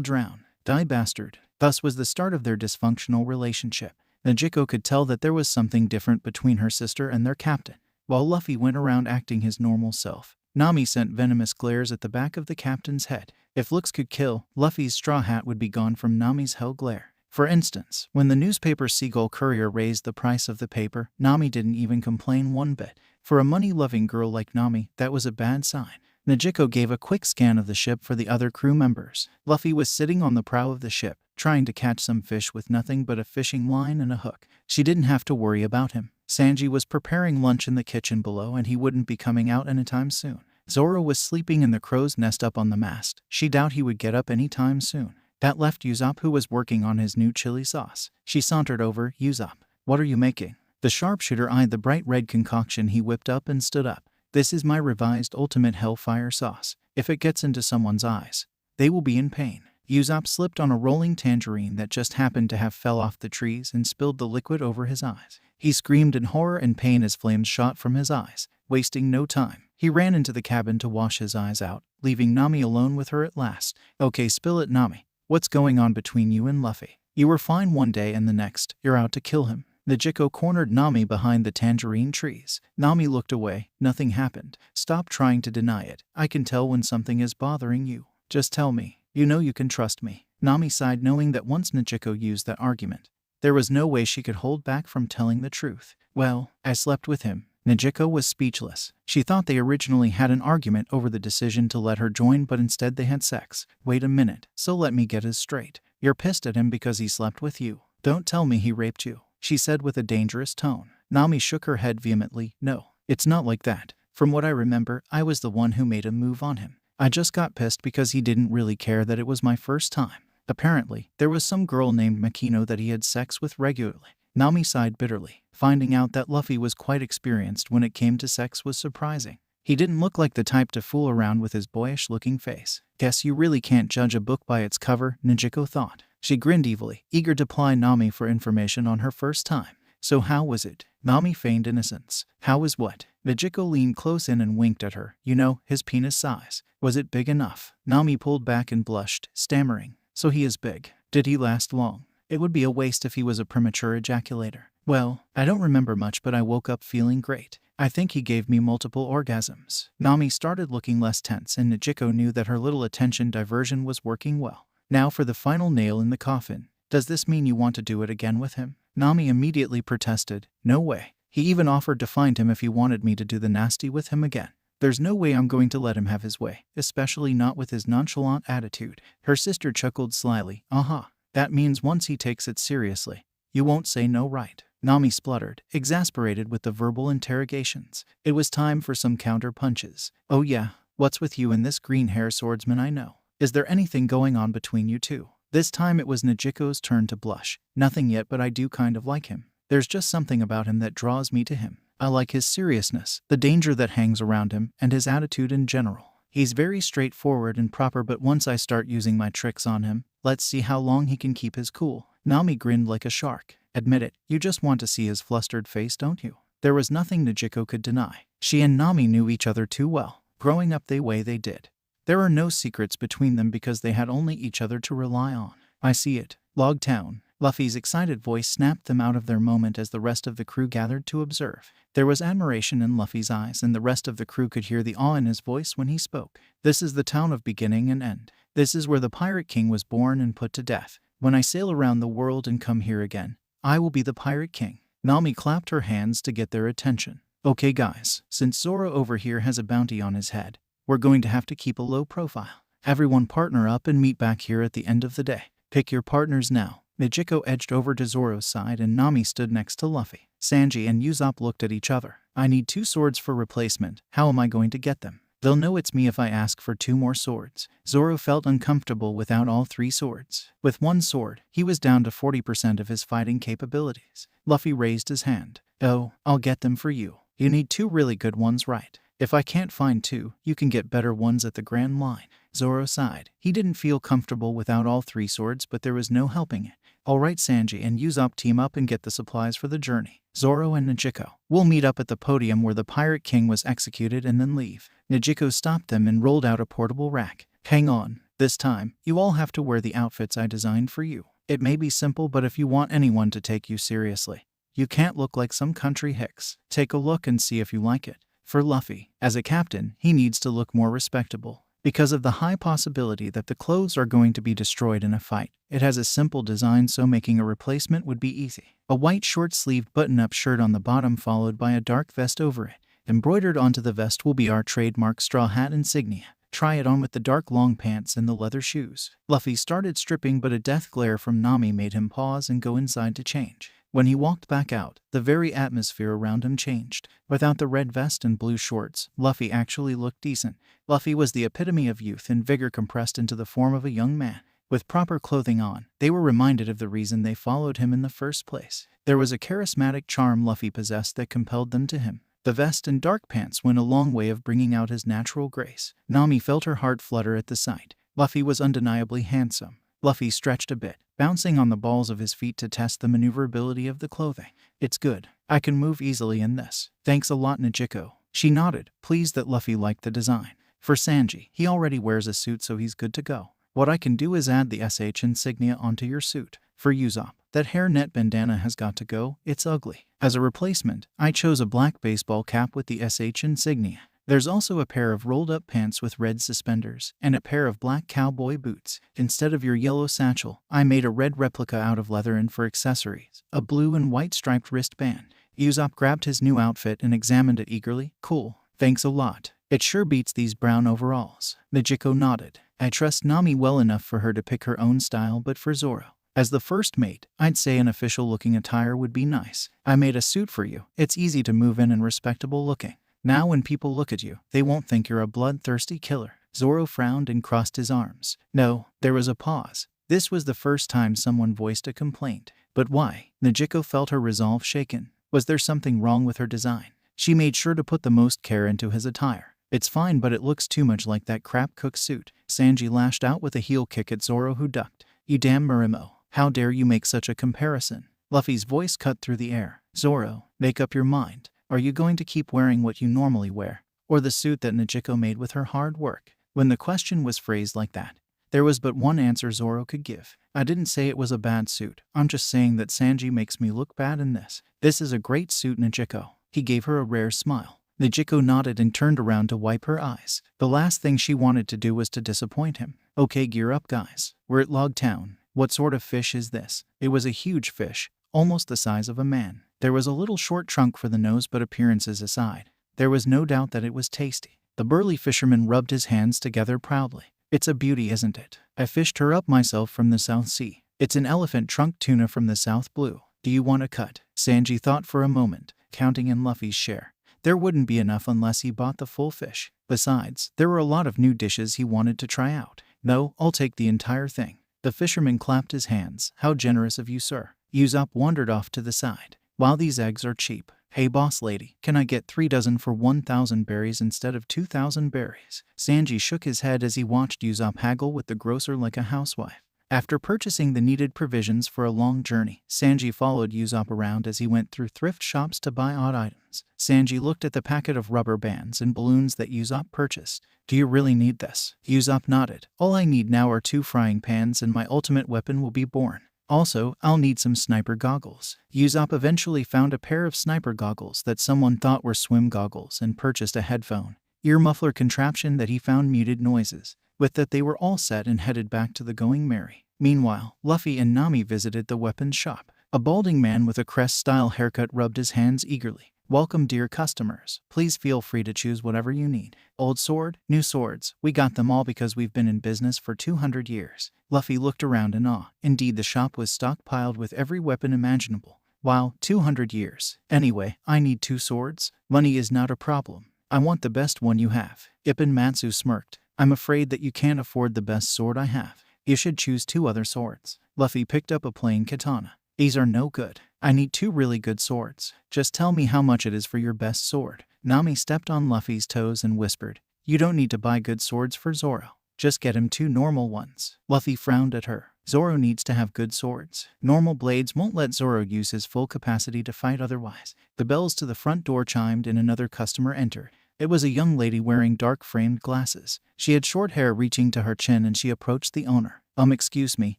drown. Die bastard. Thus was the start of their dysfunctional relationship. Najiko could tell that there was something different between her sister and their captain. While Luffy went around acting his normal self, Nami sent venomous glares at the back of the captain's head. If looks could kill, Luffy's straw hat would be gone from Nami's hell glare. For instance, when the newspaper Seagull Courier raised the price of the paper, Nami didn't even complain one bit. For a money-loving girl like Nami, that was a bad sign. Najiko gave a quick scan of the ship for the other crew members. Luffy was sitting on the prow of the ship, trying to catch some fish with nothing but a fishing line and a hook. She didn't have to worry about him. Sanji was preparing lunch in the kitchen below, and he wouldn't be coming out anytime soon. Zoro was sleeping in the crow's nest up on the mast. She doubted he would get up anytime soon. That left Usopp, who was working on his new chili sauce. She sauntered over. Usopp, what are you making? The sharpshooter eyed the bright red concoction he whipped up and stood up. This is my revised ultimate hellfire sauce. If it gets into someone's eyes, they will be in pain. Usopp slipped on a rolling tangerine that just happened to have fell off the trees and spilled the liquid over his eyes. He screamed in horror and pain as flames shot from his eyes. Wasting no time, he ran into the cabin to wash his eyes out, leaving Nami alone with her at last. Okay, spill it, Nami. What's going on between you and Luffy? You were fine one day and the next, you're out to kill him. Najiko cornered Nami behind the tangerine trees. Nami looked away. Nothing happened. Stop trying to deny it. I can tell when something is bothering you. Just tell me. You know you can trust me. Nami sighed, knowing that once Najiko used that argument, there was no way she could hold back from telling the truth. Well, I slept with him. Najiko was speechless. She thought they originally had an argument over the decision to let her join, but instead they had sex. Wait a minute. So let me get this straight. You're pissed at him because he slept with you. Don't tell me he raped you, she said with a dangerous tone. Nami shook her head vehemently. No, it's not like that. From what I remember, I was the one who made a move on him. I just got pissed because he didn't really care that it was my first time. Apparently, there was some girl named Makino that he had sex with regularly. Nami sighed bitterly. Finding out that Luffy was quite experienced when it came to sex was surprising. He didn't look like the type to fool around with his boyish-looking face. Guess you really can't judge a book by its cover, Najiko thought. She grinned evilly, eager to ply Nami for information on her first time. So how was it? Nami feigned innocence. How was what? Najiko leaned close in and winked at her. You know, his penis size. Was it big enough? Nami pulled back and blushed, stammering. So he is big. Did he last long? It would be a waste if he was a premature ejaculator. Well, I don't remember much, but I woke up feeling great. I think he gave me multiple orgasms. Nami started looking less tense, and Najiko knew that her little attention diversion was working well. Now for the final nail in the coffin. Does this mean you want to do it again with him? Nami immediately protested. No way. He even offered to find him if he wanted me to do the nasty with him again. There's no way I'm going to let him have his way, especially not with his nonchalant attitude. Her sister chuckled slyly. Aha. That means once he takes it seriously, you won't say no, right? Nami spluttered, exasperated with the verbal interrogations. It was time for some counter punches. Oh yeah, what's with you and this green-hair swordsman I know? Is there anything going on between you two? This time it was Najiko's turn to blush. Nothing yet, but I do kind of like him. There's just something about him that draws me to him. I like his seriousness, the danger that hangs around him, and his attitude in general. He's very straightforward and proper, but once I start using my tricks on him, let's see how long he can keep his cool. Nami grinned like a shark. Admit it, you just want to see his flustered face, don't you? There was nothing Najiko could deny. She and Nami knew each other too well. Growing up the way they did, there are no secrets between them because they had only each other to rely on. I see it. Log Town. Luffy's excited voice snapped them out of their moment as the rest of the crew gathered to observe. There was admiration in Luffy's eyes, and the rest of the crew could hear the awe in his voice when he spoke. This is the town of beginning and end. This is where the Pirate King was born and put to death. When I sail around the world and come here again, I will be the Pirate King. Nami clapped her hands to get their attention. Okay guys, since Zoro over here has a bounty on his head, we're going to have to keep a low profile. Everyone partner up and meet back here at the end of the day. Pick your partners now. Najiko edged over to Zoro's side and Nami stood next to Luffy. Sanji and Usopp looked at each other. I need 2 swords for replacement. How am I going to get them? They'll know it's me if I ask for 2 more swords. Zoro felt uncomfortable without all 3 swords. With 1 sword, he was down to 40% of his fighting capabilities. Luffy raised his hand. Oh, I'll get them for you. You need 2 really good ones, right? If I can't find 2, you can get better ones at the Grand Line. Zoro sighed. He didn't feel comfortable without all 3 swords, but there was no helping it. All right, Sanji and Usopp team up and get the supplies for the journey. Zoro and Najiko, we'll meet up at the podium where the Pirate King was executed and then leave. Najiko stopped them and rolled out a portable rack. Hang on. This time, you all have to wear the outfits I designed for you. It may be simple, but if you want anyone to take you seriously, you can't look like some country hicks. Take a look and see if you like it. For Luffy, as a captain, he needs to look more respectable. Because of the high possibility that the clothes are going to be destroyed in a fight, it has a simple design, so making a replacement would be easy. A white short-sleeved button-up shirt on the bottom followed by a dark vest over it. Embroidered onto the vest will be our trademark straw hat insignia. Try it on with the dark long pants and the leather shoes. Luffy started stripping, but a death glare from Nami made him pause and go inside to change. When he walked back out, the very atmosphere around him changed. Without the red vest and blue shorts, Luffy actually looked decent. Luffy was the epitome of youth and vigor compressed into the form of a young man. With proper clothing on, they were reminded of the reason they followed him in the first place. There was a charismatic charm Luffy possessed that compelled them to him. The vest and dark pants went a long way of bringing out his natural grace. Nami felt her heart flutter at the sight. Luffy was undeniably handsome. Luffy stretched a bit, bouncing on the balls of his feet to test the maneuverability of the clothing. It's good. I can move easily in this. Thanks a lot, Nijiko. She nodded, pleased that Luffy liked the design. For Sanji, he already wears a suit, so he's good to go. What I can do is add the SH insignia onto your suit. For Usopp, that hairnet bandana has got to go. It's ugly. As a replacement, I chose a black baseball cap with the SH insignia. There's also a pair of rolled-up pants with red suspenders, and a pair of black cowboy boots. Instead of your yellow satchel, I made a red replica out of leather, and for accessories, a blue and white striped wristband. Usopp grabbed his new outfit and examined it eagerly. Cool. Thanks a lot. It sure beats these brown overalls. Nijiko nodded. I trust Nami well enough for her to pick her own style, but for Zoro, as the first mate, I'd say an official-looking attire would be nice. I made a suit for you. It's easy to move in and respectable looking. Now when people look at you, they won't think you're a bloodthirsty killer. Zoro frowned and crossed his arms. No, there was a pause. This was the first time someone voiced a complaint. But why? Nijiko felt her resolve shaken. Was there something wrong with her design? She made sure to put the most care into his attire. It's fine, but it looks too much like that crap cook suit. Sanji lashed out with a heel kick at Zoro, who ducked. You damn Marimo. How dare you make such a comparison? Luffy's voice cut through the air. Zoro, make up your mind. Are you going to keep wearing what you normally wear, or the suit that Nijiko made with her hard work? When the question was phrased like that, there was but one answer Zoro could give. I didn't say it was a bad suit. I'm just saying that Sanji makes me look bad in this. This is a great suit, Nijiko. He gave her a rare smile. Nijiko nodded and turned around to wipe her eyes. The last thing she wanted to do was to disappoint him. Okay, gear up, guys. We're at Log Town. What sort of fish is this? It was a huge fish, almost the size of a man. There was a little short trunk for the nose, but appearances aside, there was no doubt that it was tasty. The burly fisherman rubbed his hands together proudly. It's a beauty, isn't it? I fished her up myself from the South Sea. It's an elephant trunk tuna from the South Blue. Do you want a cut? Sanji thought for a moment, counting in Luffy's share. There wouldn't be enough unless he bought the full fish. Besides, there were a lot of new dishes he wanted to try out. No, I'll take the entire thing. The fisherman clapped his hands. How generous of you, sir. Usopp wandered off to the side. Wow, these eggs are cheap. Hey boss lady, can I get 3 dozen for 1,000 berries instead of 2,000 berries? Sanji shook his head as he watched Usopp haggle with the grocer like a housewife. After purchasing the needed provisions for a long journey, Sanji followed Usopp around as he went through thrift shops to buy odd items. Sanji looked at the packet of rubber bands and balloons that Usopp purchased. Do you really need this? Usopp nodded. All I need now are 2 frying pans and my ultimate weapon will be born. Also, I'll need some sniper goggles. Usopp eventually found a pair of sniper goggles that someone thought were swim goggles and purchased a headphone ear muffler contraption that he found muted noises. With that, they were all set and headed back to the Going Merry. Meanwhile, Luffy and Nami visited the weapons shop. A balding man with a crest-style haircut rubbed his hands eagerly. Welcome, dear customers. Please feel free to choose whatever you need. Old sword, new swords, we got them all because we've been in business for 200 years. Luffy looked around in awe. Indeed, the shop was stockpiled with every weapon imaginable. Wow, 200 years. Anyway, I need 2 swords. Money is not a problem. I want the best one you have. Ipin Matsu smirked. I'm afraid that you can't afford the best sword I have. You should choose 2 other swords. Luffy picked up a plain katana. These are no good. I need 2 really good swords. Just tell me how much it is for your best sword. Nami stepped on Luffy's toes and whispered, you don't need to buy good swords for Zoro. Just get him 2 normal ones. Luffy frowned at her. Zoro needs to have good swords. Normal blades won't let Zoro use his full capacity to fight otherwise. The bells to the front door chimed and another customer entered. It was a young lady wearing dark-framed glasses. She had short hair reaching to her chin and she approached the owner. Excuse me,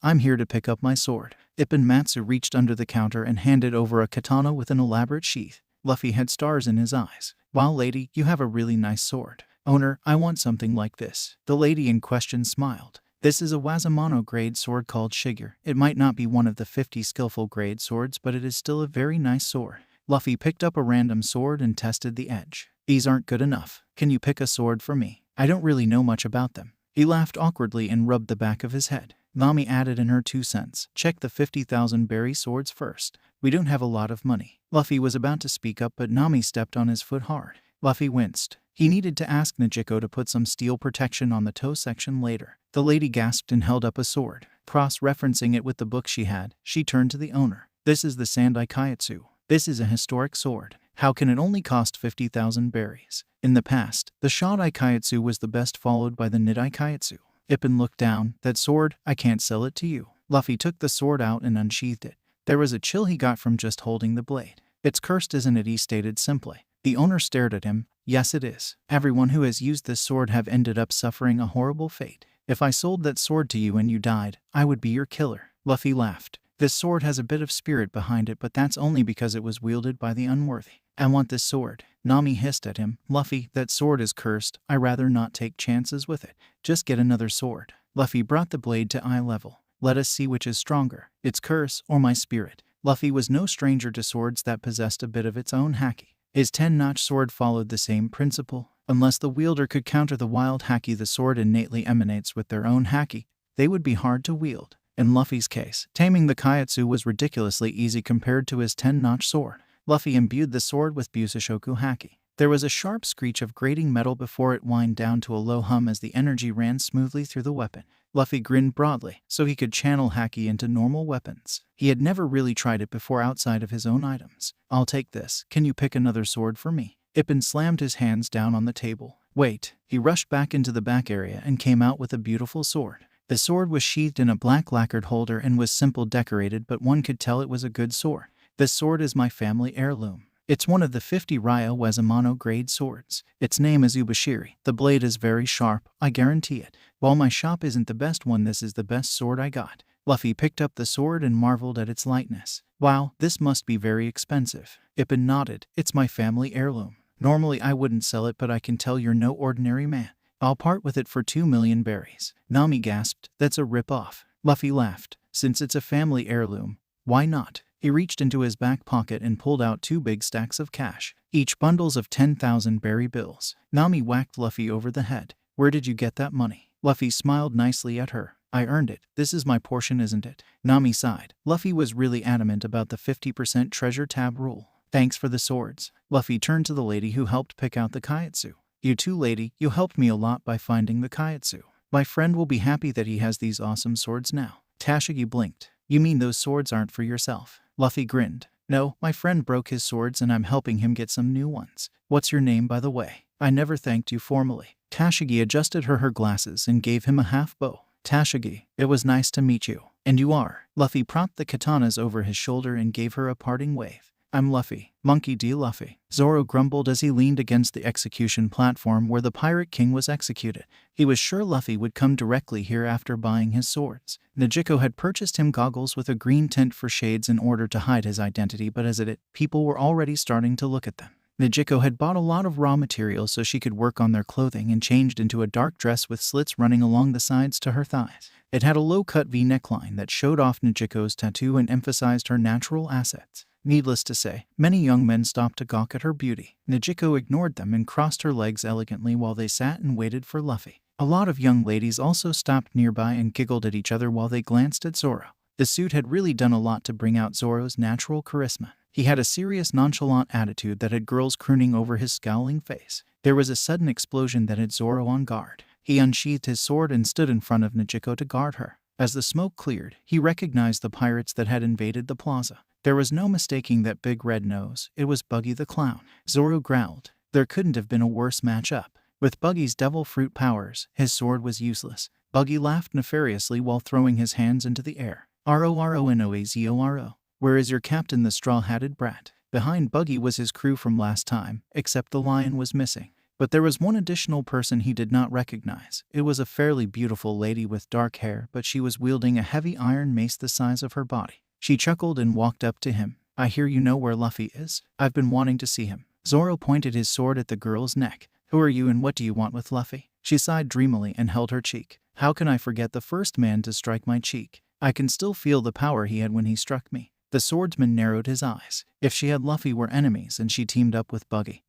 I'm here to pick up my sword. Ipin Matsu reached under the counter and handed over a katana with an elaborate sheath. Luffy had stars in his eyes. Wow, lady, you have a really nice sword. Owner, I want something like this. The lady in question smiled. This is a Wazamano grade sword called Shiger. It might not be one of the 50 skillful grade swords, but it is still a very nice sword. Luffy picked up a random sword and tested the edge. These aren't good enough. Can you pick a sword for me? I don't really know much about them. He laughed awkwardly and rubbed the back of his head. Nami added in her 2 cents. Check the 50,000 berry swords first. We don't have a lot of money. Luffy was about to speak up, but Nami stepped on his foot hard. Luffy winced. He needed to ask Nijiko to put some steel protection on the toe section later. The lady gasped and held up a sword. Cross-referencing it with the book she had, she turned to the owner. This is the Sandai Kaitsu. This is a historic sword. How can it only cost 50,000 berries? In the past, the Shodai Kaitsu was the best, followed by the Nidai Kaitsu. Ippin looked down. That sword, I can't sell it to you. Luffy took the sword out and unsheathed it. There was a chill he got from just holding the blade. It's cursed, isn't it? He stated simply. The owner stared at him. Yes, it is. Everyone who has used this sword have ended up suffering a horrible fate. If I sold that sword to you and you died, I would be your killer. Luffy laughed. This sword has a bit of spirit behind it, but that's only because it was wielded by the unworthy. I want this sword. Nami hissed at him. Luffy, that sword is cursed. I rather not take chances with it. Just get another sword. Luffy brought the blade to eye level. Let us see which is stronger, its curse or my spirit. Luffy was no stranger to swords that possessed a bit of its own haki. His 10-notch sword followed the same principle. Unless the wielder could counter the wild haki the sword innately emanates with their own haki, they would be hard to wield. In Luffy's case, taming the Kaitsu was ridiculously easy compared to his 10-notch sword. Luffy imbued the sword with Busashoku haki. There was a sharp screech of grating metal before it whined down to a low hum as the energy ran smoothly through the weapon. Luffy grinned broadly, so he could channel haki into normal weapons. He had never really tried it before outside of his own items. I'll take this. Can you pick another sword for me? Ippin slammed his hands down on the table. Wait. He rushed back into the back area and came out with a beautiful sword. The sword was sheathed in a black lacquered holder and was simple decorated, but one could tell it was a good sword. This sword is my family heirloom. It's one of the 50 Ryo Wezamano grade swords. Its name is Ubashiri. The blade is very sharp, I guarantee it. While my shop isn't the best one, this is the best sword I got. Luffy picked up the sword and marveled at its lightness. Wow, this must be very expensive. Ippin nodded. It's my family heirloom. Normally I wouldn't sell it, but I can tell you're no ordinary man. I'll part with it for 2 million berries. Nami gasped. That's a rip-off. Luffy laughed. Since it's a family heirloom, why not? He reached into his back pocket and pulled out 2 big stacks of cash, each bundles of 10,000 berry bills. Nami whacked Luffy over the head. Where did you get that money? Luffy smiled nicely at her. I earned it. This is my portion, isn't it? Nami sighed. Luffy was really adamant about the 50% treasure tab rule. Thanks for the swords. Luffy turned to the lady who helped pick out the Kaitsu. You too, lady. You helped me a lot by finding the Kaitsu. My friend will be happy that he has these awesome swords now. Tashigi blinked. You mean those swords aren't for yourself? Luffy grinned. No, my friend broke his swords and I'm helping him get some new ones. What's your name, by the way? I never thanked you formally. Tashigi adjusted her glasses and gave him a half bow. Tashigi, it was nice to meet you. And you are. Luffy propped the katanas over his shoulder and gave her a parting wave. I'm Luffy. Monkey D. Luffy. Zoro grumbled as he leaned against the execution platform where the Pirate King was executed. He was sure Luffy would come directly here after buying his swords. Nijiko had purchased him goggles with a green tint for shades in order to hide his identity, but as it, people were already starting to look at them. Nijiko had bought a lot of raw materials so she could work on their clothing and changed into a dark dress with slits running along the sides to her thighs. It had a low-cut V neckline that showed off Nijiko's tattoo and emphasized her natural assets. Needless to say, many young men stopped to gawk at her beauty. Nijiko ignored them and crossed her legs elegantly while they sat and waited for Luffy. A lot of young ladies also stopped nearby and giggled at each other while they glanced at Zoro. The suit had really done a lot to bring out Zoro's natural charisma. He had a serious, nonchalant attitude that had girls crooning over his scowling face. There was a sudden explosion that had Zoro on guard. He unsheathed his sword and stood in front of Nijiko to guard her. As the smoke cleared, he recognized the pirates that had invaded the plaza. There was no mistaking that big red nose. It was Buggy the Clown. Zoro growled. There couldn't have been a worse matchup. With Buggy's devil fruit powers, his sword was useless. Buggy laughed nefariously while throwing his hands into the air. R-O-R-O-N-O-A-Z-O-R-O. Where is your captain, the straw-hatted brat? Behind Buggy was his crew from last time, except the lion was missing. But there was one additional person he did not recognize. It was a fairly beautiful lady with dark hair, but she was wielding a heavy iron mace the size of her body. She chuckled and walked up to him. I hear you know where Luffy is. I've been wanting to see him. Zoro pointed his sword at the girl's neck. Who are you and what do you want with Luffy? She sighed dreamily and held her cheek. How can I forget the first man to strike my cheek? I can still feel the power he had when he struck me. The swordsman narrowed his eyes. If she had Luffy were enemies and she teamed up with Buggy,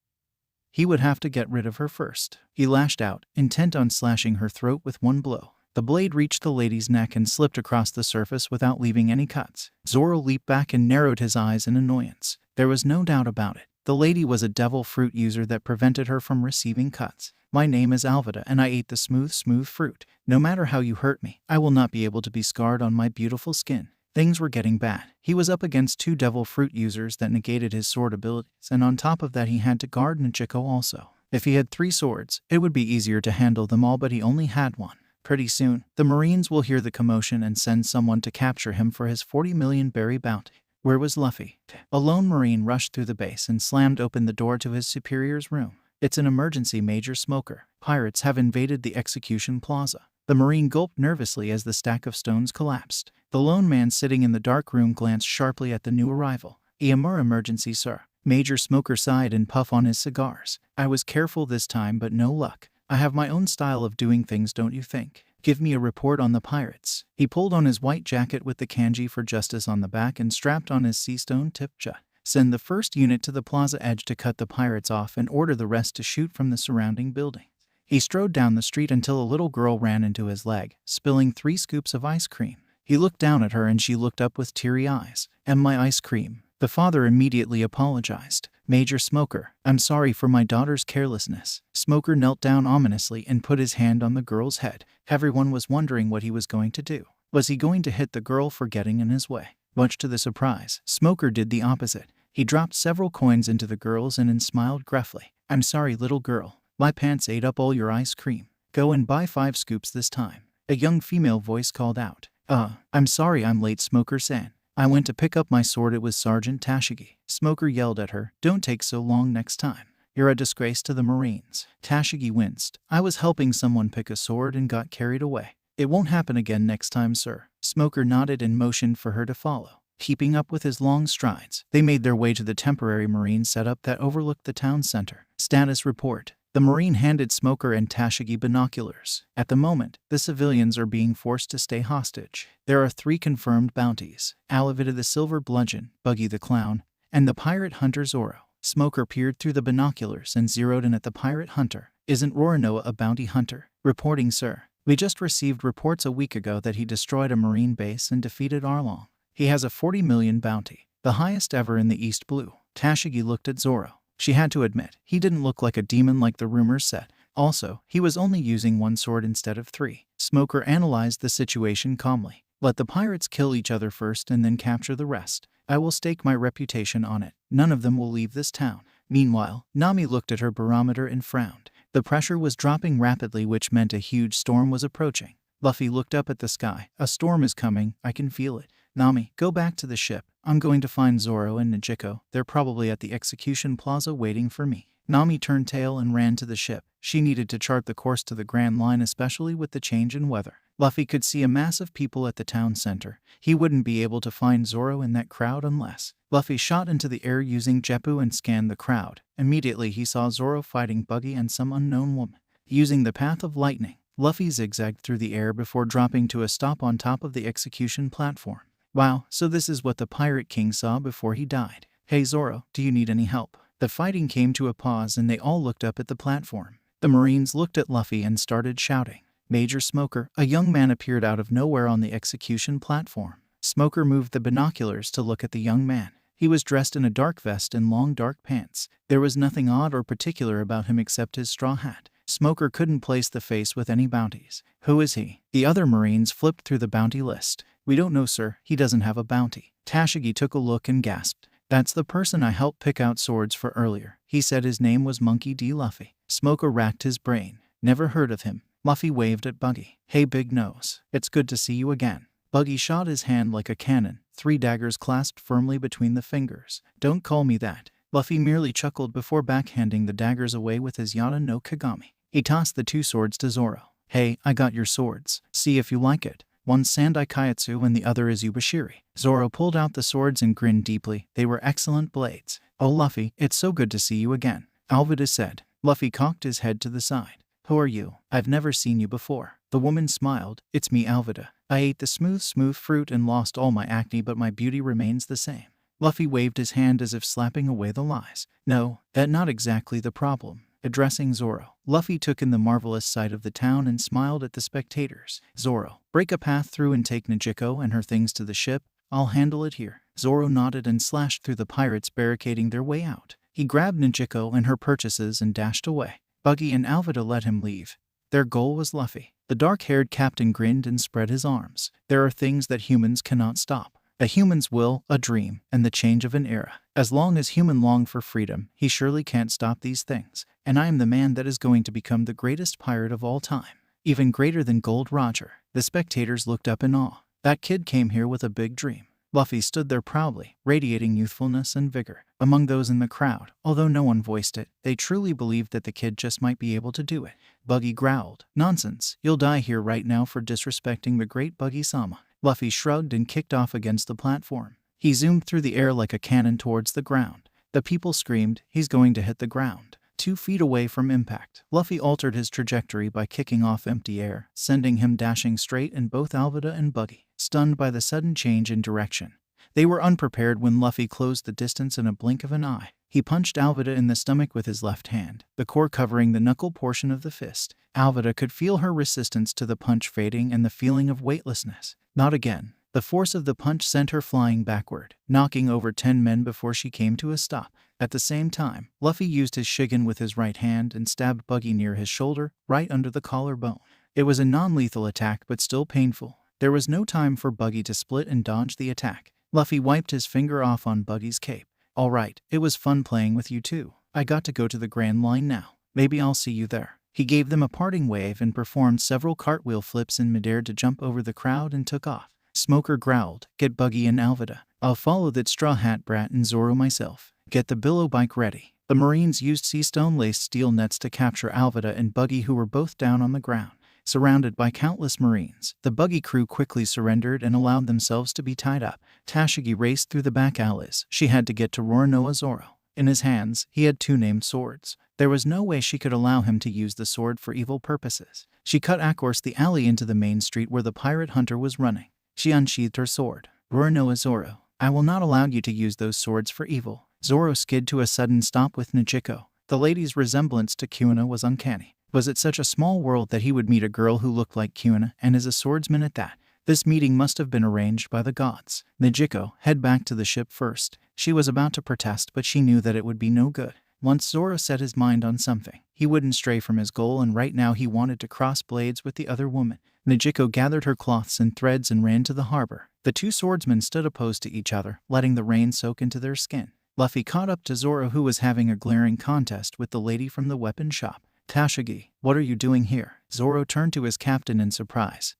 he would have to get rid of her first. He lashed out, intent on slashing her throat with one blow. The blade reached the lady's neck and slipped across the surface without leaving any cuts. Zoro leaped back and narrowed his eyes in annoyance. There was no doubt about it. The lady was a devil fruit user that prevented her from receiving cuts. My name is Alvida and I ate the smooth fruit. No matter how you hurt me, I will not be able to be scarred on my beautiful skin. Things were getting bad. He was up against 2 devil fruit users that negated his sword abilities, and on top of that he had to guard Nichiko also. If he had 3 swords, it would be easier to handle them all, but he only had 1. Pretty soon, the Marines will hear the commotion and send someone to capture him for his 40 million berry bounty. Where was Luffy? A lone Marine rushed through the base and slammed open the door to his superior's room. It's an emergency, Major Smoker. Pirates have invaded the execution plaza. The Marine gulped nervously as the stack of stones collapsed. The lone man sitting in the dark room glanced sharply at the new arrival. "EMR emergency, sir." Major Smoker sighed and puffed on his cigars. "I was careful this time, but no luck. I have my own style of doing things, don't you think? Give me a report on the pirates." He pulled on his white jacket with the kanji for justice on the back and strapped on his sea-stone tipped jut. "Send the first unit to the plaza edge to cut the pirates off and order the rest to shoot from the surrounding buildings." He strode down the street until a little girl ran into his leg, spilling 3 scoops of ice cream. He looked down at her and she looked up with teary eyes. "And my ice cream." The father immediately apologized. "Major Smoker, I'm sorry for my daughter's carelessness." Smoker knelt down ominously and put his hand on the girl's head. Everyone was wondering what he was going to do. Was he going to hit the girl for getting in his way? Much to the surprise, Smoker did the opposite. He dropped several coins into the girl's and smiled gruffly. "I'm sorry, little girl. My pants ate up all your ice cream. Go and buy 5 scoops this time." A young female voice called out. I'm sorry I'm late, Smoker-san. I went to pick up my sword. It was Sergeant Tashigi." Smoker yelled at her. "Don't take so long next time. You're a disgrace to the Marines." Tashigi winced. "I was helping someone pick a sword and got carried away. It won't happen again next time, sir." Smoker nodded and motioned for her to follow. Keeping up with his long strides, they made their way to the temporary Marine setup that overlooked the town center. Status report. The Marine handed Smoker and Tashigi binoculars. At the moment, the civilians are being forced to stay hostage. There are 3 confirmed bounties: Alvida the Silver Bludgeon, Buggy the Clown, and the pirate hunter Zoro. Smoker peered through the binoculars and zeroed in at the pirate hunter. "Isn't Roronoa a bounty hunter?" "Reporting, sir. We just received reports a week ago that he destroyed a Marine base and defeated Arlong. He has a 40 million bounty, the highest ever in the East Blue." Tashigi looked at Zoro. She had to admit, he didn't look like a demon like the rumors said. Also, he was only using 1 sword instead of 3. Smoker analyzed the situation calmly. "Let the pirates kill each other first and then capture the rest. I will stake my reputation on it. None of them will leave this town." Meanwhile, Nami looked at her barometer and frowned. The pressure was dropping rapidly, which meant a huge storm was approaching. Luffy looked up at the sky. "A storm is coming. I can feel it." "Nami, go back to the ship. I'm going to find Zoro and Nichiko. They're probably at the execution plaza waiting for me." Nami turned tail and ran to the ship. She needed to chart the course to the Grand Line, especially with the change in weather. Luffy could see a mass of people at the town center. He wouldn't be able to find Zoro in that crowd unless... Luffy shot into the air using Jeppu and scanned the crowd. Immediately he saw Zoro fighting Buggy and some unknown woman. Using the path of lightning, Luffy zigzagged through the air before dropping to a stop on top of the execution platform. Wow, so this is what the Pirate King saw before he died. "Hey Zoro, do you need any help?" The fighting came to a pause and they all looked up at the platform. The Marines looked at Luffy and started shouting. "Major Smoker." A young man appeared out of nowhere on the execution platform. Smoker moved the binoculars to look at the young man. He was dressed in a dark vest and long dark pants. There was nothing odd or particular about him except his straw hat. Smoker couldn't place the face with any bounties. "Who is he?" The other Marines flipped through the bounty list. "We don't know, sir. He doesn't have a bounty." Tashigi took a look and gasped. "That's the person I helped pick out swords for earlier. He said his name was Monkey D. Luffy." Smoker racked his brain. "Never heard of him." Luffy waved at Buggy. "Hey Big Nose, it's good to see you again." Buggy shot his hand like a cannon, 3 daggers clasped firmly between the fingers. "Don't call me that." Luffy merely chuckled before backhanding the daggers away with his Yata no Kagami. He tossed the 2 swords to Zoro. "Hey, I got your swords. See if you like it. One's Sandai Kaiatsu and the other is Yubashiri." Zoro pulled out the swords and grinned deeply. They were excellent blades. "Oh Luffy, it's so good to see you again," Alvida said. Luffy cocked his head to the side. "Who are you? I've never seen you before." The woman smiled. "It's me, Alvida. I ate the smooth fruit and lost all my acne, but my beauty remains the same." Luffy waved his hand as if slapping away the lies. "No, that's not exactly the problem. addressing Zoro. Luffy took in the marvelous sight of the town and smiled at the spectators. Zoro, break a path through and take Nijiko and her things to the ship. I'll handle it here. Zoro nodded and slashed through the pirates barricading their way out. He grabbed Nijiko and her purchases and dashed away. Buggy and Alvida let him leave. Their goal was Luffy. The dark-haired captain grinned and spread his arms. There are things that humans cannot stop. A human's will, a dream, and the change of an era. As long as human long for freedom, he surely can't stop these things. And I am the man that is going to become the greatest pirate of all time. Even greater than Gold Roger. The spectators looked up in awe. That kid came here with a big dream. Luffy stood there proudly, radiating youthfulness and vigor. Among those in the crowd, although no one voiced it, they truly believed that the kid just might be able to do it. Buggy growled, "Nonsense, you'll die here right now for disrespecting the great Buggy-sama." Luffy shrugged and kicked off against the platform. He zoomed through the air like a cannon towards the ground. The people screamed, "He's going to hit the ground." 2 feet away from impact, Luffy altered his trajectory by kicking off empty air, sending him dashing straight in both Alvida and Buggy, stunned by the sudden change in direction. They were unprepared when Luffy closed the distance in a blink of an eye. He punched Alvida in the stomach with his left hand, the core covering the knuckle portion of the fist. Alvida could feel her resistance to the punch fading and the feeling of weightlessness. Not again. The force of the punch sent her flying backward, knocking over 10 men before she came to a stop. At the same time, Luffy used his Shigen with his right hand and stabbed Buggy near his shoulder, right under the collarbone. It was a non-lethal attack but still painful. There was no time for Buggy to split and dodge the attack. Luffy wiped his finger off on Buggy's cape. "All right, it was fun playing with you too. I got to go to the Grand Line now. Maybe I'll see you there." He gave them a parting wave and performed several cartwheel flips in midair to jump over the crowd and took off. Smoker growled, "Get Buggy and Alvida. I'll follow that Straw Hat Brat and Zoro myself. Get the billow bike ready." The Marines used sea-stone-laced steel nets to capture Alvida and Buggy, who were both down on the ground. Surrounded by countless Marines, the Buggy crew quickly surrendered and allowed themselves to be tied up. Tashigi raced through the back alleys. She had to get to Roronoa Zoro. In his hands, he had 2 named swords. There was no way she could allow him to use the sword for evil purposes. She cut across the alley into the main street where the pirate hunter was running. She unsheathed her sword. "Roronoa Zoro, I will not allow you to use those swords for evil." Zoro skid to a sudden stop with Nijiko. The lady's resemblance to Kuina was uncanny. Was it such a small world that he would meet a girl who looked like Kuina and is a swordsman at that? This meeting must have been arranged by the gods. Nijiko, head back to the ship first. She was about to protest, but she knew that it would be no good. Once Zoro set his mind on something, he wouldn't stray from his goal, and right now he wanted to cross blades with the other woman. Nijiko gathered her cloths and threads and ran to the harbor. The 2 swordsmen stood opposed to each other, letting the rain soak into their skin. Luffy caught up to Zoro, who was having a glaring contest with the lady from the weapon shop. "Tashigi, what are you doing here?" Zoro turned to his captain in surprise.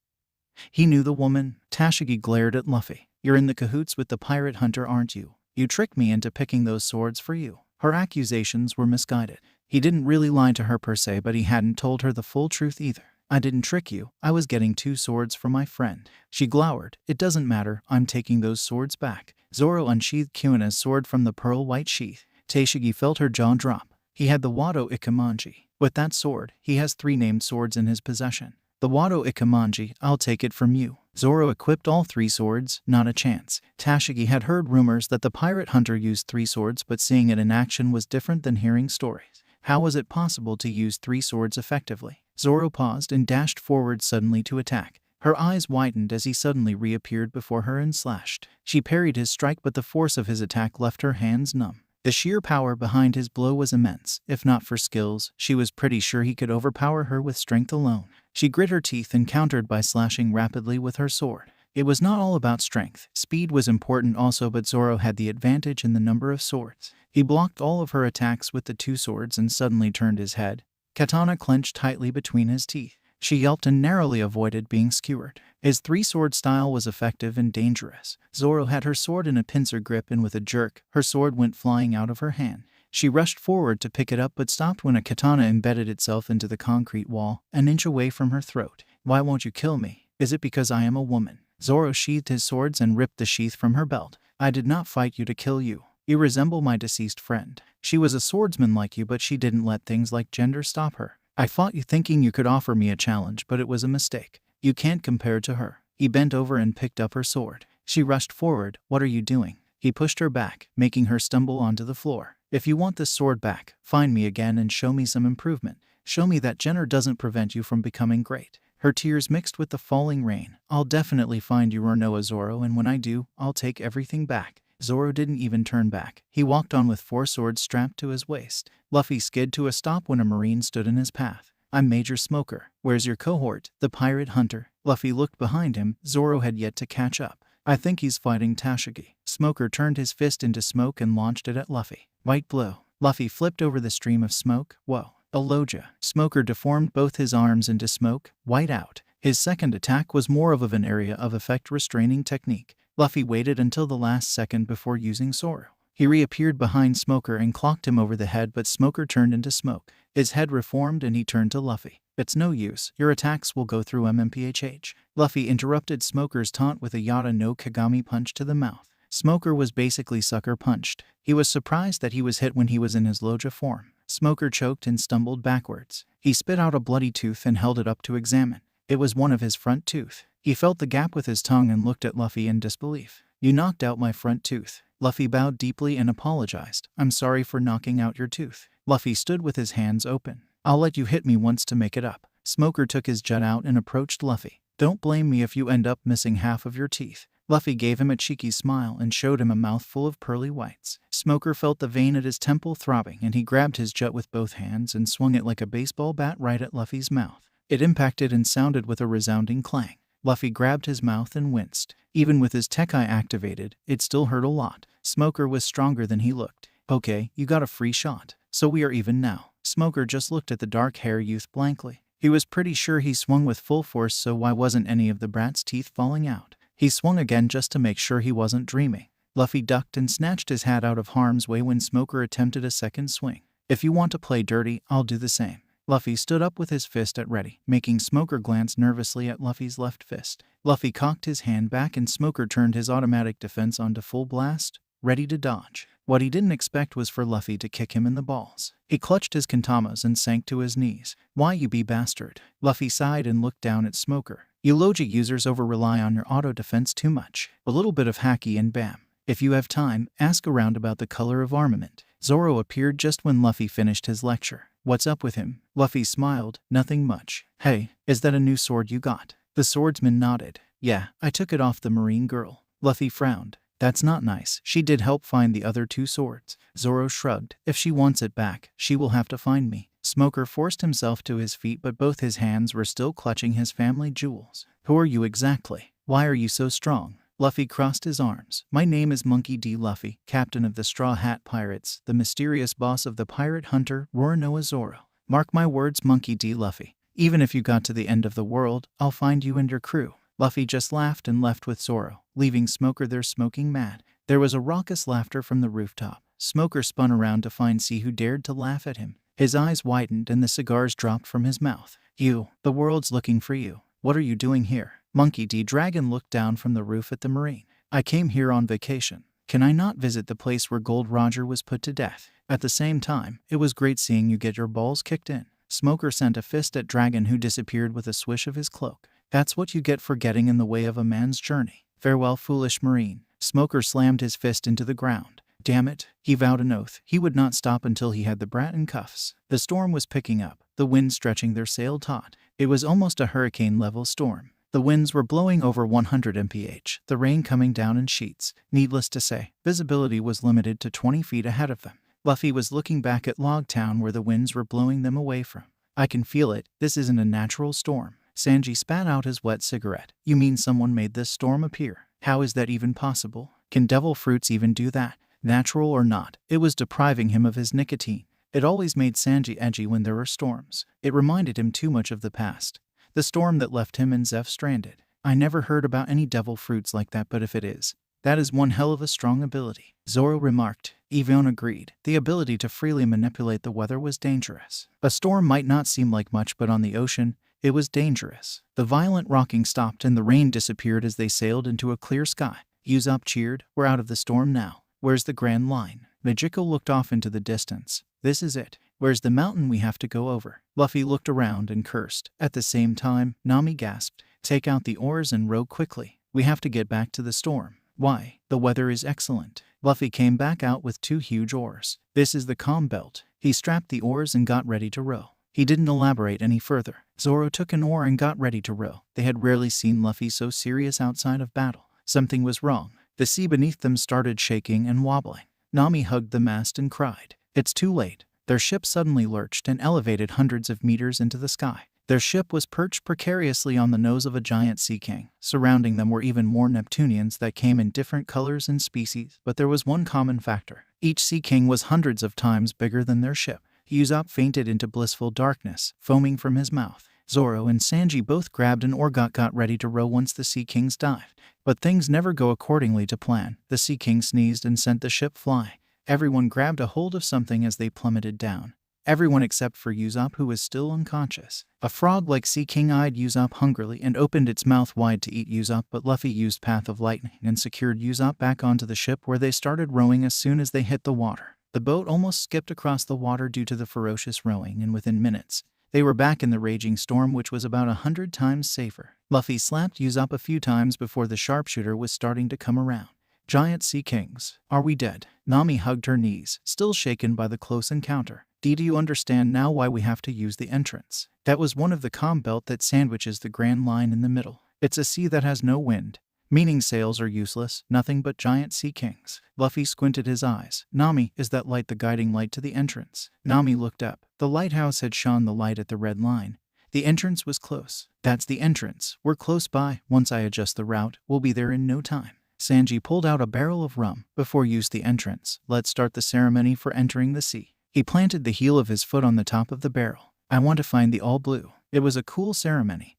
He knew the woman. Tashigi glared at Luffy. "You're in the cahoots with the pirate hunter, aren't you? You tricked me into picking those swords for you." Her accusations were misguided. He didn't really lie to her per se, but he hadn't told her the full truth either. "I didn't trick you. I was getting 2 swords for my friend." She glowered. "It doesn't matter. I'm taking those swords back." Zoro unsheathed Kuina's sword from the pearl-white sheath. Tashigi felt her jaw drop. He had the Wado Ikemanji. With that sword, he has 3 named swords in his possession. "The Wado Ikemanji, I'll take it from you." Zoro equipped all 3 swords. Not a chance. Tashigi had heard rumors that the pirate hunter used 3 swords, but seeing it in action was different than hearing stories. How was it possible to use 3 swords effectively? Zoro paused and dashed forward suddenly to attack. Her eyes widened as he suddenly reappeared before her and slashed. She parried his strike, but the force of his attack left her hands numb. The sheer power behind his blow was immense. If not for skills, she was pretty sure he could overpower her with strength alone. She grit her teeth and countered by slashing rapidly with her sword. It was not all about strength. Speed was important also, but Zoro had the advantage in the number of swords. He blocked all of her attacks with the 2 swords and suddenly turned his head. Katana clenched tightly between his teeth. She yelped and narrowly avoided being skewered. His 3-sword style was effective and dangerous. Zoro had her sword in a pincer grip, and with a jerk, her sword went flying out of her hand. She rushed forward to pick it up but stopped when a katana embedded itself into the concrete wall, an inch away from her throat. "Why won't you kill me? Is it because I am a woman?" Zoro sheathed his swords and ripped the sheath from her belt. "I did not fight you to kill you. You resemble my deceased friend. She was a swordsman like you, but she didn't let things like gender stop her. I fought you thinking you could offer me a challenge, but it was a mistake. You can't compare to her." He bent over and picked up her sword. She rushed forward. "What are you doing?" He pushed her back, making her stumble onto the floor. If you want this sword back, find me again and show me some improvement. Show me that Jenner doesn't prevent you from becoming great." Her tears mixed with the falling rain. "I'll definitely find you Renoa Zoro, and when I do, I'll take everything back." Zoro didn't even turn back. He walked on with 4 swords strapped to his waist. Luffy skid to a stop when a marine stood in his path. "I'm Major Smoker. Where's your cohort, the pirate hunter?" Luffy looked behind him. Zoro had yet to catch up. "I think he's fighting Tashigi." Smoker turned his fist into smoke and launched it at Luffy. White blow. Luffy flipped over the stream of smoke. Whoa. A Logia. Smoker deformed both his arms into smoke. White out. His second attack was more of an area of effect restraining technique. Luffy waited until the last second before using Zoro. He reappeared behind Smoker and clocked him over the head, but Smoker turned into smoke. His head reformed and he turned to Luffy. "It's no use. Your attacks will go through MMPHH." Luffy interrupted Smoker's taunt with a Yata no Kagami punch to the mouth. Smoker was basically sucker punched. He was surprised that he was hit when he was in his Logia form. Smoker choked and stumbled backwards. He spit out a bloody tooth and held it up to examine. It was one of his front tooth. He felt the gap with his tongue and looked at Luffy in disbelief. "You knocked out my front tooth." Luffy bowed deeply and apologized. "I'm sorry for knocking out your tooth." Luffy stood with his hands open. "I'll let you hit me once to make it up." Smoker took his jet out and approached Luffy. "Don't blame me if you end up missing half of your teeth." Luffy gave him a cheeky smile and showed him a mouthful of pearly whites. Smoker felt the vein at his temple throbbing, and he grabbed his jet with both hands and swung it like a baseball bat right at Luffy's mouth. It impacted and sounded with a resounding clang. Luffy grabbed his mouth and winced. Even with his Tekai activated, it still hurt a lot. Smoker was stronger than he looked. "Okay, you got a free shot. So we are even now." Smoker just looked at the dark-haired youth blankly. He was pretty sure he swung with full force, so why wasn't any of the brat's teeth falling out? He swung again just to make sure he wasn't dreaming. Luffy ducked and snatched his hat out of harm's way when Smoker attempted a second swing. "If you want to play dirty, I'll do the same." Luffy stood up with his fist at ready, making Smoker glance nervously at Luffy's left fist. Luffy cocked his hand back and Smoker turned his automatic defense onto full blast, ready to dodge. What he didn't expect was for Luffy to kick him in the balls. He clutched his kantamas and sank to his knees. "Why, you be bastard." Luffy sighed and looked down at Smoker. "You Logia users over-rely on your auto-defense too much. A little bit of hacky and bam. If you have time, ask around about the color of armament." Zoro appeared just when Luffy finished his lecture. "What's up with him?" Luffy smiled. "Nothing much." "Hey, is that a new sword you got?" The swordsman nodded. "Yeah, I took it off the marine girl." Luffy frowned. "That's not nice. She did help find the other 2 swords." Zoro shrugged. "If she wants it back, she will have to find me." Smoker forced himself to his feet, but both his hands were still clutching his family jewels. "Who are you exactly? Why are you so strong?" Luffy crossed his arms. "My name is Monkey D. Luffy, captain of the Straw Hat Pirates, the mysterious boss of the pirate hunter, Roronoa Zoro. Mark my words, Monkey D. Luffy. Even if you got to the end of the world, I'll find you and your crew." Luffy just laughed and left with Zoro, leaving Smoker there smoking mad. There was a raucous laughter from the rooftop. Smoker spun around to find C, who dared to laugh at him. His eyes widened and the cigars dropped from his mouth. "You, the world's looking for you. What are you doing here?" Monkey D. Dragon looked down from the roof at the marine. "I came here on vacation. Can I not visit the place where Gold Roger was put to death? At the same time, it was great seeing you get your balls kicked in." Smoker sent a fist at Dragon, who disappeared with a swish of his cloak. "That's what you get for getting in the way of a man's journey. Farewell, foolish marine." Smoker slammed his fist into the ground. Damn it, he vowed an oath. He would not stop until he had the brat in cuffs. The storm was picking up, the wind stretching their sail taut. It was almost a hurricane-level storm. The winds were blowing over 100 mph, the rain coming down in sheets. Needless to say, visibility was limited to 20 feet ahead of them. Luffy was looking back at Log Town where the winds were blowing them away from. "I can feel it. This isn't a natural storm." Sanji spat out his wet cigarette. "You mean someone made this storm appear? How is that even possible? Can devil fruits even do that?" Natural or not, it was depriving him of his nicotine. It always made Sanji edgy when there were storms. It reminded him too much of the past. The storm that left him and Zeph stranded. "I never heard about any devil fruits like that, but if it is, that is one hell of a strong ability," Zoro remarked. Yvonne agreed. The ability to freely manipulate the weather was dangerous. A storm might not seem like much, but on the ocean, it was dangerous. The violent rocking stopped and the rain disappeared as they sailed into a clear sky. Usopp cheered. "We're out of the storm now. Where's the Grand Line?" Majiko looked off into the distance. "This is it. Where's the mountain we have to go over?" Luffy looked around and cursed. At the same time, Nami gasped. "Take out the oars and row quickly. We have to get back to the storm." Why, the weather is excellent. Luffy came back out with 2 huge oars. This is the calm belt. He strapped the oars and got ready to row. He didn't elaborate any further. Zoro took an oar and got ready to row. They had rarely seen Luffy so serious outside of battle. Something was wrong. The sea beneath them started shaking and wobbling. Nami hugged the mast and cried. It's too late. Their ship suddenly lurched and elevated hundreds of meters into the sky. Their ship was perched precariously on the nose of a giant sea king. Surrounding them were even more Neptunians that came in different colors and species, but there was one common factor. Each sea king was hundreds of times bigger than their ship. Usopp fainted into blissful darkness, foaming from his mouth. Zoro and Sanji both grabbed an oar got ready to row once the Sea Kings dived. But things never go accordingly to plan. The Sea King sneezed and sent the ship flying. Everyone grabbed a hold of something as they plummeted down. Everyone except for Usopp, who was still unconscious. A frog-like Sea King eyed Usopp hungrily and opened its mouth wide to eat Usopp, but Luffy used Path of Lightning and secured Usopp back onto the ship, where they started rowing as soon as they hit the water. The boat almost skipped across the water due to the ferocious rowing, and within minutes, they were back in the raging storm, which was about 100 times safer. Luffy slapped Usopp a few times before the sharpshooter was starting to come around. Giant Sea Kings, are we dead? Nami hugged her knees, still shaken by the close encounter. Do you understand now why we have to use the entrance? That was one of the calm belt that sandwiches the Grand Line in the middle. It's a sea that has no wind, meaning sails are useless, nothing but giant Sea Kings. Luffy squinted his eyes. Nami, is that light the guiding light to the entrance? Nami looked up. The lighthouse had shone the light at the red line. The entrance was close. That's the entrance. We're close by. Once I adjust the route, we'll be there in no time. Sanji pulled out a barrel of rum. Before use the entrance, let's start the ceremony for entering the sea. He planted the heel of his foot on the top of the barrel. I want to find the all blue. It was a cool ceremony.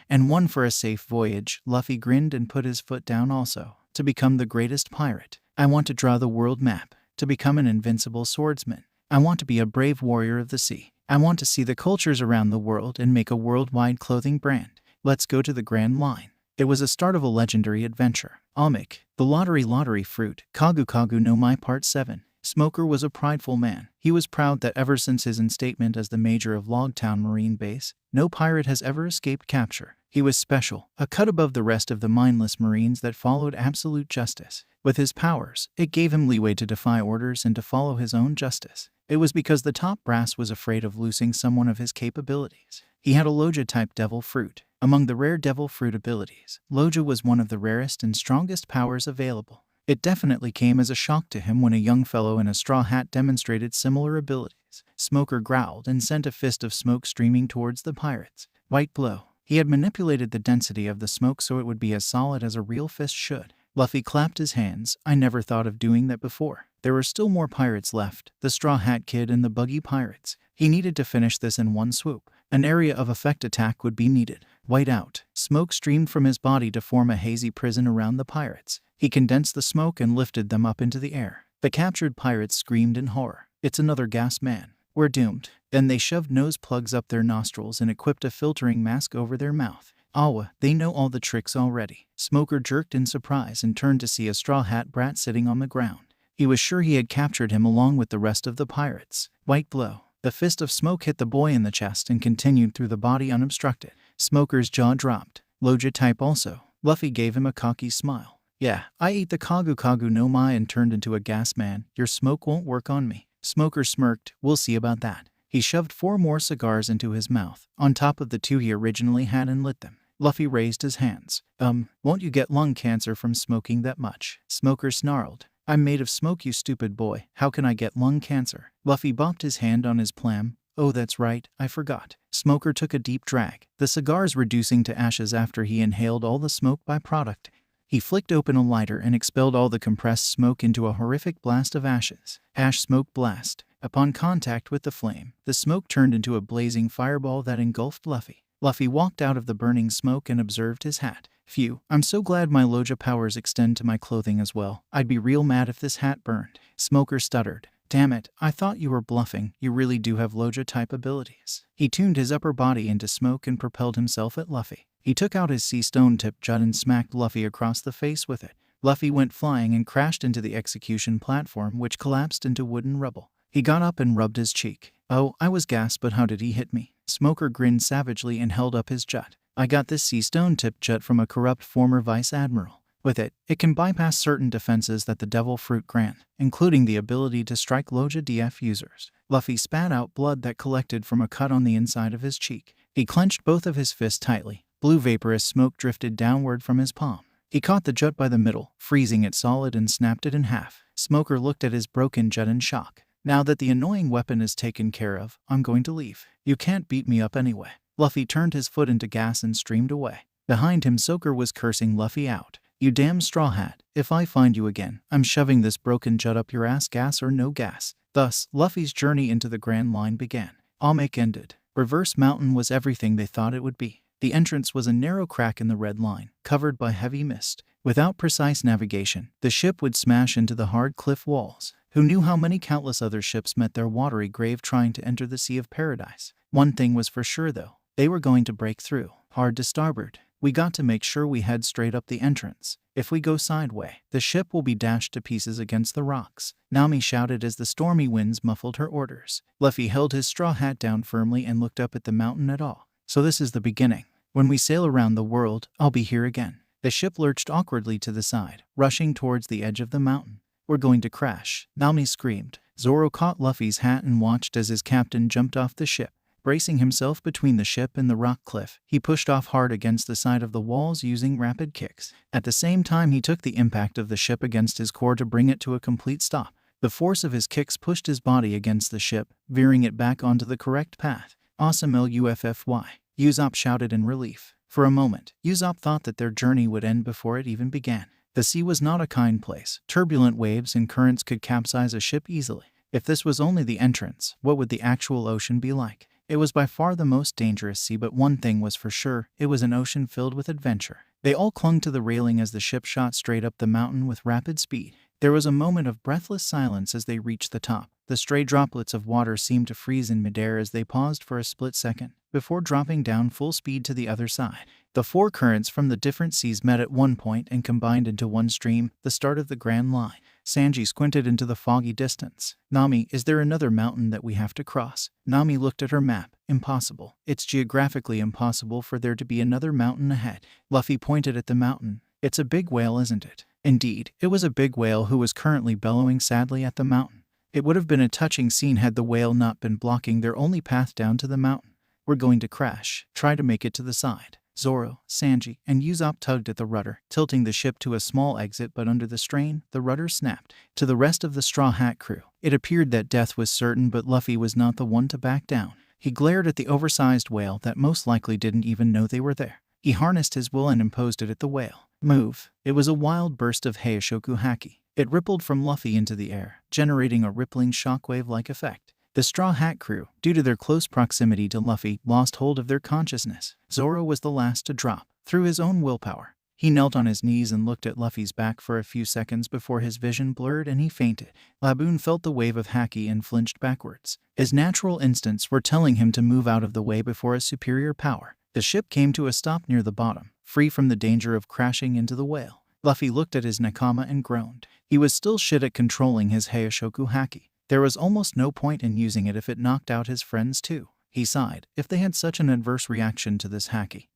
And one for a safe voyage. Luffy grinned and put his foot down also. To become the greatest pirate. I want to draw the world map. To become an invincible swordsman. I want to be a brave warrior of the sea. I want to see the cultures around the world and make a worldwide clothing brand. Let's go to the Grand Line. It was a start of a legendary adventure. Almec, the lottery fruit. Kagu Kagu no Mai Part 7. Smoker was a prideful man. He was proud that ever since his instatement as the major of Logtown Marine Base, no pirate has ever escaped capture. He was special, a cut above the rest of the mindless Marines that followed absolute justice. With his powers, it gave him leeway to defy orders and to follow his own justice. It was because the top brass was afraid of losing someone of his capabilities. He had a Logia-type devil fruit. Among the rare devil fruit abilities, Logia was one of the rarest and strongest powers available. It definitely came as a shock to him when a young fellow in a straw hat demonstrated similar abilities. Smoker growled and sent a fist of smoke streaming towards the pirates. White blow. He had manipulated the density of the smoke so it would be as solid as a real fist should. Luffy clapped his hands. I never thought of doing that before. There were still more pirates left, the Straw Hat Kid and the Buggy Pirates. He needed to finish this in one swoop. An area of effect attack would be needed. White out. Smoke streamed from his body to form a hazy prison around the pirates. He condensed the smoke and lifted them up into the air. The captured pirates screamed in horror. It's another gas man. We're doomed. Then they shoved nose plugs up their nostrils and equipped a filtering mask over their mouth. Awa, they know all the tricks already. Smoker jerked in surprise and turned to see a straw hat brat sitting on the ground. He was sure he had captured him along with the rest of the pirates. White blow. The fist of smoke hit the boy in the chest and continued through the body unobstructed. Smoker's jaw dropped. Logia type also. Luffy gave him a cocky smile. Yeah, I ate the Kagu Kagu no Mai and turned into a gas man. Your smoke won't work on me. Smoker smirked. We'll see about that. He shoved 4 more cigars into his mouth, on top of the 2 he originally had, and lit them. Luffy raised his hands. Won't you get lung cancer from smoking that much? Smoker snarled. I'm made of smoke, you stupid boy. How can I get lung cancer? Luffy bopped his hand on his palm. Oh, that's right, I forgot. Smoker took a deep drag, the cigars reducing to ashes after he inhaled all the smoke byproduct. He flicked open a lighter and expelled all the compressed smoke into a horrific blast of ashes. Ash smoke blast. Upon contact with the flame, the smoke turned into a blazing fireball that engulfed Luffy. Luffy walked out of the burning smoke and observed his hat. Phew, I'm so glad my Logia powers extend to my clothing as well. I'd be real mad if this hat burned. Smoker stuttered. Damn it, I thought you were bluffing. You really do have Logia-type abilities. He tuned his upper body into smoke and propelled himself at Luffy. He took out his sea stone-tipped jut and smacked Luffy across the face with it. Luffy went flying and crashed into the execution platform, which collapsed into wooden rubble. He got up and rubbed his cheek. Oh, I was gassed, but how did he hit me? Smoker grinned savagely and held up his jut. I got this sea stone-tipped jut from a corrupt former vice admiral. With it, it can bypass certain defenses that the devil fruit grant, including the ability to strike Logia DF users. Luffy spat out blood that collected from a cut on the inside of his cheek. He clenched both of his fists tightly. Blue vaporous smoke drifted downward from his palm. He caught the jut by the middle, freezing it solid and snapped it in half. Smoker looked at his broken jut in shock. Now that the annoying weapon is taken care of, I'm going to leave. You can't beat me up anyway. Luffy turned his foot into gas and streamed away. Behind him, Soaker was cursing Luffy out. You damn straw hat. If I find you again, I'm shoving this broken jut up your ass, gas or no gas. Thus, Luffy's journey into the Grand Line began. Almec ended. Reverse Mountain was everything they thought it would be. The entrance was a narrow crack in the red line, covered by heavy mist. Without precise navigation, the ship would smash into the hard cliff walls. Who knew how many countless other ships met their watery grave trying to enter the Sea of Paradise? One thing was for sure though, they were going to break through. Hard to starboard. We got to make sure we head straight up the entrance. If we go sideway, the ship will be dashed to pieces against the rocks. Nami shouted as the stormy winds muffled her orders. Luffy held his straw hat down firmly and looked up at the mountain at all. So this is the beginning. When we sail around the world, I'll be here again. The ship lurched awkwardly to the side, rushing towards the edge of the mountain. We're going to crash, Nami screamed. Zoro caught Luffy's hat and watched as his captain jumped off the ship. Bracing himself between the ship and the rock cliff, he pushed off hard against the side of the walls using rapid kicks. At the same time, he took the impact of the ship against his core to bring it to a complete stop. The force of his kicks pushed his body against the ship, veering it back onto the correct path. Awesome Luffy! Usopp shouted in relief. For a moment, Usopp thought that their journey would end before it even began. The sea was not a kind place. Turbulent waves and currents could capsize a ship easily. If this was only the entrance, what would the actual ocean be like? It was by far the most dangerous sea, but one thing was for sure, it was an ocean filled with adventure. They all clung to the railing as the ship shot straight up the mountain with rapid speed. There was a moment of breathless silence as they reached the top. The stray droplets of water seemed to freeze in midair as they paused for a split second, before dropping down full speed to the other side. The four currents from the different seas met at one point and combined into one stream, the start of the Grand Line. Sanji squinted into the foggy distance. Nami, is there another mountain that we have to cross? Nami looked at her map. Impossible. It's geographically impossible for there to be another mountain ahead. Luffy pointed at the mountain. It's a big whale, isn't it? Indeed, it was a big whale who was currently bellowing sadly at the mountain. It would have been a touching scene had the whale not been blocking their only path down to the mountain. We're going to crash. Try to make it to the side. Zoro, Sanji, and Usopp tugged at the rudder, tilting the ship to a small exit, but under the strain, the rudder snapped. To the rest of the Straw Hat crew, it appeared that death was certain, but Luffy was not the one to back down. He glared at the oversized whale that most likely didn't even know they were there. He harnessed his will and imposed it at the whale. Move. It was a wild burst of Heishoku Haki. It rippled from Luffy into the air, generating a rippling shockwave-like effect. The Straw Hat crew, due to their close proximity to Luffy, lost hold of their consciousness. Zoro was the last to drop. Through his own willpower, he knelt on his knees and looked at Luffy's back for a few seconds before his vision blurred and he fainted. Laboon felt the wave of Haki and flinched backwards. His natural instincts were telling him to move out of the way before a superior power. The ship came to a stop near the bottom, free from the danger of crashing into the whale. Luffy looked at his nakama and groaned. He was still shit at controlling his Heishoku Haki. There was almost no point in using it if it knocked out his friends too. He sighed. If they had such an adverse reaction to this Haki.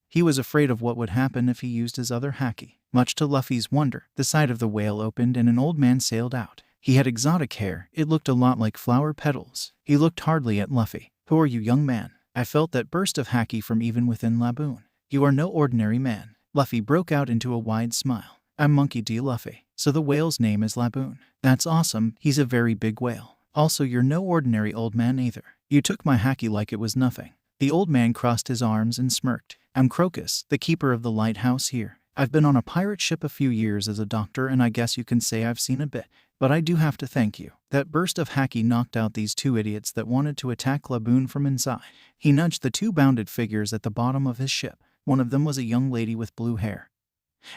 He was afraid of what would happen if he used his other Haki. Much to Luffy's wonder, the side of the whale opened and an old man sailed out. He had exotic hair. It looked a lot like flower petals. He looked hardly at Luffy. Who are you, young man? I felt that burst of Haki from even within Laboon. You are no ordinary man. Luffy broke out into a wide smile. I'm Monkey D. Luffy. So the whale's name is Laboon. That's awesome. He's a very big whale. Also, you're no ordinary old man either. You took my Haki like it was nothing. The old man crossed his arms and smirked. I'm Crocus, the keeper of the lighthouse here. I've been on a pirate ship a few years as a doctor, and I guess you can say I've seen a bit. But I do have to thank you. That burst of Haki knocked out these two idiots that wanted to attack Laboon from inside. He nudged the two bounded figures at the bottom of his ship. One of them was a young lady with blue hair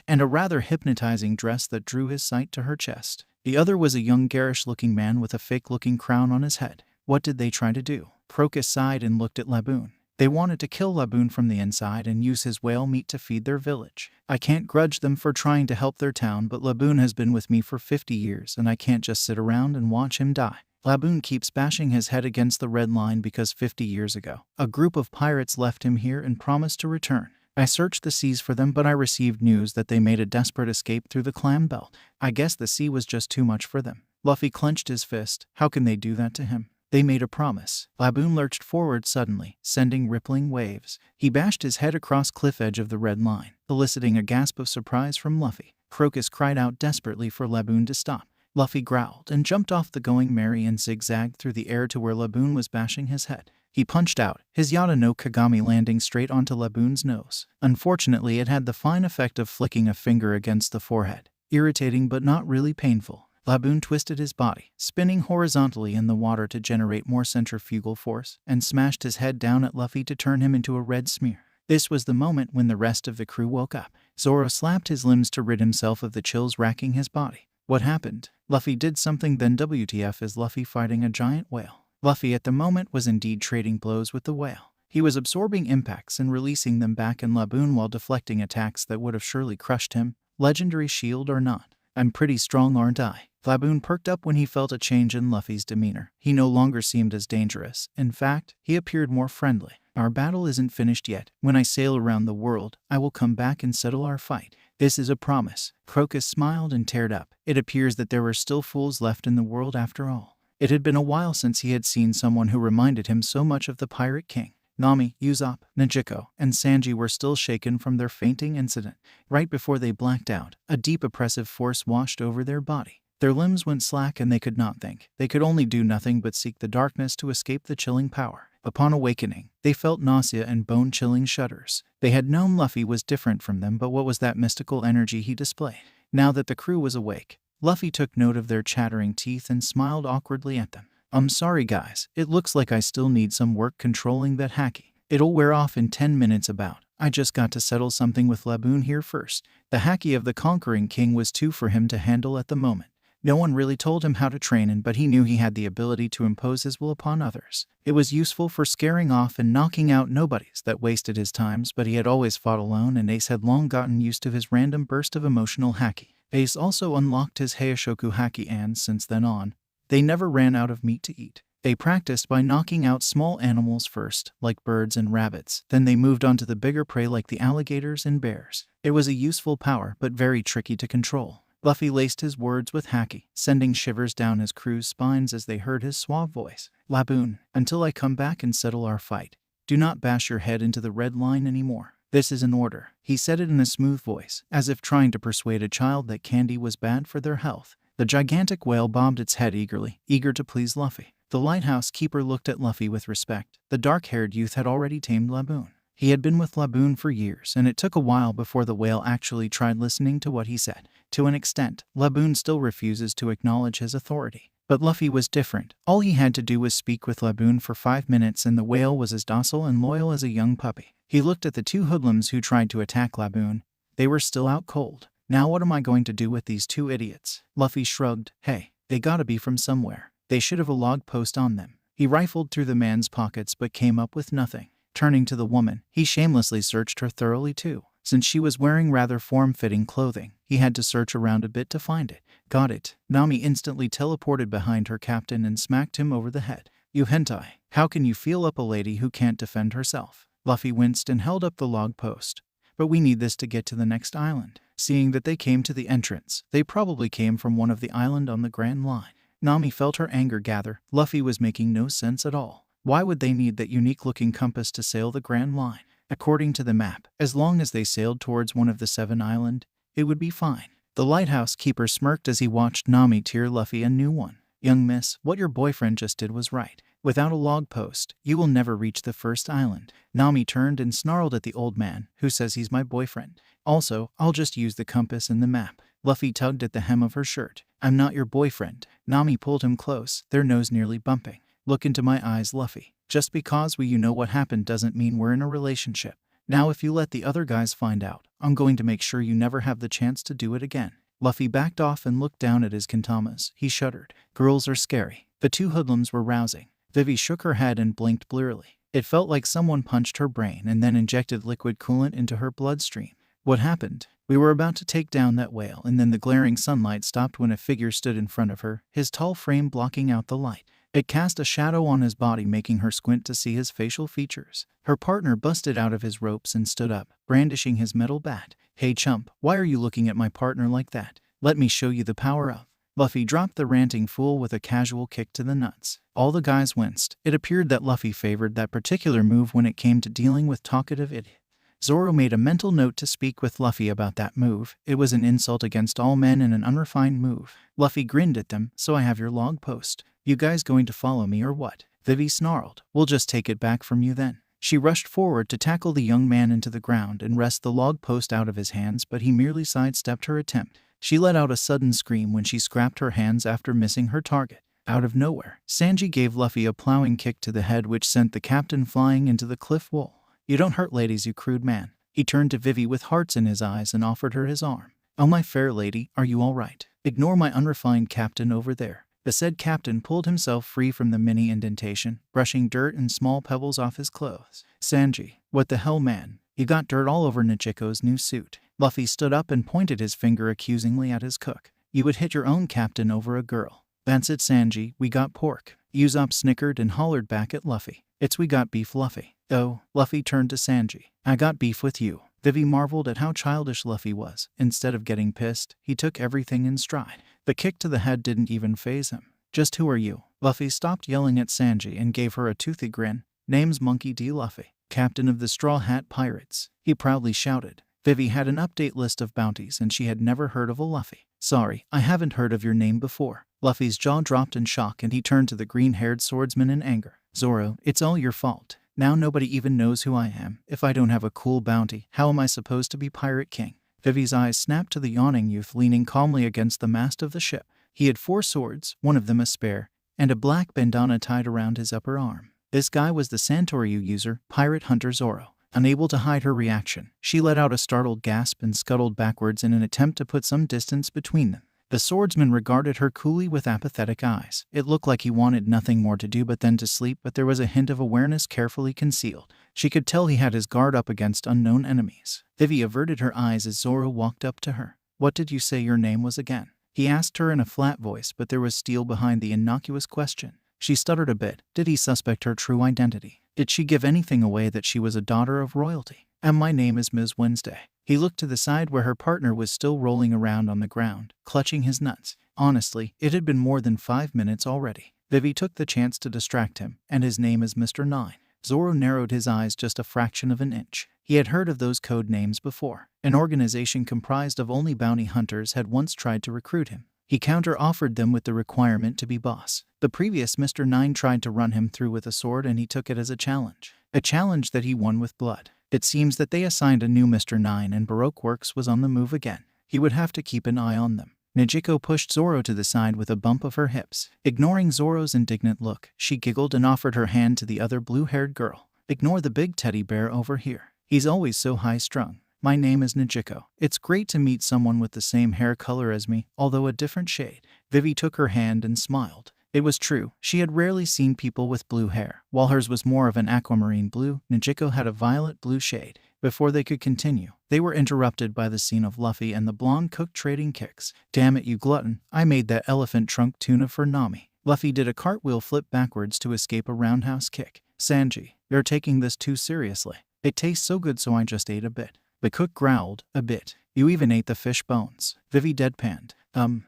and a rather hypnotizing dress that drew his sight to her chest. The other was a young garish-looking man with a fake-looking crown on his head. What did they try to do? Crocus sighed and looked at Laboon. They wanted to kill Laboon from the inside and use his whale meat to feed their village. I can't grudge them for trying to help their town, but Laboon has been with me for 50 years and I can't just sit around and watch him die. Laboon keeps bashing his head against the red line because 50 years ago, a group of pirates left him here and promised to return. I searched the seas for them, but I received news that they made a desperate escape through the clam belt. I guess the sea was just too much for them." Luffy clenched his fist. How can they do that to him? They made a promise. Laboon lurched forward suddenly, sending rippling waves. He bashed his head across cliff edge of the red line, eliciting a gasp of surprise from Luffy. Crocus cried out desperately for Laboon to stop. Luffy growled and jumped off the Going Merry and zigzagged through the air to where Laboon was bashing his head. He punched out, his Yata no Kagami landing straight onto Laboon's nose. Unfortunately, it had the fine effect of flicking a finger against the forehead. Irritating but not really painful. Laboon twisted his body, spinning horizontally in the water to generate more centrifugal force, and smashed his head down at Luffy to turn him into a red smear. This was the moment when the rest of the crew woke up. Zoro slapped his limbs to rid himself of the chills racking his body. What happened? Luffy did something, then WTF is Luffy fighting a giant whale? Luffy at the moment was indeed trading blows with the whale. He was absorbing impacts and releasing them back in Laboon while deflecting attacks that would have surely crushed him, legendary shield or not. I'm pretty strong, aren't I? Laboon perked up when he felt a change in Luffy's demeanor. He no longer seemed as dangerous. In fact, he appeared more friendly. Our battle isn't finished yet. When I sail around the world, I will come back and settle our fight. This is a promise. Crocus smiled and teared up. It appears that there were still fools left in the world after all. It had been a while since he had seen someone who reminded him so much of the Pirate King. Nami, Usopp, Nezuko, and Sanji were still shaken from their fainting incident. Right before they blacked out, a deep oppressive force washed over their body. Their limbs went slack and they could not think. They could only do nothing but seek the darkness to escape the chilling power. Upon awakening, they felt nausea and bone-chilling shudders. They had known Luffy was different from them, but what was that mystical energy he displayed? Now that the crew was awake, Luffy took note of their chattering teeth and smiled awkwardly at them. I'm sorry guys, it looks like I still need some work controlling that haki. It'll wear off in 10 minutes about. I just got to settle something with Laboon here first. The haki of the Conquering King was too for him to handle at the moment. No one really told him how to train in, but he knew he had the ability to impose his will upon others. It was useful for scaring off and knocking out nobodies that wasted his times, but he had always fought alone and Ace had long gotten used to his random burst of emotional haki. Ace also unlocked his Heishoku haki and, since then on, they never ran out of meat to eat. They practiced by knocking out small animals first, like birds and rabbits. Then they moved on to the bigger prey like the alligators and bears. It was a useful power, but very tricky to control. Luffy laced his words with haki, sending shivers down his crew's spines as they heard his suave voice. Laboon, until I come back and settle our fight, do not bash your head into the red line anymore. This is an order. He said it in a smooth voice, as if trying to persuade a child that candy was bad for their health. The gigantic whale bobbed its head eagerly, eager to please Luffy. The lighthouse keeper looked at Luffy with respect. The dark-haired youth had already tamed Laboon. He had been with Laboon for years, and it took a while before the whale actually tried listening to what he said. To an extent, Laboon still refuses to acknowledge his authority. But Luffy was different. All he had to do was speak with Laboon for 5 minutes and the whale was as docile and loyal as a young puppy. He looked at the two hoodlums who tried to attack Laboon. They were still out cold. Now what am I going to do with these two idiots? Luffy shrugged. Hey, they gotta be from somewhere. They should have a log post on them. He rifled through the man's pockets but came up with nothing. Turning to the woman, he shamelessly searched her thoroughly too. Since she was wearing rather form-fitting clothing, he had to search around a bit to find it. Got it. Nami instantly teleported behind her captain and smacked him over the head. You hentai, how can you feel up a lady who can't defend herself? Luffy winced and held up the log post. But we need this to get to the next island. Seeing that they came to the entrance, they probably came from one of the island on the Grand Line. Nami felt her anger gather. Luffy was making no sense at all. Why would they need that unique-looking compass to sail the Grand Line? According to the map, as long as they sailed towards one of the 7 islands, it would be fine. The lighthouse keeper smirked as he watched Nami tear Luffy a new one. Young miss, what your boyfriend just did was right. Without a log post, you will never reach the first island. Nami turned and snarled at the old man, who says he's my boyfriend. Also, I'll just use the compass and the map. Luffy tugged at the hem of her shirt. I'm not your boyfriend. Nami pulled him close, their nose nearly bumping. Look into my eyes, Luffy. Just because you know what happened doesn't mean we're in a relationship. Now if you let the other guys find out, I'm going to make sure you never have the chance to do it again. Luffy backed off and looked down at his kintamas. He shuddered. Girls are scary. The two hoodlums were rousing. Vivi shook her head and blinked blearily. It felt like someone punched her brain and then injected liquid coolant into her bloodstream. What happened? We were about to take down that whale, and then the glaring sunlight stopped when a figure stood in front of her, his tall frame blocking out the light. It cast a shadow on his body, making her squint to see his facial features. Her partner busted out of his ropes and stood up, brandishing his metal bat. "Hey chump, why are you looking at my partner like that? Let me show you the power of." Luffy dropped the ranting fool with a casual kick to the nuts. All the guys winced. It appeared that Luffy favored that particular move when it came to dealing with talkative idiots. Zoro made a mental note to speak with Luffy about that move. It was an insult against all men and an unrefined move. Luffy grinned at them. "So I have your log post. You guys going to follow me or what?" Vivi snarled. "We'll just take it back from you then." She rushed forward to tackle the young man into the ground and wrest the log post out of his hands, but he merely sidestepped her attempt. She let out a sudden scream when she scrapped her hands after missing her target. Out of nowhere, Sanji gave Luffy a plowing kick to the head which sent the captain flying into the cliff wall. "You don't hurt ladies, you crude man." He turned to Vivi with hearts in his eyes and offered her his arm. "Oh my fair lady, are you all right? Ignore my unrefined captain over there." The said captain pulled himself free from the mini indentation, brushing dirt and small pebbles off his clothes. "Sanji, what the hell man? You got dirt all over Nichiko's new suit." Luffy stood up and pointed his finger accusingly at his cook. "You would hit your own captain over a girl." "That's it Sanji, we got pork." Usopp snickered and hollered back at Luffy. "It's we got beef Luffy." "Oh," Luffy turned to Sanji. "I got beef with you." Vivi marveled at how childish Luffy was. Instead of getting pissed, he took everything in stride. The kick to the head didn't even faze him. "Just who are you?" Luffy stopped yelling at Sanji and gave her a toothy grin. "Name's Monkey D. Luffy, captain of the Straw Hat Pirates," he proudly shouted. Vivi had an update list of bounties and she had never heard of a Luffy. "Sorry, I haven't heard of your name before." Luffy's jaw dropped in shock and he turned to the green-haired swordsman in anger. "Zoro, it's all your fault. Now nobody even knows who I am. If I don't have a cool bounty, how am I supposed to be Pirate King?" Vivi's eyes snapped to the yawning youth leaning calmly against the mast of the ship. He had 4 swords, one of them a spare, and a black bandana tied around his upper arm. This guy was the Santoryu user, Pirate Hunter Zoro. Unable to hide her reaction, she let out a startled gasp and scuttled backwards in an attempt to put some distance between them. The swordsman regarded her coolly with apathetic eyes. It looked like he wanted nothing more to do but then to sleep, but there was a hint of awareness carefully concealed. She could tell he had his guard up against unknown enemies. Vivi averted her eyes as Zoro walked up to her. "What did you say your name was again?" He asked her in a flat voice, but there was steel behind the innocuous question. She stuttered a bit. Did he suspect her true identity? Did she give anything away that she was a daughter of royalty? "And my name is Ms. Wednesday." He looked to the side where her partner was still rolling around on the ground, clutching his nuts. Honestly, it had been more than 5 minutes already. Vivi took the chance to distract him. "And his name is Mr. 9. Zoro narrowed his eyes just a fraction of an inch. He had heard of those code names before. An organization comprised of only bounty hunters had once tried to recruit him. He counter-offered them with the requirement to be boss. The previous Mr. 9 tried to run him through with a sword and he took it as a challenge. A challenge that he won with blood. It seems that they assigned a new Mr. 9 and Baroque Works was on the move again. He would have to keep an eye on them. Nichiko pushed Zoro to the side with a bump of her hips. Ignoring Zoro's indignant look, she giggled and offered her hand to the other blue-haired girl. "Ignore the big teddy bear over here. He's always so high-strung. My name is Nichiko. It's great to meet someone with the same hair color as me, although a different shade." Vivi took her hand and smiled. It was true, she had rarely seen people with blue hair. While hers was more of an aquamarine blue, Nichiko had a violet blue shade. Before they could continue, they were interrupted by the scene of Luffy and the blonde cook trading kicks. "Damn it, you glutton. I made that elephant trunk tuna for Nami." Luffy did a cartwheel flip backwards to escape a roundhouse kick. "Sanji, you're taking this too seriously. It tastes so good so I just ate a bit." The cook growled, "A bit? You even ate the fish bones." Vivi deadpanned.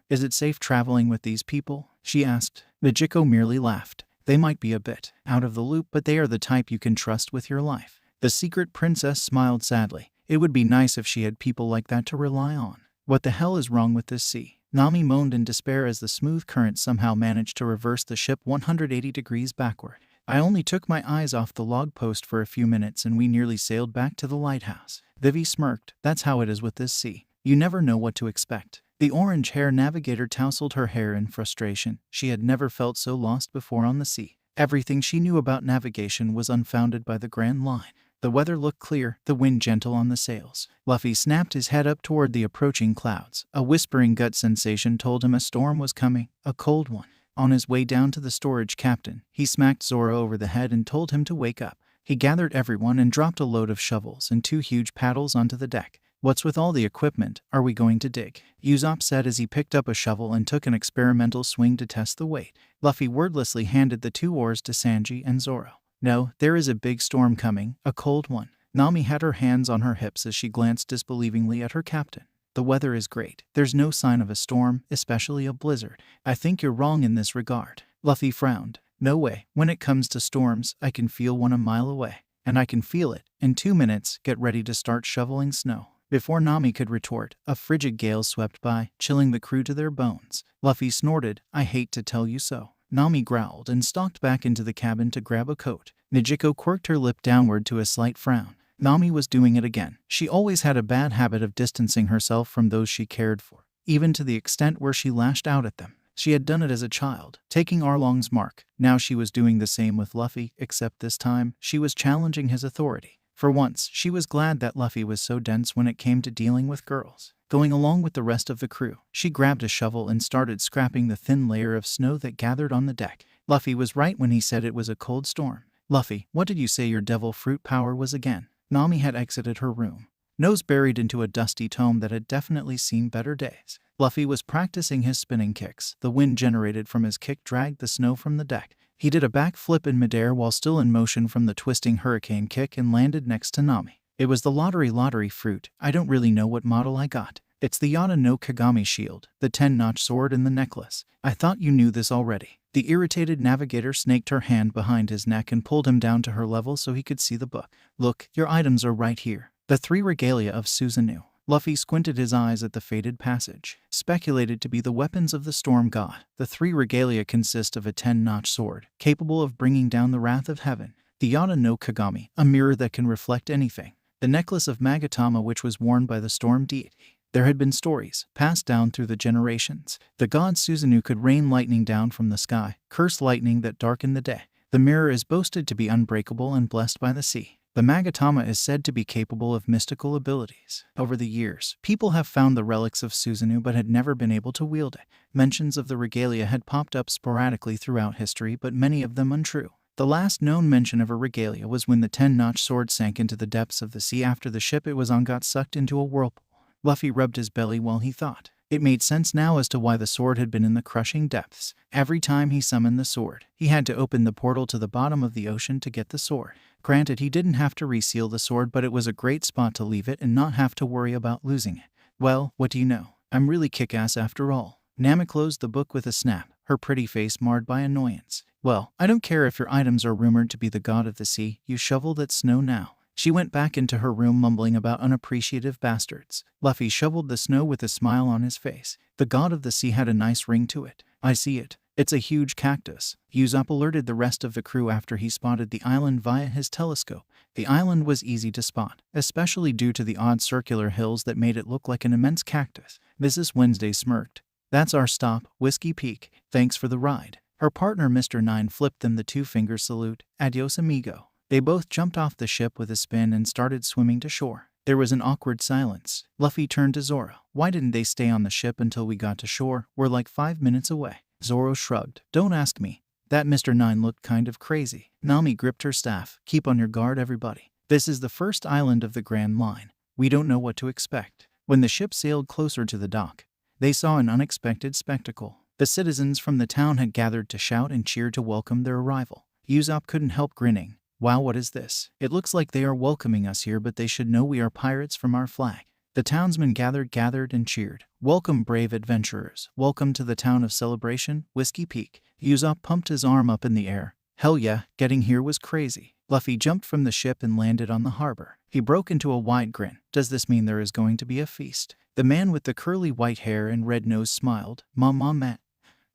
Is it safe traveling with these people?" she asked. Nichiko merely laughed. "They might be a bit out of the loop, but they are the type you can trust with your life." The secret princess smiled sadly. It would be nice if she had people like that to rely on. "What the hell is wrong with this sea?" Nami moaned in despair as the smooth current somehow managed to reverse the ship 180 degrees backward. "I only took my eyes off the log post for a few minutes and we nearly sailed back to the lighthouse." Vivi smirked. "That's how it is with this sea. You never know what to expect." The orange-haired navigator tousled her hair in frustration. She had never felt so lost before on the sea. Everything she knew about navigation was unfounded by the Grand Line. The weather looked clear, the wind gentle on the sails. Luffy snapped his head up toward the approaching clouds. A whispering gut sensation told him a storm was coming, a cold one. On his way down to the storage captain, he smacked Zoro over the head and told him to wake up. He gathered everyone and dropped a load of shovels and 2 huge paddles onto the deck. What's with all the equipment? Are we going to dig? Usopp said as he picked up a shovel and took an experimental swing to test the weight. Luffy wordlessly handed the 2 oars to Sanji and Zoro. No, there is a big storm coming, a cold one. Nami had her hands on her hips as she glanced disbelievingly at her captain. The weather is great. There's no sign of a storm, especially a blizzard. I think you're wrong in this regard. Luffy frowned. No way. When it comes to storms, I can feel one a mile away. And I can feel it. In 2 minutes, get ready to start shoveling snow. Before Nami could retort, a frigid gale swept by, chilling the crew to their bones. Luffy snorted, I hate to tell you so. Nami growled and stalked back into the cabin to grab a coat. Nijiko quirked her lip downward to a slight frown. Nami was doing it again. She always had a bad habit of distancing herself from those she cared for, even to the extent where she lashed out at them. She had done it as a child, taking Arlong's mark. Now she was doing the same with Luffy, except this time, she was challenging his authority. For once, she was glad that Luffy was so dense when it came to dealing with girls. Going along with the rest of the crew, she grabbed a shovel and started scraping the thin layer of snow that gathered on the deck. Luffy was right when he said it was a cold storm. Luffy, what did you say your devil fruit power was again? Nami had exited her room, nose buried into a dusty tome that had definitely seen better days. Luffy was practicing his spinning kicks. The wind generated from his kick dragged the snow from the deck. He did a backflip in midair while still in motion from the twisting hurricane kick and landed next to Nami. It was the lottery fruit. I don't really know what model I got. It's the Yata no Kagami shield, the 10-notch sword and the necklace. I thought you knew this already. The irritated navigator snaked her hand behind his neck and pulled him down to her level so he could see the book. Look, your items are right here. The 3 regalia of Susanoo. Luffy squinted his eyes at the faded passage. Speculated to be the weapons of the storm god. The 3 regalia consist of a 10-notch sword, capable of bringing down the wrath of heaven. The Yata no Kagami, a mirror that can reflect anything. The necklace of Magatama, which was worn by the storm deity. There had been stories, passed down through the generations. The god Susanoo could rain lightning down from the sky, curse lightning that darkened the day. The mirror is boasted to be unbreakable and blessed by the sea. The Magatama is said to be capable of mystical abilities. Over the years, people have found the relics of Susanoo but had never been able to wield it. Mentions of the regalia had popped up sporadically throughout history, but many of them untrue. The last known mention of a regalia was when the 10-notch sword sank into the depths of the sea after the ship it was on got sucked into a whirlpool. Luffy rubbed his belly while he thought. It made sense now as to why the sword had been in the crushing depths. Every time he summoned the sword, he had to open the portal to the bottom of the ocean to get the sword. Granted, he didn't have to reseal the sword, but it was a great spot to leave it and not have to worry about losing it. Well, what do you know? I'm really kick-ass after all. Nami closed the book with a snap, her pretty face marred by annoyance. Well, I don't care if your items are rumored to be the god of the sea, you shovel that snow now. She went back into her room mumbling about unappreciative bastards. Luffy shoveled the snow with a smile on his face. The god of the sea had a nice ring to it. I see it. It's a huge cactus. Usopp alerted the rest of the crew after he spotted the island via his telescope. The island was easy to spot, especially due to the odd circular hills that made it look like an immense cactus. Mrs. Wednesday smirked. That's our stop, Whiskey Peak. Thanks for the ride. Her partner Mr. Nine flipped them the 2-finger salute. Adios amigo. They both jumped off the ship with a spin and started swimming to shore. There was an awkward silence. Luffy turned to Zoro. Why didn't they stay on the ship until we got to shore? We're like 5 minutes away. Zoro shrugged. Don't ask me. That Mr. Nine looked kind of crazy. Nami gripped her staff. Keep on your guard, everybody. This is the first island of the Grand Line. We don't know what to expect. When the ship sailed closer to the dock, they saw an unexpected spectacle. The citizens from the town had gathered to shout and cheer to welcome their arrival. Usopp couldn't help grinning. Wow, what is this? It looks like they are welcoming us here, but they should know we are pirates from our flag. The townsmen gathered and cheered. Welcome, brave adventurers. Welcome to the town of celebration, Whiskey Peak. Usopp pumped his arm up in the air. Hell yeah, getting here was crazy. Luffy jumped from the ship and landed on the harbor. He broke into a wide grin. Does this mean there is going to be a feast? The man with the curly white hair and red nose smiled. Matt.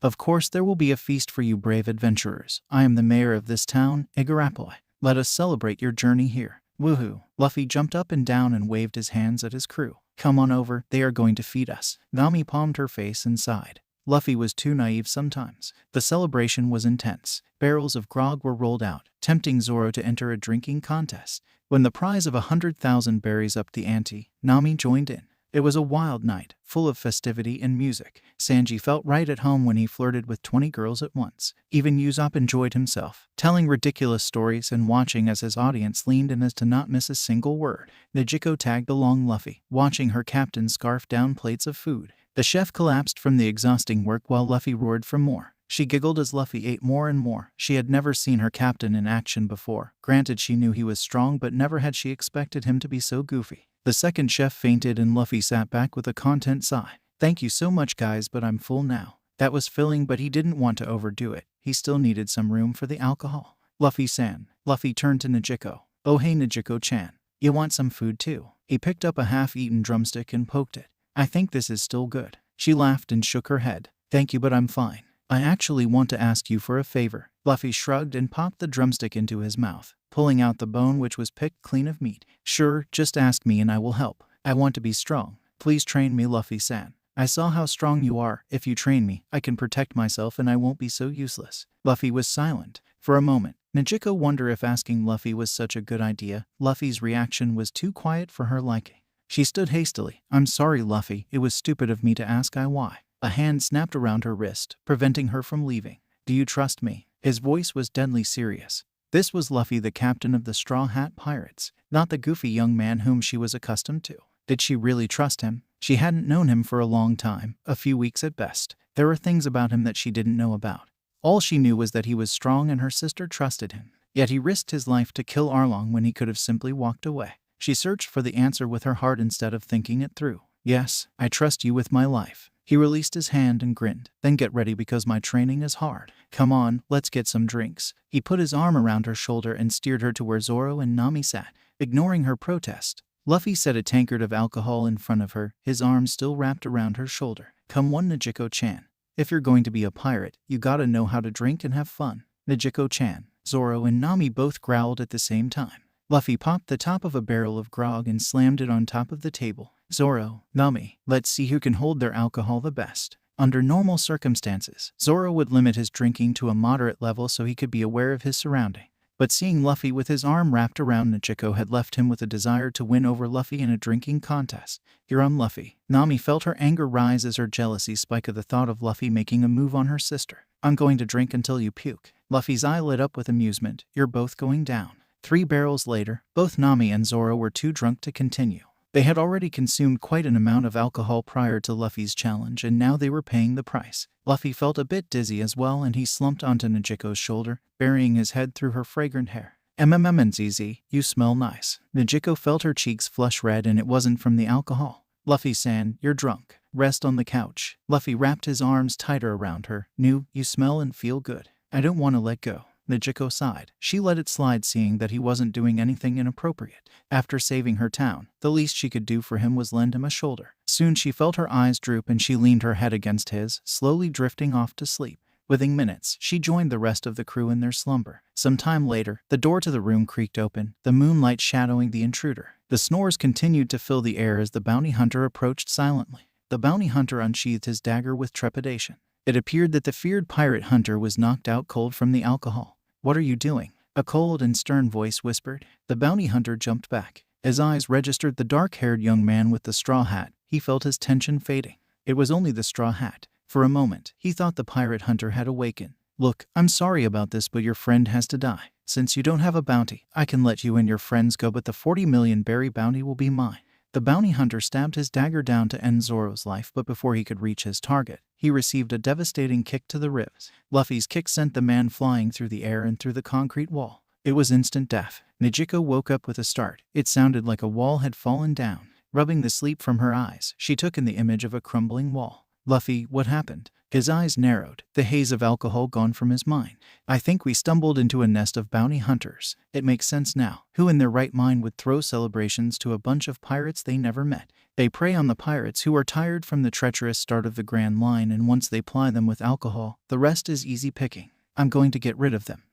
Of course there will be a feast for you brave adventurers. I am the mayor of this town, Igarappoi. Let us celebrate your journey here. Woohoo. Luffy jumped up and down and waved his hands at his crew. Come on over, they are going to feed us. Nami palmed her face and sighed. Luffy was too naive sometimes. The celebration was intense. Barrels of grog were rolled out, tempting Zoro to enter a drinking contest. When the prize of 100,000 berries upped the ante, Nami joined in. It was a wild night, full of festivity and music. Sanji felt right at home when he flirted with 20 girls at once. Even Usopp enjoyed himself, telling ridiculous stories and watching as his audience leaned in as to not miss a single word. Nezuko tagged along Luffy, watching her captain scarf down plates of food. The chef collapsed from the exhausting work while Luffy roared for more. She giggled as Luffy ate more and more. She had never seen her captain in action before. Granted, she knew he was strong, but never had she expected him to be so goofy. The second chef fainted and Luffy sat back with a content sigh. "Thank you so much, guys, but I'm full now." That was filling, but he didn't want to overdo it. He still needed some room for the alcohol. Luffy-san. Luffy turned to Nezuko. "Oh hey Nezuko-chan. You want some food too?" He picked up a half-eaten drumstick and poked it. "I think this is still good." She laughed and shook her head. "Thank you, but I'm fine. I actually want to ask you for a favor." Luffy shrugged and popped the drumstick into his mouth, pulling out the bone which was picked clean of meat. "Sure, just ask me and I will help. I want to be strong. Please train me, Luffy-san. I saw how strong you are. If you train me, I can protect myself and I won't be so useless." Luffy was silent. For a moment, Nezuko wondered if asking Luffy was such a good idea. Luffy's reaction was too quiet for her liking. She stood hastily. "I'm sorry, Luffy. It was stupid of me to ask why." A hand snapped around her wrist, preventing her from leaving. "Do you trust me?" His voice was deadly serious. This was Luffy, the captain of the Straw Hat Pirates, not the goofy young man whom she was accustomed to. Did she really trust him? She hadn't known him for a long time, a few weeks at best. There were things about him that she didn't know about. All she knew was that he was strong and her sister trusted him. Yet he risked his life to kill Arlong when he could have simply walked away. She searched for the answer with her heart instead of thinking it through. "Yes, I trust you with my life." He released his hand and grinned. "Then get ready because my training is hard. Come on, let's get some drinks." He put his arm around her shoulder and steered her to where Zoro and Nami sat, ignoring her protest. Luffy set a tankard of alcohol in front of her, his arm still wrapped around her shoulder. "Come on, Nezuko-chan. If you're going to be a pirate, you gotta know how to drink and have fun." "Nezuko-chan." Zoro and Nami both growled at the same time. Luffy popped the top of a barrel of grog and slammed it on top of the table. "Zoro, Nami, let's see who can hold their alcohol the best." Under normal circumstances, Zoro would limit his drinking to a moderate level so he could be aware of his surroundings. But seeing Luffy with his arm wrapped around Nezuko had left him with a desire to win over Luffy in a drinking contest. "You're on, Luffy." Nami felt her anger rise as her jealousy spiked at the thought of Luffy making a move on her sister. "I'm going to drink until you puke." Luffy's eye lit up with amusement. "You're both going down." 3 barrels later, both Nami and Zoro were too drunk to continue. They had already consumed quite an amount of alcohol prior to Luffy's challenge, and now they were paying the price. Luffy felt a bit dizzy as well, and he slumped onto Nezuko's shoulder, burying his head through her fragrant hair. "MMMNZZ, you smell nice." Nezuko felt her cheeks flush red, and it wasn't from the alcohol. "Luffy-san, you're drunk. Rest on the couch." Luffy wrapped his arms tighter around her. You smell and feel good. I don't want to let go." Nezuko sighed. She let it slide, seeing that he wasn't doing anything inappropriate. After saving her town, the least she could do for him was lend him a shoulder. Soon she felt her eyes droop and she leaned her head against his, slowly drifting off to sleep. Within minutes, she joined the rest of the crew in their slumber. Some time later, the door to the room creaked open, the moonlight shadowing the intruder. The snores continued to fill the air as the bounty hunter approached silently. The bounty hunter unsheathed his dagger with trepidation. It appeared that the feared pirate hunter was knocked out cold from the alcohol. "What are you doing?" a cold and stern voice whispered. The bounty hunter jumped back. His eyes registered the dark-haired young man with the straw hat. He felt his tension fading. It was only the straw hat. For a moment, he thought the pirate hunter had awakened. "Look, I'm sorry about this, but your friend has to die. Since you don't have a bounty, I can let you and your friends go, but the 40 million berry bounty will be mine." The bounty hunter stabbed his dagger down to end Zoro's life, but before he could reach his target, he received a devastating kick to the ribs. Luffy's kick sent the man flying through the air and through the concrete wall. It was instant death. Nezuko woke up with a start. It sounded like a wall had fallen down. Rubbing the sleep from her eyes, she took in the image of a crumbling wall. "Luffy, what happened?" His eyes narrowed, the haze of alcohol gone from his mind. "I think we stumbled into a nest of bounty hunters. It makes sense now. Who in their right mind would throw celebrations to a bunch of pirates they never met? They prey on the pirates who are tired from the treacherous start of the Grand Line, and once they ply them with alcohol, the rest is easy picking. I'm going to get rid of them."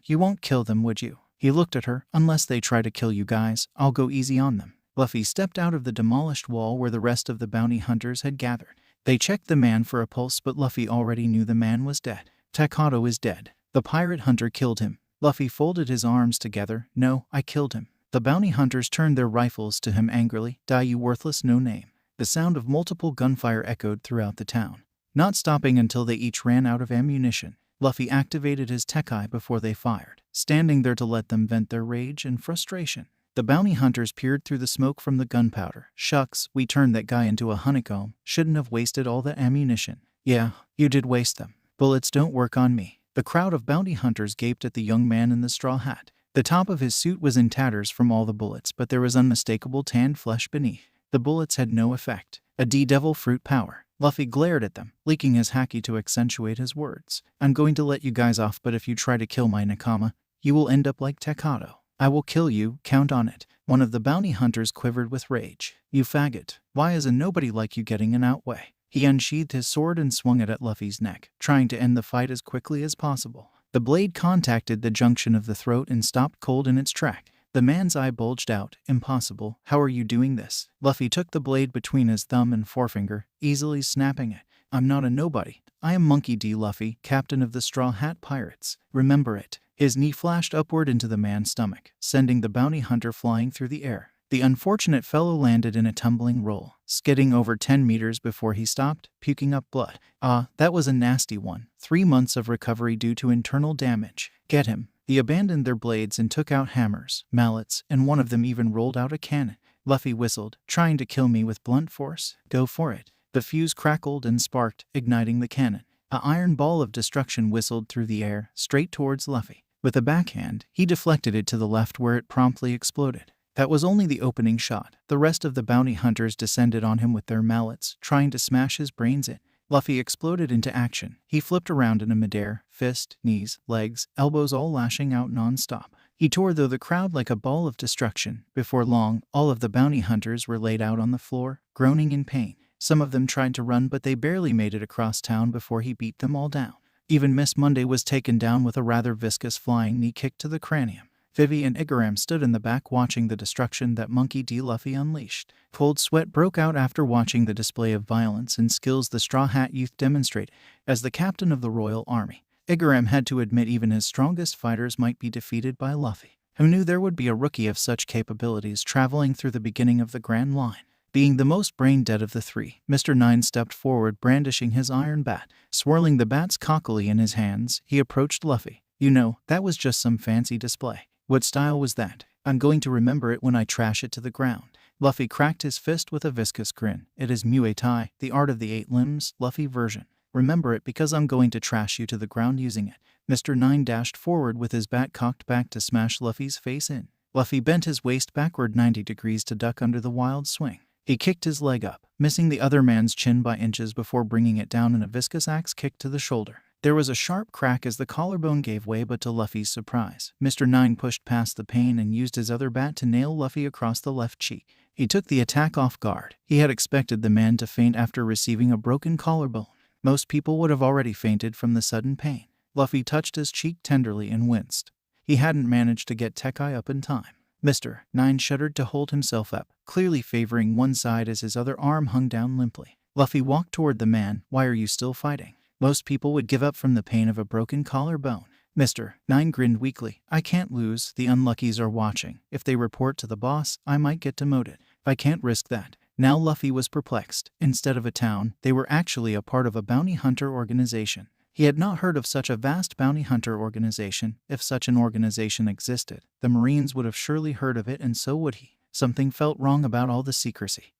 You won't kill them, would you?" He looked at her. "Unless they try to kill you guys, I'll go easy on them." Luffy stepped out of the demolished wall where the rest of the bounty hunters had gathered. They checked the man for a pulse, but Luffy already knew the man was dead. "Takato is dead. The pirate hunter killed him." Luffy folded his arms together. "No, I killed him." The bounty hunters turned their rifles to him angrily. "Die, you worthless no-name." The The sound of multiple gunfire echoed throughout the town, not stopping until they each ran out of ammunition. Luffy activated his Tech-Eye before they fired, standing there to let them vent their rage and frustration. The bounty hunters peered through the smoke from the gunpowder. Shucks, we turned that guy into a honeycomb. Shouldn't have wasted all that ammunition. Yeah, you did waste them. Bullets don't work on me. The crowd of bounty hunters gaped at the young man in the straw hat. The top of his suit was in tatters from all the bullets, but there was unmistakable tanned flesh beneath. The bullets had no effect. A devil fruit power. Luffy glared at them, leaking his haki to accentuate his words. I'm going to let you guys off, but if you try to kill my Nakama, you will end up like Tekato. I will kill you, count on it. One of the bounty hunters quivered with rage. You faggot. Why is a nobody like you getting an outweigh? He unsheathed his sword and swung it at Luffy's neck, trying to end the fight as quickly as possible. The blade contacted the junction of the throat and stopped cold in its track. The man's eye bulged out. Impossible. How are you doing this? Luffy took the blade between his thumb and forefinger, easily snapping it. I'm not a nobody. I am Monkey D. Luffy, captain of the Straw Hat Pirates. Remember it. His knee flashed upward into the man's stomach, sending the bounty hunter flying through the air. The unfortunate fellow landed in a tumbling roll, skidding over 10 meters before he stopped, puking up blood. That was a nasty one. 3 months of recovery due to internal damage. Get him. They abandoned their blades and took out hammers, mallets, and one of them even rolled out a cannon. Luffy whistled, trying to kill me with blunt force. Go for it. The fuse crackled and sparked, igniting the cannon. An iron ball of destruction whistled through the air, straight towards Luffy. With a backhand, he deflected it to the left where it promptly exploded. That was only the opening shot. The rest of the bounty hunters descended on him with their mallets, trying to smash his brains in. Luffy exploded into action. He flipped around in midair, fist, knees, legs, elbows all lashing out non-stop. He tore through the crowd like a ball of destruction. Before long, all of the bounty hunters were laid out on the floor, groaning in pain. Some of them tried to run, but they barely made it across town before he beat them all down. Even Miss Monday was taken down with a rather viscous flying knee kick to the cranium. Vivi and Igaram stood in the back watching the destruction that Monkey D. Luffy unleashed. Cold sweat broke out after watching the display of violence and skills the Straw Hat youth demonstrate. As the captain of the Royal Army, Igaram had to admit even his strongest fighters might be defeated by Luffy. Who knew there would be a rookie of such capabilities traveling through the beginning of the Grand Line? Being the most brain-dead of the three, Mr. Nine stepped forward brandishing his iron bat. Swirling the bats cockily in his hands, he approached Luffy. You know, that was just some fancy display. What style was that? I'm going to remember it when I trash it to the ground. Luffy cracked his fist with a viscous grin. It is Muay Thai, the art of the 8 limbs, Luffy version. Remember it because I'm going to trash you to the ground using it. Mr. Nine dashed forward with his bat cocked back to smash Luffy's face in. Luffy bent his waist backward 90 degrees to duck under the wild swing. He kicked his leg up, missing the other man's chin by inches before bringing it down in a viscous axe kick to the shoulder. There was a sharp crack as the collarbone gave way, but to Luffy's surprise, Mr. Nine pushed past the pain and used his other bat to nail Luffy across the left cheek. He took the attack off guard. He had expected the man to faint after receiving a broken collarbone. Most people would have already fainted from the sudden pain. Luffy touched his cheek tenderly and winced. He hadn't managed to get Tech-Eye up in time. Mr. Nine shuddered to hold himself up, clearly favoring one side as his other arm hung down limply. Luffy walked toward the man. Why are you still fighting? Most people would give up from the pain of a broken collarbone. Mr. Nine grinned weakly. I can't lose. The unluckies are watching. If they report to the boss, I might get demoted. I can't risk that. Now Luffy was perplexed. Instead of a town, they were actually a part of a bounty hunter organization. He had not heard of such a vast bounty hunter organization. If such an organization existed, the Marines would have surely heard of it, and so would he. Something felt wrong about all the secrecy.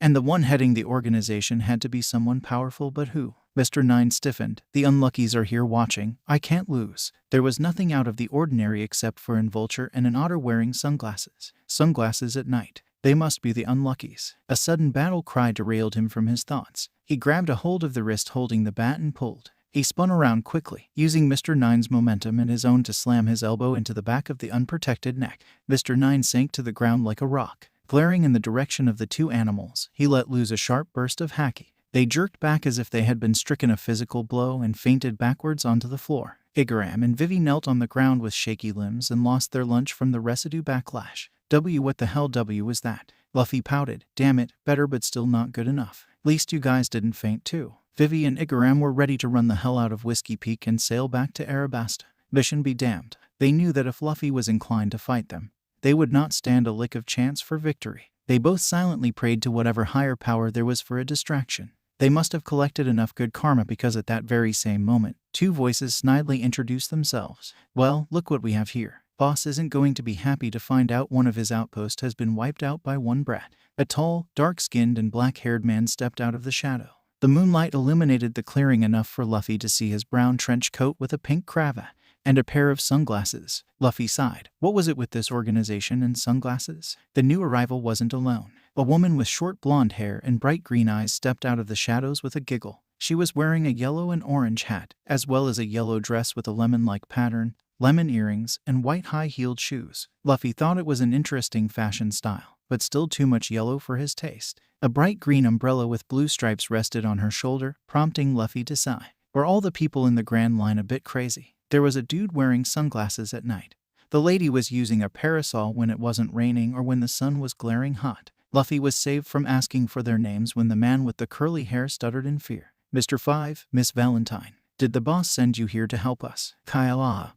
And the one heading the organization had to be someone powerful, but who? Mr. Nine stiffened. The unluckies are here watching. I can't lose. There was nothing out of the ordinary except for an vulture and an otter wearing sunglasses. Sunglasses at night. They must be the unluckies. A sudden battle cry derailed him from his thoughts. He grabbed a hold of the wrist holding the bat and pulled. He spun around quickly, using Mr. Nine's momentum and his own to slam his elbow into the back of the unprotected neck. Mr. Nine sank to the ground like a rock. Glaring in the direction of the two animals, he let loose a sharp burst of haki. They jerked back as if they had been stricken a physical blow and fainted backwards onto the floor. Igaram and Vivi knelt on the ground with shaky limbs and lost their lunch from the residue backlash. What the hell was that? Luffy pouted. Damn it, better but still not good enough. Least you guys didn't faint too. Vivi and Igaram were ready to run the hell out of Whiskey Peak and sail back to Arabasta. Mission be damned. They knew that if Luffy was inclined to fight them, they would not stand a lick of chance for victory. They both silently prayed to whatever higher power there was for a distraction. They must have collected enough good karma because at that very same moment, two voices snidely introduced themselves. Well, look what we have here. Boss isn't going to be happy to find out one of his outposts has been wiped out by one brat. A tall, dark-skinned and black-haired man stepped out of the shadow. The moonlight illuminated the clearing enough for Luffy to see his brown trench coat with a pink cravat and a pair of sunglasses. Luffy sighed. What was it with this organization and sunglasses? The new arrival wasn't alone. A woman with short blonde hair and bright green eyes stepped out of the shadows with a giggle. She was wearing a yellow and orange hat, as well as a yellow dress with a lemon-like pattern, lemon earrings, and white high-heeled shoes. Luffy thought it was an interesting fashion style, but still too much yellow for his taste. A bright green umbrella with blue stripes rested on her shoulder, prompting Luffy to sigh. Were all the people in the Grand Line a bit crazy? There was a dude wearing sunglasses at night. The lady was using a parasol when it wasn't raining or when the sun was glaring hot. Luffy was saved from asking for their names when the man with the curly hair stuttered in fear. Mr. 5, Miss Valentine, did the boss send you here to help us? Kyle.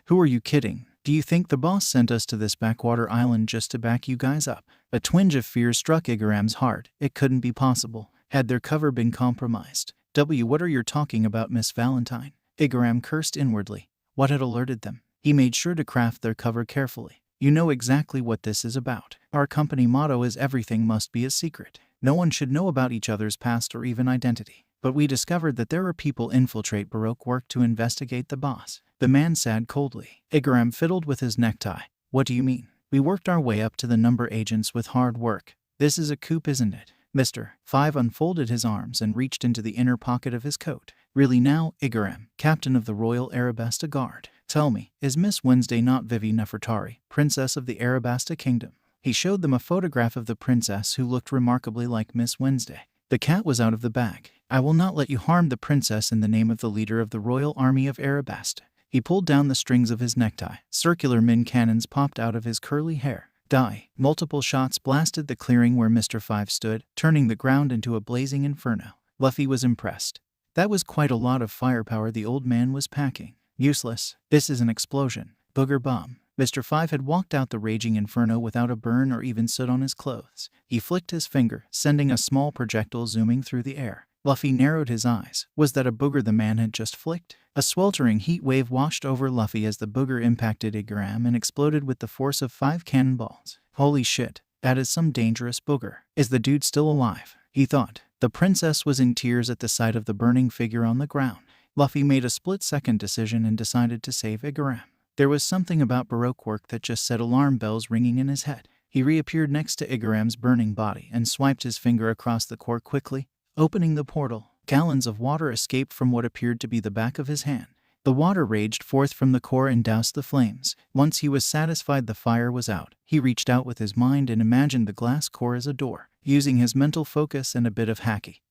Who are you kidding? Do you think the boss sent us to this backwater island just to back you guys up? A twinge of fear struck Igaram's heart. It couldn't be possible. Had their cover been compromised? What are you talking about, Miss Valentine? Igaram cursed inwardly. What had alerted them? He made sure to craft their cover carefully. You know exactly what this is about. Our company motto is everything must be a secret. No one should know about each other's past or even identity. But we discovered that there are people infiltrate Baroque work to investigate the boss. The man said coldly. Igaram fiddled with his necktie. What do you mean? We worked our way up to the number agents with hard work. This is a coup, isn't it? Mr. 5 unfolded his arms and reached into the inner pocket of his coat. Really now, Igaram, captain of the Royal Arabasta Guard. Tell me, is Miss Wednesday not Vivi Nefertari, princess of the Arabasta Kingdom? He showed them a photograph of the princess who looked remarkably like Miss Wednesday. The cat was out of the bag. I will not let you harm the princess in the name of the leader of the Royal Army of Arabasta. He pulled down the strings of his necktie. Circular min cannons popped out of his curly hair. Die. Multiple shots blasted the clearing where Mr. 5 stood, turning the ground into a blazing inferno. Luffy was impressed. That was quite a lot of firepower the old man was packing. Useless. This is an explosion. Booger bomb. Mr. 5 had walked out the raging inferno without a burn or even soot on his clothes. He flicked his finger, sending a small projectile zooming through the air. Luffy narrowed his eyes. Was that a booger the man had just flicked? A sweltering heat wave washed over Luffy as the booger impacted Igaram and exploded with the force of 5 cannonballs. Holy shit, that is some dangerous booger. Is the dude still alive? He thought. The princess was in tears at the sight of the burning figure on the ground. Luffy made a split-second decision and decided to save Igaram. There was something about Baroque work that just set alarm bells ringing in his head. He reappeared next to Igaram's burning body and swiped his finger across the core quickly, opening the portal. Gallons of water escaped from what appeared to be the back of his hand. The water raged forth from the core and doused the flames. Once he was satisfied the fire was out, he reached out with his mind and imagined the glass core as a door. Using his mental focus and a bit of haki,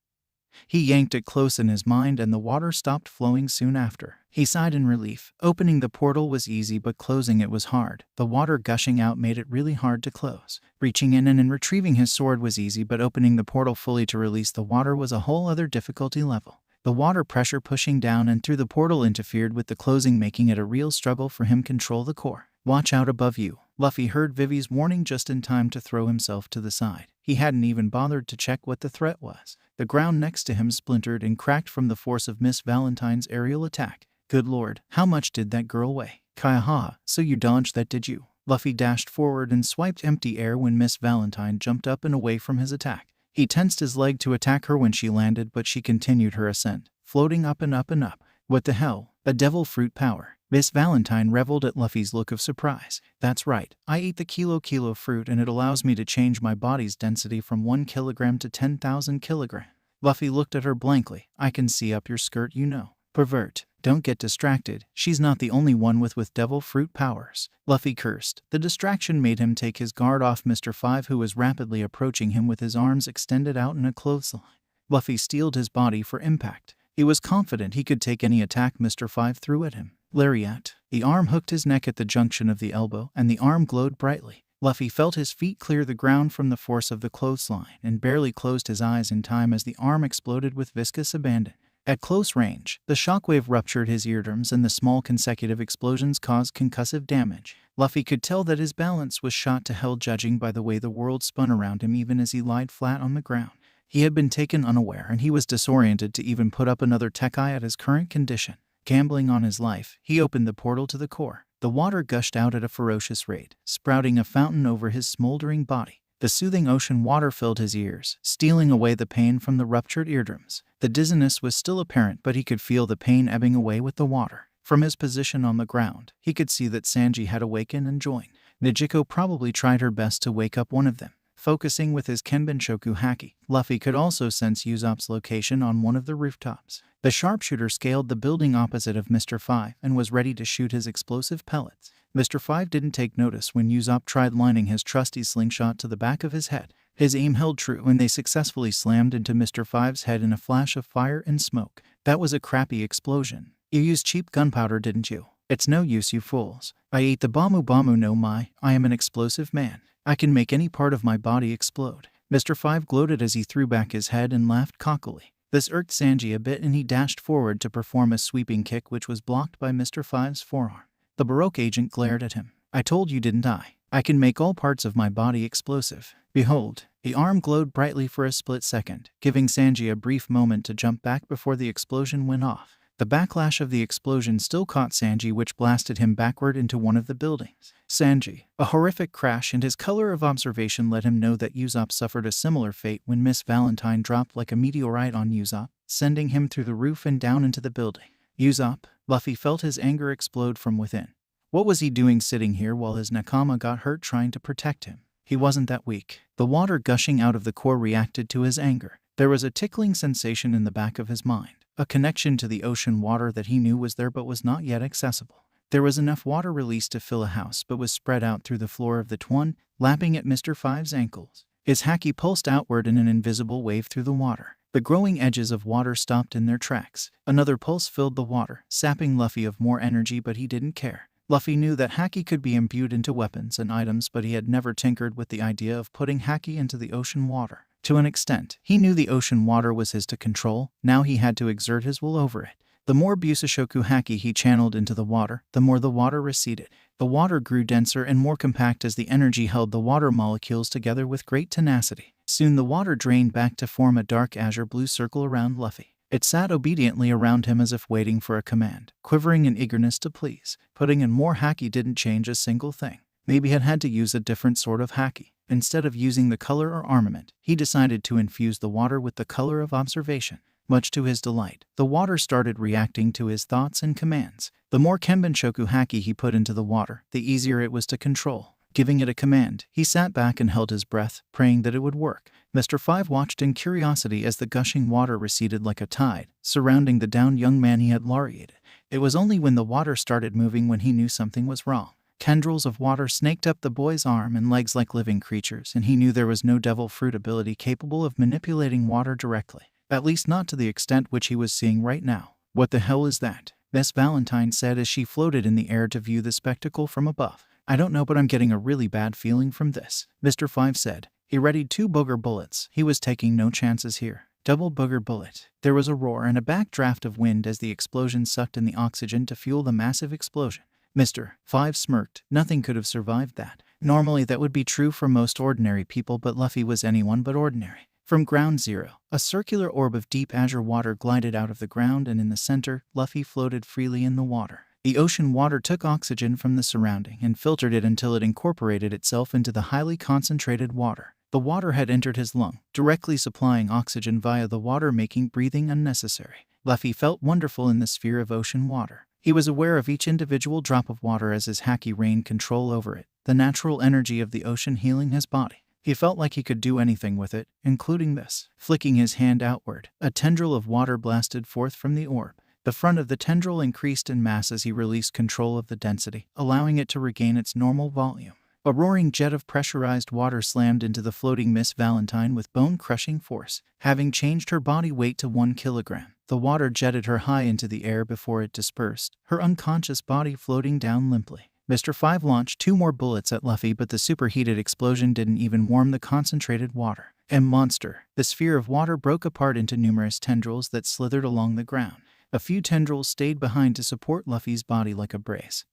he yanked it close in his mind and the water stopped flowing soon after. He sighed in relief. Opening the portal was easy but closing it was hard. The water gushing out made it really hard to close. Reaching in and retrieving his sword was easy, but opening the portal fully to release the water was a whole other difficulty level. The water pressure pushing down and through the portal interfered with the closing, making it a real struggle for him to control the core. Watch out above you. Luffy heard Vivi's warning just in time to throw himself to the side. He hadn't even bothered to check what the threat was. The ground next to him splintered and cracked from the force of Miss Valentine's aerial attack. Good lord, how much did that girl weigh? Kaiha, so you dodged that, did you? Luffy dashed forward and swiped empty air when Miss Valentine jumped up and away from his attack. He tensed his leg to attack her when she landed, but she continued her ascent, floating up and up and up. What the hell? A devil fruit power. Miss Valentine reveled at Luffy's look of surprise. That's right, I ate the kilo fruit and it allows me to change my body's density from 1 kilogram to 10,000 kilograms. Luffy looked at her blankly. I can see up your skirt, you know. Pervert. Don't get distracted. She's not the only one with devil fruit powers. Luffy cursed. The distraction made him take his guard off Mr. 5, who was rapidly approaching him with his arms extended out in a clothesline. Luffy steeled his body for impact. He was confident he could take any attack Mr. 5 threw at him. Lariat. The arm hooked his neck at the junction of the elbow, and the arm glowed brightly. Luffy felt his feet clear the ground from the force of the clothesline and barely closed his eyes in time as the arm exploded with viscous abandon. At close range, the shockwave ruptured his eardrums and the small consecutive explosions caused concussive damage. Luffy could tell that his balance was shot to hell judging by the way the world spun around him even as he lied flat on the ground. He had been taken unaware and he was disoriented to even put up another Tekai at his current condition. Gambling on his life, he opened the portal to the core. The water gushed out at a ferocious rate, sprouting a fountain over his smoldering body. The soothing ocean water filled his ears, stealing away the pain from the ruptured eardrums. The dizziness was still apparent, but he could feel the pain ebbing away with the water. From his position on the ground, he could see that Sanji had awakened and joined. Nijiko probably tried her best to wake up one of them. Focusing with his Kenbenshoku haki, Luffy could also sense Usopp's location on one of the rooftops. The sharpshooter scaled the building opposite of Mr. Five and was ready to shoot his explosive pellets. Mr. Five didn't take notice when Usopp tried lining his trusty slingshot to the back of his head. His aim held true and they successfully slammed into Mr. Five's head in a flash of fire and smoke. That was a crappy explosion. You used cheap gunpowder, didn't you? It's no use, you fools. I ate the Bamu Bamu no Mai. I am an explosive man. I can make any part of my body explode. Mr. Five gloated as he threw back his head and laughed cockily. This irked Sanji a bit and he dashed forward to perform a sweeping kick which was blocked by Mr. Five's forearm. The Baroque agent glared at him. I told you, didn't I? I can make all parts of my body explosive. Behold. The arm glowed brightly for a split second, giving Sanji a brief moment to jump back before the explosion went off. The backlash of the explosion still caught Sanji, which blasted him backward into one of the buildings. Sanji. A horrific crash and his color of observation let him know that Usopp suffered a similar fate when Miss Valentine dropped like a meteorite on Usopp, sending him through the roof and down into the building. Usopp. Luffy felt his anger explode from within. What was he doing sitting here while his nakama got hurt trying to protect him? He wasn't that weak. The water gushing out of the core reacted to his anger. There was a tickling sensation in the back of his mind. A connection to the ocean water that he knew was there but was not yet accessible. There was enough water released to fill a house but was spread out through the floor of the Tuan, lapping at Mr. Five's ankles. His haki pulsed outward in an invisible wave through the water. The growing edges of water stopped in their tracks. Another pulse filled the water, sapping Luffy of more energy, but he didn't care. Luffy knew that haki could be imbued into weapons and items, but he had never tinkered with the idea of putting haki into the ocean water. To an extent, he knew the ocean water was his to control. Now he had to exert his will over it. The more Busashoku haki he channeled into the water, the more the water receded. The water grew denser and more compact as the energy held the water molecules together with great tenacity. Soon the water drained back to form a dark azure blue circle around Luffy. It sat obediently around him as if waiting for a command, quivering in eagerness to please. Putting in more haki didn't change a single thing. Maybe he had to use a different sort of haki. Instead of using the color or armament, he decided to infuse the water with the color of observation. Much to his delight, the water started reacting to his thoughts and commands. The more Kenbenshoku haki he put into the water, the easier it was to control. Giving it a command, he sat back and held his breath, praying that it would work. Mr. Five watched in curiosity as the gushing water receded like a tide, surrounding the downed young man he had laureated. It was only when the water started moving when he knew something was wrong. Tendrils of water snaked up the boy's arm and legs like living creatures, and he knew there was no devil fruit ability capable of manipulating water directly. At least not to the extent which he was seeing right now. What the hell is that? Miss Valentine said as she floated in the air to view the spectacle from above. I don't know, but I'm getting a really bad feeling from this, Mr. Five said. He readied 2 booger bullets. He was taking no chances here. Double booger bullet. There was a roar and a backdraft of wind as the explosion sucked in the oxygen to fuel the massive explosion. Mr. Five smirked. Nothing could have survived that. Normally that would be true for most ordinary people, but Luffy was anyone but ordinary. From ground zero, a circular orb of deep azure water glided out of the ground, and in the center, Luffy floated freely in the water. The ocean water took oxygen from the surrounding and filtered it until it incorporated itself into the highly concentrated water. The water had entered his lung, directly supplying oxygen via the water, making breathing unnecessary. Luffy felt wonderful in the sphere of ocean water. He was aware of each individual drop of water as his haki rained control over it, the natural energy of the ocean healing his body. He felt like he could do anything with it, including this. Flicking his hand outward, a tendril of water blasted forth from the orb. The front of the tendril increased in mass as he released control of the density, allowing it to regain its normal volume. A roaring jet of pressurized water slammed into the floating Miss Valentine with bone-crushing force. Having changed her body weight to 1 kilogram, the water jetted her high into the air before it dispersed, her unconscious body floating down limply. Mr. Five launched 2 more bullets at Luffy, but the superheated explosion didn't even warm the concentrated water. Monster. The sphere of water broke apart into numerous tendrils that slithered along the ground. A few tendrils stayed behind to support Luffy's body like a brace,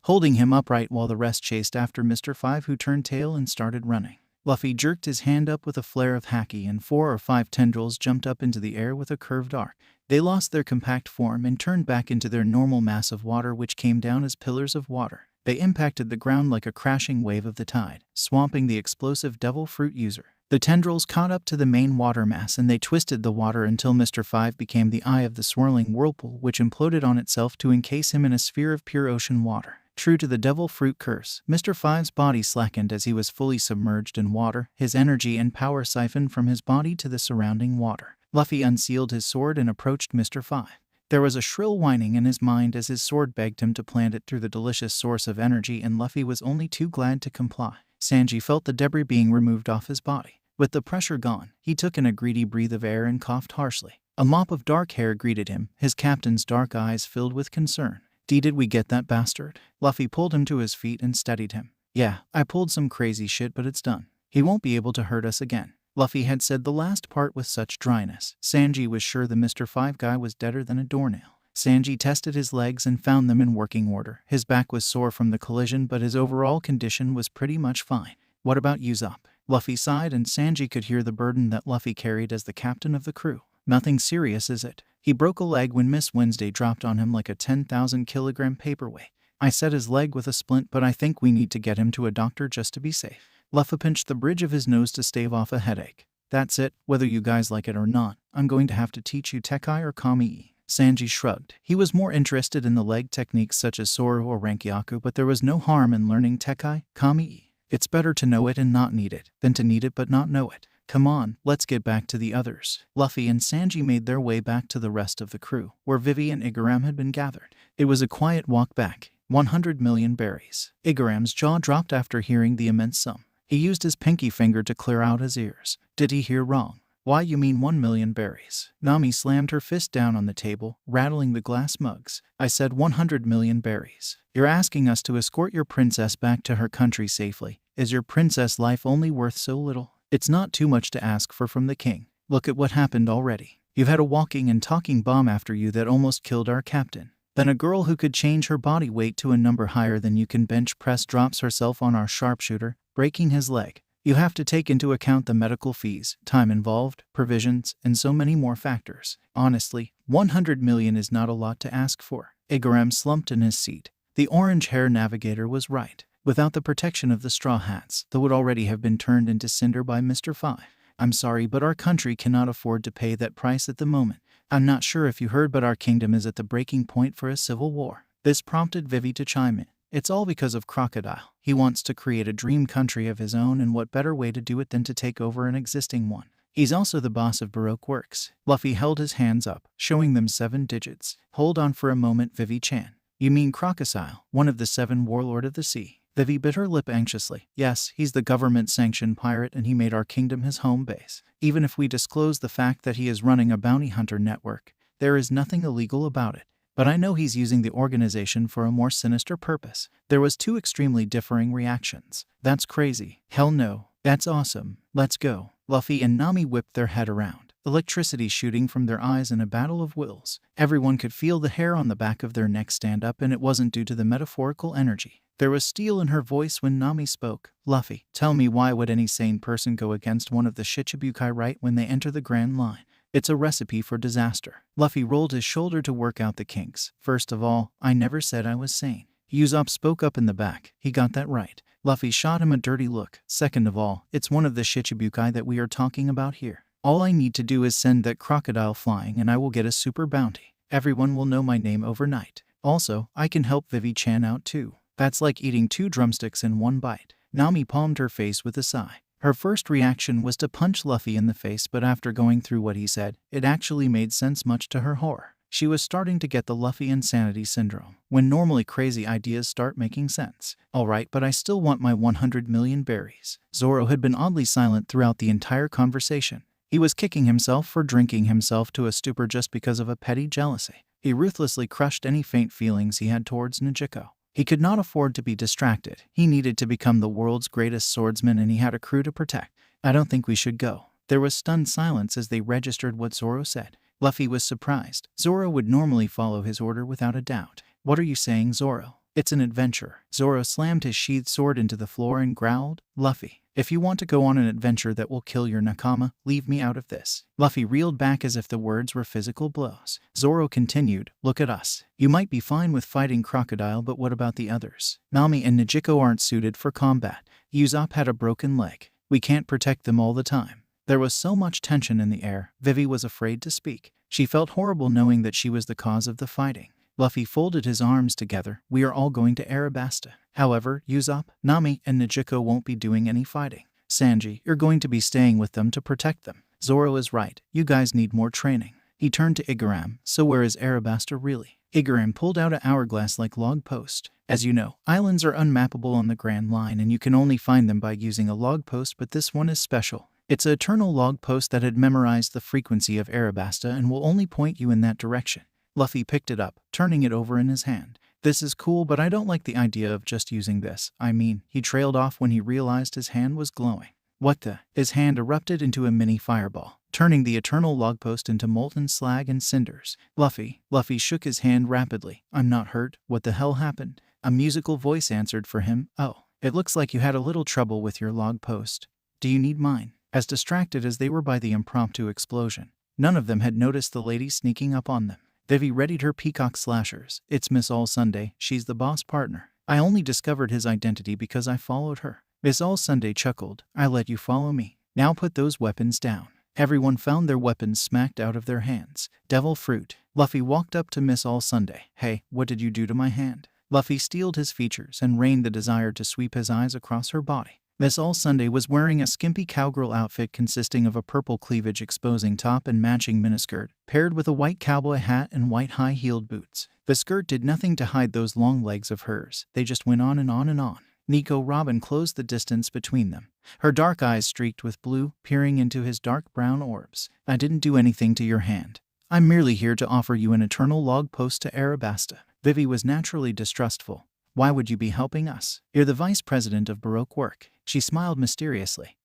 holding him upright while the rest chased after Mr. Five, who turned tail and started running. Luffy jerked his hand up with a flare of haki, and 4 or 5 tendrils jumped up into the air with a curved arc. They lost their compact form and turned back into their normal mass of water, which came down as pillars of water. They impacted the ground like a crashing wave of the tide, swamping the explosive devil fruit user. The tendrils caught up to the main water mass, and they twisted the water until Mr. Five became the eye of the swirling whirlpool, which imploded on itself to encase him in a sphere of pure ocean water. True to the devil fruit curse, Mr. Five's body slackened as he was fully submerged in water, his energy and power siphoned from his body to the surrounding water. Luffy unsealed his sword and approached Mr. Five. There was a shrill whining in his mind as his sword begged him to plant it through the delicious source of energy, and Luffy was only too glad to comply. Sanji felt the debris being removed off his body. With the pressure gone, he took in a greedy breath of air and coughed harshly. A mop of dark hair greeted him, his captain's dark eyes filled with concern. Did we get that bastard? Luffy pulled him to his feet and steadied him. Yeah, I pulled some crazy shit, but it's done. He won't be able to hurt us again. Luffy had said the last part with such dryness. Sanji was sure the Mr. Five guy was deader than a doornail. Sanji tested his legs and found them in working order. His back was sore from the collision, but his overall condition was pretty much fine. What about Usopp? Luffy sighed, and Sanji could hear the burden that Luffy carried as the captain of the crew. Nothing serious, is it? He broke a leg when Miss Wednesday dropped on him like a 10,000-kilogram paperweight. I set his leg with a splint, but I think we need to get him to a doctor just to be safe. Luffy pinched the bridge of his nose to stave off a headache. That's it, whether you guys like it or not. I'm going to have to teach you Tekai or Kami. Sanji shrugged. He was more interested in the leg techniques such as Soru or Rankyaku, but there was no harm in learning Tekai, Kami. It's better to know it and not need it, than to need it but not know it. Come on, let's get back to the others. Luffy and Sanji made their way back to the rest of the crew, where Vivi and Igaram had been gathered. It was a quiet walk back. 100 million berries. Igaram's jaw dropped after hearing the immense sum. He used his pinky finger to clear out his ears. Did he hear wrong? Why, you mean 1 million berries. Nami slammed her fist down on the table, rattling the glass mugs. I said 100 million berries. You're asking us to escort your princess back to her country safely. Is your princess life only worth so little? It's not too much to ask for from the king. Look at what happened already. You've had a walking and talking bomb after you that almost killed our captain. Then a girl who could change her body weight to a number higher than you can bench press drops herself on our sharpshooter, breaking his leg. You have to take into account the medical fees, time involved, provisions, and so many more factors. Honestly, 100 million is not a lot to ask for. Igaram slumped in his seat. The orange-haired navigator was right. Without the protection of the straw hats, they would already have been turned into cinder by Mr. Five. I'm sorry, but our country cannot afford to pay that price at the moment. I'm not sure if you heard, but our kingdom is at the breaking point for a civil war. This prompted Vivi to chime in. It's all because of Crocodile. He wants to create a dream country of his own, and what better way to do it than to take over an existing one? He's also the boss of Baroque Works. Luffy held his hands up, showing them 7 digits. Hold on for a moment, Vivi-chan. You mean Crocodile, one of the 7 warlord of the sea? Vivi bit her lip anxiously. Yes, he's the government-sanctioned pirate, and he made our kingdom his home base. Even if we disclose the fact that he is running a bounty hunter network, there is nothing illegal about it. But I know he's using the organization for a more sinister purpose. There was 2 extremely differing reactions. That's crazy. Hell no. That's awesome. Let's go. Luffy and Nami whipped their head around, electricity shooting from their eyes in a battle of wills. Everyone could feel the hair on the back of their neck stand up, and it wasn't due to the metaphorical energy. There was steel in her voice when Nami spoke. Luffy, tell me, why would any sane person go against one of the Shichibukai right when they enter the Grand Line? It's a recipe for disaster. Luffy rolled his shoulder to work out the kinks. First of all, I never said I was sane. Usopp spoke up in the back. He got that right. Luffy shot him a dirty look. Second of all, it's one of the Shichibukai that we are talking about here. All I need to do is send that crocodile flying, and I will get a super bounty. Everyone will know my name overnight. Also, I can help Vivi-chan out too. That's like eating 2 drumsticks in 1 bite. Nami palmed her face with a sigh. Her first reaction was to punch Luffy in the face, but after going through what he said, it actually made sense, much to her horror. She was starting to get the Luffy insanity syndrome, when normally crazy ideas start making sense. Alright, but I still want my 100 million berries. Zoro had been oddly silent throughout the entire conversation. He was kicking himself for drinking himself to a stupor just because of a petty jealousy. He ruthlessly crushed any faint feelings he had towards Nezuko. He could not afford to be distracted. He needed to become the world's greatest swordsman, and he had a crew to protect. I don't think we should go. There was stunned silence as they registered what Zoro said. Luffy was surprised. Zoro would normally follow his order without a doubt. What are you saying, Zoro? It's an adventure. Zoro slammed his sheathed sword into the floor and growled, Luffy, if you want to go on an adventure that will kill your nakama, leave me out of this. Luffy reeled back as if the words were physical blows. Zoro continued, look at us. You might be fine with fighting Crocodile, but what about the others? Nami and Nijiko aren't suited for combat. Usopp had a broken leg. We can't protect them all the time. There was so much tension in the air, Vivi was afraid to speak. She felt horrible knowing that she was the cause of the fighting. Luffy folded his arms together. We are all going to Arabasta. However, Usopp, Nami, and Nijiko won't be doing any fighting. Sanji, you're going to be staying with them to protect them. Zoro is right. You guys need more training. He turned to Igaram. So where is Arabasta really? Igaram pulled out an hourglass-like log post. As you know, islands are unmappable on the Grand Line and you can only find them by using a log post, but this one is special. It's an eternal log post that had memorized the frequency of Arabasta and will only point you in that direction. Luffy picked it up, turning it over in his hand. This is cool, but I don't like the idea of just using this. I mean, he trailed off when he realized his hand was glowing. What the? His hand erupted into a mini fireball, turning the eternal log post into molten slag and cinders. Luffy shook his hand rapidly. I'm not hurt. What the hell happened? A musical voice answered for him. Oh, it looks like you had a little trouble with your log post. Do you need mine? As distracted as they were by the impromptu explosion, none of them had noticed the lady sneaking up on them. Vivi readied her peacock slashers. It's Miss All Sunday. She's the boss partner. I only discovered his identity because I followed her. Miss All Sunday chuckled. I let you follow me. Now put those weapons down. Everyone found their weapons smacked out of their hands. Devil fruit. Luffy walked up to Miss All Sunday. Hey, what did you do to my hand? Luffy steeled his features and reined the desire to sweep his eyes across her body. Miss All Sunday was wearing a skimpy cowgirl outfit consisting of a purple cleavage exposing top and matching miniskirt, paired with a white cowboy hat and white high-heeled boots. The skirt did nothing to hide those long legs of hers. They just went on and on and on. Nico Robin closed the distance between them. Her dark eyes streaked with blue, peering into his dark brown orbs. I didn't do anything to your hand. I'm merely here to offer you an eternal log post to Arabasta. Vivi was naturally distrustful. Why would you be helping us? You're the vice president of Baroque work. She smiled mysteriously.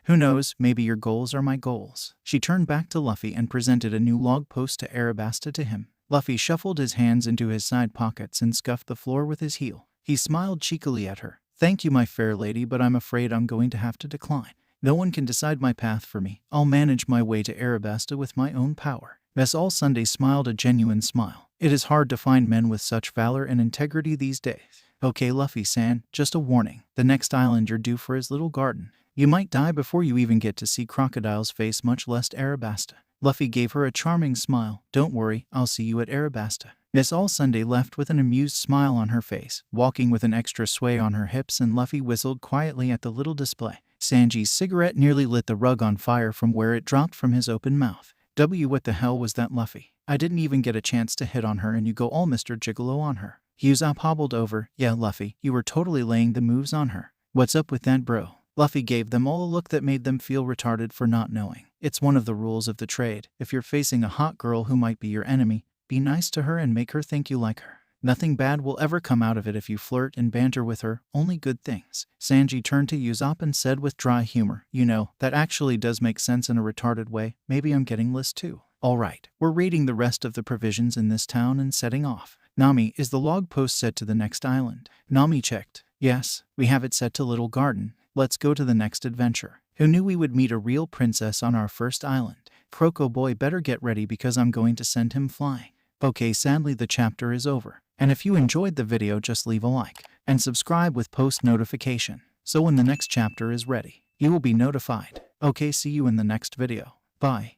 Who knows, maybe your goals are my goals. She turned back to Luffy and presented a new log post to Arabasta to him. Luffy shuffled his hands into his side pockets and scuffed the floor with his heel. He smiled cheekily at her. Thank you, my fair lady, but I'm afraid I'm going to have to decline. No one can decide my path for me. I'll manage my way to Arabasta with my own power. Miss All Sunday smiled a genuine smile. It is hard to find men with such valor and integrity these days. Okay, Luffy-san, just a warning. The next island you're due for is Little Garden. You might die before you even get to see Crocodile's face, much less Arabasta. Luffy gave her a charming smile. Don't worry, I'll see you at Arabasta. Miss All Sunday left with an amused smile on her face, walking with an extra sway on her hips, and Luffy whistled quietly at the little display. Sanji's cigarette nearly lit the rug on fire from where it dropped from his open mouth. What the hell was that, Luffy? I didn't even get a chance to hit on her and you go all Mr. Gigolo on her. Usopp hobbled over. Yeah, Luffy, you were totally laying the moves on her. What's up with that, bro? Luffy gave them all a look that made them feel retarded for not knowing. It's one of the rules of the trade. If you're facing a hot girl who might be your enemy, be nice to her and make her think you like her. Nothing bad will ever come out of it if you flirt and banter with her, only good things. Sanji turned to Usopp and said with dry humor, you know, that actually does make sense in a retarded way. Maybe I'm getting list too. Alright, we're raiding the rest of the provisions in this town and setting off. Nami, is the log post set to the next island? Nami checked. Yes, we have it set to Little Garden. Let's go to the next adventure. Who knew we would meet a real princess on our first island? Croco boy better get ready because I'm going to send him flying. Okay, sadly the chapter is over. And if you enjoyed the video, just leave a like and subscribe with post notification. So when the next chapter is ready, you will be notified. Okay, see you in the next video. Bye.